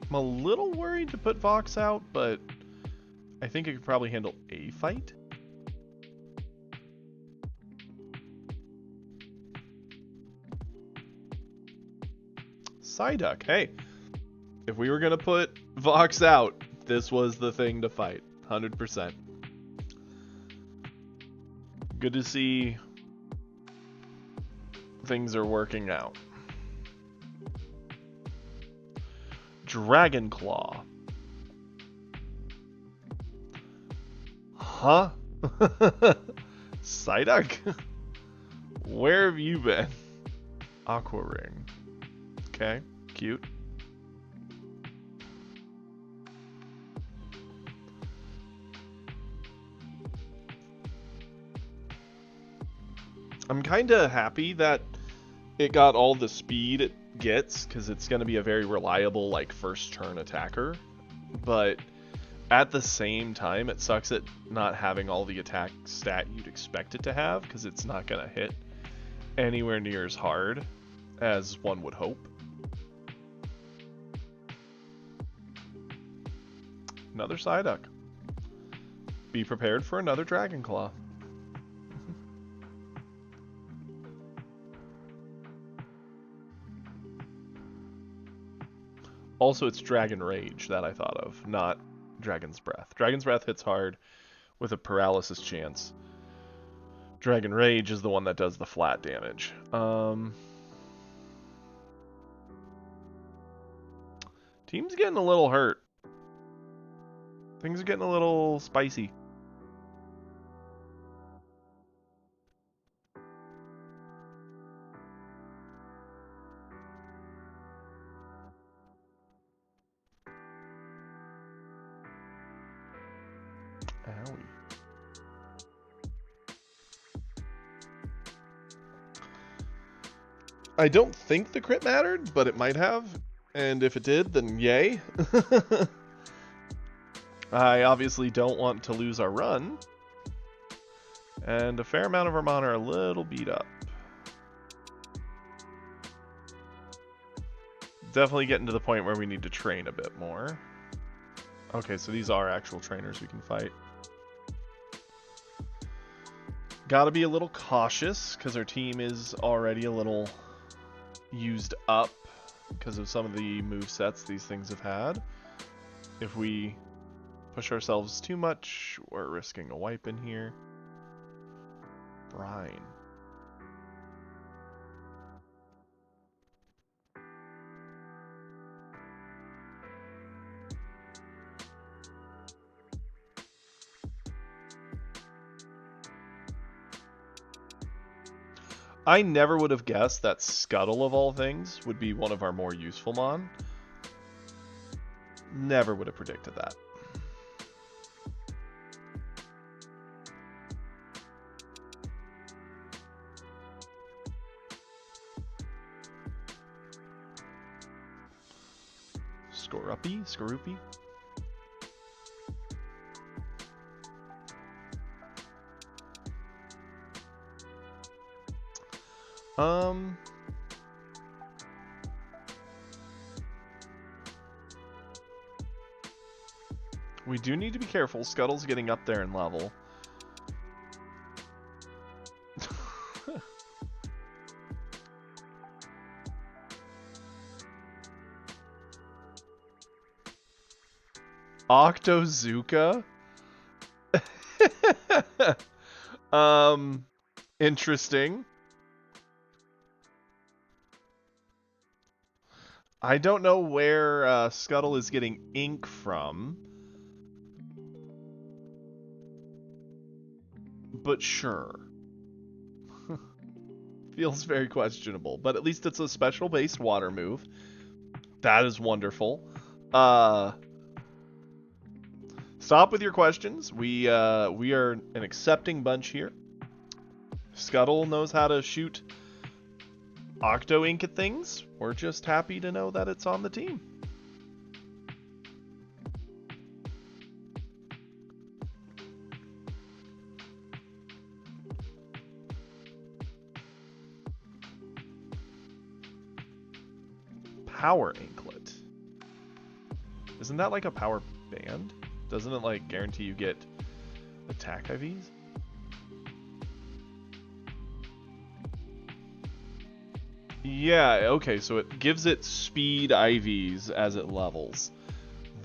I'm a little worried to put Vox out, but I think it could probably handle a fight. Psyduck, hey. If we were going to put Vox out, this was the thing to fight. 100%. Good to see things are working out. Dragon Claw. Huh? Psyduck? Where have you been? Aqua Ring. Okay, cute. I'm kind of happy that it got all the speed it gets, because it's going to be a very reliable, like, first turn attacker. But at the same time, it sucks at not having all the attack stat you'd expect it to have, because it's not going to hit anywhere near as hard as one would hope. Another Psyduck. Be prepared for another Dragon Claw. Also, it's Dragon Rage that I thought of, not Dragon's Breath. Dragon's Breath hits hard with a paralysis chance. Dragon Rage is the one that does the flat damage. Team's getting a little hurt. Things are getting a little spicy. Owie. I don't think the crit mattered, but it might have. And if it did, then yay. I obviously don't want to lose our run. And a fair amount of our Mon are a little beat up. Definitely getting to the point where we need to train a bit more. Okay, so these are actual trainers we can fight. Gotta be a little cautious, because our team is already a little used up because of some of the movesets these things have had. If we push ourselves too much, we're risking a wipe in here. Brine. I never would have guessed that Scuttle, of all things, would be one of our more useful Mon. Never would have predicted that. Skorupi? We do need to be careful. Scuttle's getting up there in level. Octozuka? Interesting. I don't know where Scuttle is getting ink from. But sure. Feels very questionable. But at least it's a special-based water move. That is wonderful. Stop with your questions. We are an accepting bunch here. Scuttle knows how to shoot Octo Ink at things. We're just happy to know that it's on the team. Power Inklet. Isn't that like a power band? Doesn't it like guarantee you get attack IVs? Yeah, okay, so it gives it speed IVs as it levels.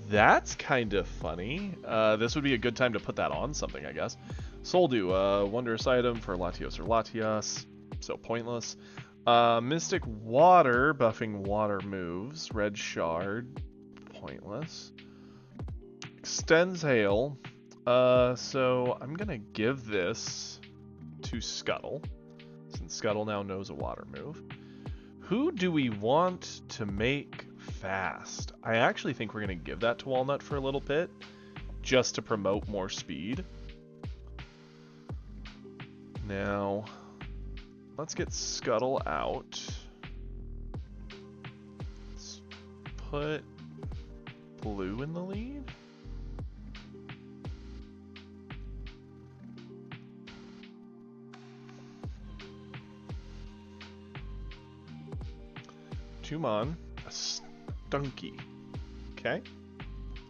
That's kind of funny. This would be a good time to put that on something, I guess. Soldu, wondrous item for Latios or Latias, so pointless. Mystic Water, buffing water moves. Red Shard, pointless. Extends Hail. So I'm gonna give this to Scuttle, since Scuttle now knows a water move. Who do we want to make fast? I actually think we're gonna give that to Walnut for a little bit, just to promote more speed. Now, let's get Scuttle out. Let's put Blue in the lead. Tumon, a Stunky. Okay,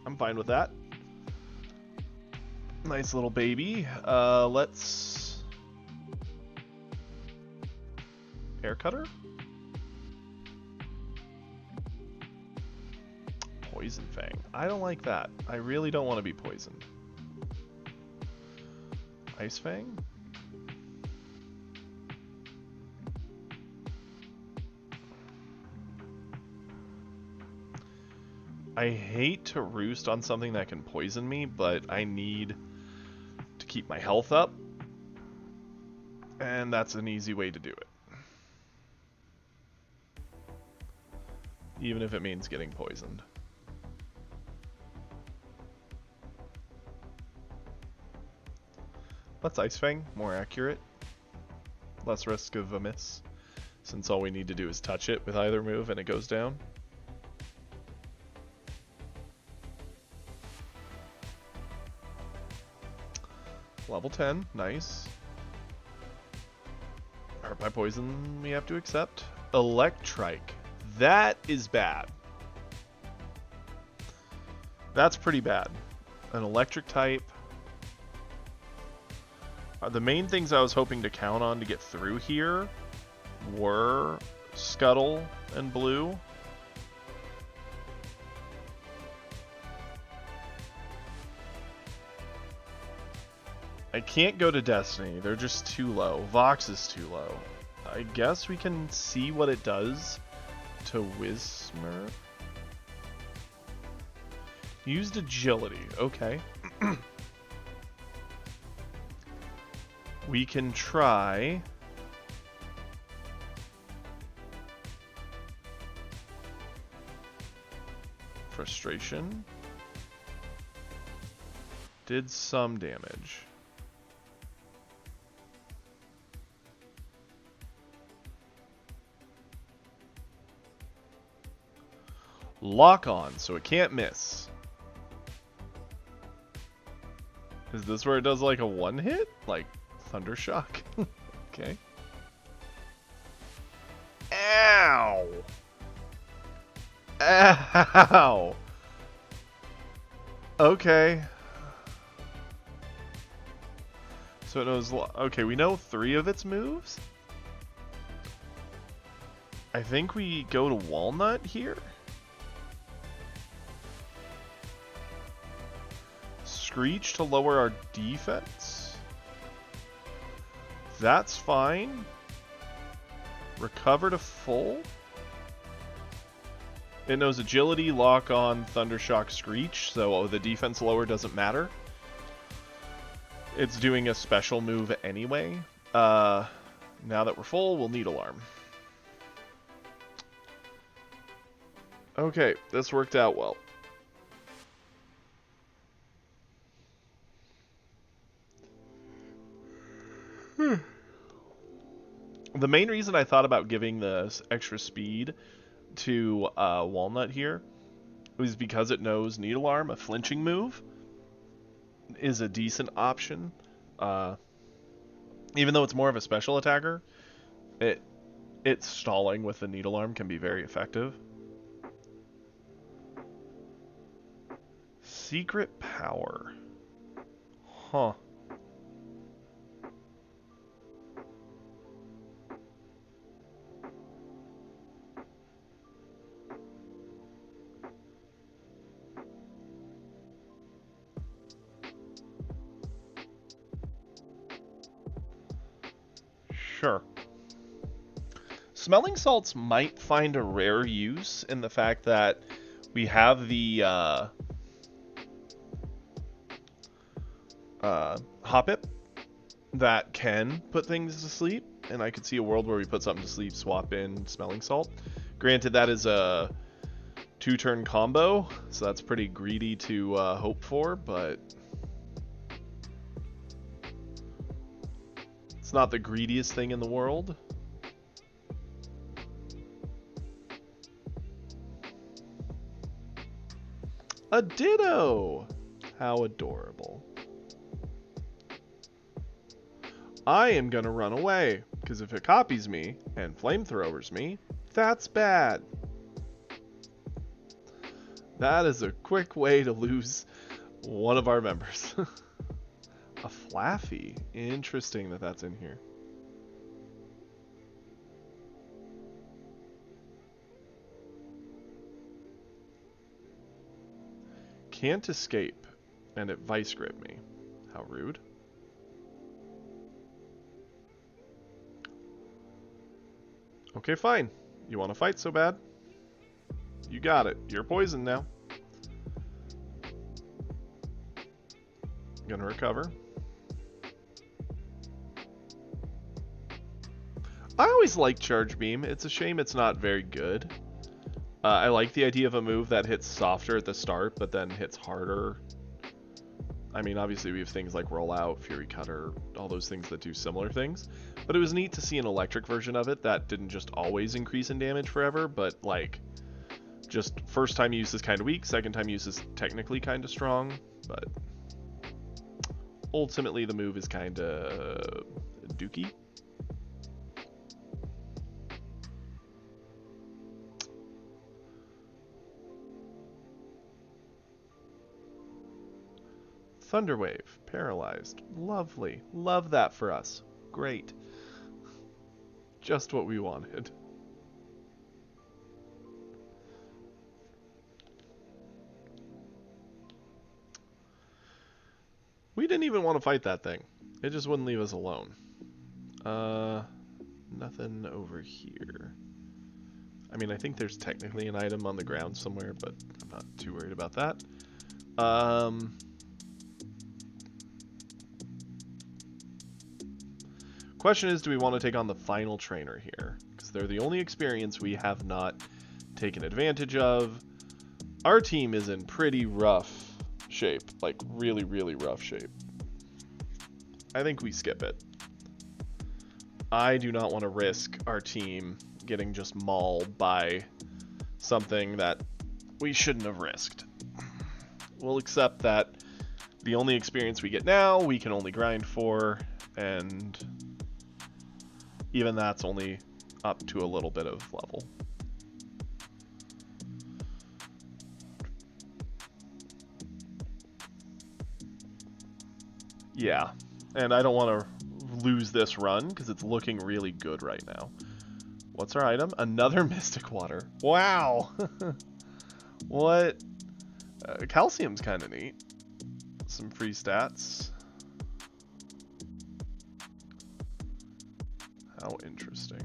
I'm fine with that. Nice little baby. Let's Air Cutter. Poison Fang. I don't like that. I really don't want to be poisoned. Ice Fang. I hate to roost on something that can poison me, but I need to keep my health up, and that's an easy way to do it. Even if it means getting poisoned. Let's Ice Fang, more accurate. Less risk of a miss, since all we need to do is touch it with either move and it goes down. Level 10, nice. Hurt by poison we have to accept. Electrike. That is bad. That's pretty bad. An electric type. The main things I was hoping to count on to get through here were Scuttle and Blue. I can't go to Destiny. They're just too low. Vox is too low. I guess we can see what it does to Whismur. Used agility. Okay. We can try... Frustration. Did some damage. Lock on, so it can't miss. Is this where it does like a one hit? Like Thundershock? Okay. Ow! Ow! Okay. So it knows... Okay, we know 3 of its moves. I think we go to Walnut here. Screech to lower our defense. That's fine. Recover to full. It knows agility, lock on, Thundershock, Screech, so the defense lower doesn't matter. It's doing a special move anyway. Now that we're full, we'll need Alarm. Okay, this worked out well. The main reason I thought about giving this extra speed to Walnut here was because it knows Needle Arm, a flinching move, is a decent option. Even though it's more of a special attacker, its stalling with the Needle Arm can be very effective. Secret power. Huh. Sure. Smelling salts might find a rare use in the fact that we have the Hoppip that can put things to sleep, and I could see a world where we put something to sleep, swap in Smelling Salt. Granted, that is a 2-turn combo, so that's pretty greedy to hope for, but it's not the greediest thing in the world. A Ditto! How adorable. I am gonna run away, because if it copies me and flamethrowers me, that's bad. That is a quick way to lose one of our members. A Flaffy. Interesting that that's in here. Can't escape, and it vice grip me. How rude. Okay, fine. You want to fight so bad? You got it. You're poisoned now. Gonna recover. I always like Charge Beam. It's a shame it's not very good. I like the idea of a move that hits softer at the start, but then hits harder. I mean, obviously we have things like Rollout, Fury Cutter, all those things that do similar things. But it was neat to see an electric version of it that didn't just always increase in damage forever, but like, just first time use is kind of weak, second time use is technically kind of strong, but ultimately the move is kind of dookie. Thunderwave, paralyzed. Lovely. Love that for us. Great. Just what we wanted. We didn't even want to fight that thing. It just wouldn't leave us alone. Nothing over here. I mean, I think there's technically an item on the ground somewhere, but I'm not too worried about that. Question is, do we want to take on the final trainer here? Because they're the only experience we have not taken advantage of. Our team is in pretty rough shape, like really, really rough shape. I think we skip it. I do not want to risk our team getting just mauled by something that we shouldn't have risked. We'll accept that the only experience we get now, we can only grind for, and even that's only up to a little bit of level. Yeah, and I don't want to lose this run because it's looking really good right now. What's our item? Another Mystic Water. Wow! What? Calcium's kind of neat. Some free stats. How interesting.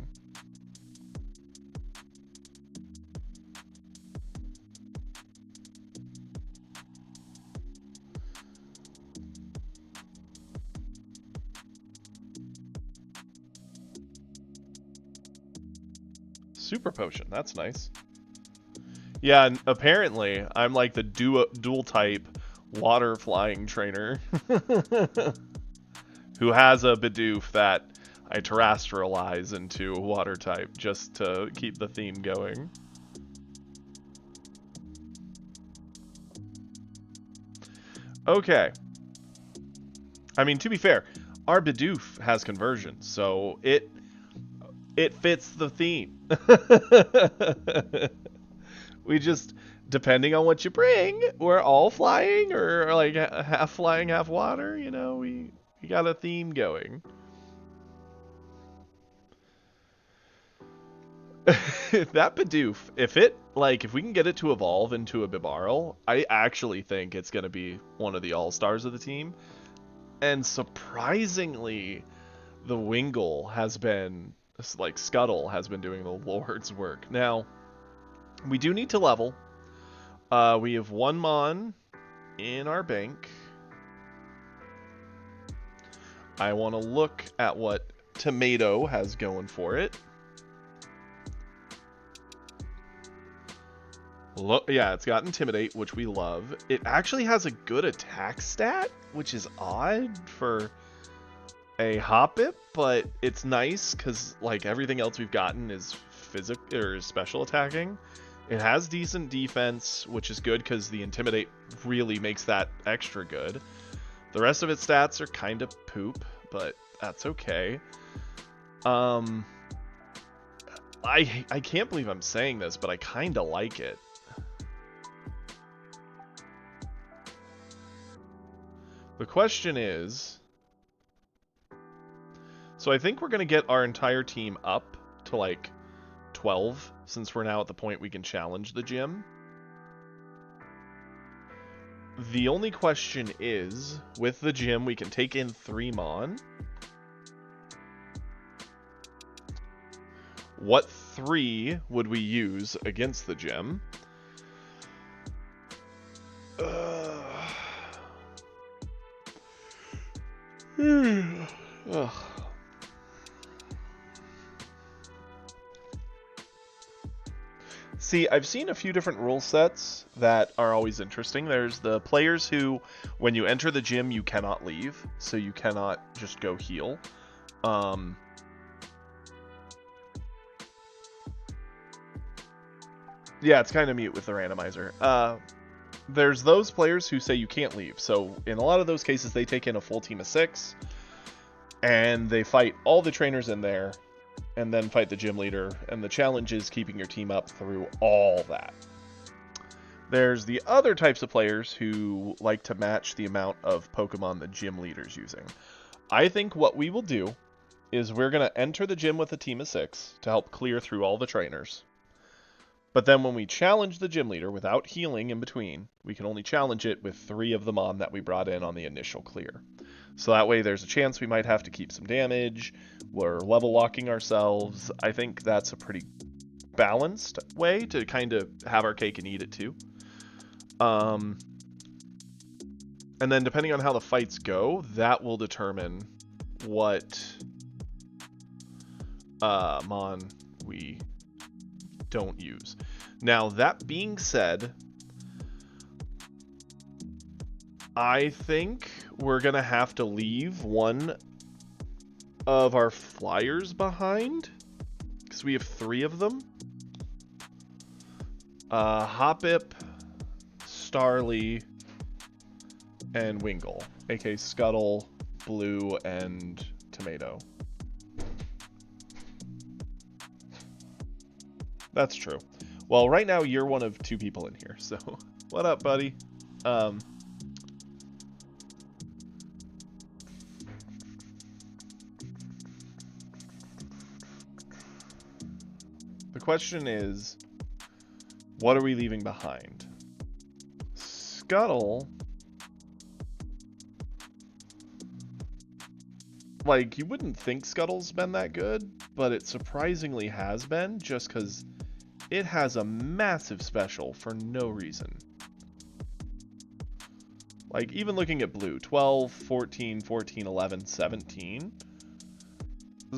Super potion, that's nice. Yeah, and apparently I'm like the dual type water flying trainer who has a Bidoof that I terrestrialize into a water type just to keep the theme going. Okay. I mean, to be fair, our Bidoof has conversion, so it fits the theme. We just, depending on what you bring, we're all flying or like half flying, half water, you know, we got a theme going. That Bidoof, if we can get it to evolve into a Bibarel, I actually think it's going to be one of the all-stars of the team. And surprisingly, the Wingull has been, like, Scuttle has been doing the Lord's work. Now, we do need to level. We have one Mon in our bank. I want to look at what Tomato has going for it. Look, yeah, it's got Intimidate, which we love. It actually has a good attack stat, which is odd for a Hoppip, but it's nice because like everything else we've gotten is physical or special attacking. It has decent defense, which is good because the Intimidate really makes that extra good. The rest of its stats are kind of poop, but that's okay. I can't believe I'm saying this, but I kind of like it. The question is, so I think we're going to get our entire team up to like 12, since we're now at the point we can challenge the gym. The only question is, with the gym, we can take in 3 Mon. What 3 would we use against the gym? Ugh. See, I've seen a few different rule sets that are always interesting. There's the players who, when you enter the gym, you cannot leave, so you cannot just go heal. Yeah, it's kind of mute with the randomizer. there's those players who say you can't leave. So in a lot of those cases, they take in a full team of 6, and they fight all the trainers in there, and then fight the gym leader. And the challenge is keeping your team up through all that. There's the other types of players who like to match the amount of Pokemon the gym leader's using. I think what we will do is we're going to enter the gym with a team of 6 to help clear through all the trainers. But then when we challenge the gym leader without healing in between, we can only challenge it with 3 of the Mon that we brought in on the initial clear. So that way there's a chance we might have to keep some damage. We're level locking ourselves. I think that's a pretty balanced way to kind of have our cake and eat it too. And then depending on how the fights go, that will determine what Mon we don't use. Now, that being said, I think we're going to have to leave one of our flyers behind, because we have 3 of them. Hoppip, Starly, and Wingull, aka Scuttle, Blue, and Tomato. That's true. Well, right now you're one of 2 people in here, so what up, buddy? The question is, what are we leaving behind? Scuttle, like, you wouldn't think Scuttle's been that good, but it surprisingly has been, just because it has a massive special for no reason. Like, even looking at Blue, 12, 14, 14, 11, 17.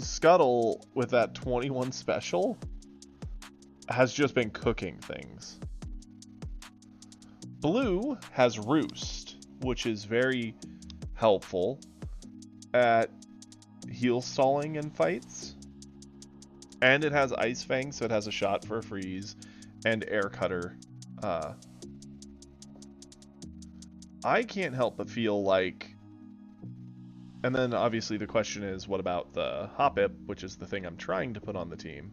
Scuttle, with that 21 special, has just been cooking things. Blue has Roost, which is very helpful at heal stalling in fights. And it has Ice Fang, so it has a shot for a freeze, and Air Cutter. I can't help but feel like... And then obviously the question is, what about the Hoppip, which is the thing I'm trying to put on the team?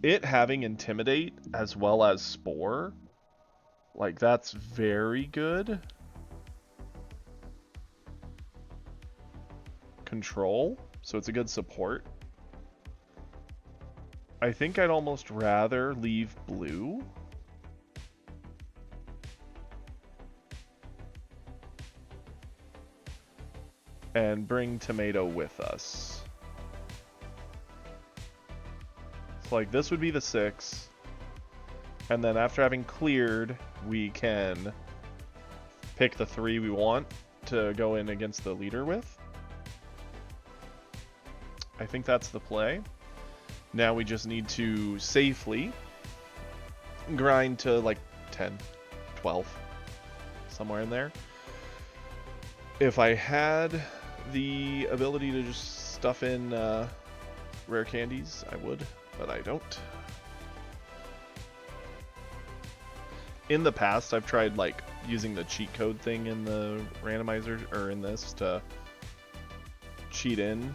It having Intimidate as well as Spore, like, that's very good. Control, so it's a good support. I think I'd almost rather leave Blue. And bring Tomato with us. So, like, this would be the 6. And then after having cleared, we can pick the 3 we want to go in against the leader with. I think that's the play. Now we just need to safely grind to like 10, 12, somewhere in there. If I had the ability to just stuff in rare candies, I would, but I don't. In the past, I've tried like using the cheat code thing in the randomizer, or in this, to cheat in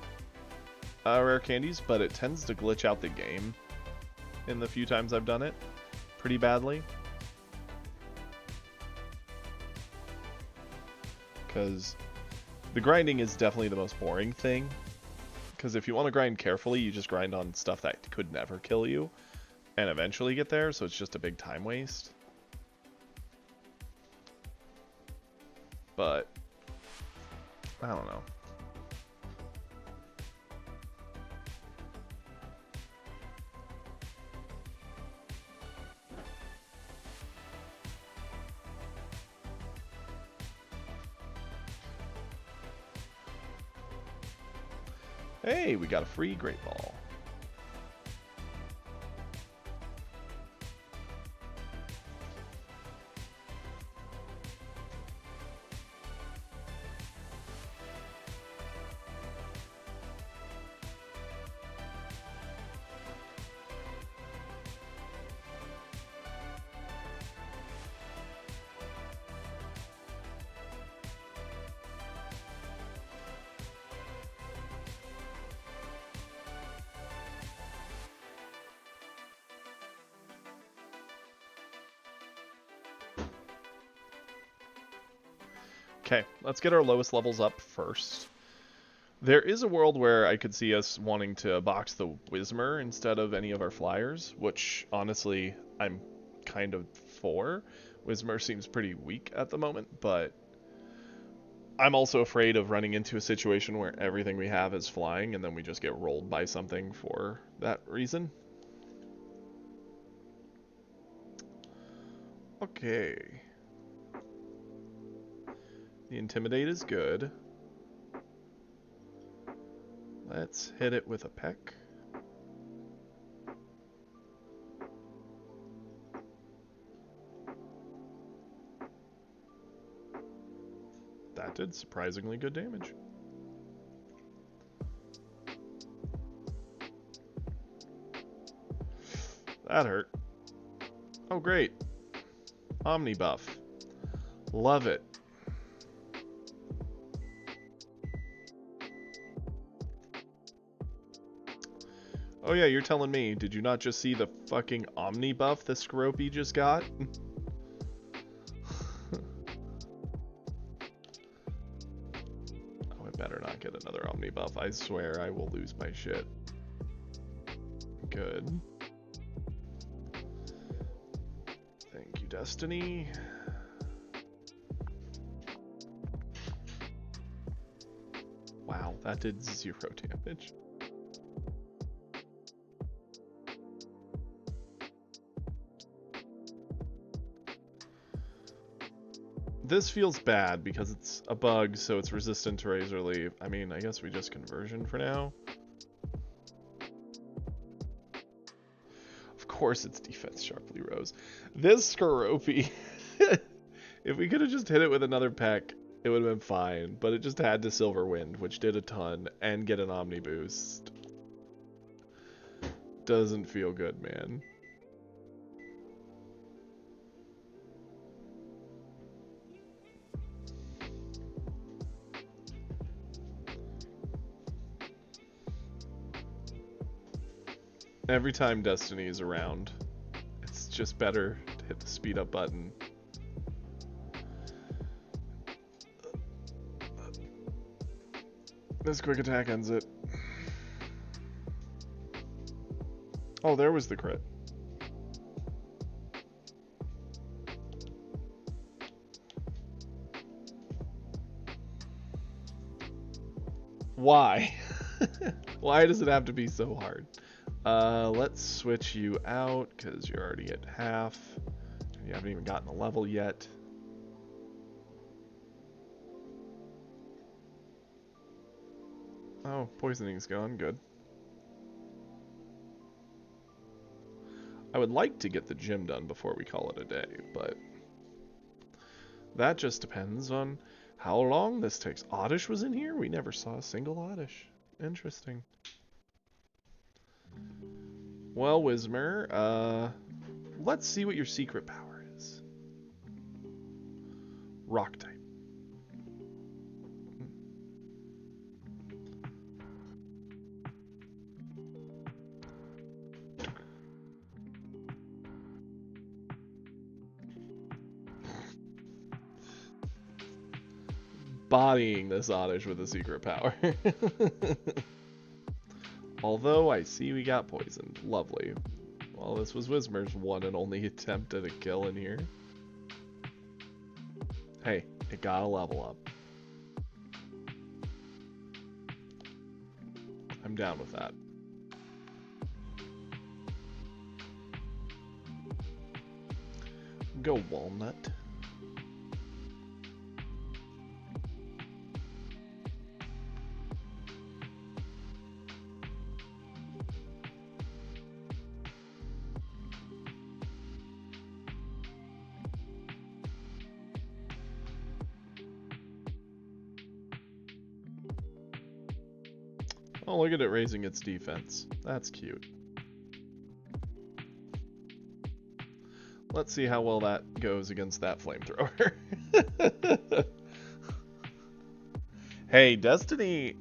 rare candies, but it tends to glitch out the game in the few times I've done it pretty badly. Because the grinding is definitely the most boring thing. Because if you want to grind carefully, you just grind on stuff that could never kill you and eventually get there, so it's just a big time waste. But I don't know. Hey, we got a free Great Ball. Okay, let's get our lowest levels up first. There is a world where I could see us wanting to box the Whismer instead of any of our flyers, which honestly I'm kind of for. Whismer seems pretty weak at the moment, but I'm also afraid of running into a situation where everything we have is flying and then we just get rolled by something for that reason. Okay. The Intimidate is good. Let's hit it with a peck. That did surprisingly good damage. That hurt. Oh, great. Omni buff. Love it. Oh yeah, you're telling me. Did you not just see the fucking Omni buff the Skorupi just got? Oh, I better not get another Omni buff. I swear I will lose my shit. Good. Thank you, Destiny. Wow, that did 0 damage. This feels bad because it's a bug, so it's resistant to Razor Leaf. I mean, I guess we just conversion for now. Of course it's defense sharply rose. This Skorupi, if we could have just hit it with another peck, it would have been fine, but it just had to Silver Wind, which did a ton, and get an Omni boost. Doesn't feel good, man. Every time Destiny is around, it's just better to hit the speed up button. This quick attack ends it. Oh, there was the crit. Why? Why does it have to be so hard? Let's switch you out because you're already at half. You haven't even gotten a level yet. Oh, poisoning's gone. Good. I would like to get the gym done before we call it a day, but that just depends on how long this takes. Oddish was in here? We never saw a single Oddish. Interesting. Well, Whismer, let's see what your secret power is. Rock type. Bodying this Oddish with a secret power. Although I see we got poisoned. Lovely. Well, this was Whismer's one and only attempt at a kill in here. Hey, it got a level up. I'm down with that. Go Walnut. Oh, look at it raising its defense. That's cute. Let's see how well that goes against that flamethrower. Hey, Destiny's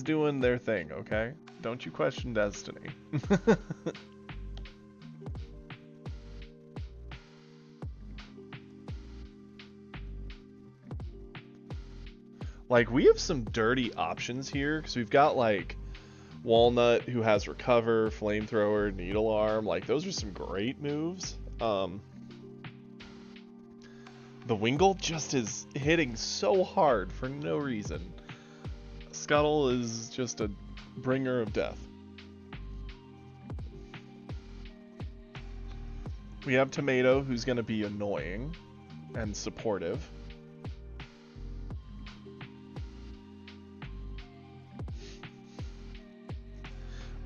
doing their thing, okay? Don't you question Destiny. Like, we have some dirty options here, because we've got, like, Walnut, who has Recover, Flamethrower, Needle Arm. Like, those are some great moves. The Wingull just is hitting so hard for no reason. Scuttle is just a bringer of death. We have Tomato, who's going to be annoying and supportive.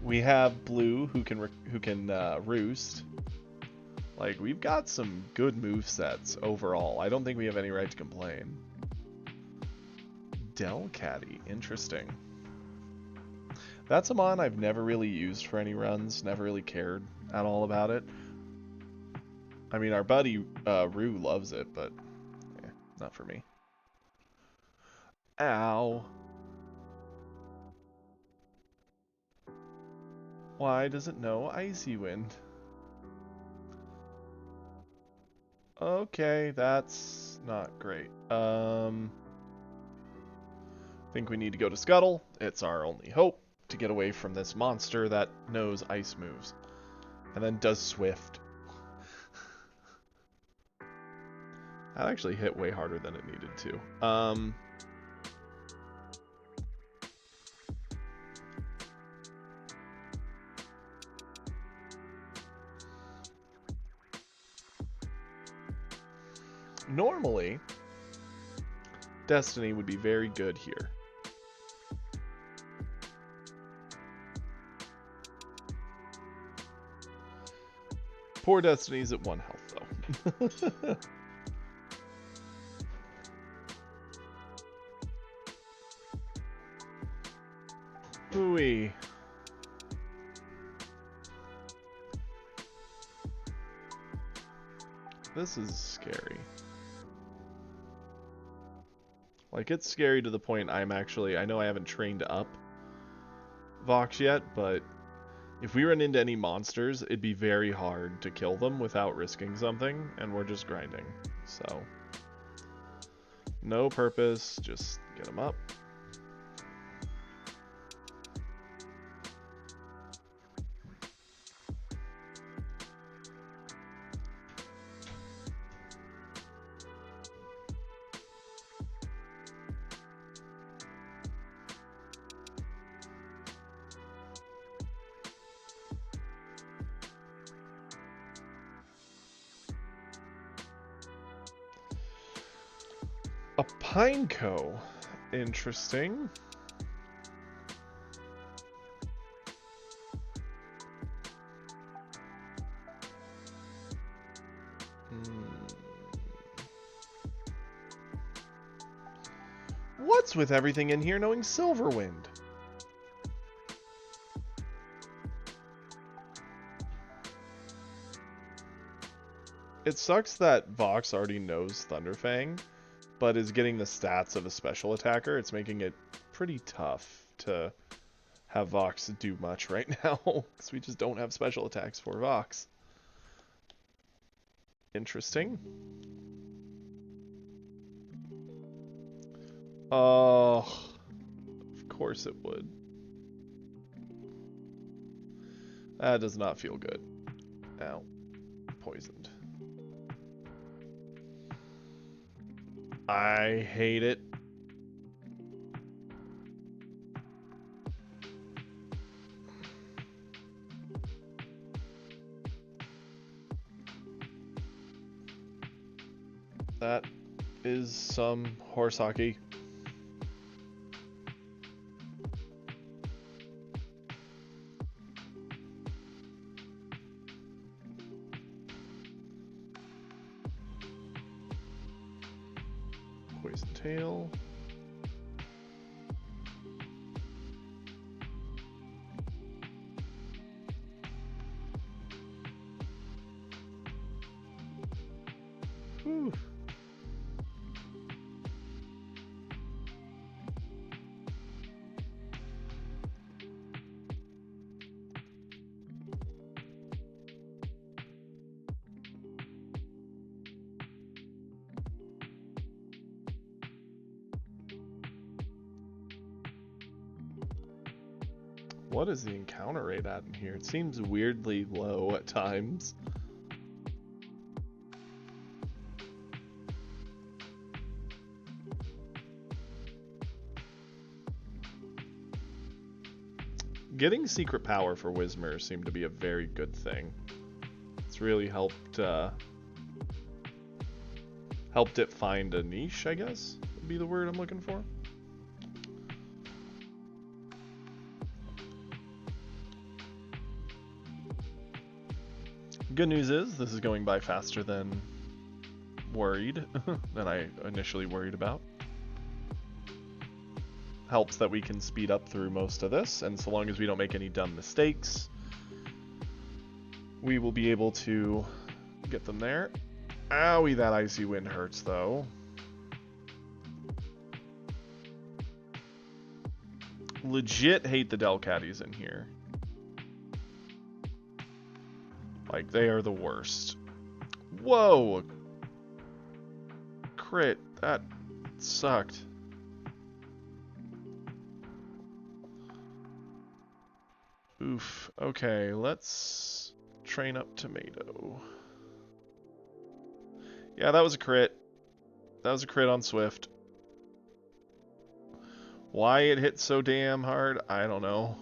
We have Blue, who can roost. Like, we've got some good move sets overall. I don't think we have any right to complain. Delcatty, interesting. That's a mon I've never really used for any runs, never really cared at all about it. I mean, our buddy Rue loves it, but not for me. Ow. Why does it know Icy Wind? Okay, that's not great. Think we need to go to Scuttle. It's our only hope to get away from this monster that knows ice moves. And then does Swift. That actually hit way harder than it needed to. Normally, Destiny would be very good here. Poor Destiny's at 1 health, though. Ooh-wee. This is scary. Like, it's scary to the point I know I haven't trained up Vox yet, but if we run into any monsters, it'd be very hard to kill them without risking something, and we're just grinding. So, no purpose, just get them up. A Pineco. Interesting. What's with everything in here knowing Silverwind? It sucks that Vox already knows Thunderfang, but is getting the stats of a special attacker. It's making it pretty tough to have Vox do much right now, because we just don't have special attacks for Vox. Interesting. Oh, of course it would. That does not feel good. Ow. Poisoned. I hate it. That is some horse hockey. Poison tail. Whew. What is the encounter rate at in here? It seems weirdly low at times. Getting secret power for Whismur seemed to be a very good thing. It's really helped helped it find a niche, I guess, would be the word I'm looking for. Good news is this is going by faster than worried, than I initially worried about. Helps that we can speed up through most of this, and so long as we don't make any dumb mistakes, we will be able to get them there. Owie, that icy wind hurts though. Legit hate the Delcatties in here. Like, they are the worst. Whoa! Crit. That sucked. Oof. Okay, let's train up Tomato. Yeah, that was a crit. That was a crit on Swift. Why it hit so damn hard, I don't know.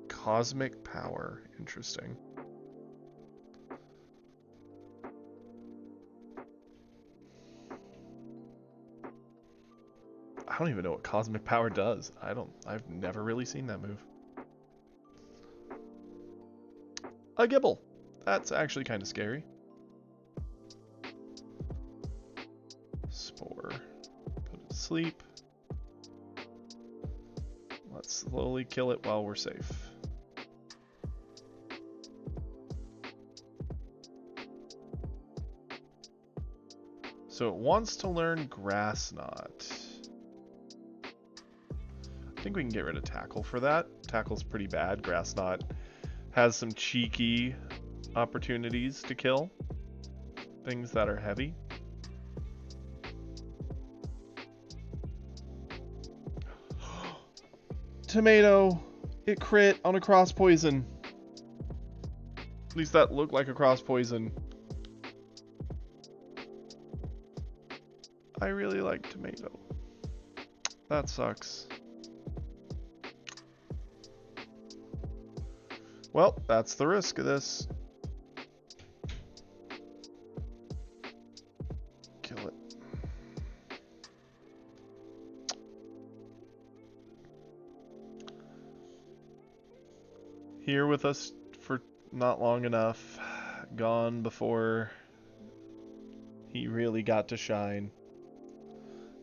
Cosmic power. Interesting. I don't even know what cosmic power does. I've never really seen that move. A Gible. That's actually kind of scary. Spore. Put it to sleep. Let's slowly kill it while we're safe. So it wants to learn Grass Knot. I think we can get rid of Tackle for that. Tackle's pretty bad. Grass Knot has some cheeky opportunities to kill things that are heavy. Tomato! It crit on a cross poison. At least that looked like a cross poison. I really like Tomato. That sucks. Well, that's the risk of this. Kill it. Here with us for not long enough. Gone before he really got to shine.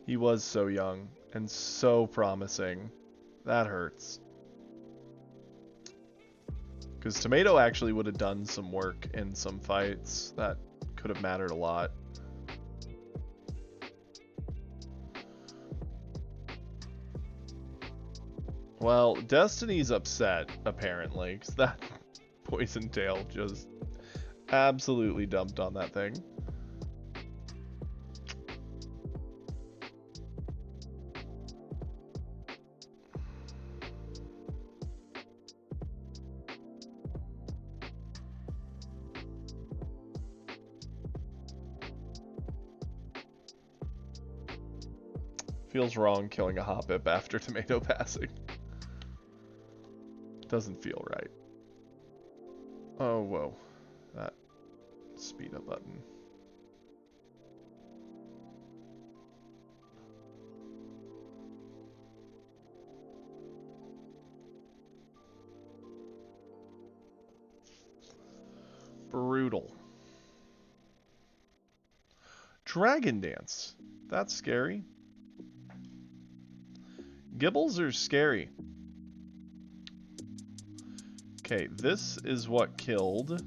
He was so young and so promising. That hurts. Because Tomato actually would have done some work in some fights that could have mattered a lot. Well, Destiny's upset, apparently, because that Poison Tail just absolutely dumped on that thing. Feels wrong killing a Hoppip after Tomato passing. Doesn't feel right. Oh, whoa. That speed up button. Brutal. Dragon Dance. That's scary. Gibbles are scary. Okay, this is what killed.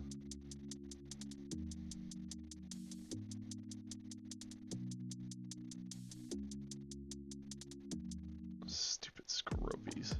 Stupid Scropies.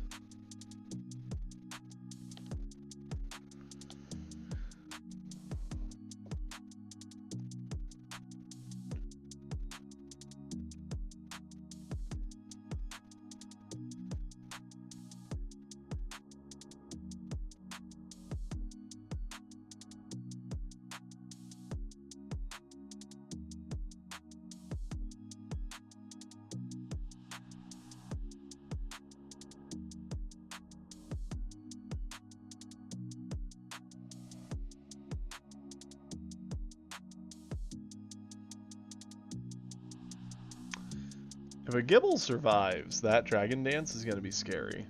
If a Gible survives, that Dragon Dance is going to be scary.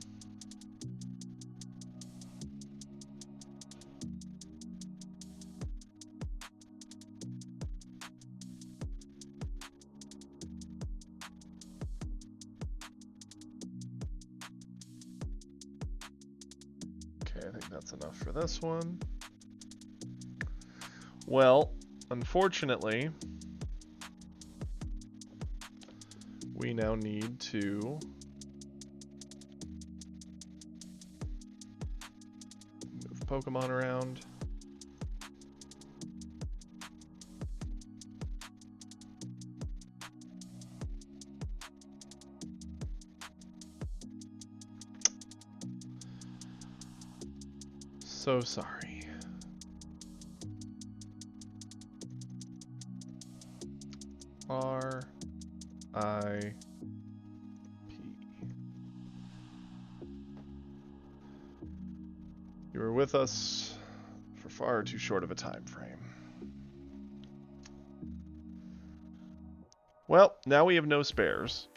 Okay, I think that's enough for this one. Well, unfortunately, we now need to move Pokemon around. So sorry. R-I-P. You were with us for far too short of a time frame. Well, now we have no spares.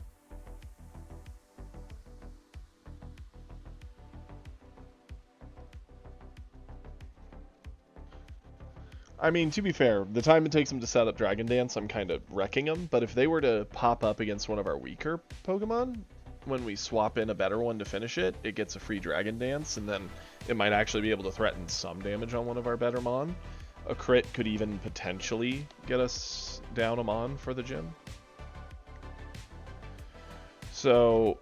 I mean, to be fair, the time it takes them to set up Dragon Dance, I'm kind of wrecking them. But if they were to pop up against one of our weaker Pokemon, when we swap in a better one to finish it, it gets a free Dragon Dance, and then it might actually be able to threaten some damage on one of our better Mon. A crit could even potentially get us down a Mon for the gym. So,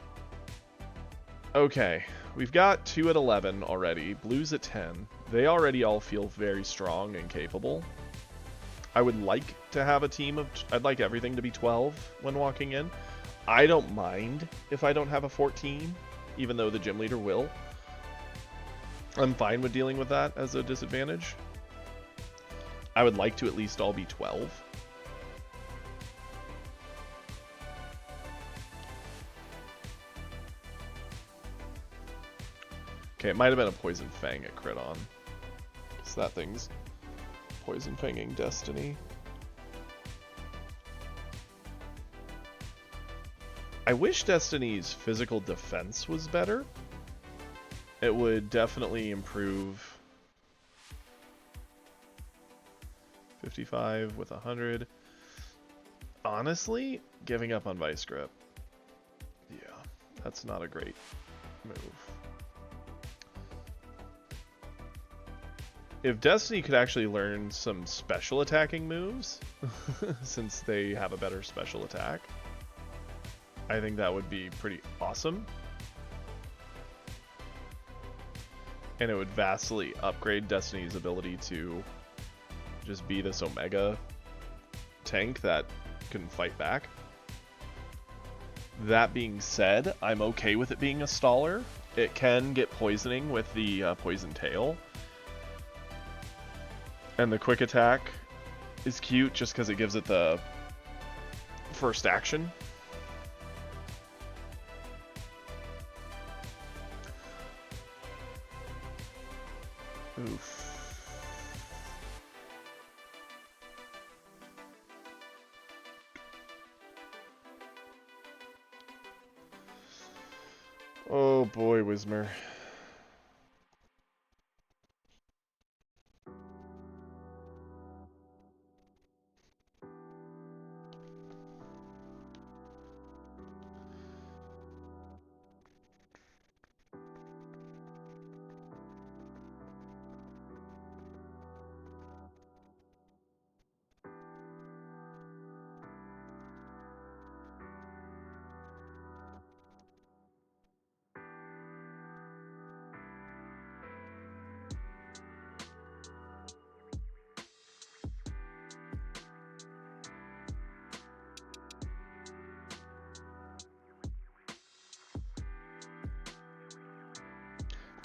okay, we've got 2 at 11 already, Blue's at 10. They already all feel very strong and capable. I would like to have a team of... I'd like everything to be 12 when walking in. I don't mind if I don't have a 14, even though the gym leader will. I'm fine with dealing with that as a disadvantage. I would like to at least all be 12. Okay, it might have been a Poison Fang at crit on. So that thing's Poison Fanging Destiny. I wish Destiny's physical defense was better. It would definitely improve 55 with 100. Honestly, giving up on Vice Grip. Yeah, that's not a great move. If Destiny could actually learn some special attacking moves, since they have a better special attack, I think that would be pretty awesome. And it would vastly upgrade Destiny's ability to just be this Omega tank that can fight back. That being said, I'm okay with it being a staller. It can get poisoning with the Poison Tail. And the quick attack is cute just because it gives it the first action. Oof. Oh boy, Whismer.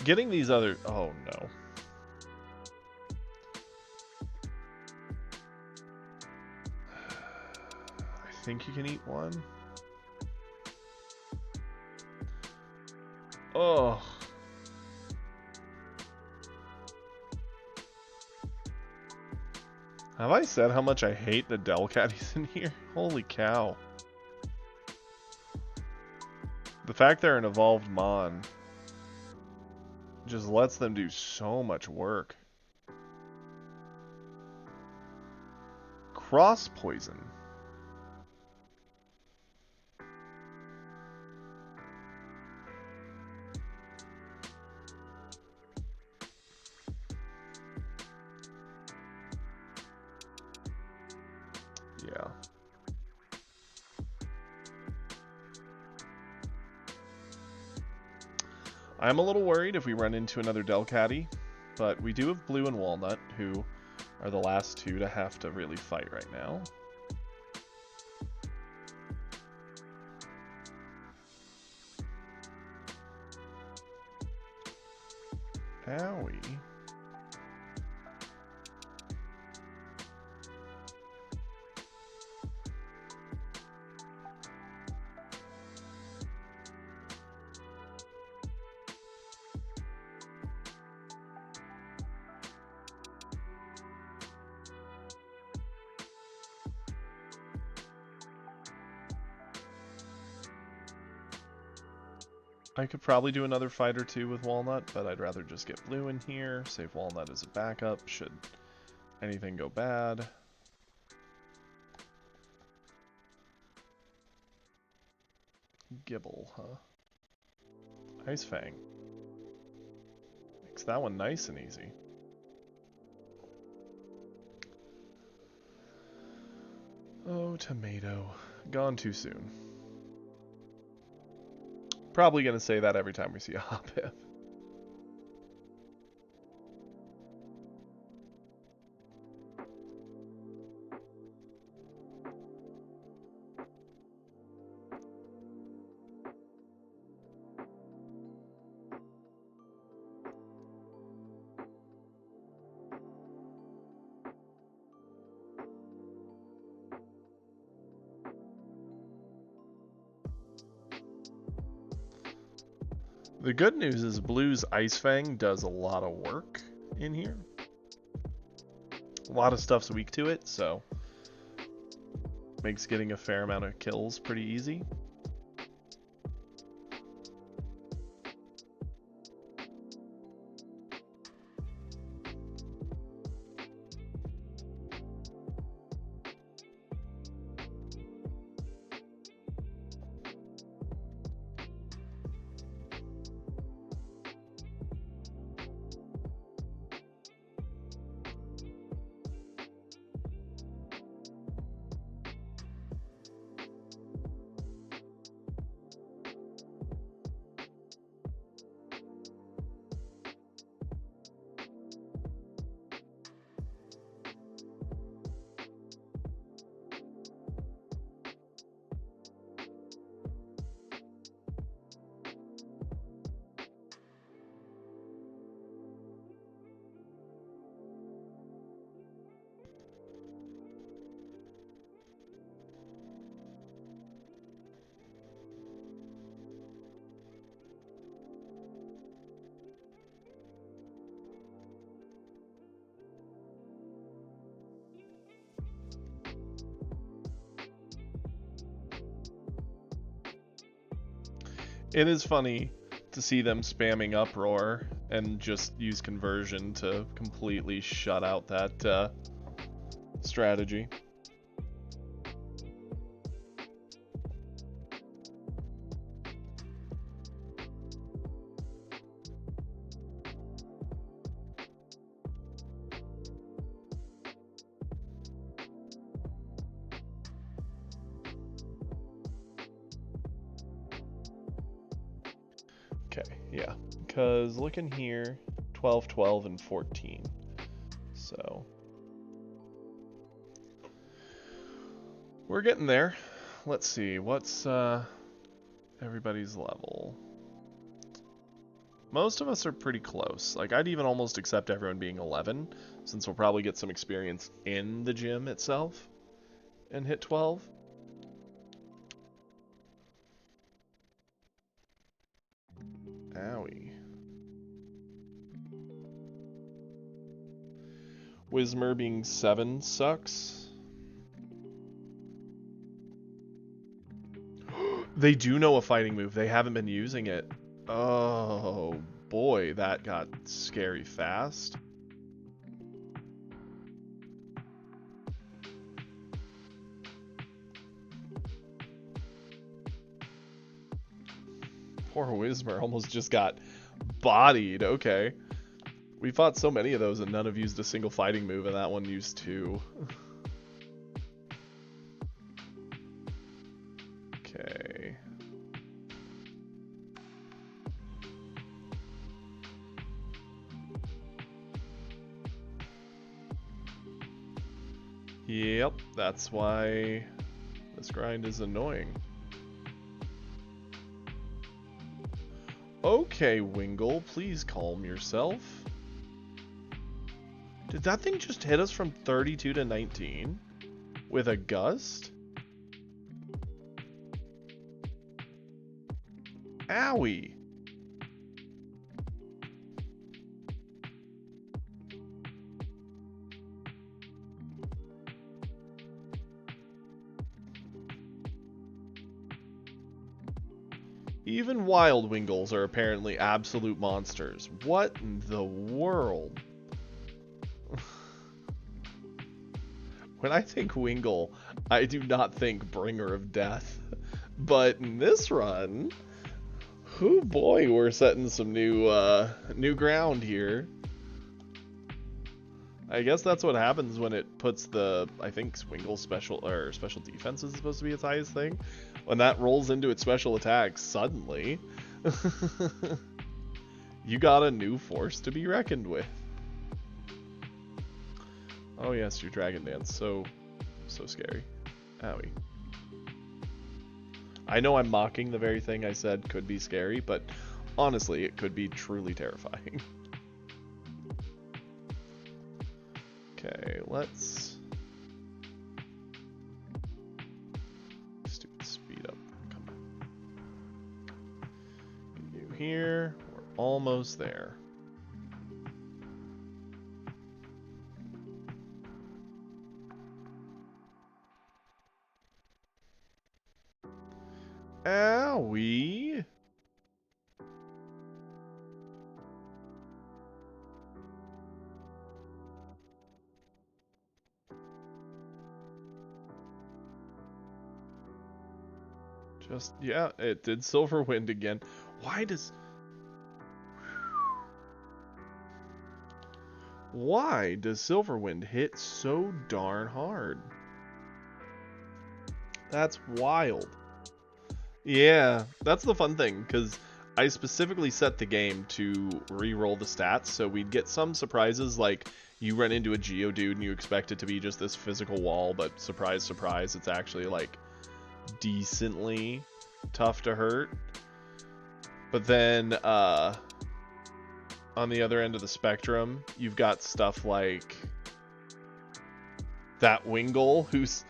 Getting these other... Oh, no. I think you can eat one. Oh. Have I said how much I hate the Delcatties in here? Holy cow. The fact they're an evolved Mon just lets them do so much work. Cross poison. Yeah. I'm a little worried if we run into another Delcatty, but we do have Blue and Walnut, who are the last two to have to really fight right now. Owie. I could probably do another fight or two with Walnut, but I'd rather just get Blue in here, save Walnut as a backup should anything go bad. Gibble, huh? Ice Fang. Makes that one nice and easy. Oh, tomato. Gone too soon. Probably gonna say that every time we see a Hoppip. The good news is Blue's Ice Fang does a lot of work in here. A lot of stuff's weak to it, so makes getting a fair amount of kills pretty easy. It is funny to see them spamming Uproar and just use Conversion to completely shut out that strategy. Okay, yeah, because looking here, 12, 12, and 14. So we're getting there. Let's see, what's everybody's level? Most of us are pretty close. Like, I'd even almost accept everyone being 11, since we'll probably get some experience in the gym itself and hit 12. Owie. Whismur being 7 sucks. They do know a fighting move. They haven't been using it. Oh boy, that got scary fast. Poor Whismer almost just got bodied. Okay. We fought so many of those and none have used a single fighting move, and that one used two. Okay. Yep, that's why this grind is annoying. Okay, Wingull, please calm yourself. Did that thing just hit us from 32 to 19? With a gust? Owie! Even wild Wingulls are apparently absolute monsters. What in the world? When I think Wingull, I do not think Bringer of Death. But in this run, oh boy, we're setting some new ground here. I guess that's what happens when it puts the, I think Wingull special defense is supposed to be its highest thing. When that rolls into its special attacks suddenly, you got a new force to be reckoned with. Oh yes, your Dragon Dance, so scary. Owie. I know I'm mocking the very thing I said could be scary, but honestly, it could be truly terrifying. Okay, let's... Stupid speed up. Come on. You here. We're almost there. Owie. Just, yeah, it did Silverwind again. Why does Silverwind hit so darn hard? That's wild. Yeah, that's the fun thing, because I specifically set the game to re-roll the stats, so we'd get some surprises, like you run into a Geodude and you expect it to be just this physical wall, but surprise, surprise, it's actually like decently tough to hurt. But then on the other end of the spectrum, you've got stuff like that Wingull, who's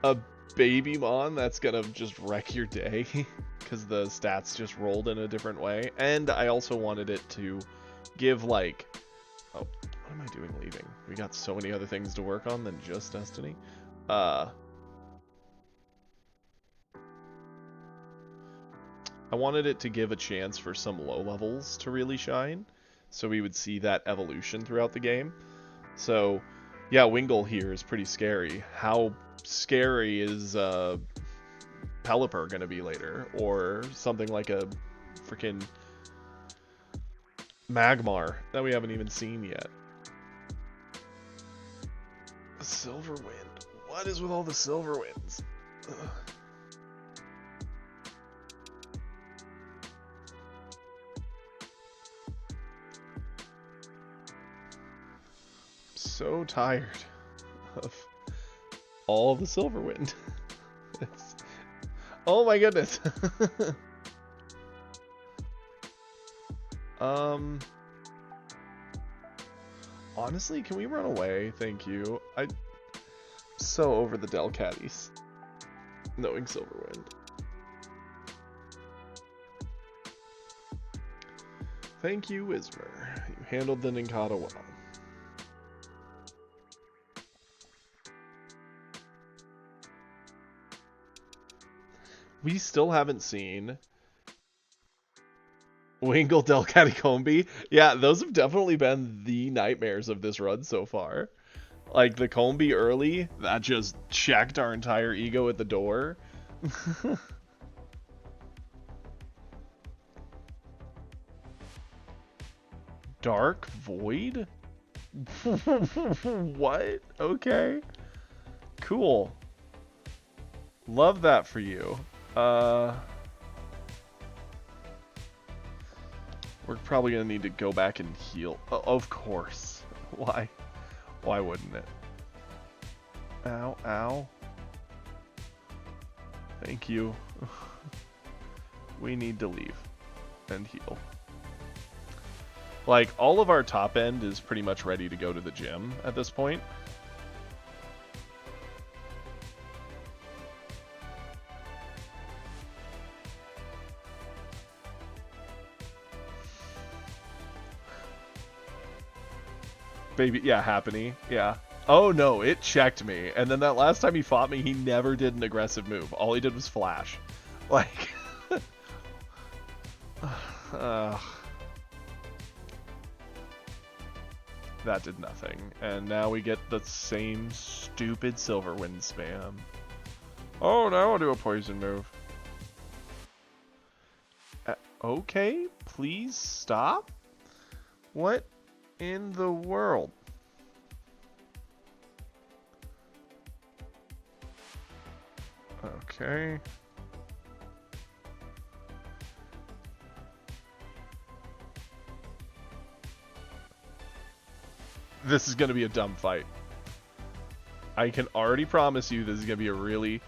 a baby mon that's gonna just wreck your day because the stats just rolled in a different way. And I also wanted it to give, like, oh, what am I doing leaving? We got so many other things to work on than just Destiny. I wanted it to give a chance for some low levels to really shine, so we would see that evolution throughout the game. So, yeah, Wingull here is pretty scary. How scary is Pelipper gonna be later? Or something like a freaking Magmar that we haven't even seen yet. Silverwind. What is with all the Silverwinds? Ugh. So tired of all the Silverwind. Oh my goodness. Honestly, can we run away? Thank you. I'm so over the Delcatties. Knowing Silverwind. Thank you, Whismer. You handled the Nincada well. We still haven't seen Wingull Del Catacombi. Yeah, those have definitely been the nightmares of this run so far. Like the Combi early, that just checked our entire ego at the door. Dark Void? What? Okay. Cool. Love that for you. We're probably gonna need to go back and heal. Of course. Why? Why wouldn't it? Ow, ow. Thank you. We need to leave and heal. Like, all of our top end is pretty much ready to go to the gym at this point. Baby, yeah, Happiny, yeah. Oh no, it checked me. And then that last time he fought me, he never did an aggressive move. All he did was flash. Like... that did nothing. And now we get the same stupid Silverwind spam. Oh, now I'll do a poison move. Okay, please stop? What in the world? Okay. This is going to be a dumb fight. I can already promise you this is going to be a really,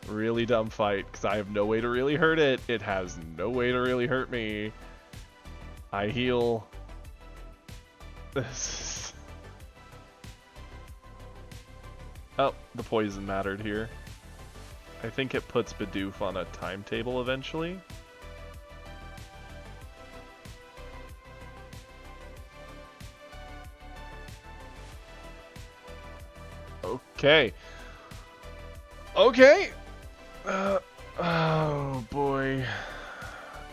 really dumb fight because I have no way to really hurt it. It has no way to really hurt me. I heal. This. Oh, the poison mattered here. I think it puts Bidoof on a timetable eventually. Okay. Okay. Oh boy.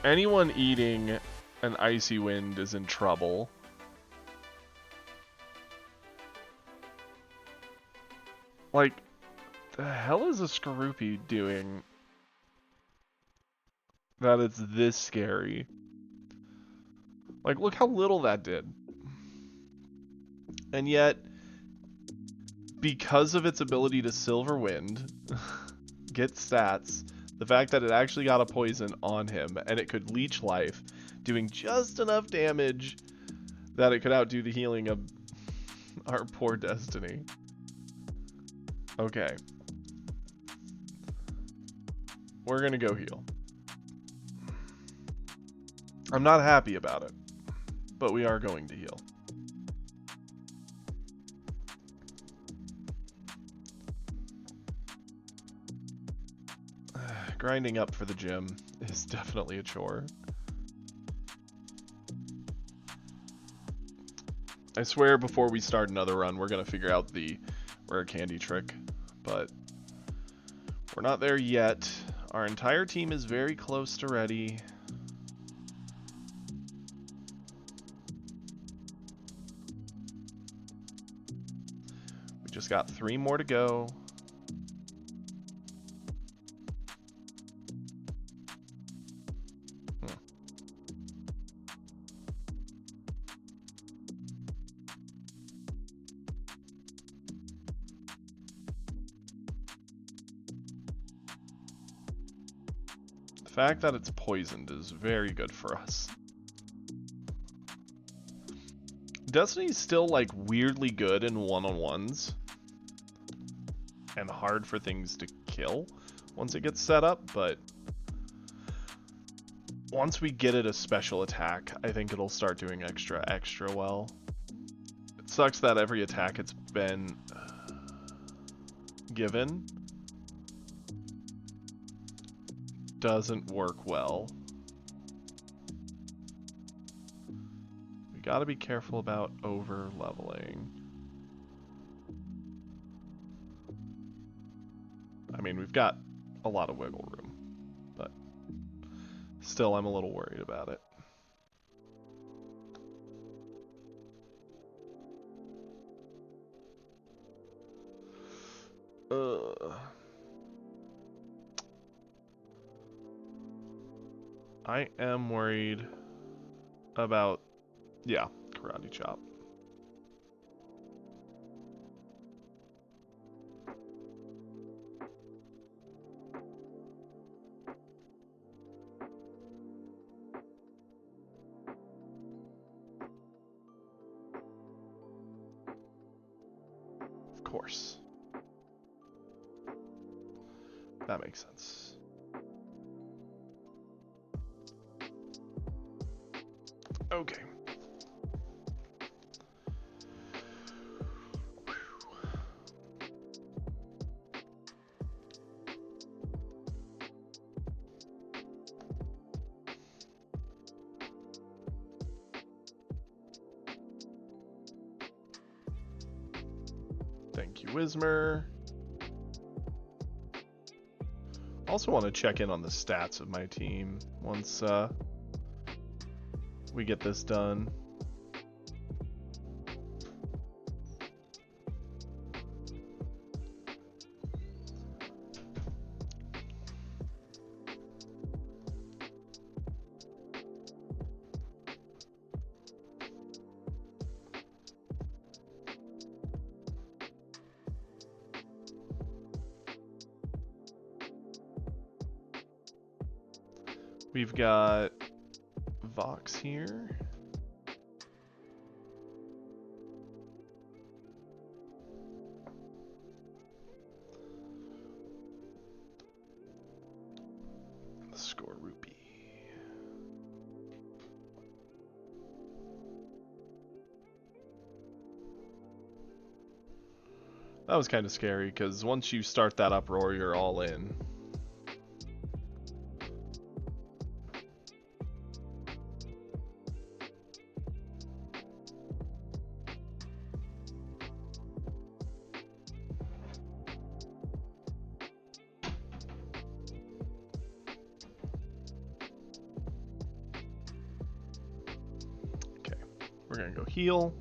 Anyone eating an Icy Wind is in trouble. Like, the hell is a Skorupi doing that it's this scary? Like, look how little that did. And yet, because of its ability to Silverwind, get stats, the fact that it actually got a poison on him, and it could leech life, doing just enough damage that it could outdo the healing of our poor Destiny. Okay. We're gonna go heal. I'm not happy about it, but we are going to heal. Grinding up for the gym is definitely a chore. I swear before we start another run, we're going to figure out the rare candy trick, but we're not there yet. Our entire team is very close to ready. We just got 3 more to go. The fact that it's poisoned is very good for us. Destiny's still like weirdly good in one-on-ones and hard for things to kill once it gets set up, but once we get it a special attack, I think it'll start doing extra well. It sucks that every attack it's been given doesn't work well. We gotta be careful about over leveling. I mean, we've got a lot of wiggle room, Still, I'm a little worried about it. I am worried about, yeah, karate chop. Of course. That makes sense. Okay. Thank you, Wismer. Also want to check in on the stats of my team once we get this done. We've got Vox here. Score rupee. That was kind of scary because once you start that uproar, you're all in. We're gonna go heal.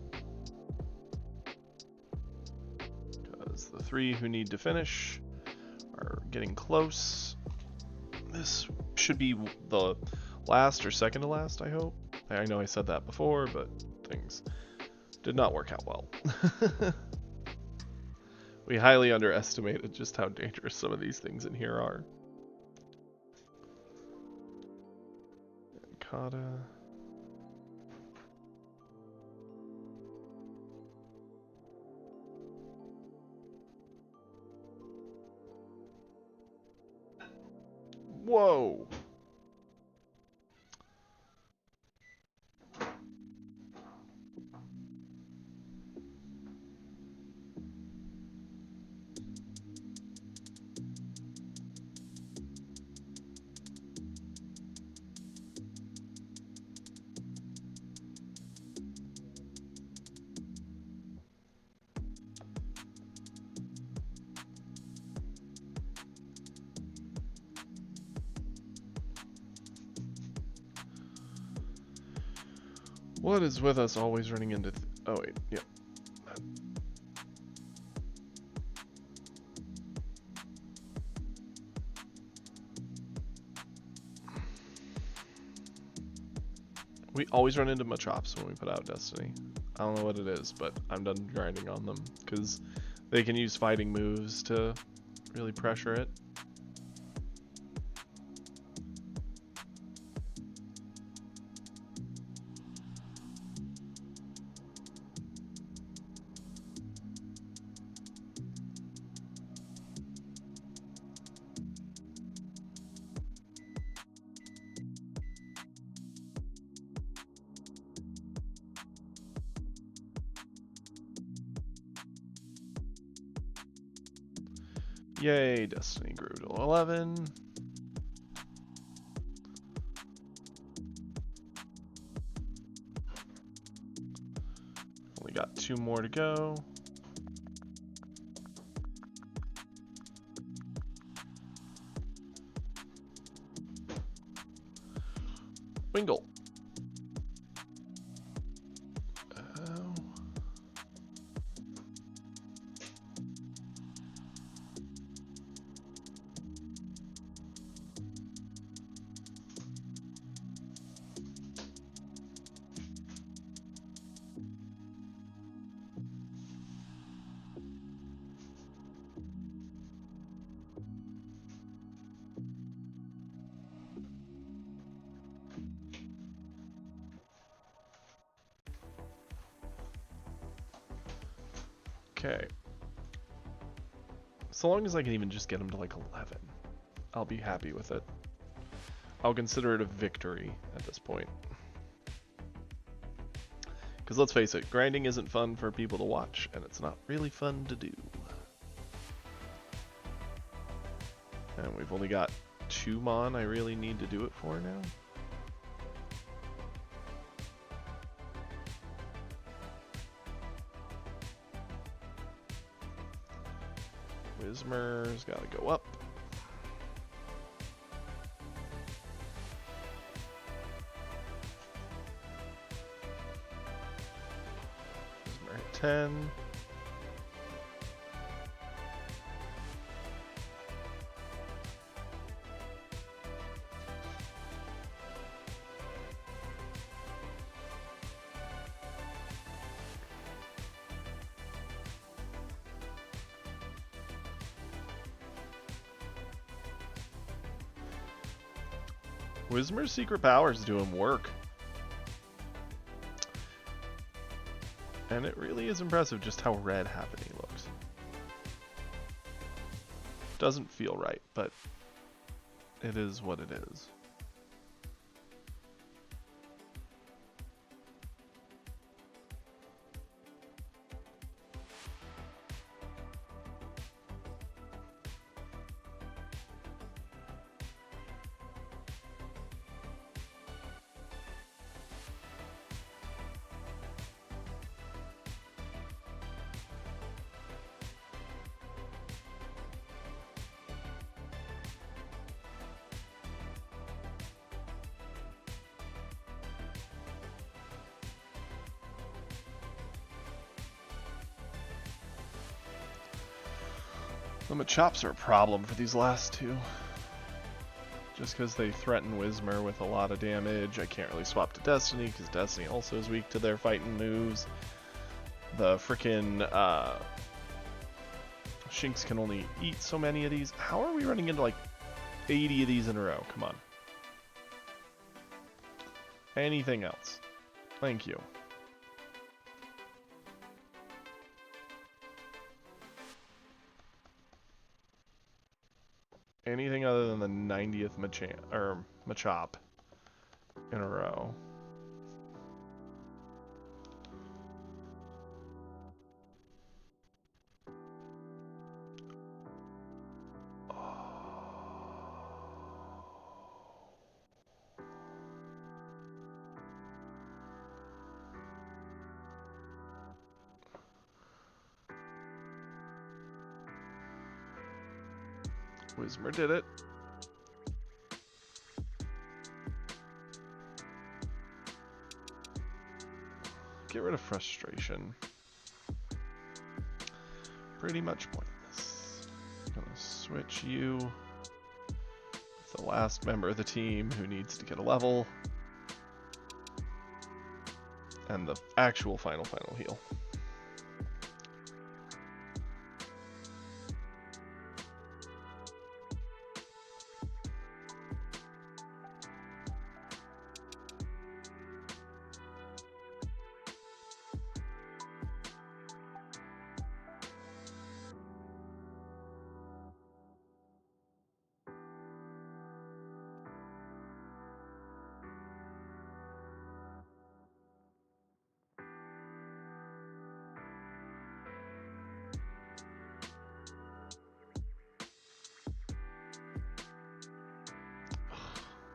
Because the 3 who need to finish are getting close. This should be the last or second to last, I hope. I know I said that before, but things did not work out well. We highly underestimated just how dangerous some of these things in here are. Kata. Whoa! What is with us always running into... oh wait, yep. We always run into Machops when we put out Destiny. I don't know what it is, but I'm done grinding on them, because they can use fighting moves to really pressure it. Yay, Destiny grew to 11. Only got 2 more to go. Wingull. Okay. So long as I can even just get him to like 11, I'll be happy with it. I'll consider it a victory at this point. Because let's face it, grinding isn't fun for people to watch, and it's not really fun to do. And we've only got 2 Mon I really need to do it for now. Whismer's gotta go up. Whismer at 10. Whismer's secret powers do him work. And it really is impressive just how red Happiny looks. Doesn't feel right, but it is what it is. The Machops are a problem for these last 2. Just because they threaten Whismer with a lot of damage. I can't really swap to Destiny because Destiny also is weak to their fighting moves. The frickin' Shinx can only eat so many of these. How are we running into like 80 of these in a row? Come on. Anything else? Thank you. Anything other than the 90th Machop in a row. Whismer did it. Get rid of frustration. Pretty much pointless. Gonna switch you with the last member of the team who needs to get a level. And the actual final heal.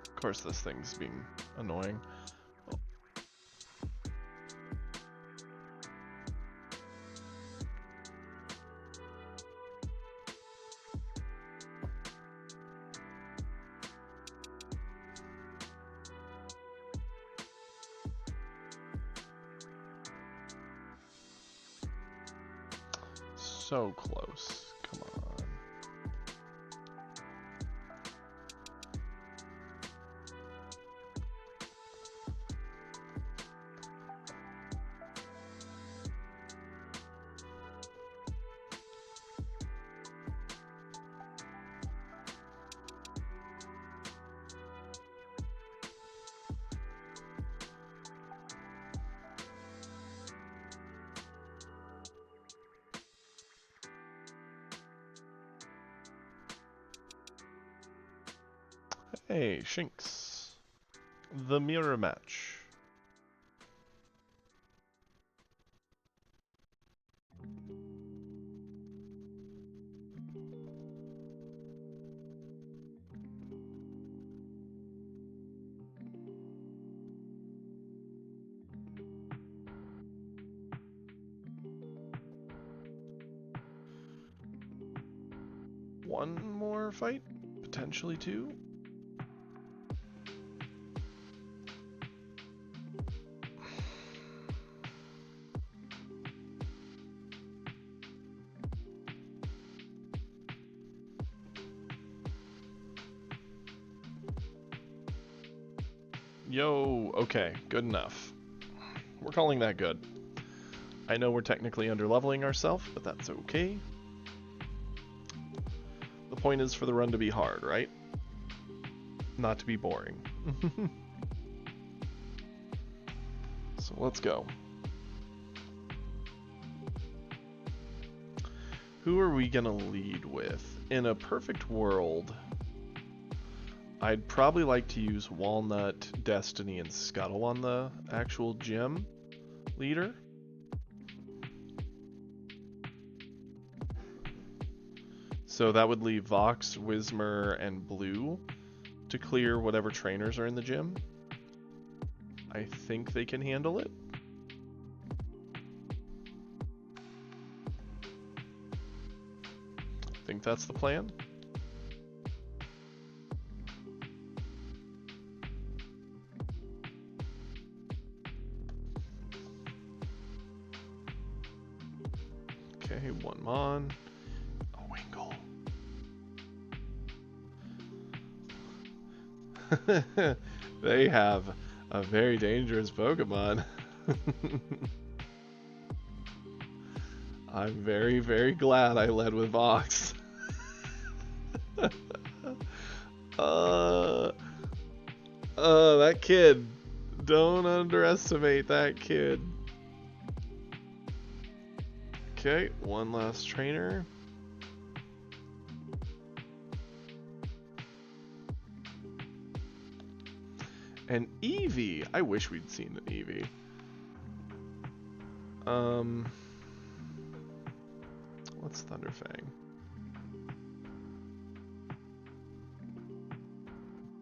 Of course this thing's being annoying. so close. Come on. Hey, Shinx. The mirror match. One more fight? Potentially two? Yo, okay, good enough. We're calling that good. I know we're technically underleveling ourselves, but that's okay. The point is for the run to be hard, right? Not to be boring. So let's go. Who are we gonna lead with? In a perfect world, I'd probably like to use Walnut, Destiny, and Scuttle on the actual gym leader. So that would leave Vox, Whismer, and Blue to clear whatever trainers are in the gym. I think they can handle it. I think that's the plan. Okay, one Mon. A Wingull. They have a very dangerous Pokemon. I'm very, very glad I led with Vox. That kid. Don't underestimate that kid. Okay, one last trainer. An Eevee. I wish we'd seen an Eevee. What's Thunderfang?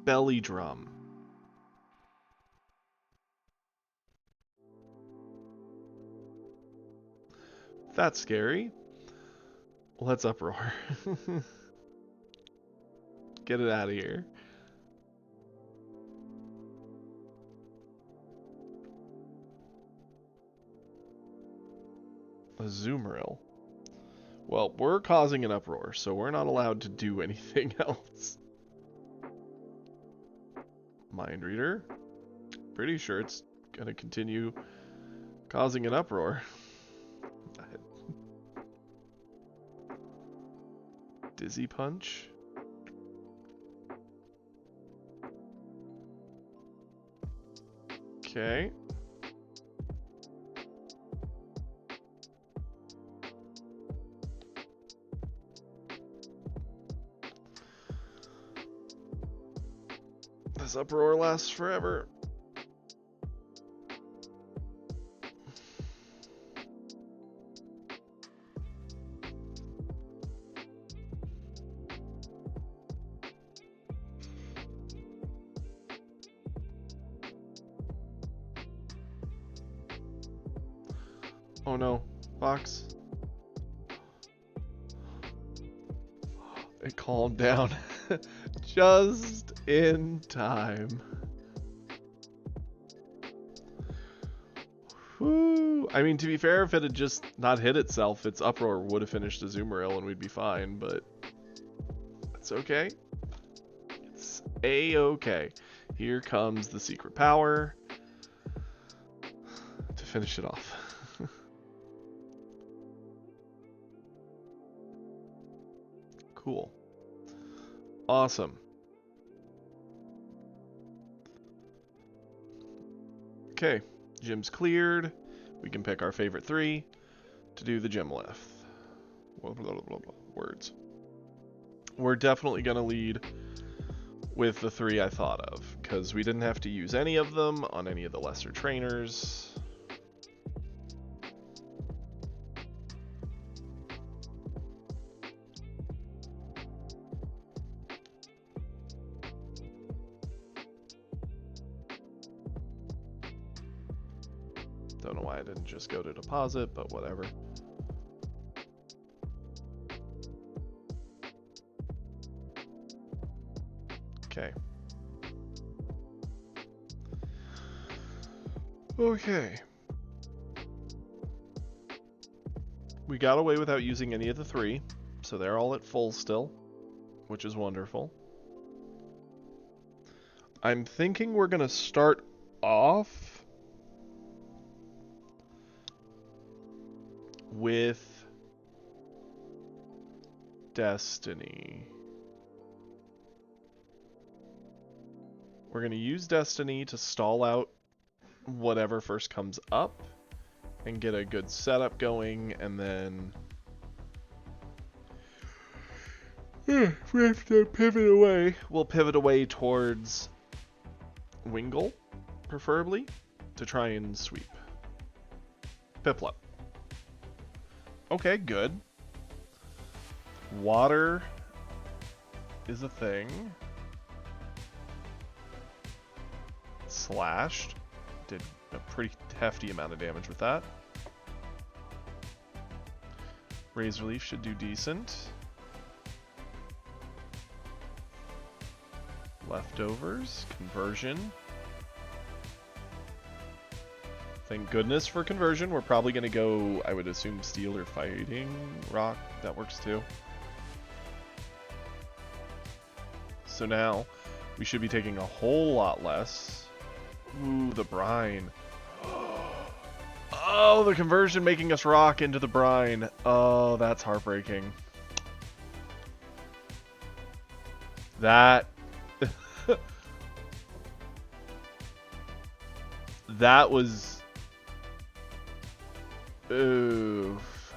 Belly Drum. That's scary. Let's Uproar. Get it out of here. Azumarill. Well, we're causing an uproar, so we're not allowed to do anything else. Mind Reader. Pretty sure it's gonna continue causing an uproar. Dizzy Punch. Okay. This uproar lasts forever. Oh no, Fox. It calmed down just in time. Whew. 2. I mean, to be fair, if it had just not hit itself, its Uproar would have finished Azumarill and we'd be fine, but it's okay. It's a-okay. Here comes the secret power to finish it off. Cool. Awesome. Okay, gym's cleared. We can pick our favorite 3 to do the gym lift. Blah, blah, blah, blah, blah. Words. We're definitely going to lead with the 3 I thought of, because we didn't have to use any of them on any of the lesser trainers. Don't know why I didn't just go to deposit, but whatever. Okay. Okay. We got away without using any of the 3, so they're all at full still, which is wonderful. I'm thinking we're gonna start off with Destiny. We're going to use Destiny to stall out whatever first comes up and get a good setup going, and then if we have to pivot away, we'll pivot away towards Wingull, preferably, to try and sweep. Piplup. Okay, good. Water is a thing. Slashed. Did a pretty hefty amount of damage with that. Razor Leaf should do decent. Leftovers. Conversion. Thank goodness for conversion. We're probably going to go, I would assume, Steel or Fighting Rock. That works too. So now, we should be taking a whole lot less. Ooh, the brine. Oh, the conversion making us rock into the brine. Oh, that's heartbreaking. That... that was... Oof.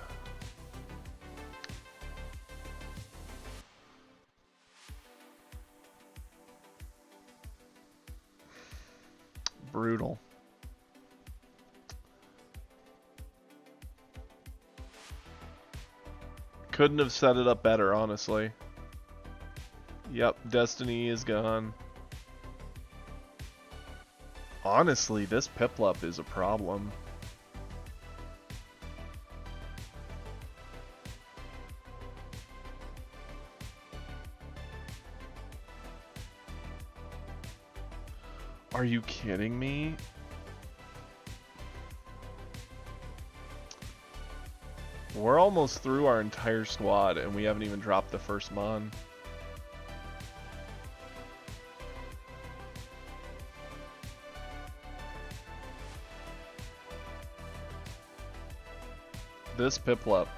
Brutal. Couldn't have set it up better, honestly. Yep, Destiny is gone. Honestly, this Piplup is a problem. Are you kidding me? We're almost through our entire squad and we haven't even dropped the first Mon. This Piplup.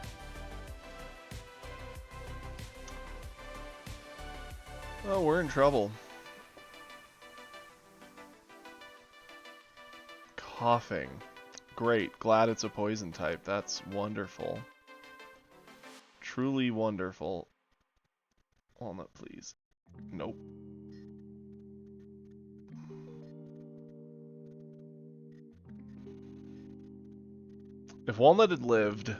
Oh, we're in trouble. Coughing. Great. Glad it's a poison type. That's wonderful. Truly wonderful. Walnut, please. Nope. If Walnut had lived,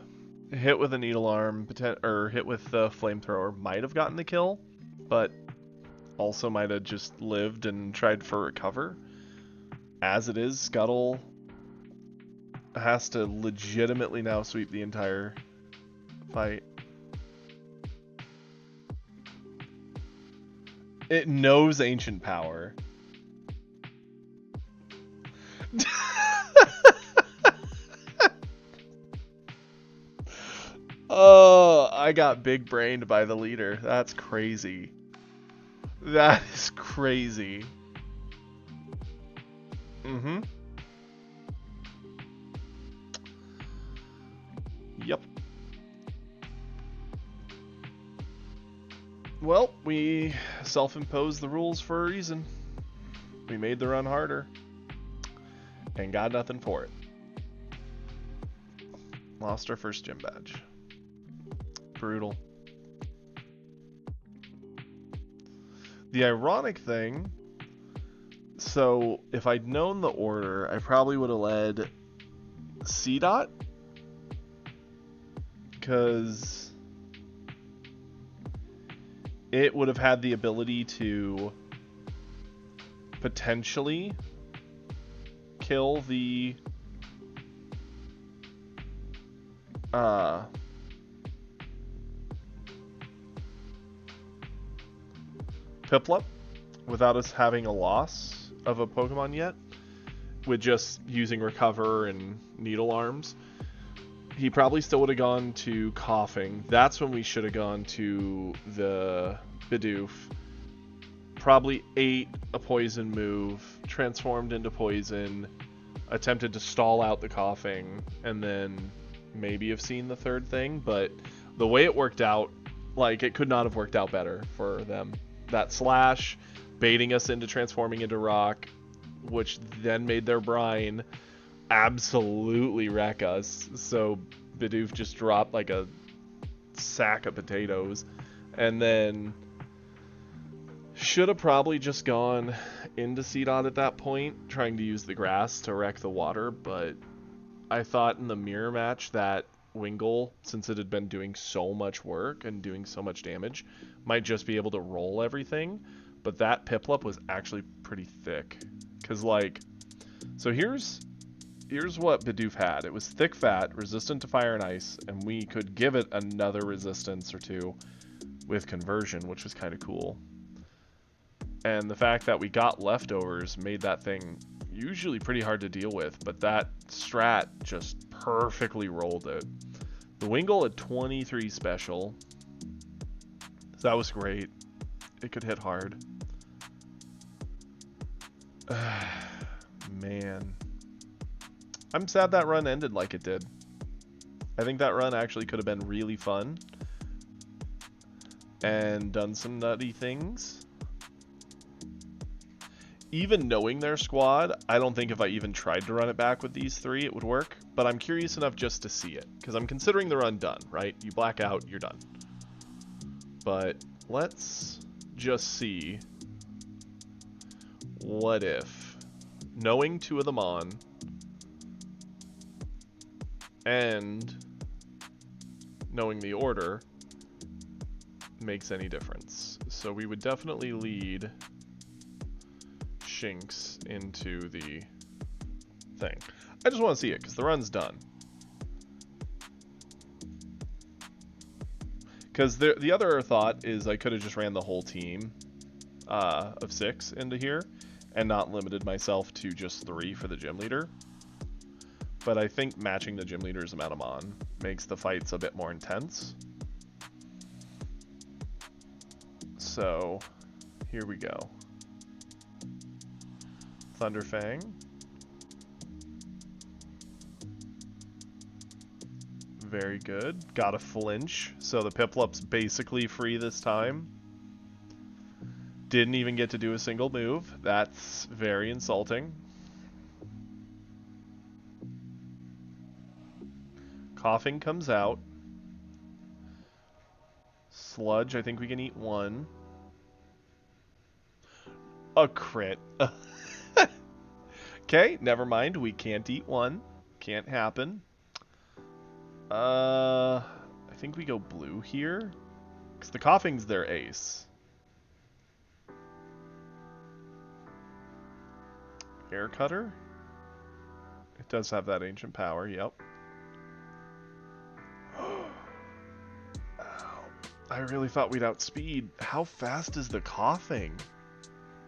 hit with a Needle Arm, or hit with the Flamethrower, might have gotten the kill, but also might have just lived and tried for recover. As it is, Scuttle has to legitimately now sweep the entire fight. It knows Ancient Power. I got big brained by the leader. That's crazy. That is crazy. Mm-hmm. Yep. Well, we self-imposed the rules for a reason. We made the run harder. And got nothing for it. Lost our first gym badge. Brutal. The ironic thing, so if I'd known the order, I probably would have led C-Dot. Because it would have had the ability to potentially kill the Piplup without us having a loss of a Pokemon yet, with just using Recover and Needle Arms. He probably still would have gone to Coughing. That's when we should have gone to the Bidoof. Probably ate a poison move, transformed into poison, attempted to stall out the Coughing, and then maybe have seen the third thing. But the way it worked out, like, it could not have worked out better for them. That Slash, baiting us into transforming into Rock, which then made their Brine absolutely wreck us. So Bidoof just dropped like a sack of potatoes, and then should have probably just gone into C-Dot at that point, trying to use the grass to wreck the water. But I thought in the mirror match that Wingull, since it had been doing so much work and doing so much damage, might just be able to roll everything. But that Piplup was actually pretty thick, because like, so here's what Bidoof had. It was thick fat, resistant to fire and ice, and we could give it another resistance or two with conversion, which was kind of cool. And the fact that we got leftovers made that thing usually pretty hard to deal with, but that strat just perfectly rolled it. The Wingull had 23 special. So that was great. It could hit hard. Man. I'm sad that run ended like it did. I think that run actually could have been really fun and done some nutty things. Even knowing their squad, I don't think if I even tried to run it back with these three, it would work. But I'm curious enough just to see it, because I'm considering the run done, right? You black out, you're done. But let's just see what if, knowing two of them on, and knowing the order makes any difference. So we would definitely lead Shinx into the thing. I just want to see it because the run's done. Because the other thought is I could have just ran the whole team of 6 into here and not limited myself to just 3 for the gym leader. But I think matching the gym leader's amount of Mon makes the fights a bit more intense. So here we go. Thunderfang. Very good. Got a flinch, so the Piplup's basically free this time. Didn't even get to do a single move. That's very insulting. Coughing comes out. Sludge, I think we can eat 1. A crit. Okay, never mind. We can't eat 1. Can't happen. I think we go blue here, because the Coughing's their ace. Air Cutter? It does have that ancient power, yep. I really thought we'd outspeed. How fast is the Coughing?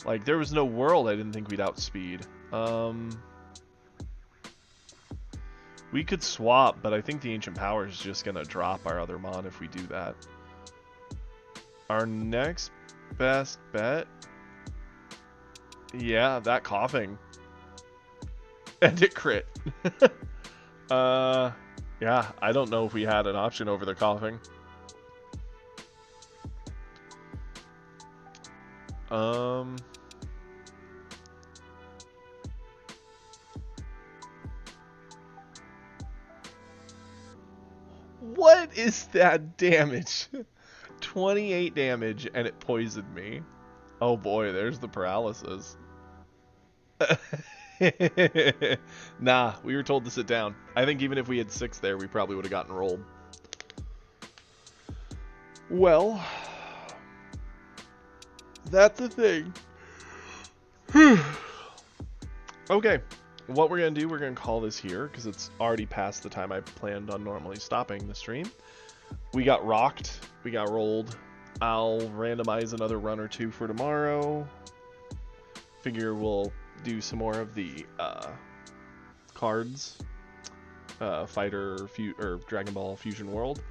Like, there was no world I didn't think we'd outspeed. We could swap, but I think the Ancient Power is just going to drop our other Mon if we do that. Our next best bet... Yeah, that coughing. And it crit. Yeah, I don't know if we had an option over the coughing. What is that damage? 28 damage and it poisoned me. Oh boy, there's the paralysis. Nah, we were told to sit down. I think even if we had 6 there, we probably would have gotten rolled. Well, that's the thing. Okay, what we're going to do, we're going to call this here, because it's already past the time I planned on normally stopping the stream. We got rocked. We got rolled. I'll randomize another run or 2 for tomorrow. Figure we'll do some more of the cards. Fighter or Dragon Ball Fusion World.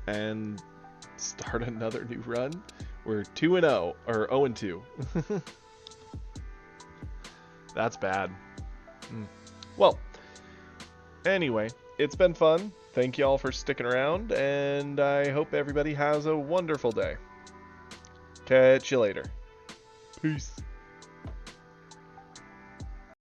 And start another new run. We're 2-0, or 0-2. That's bad. Well, anyway, it's been fun. Thank you all for sticking around, and I hope everybody has a wonderful day. Catch you later. Peace.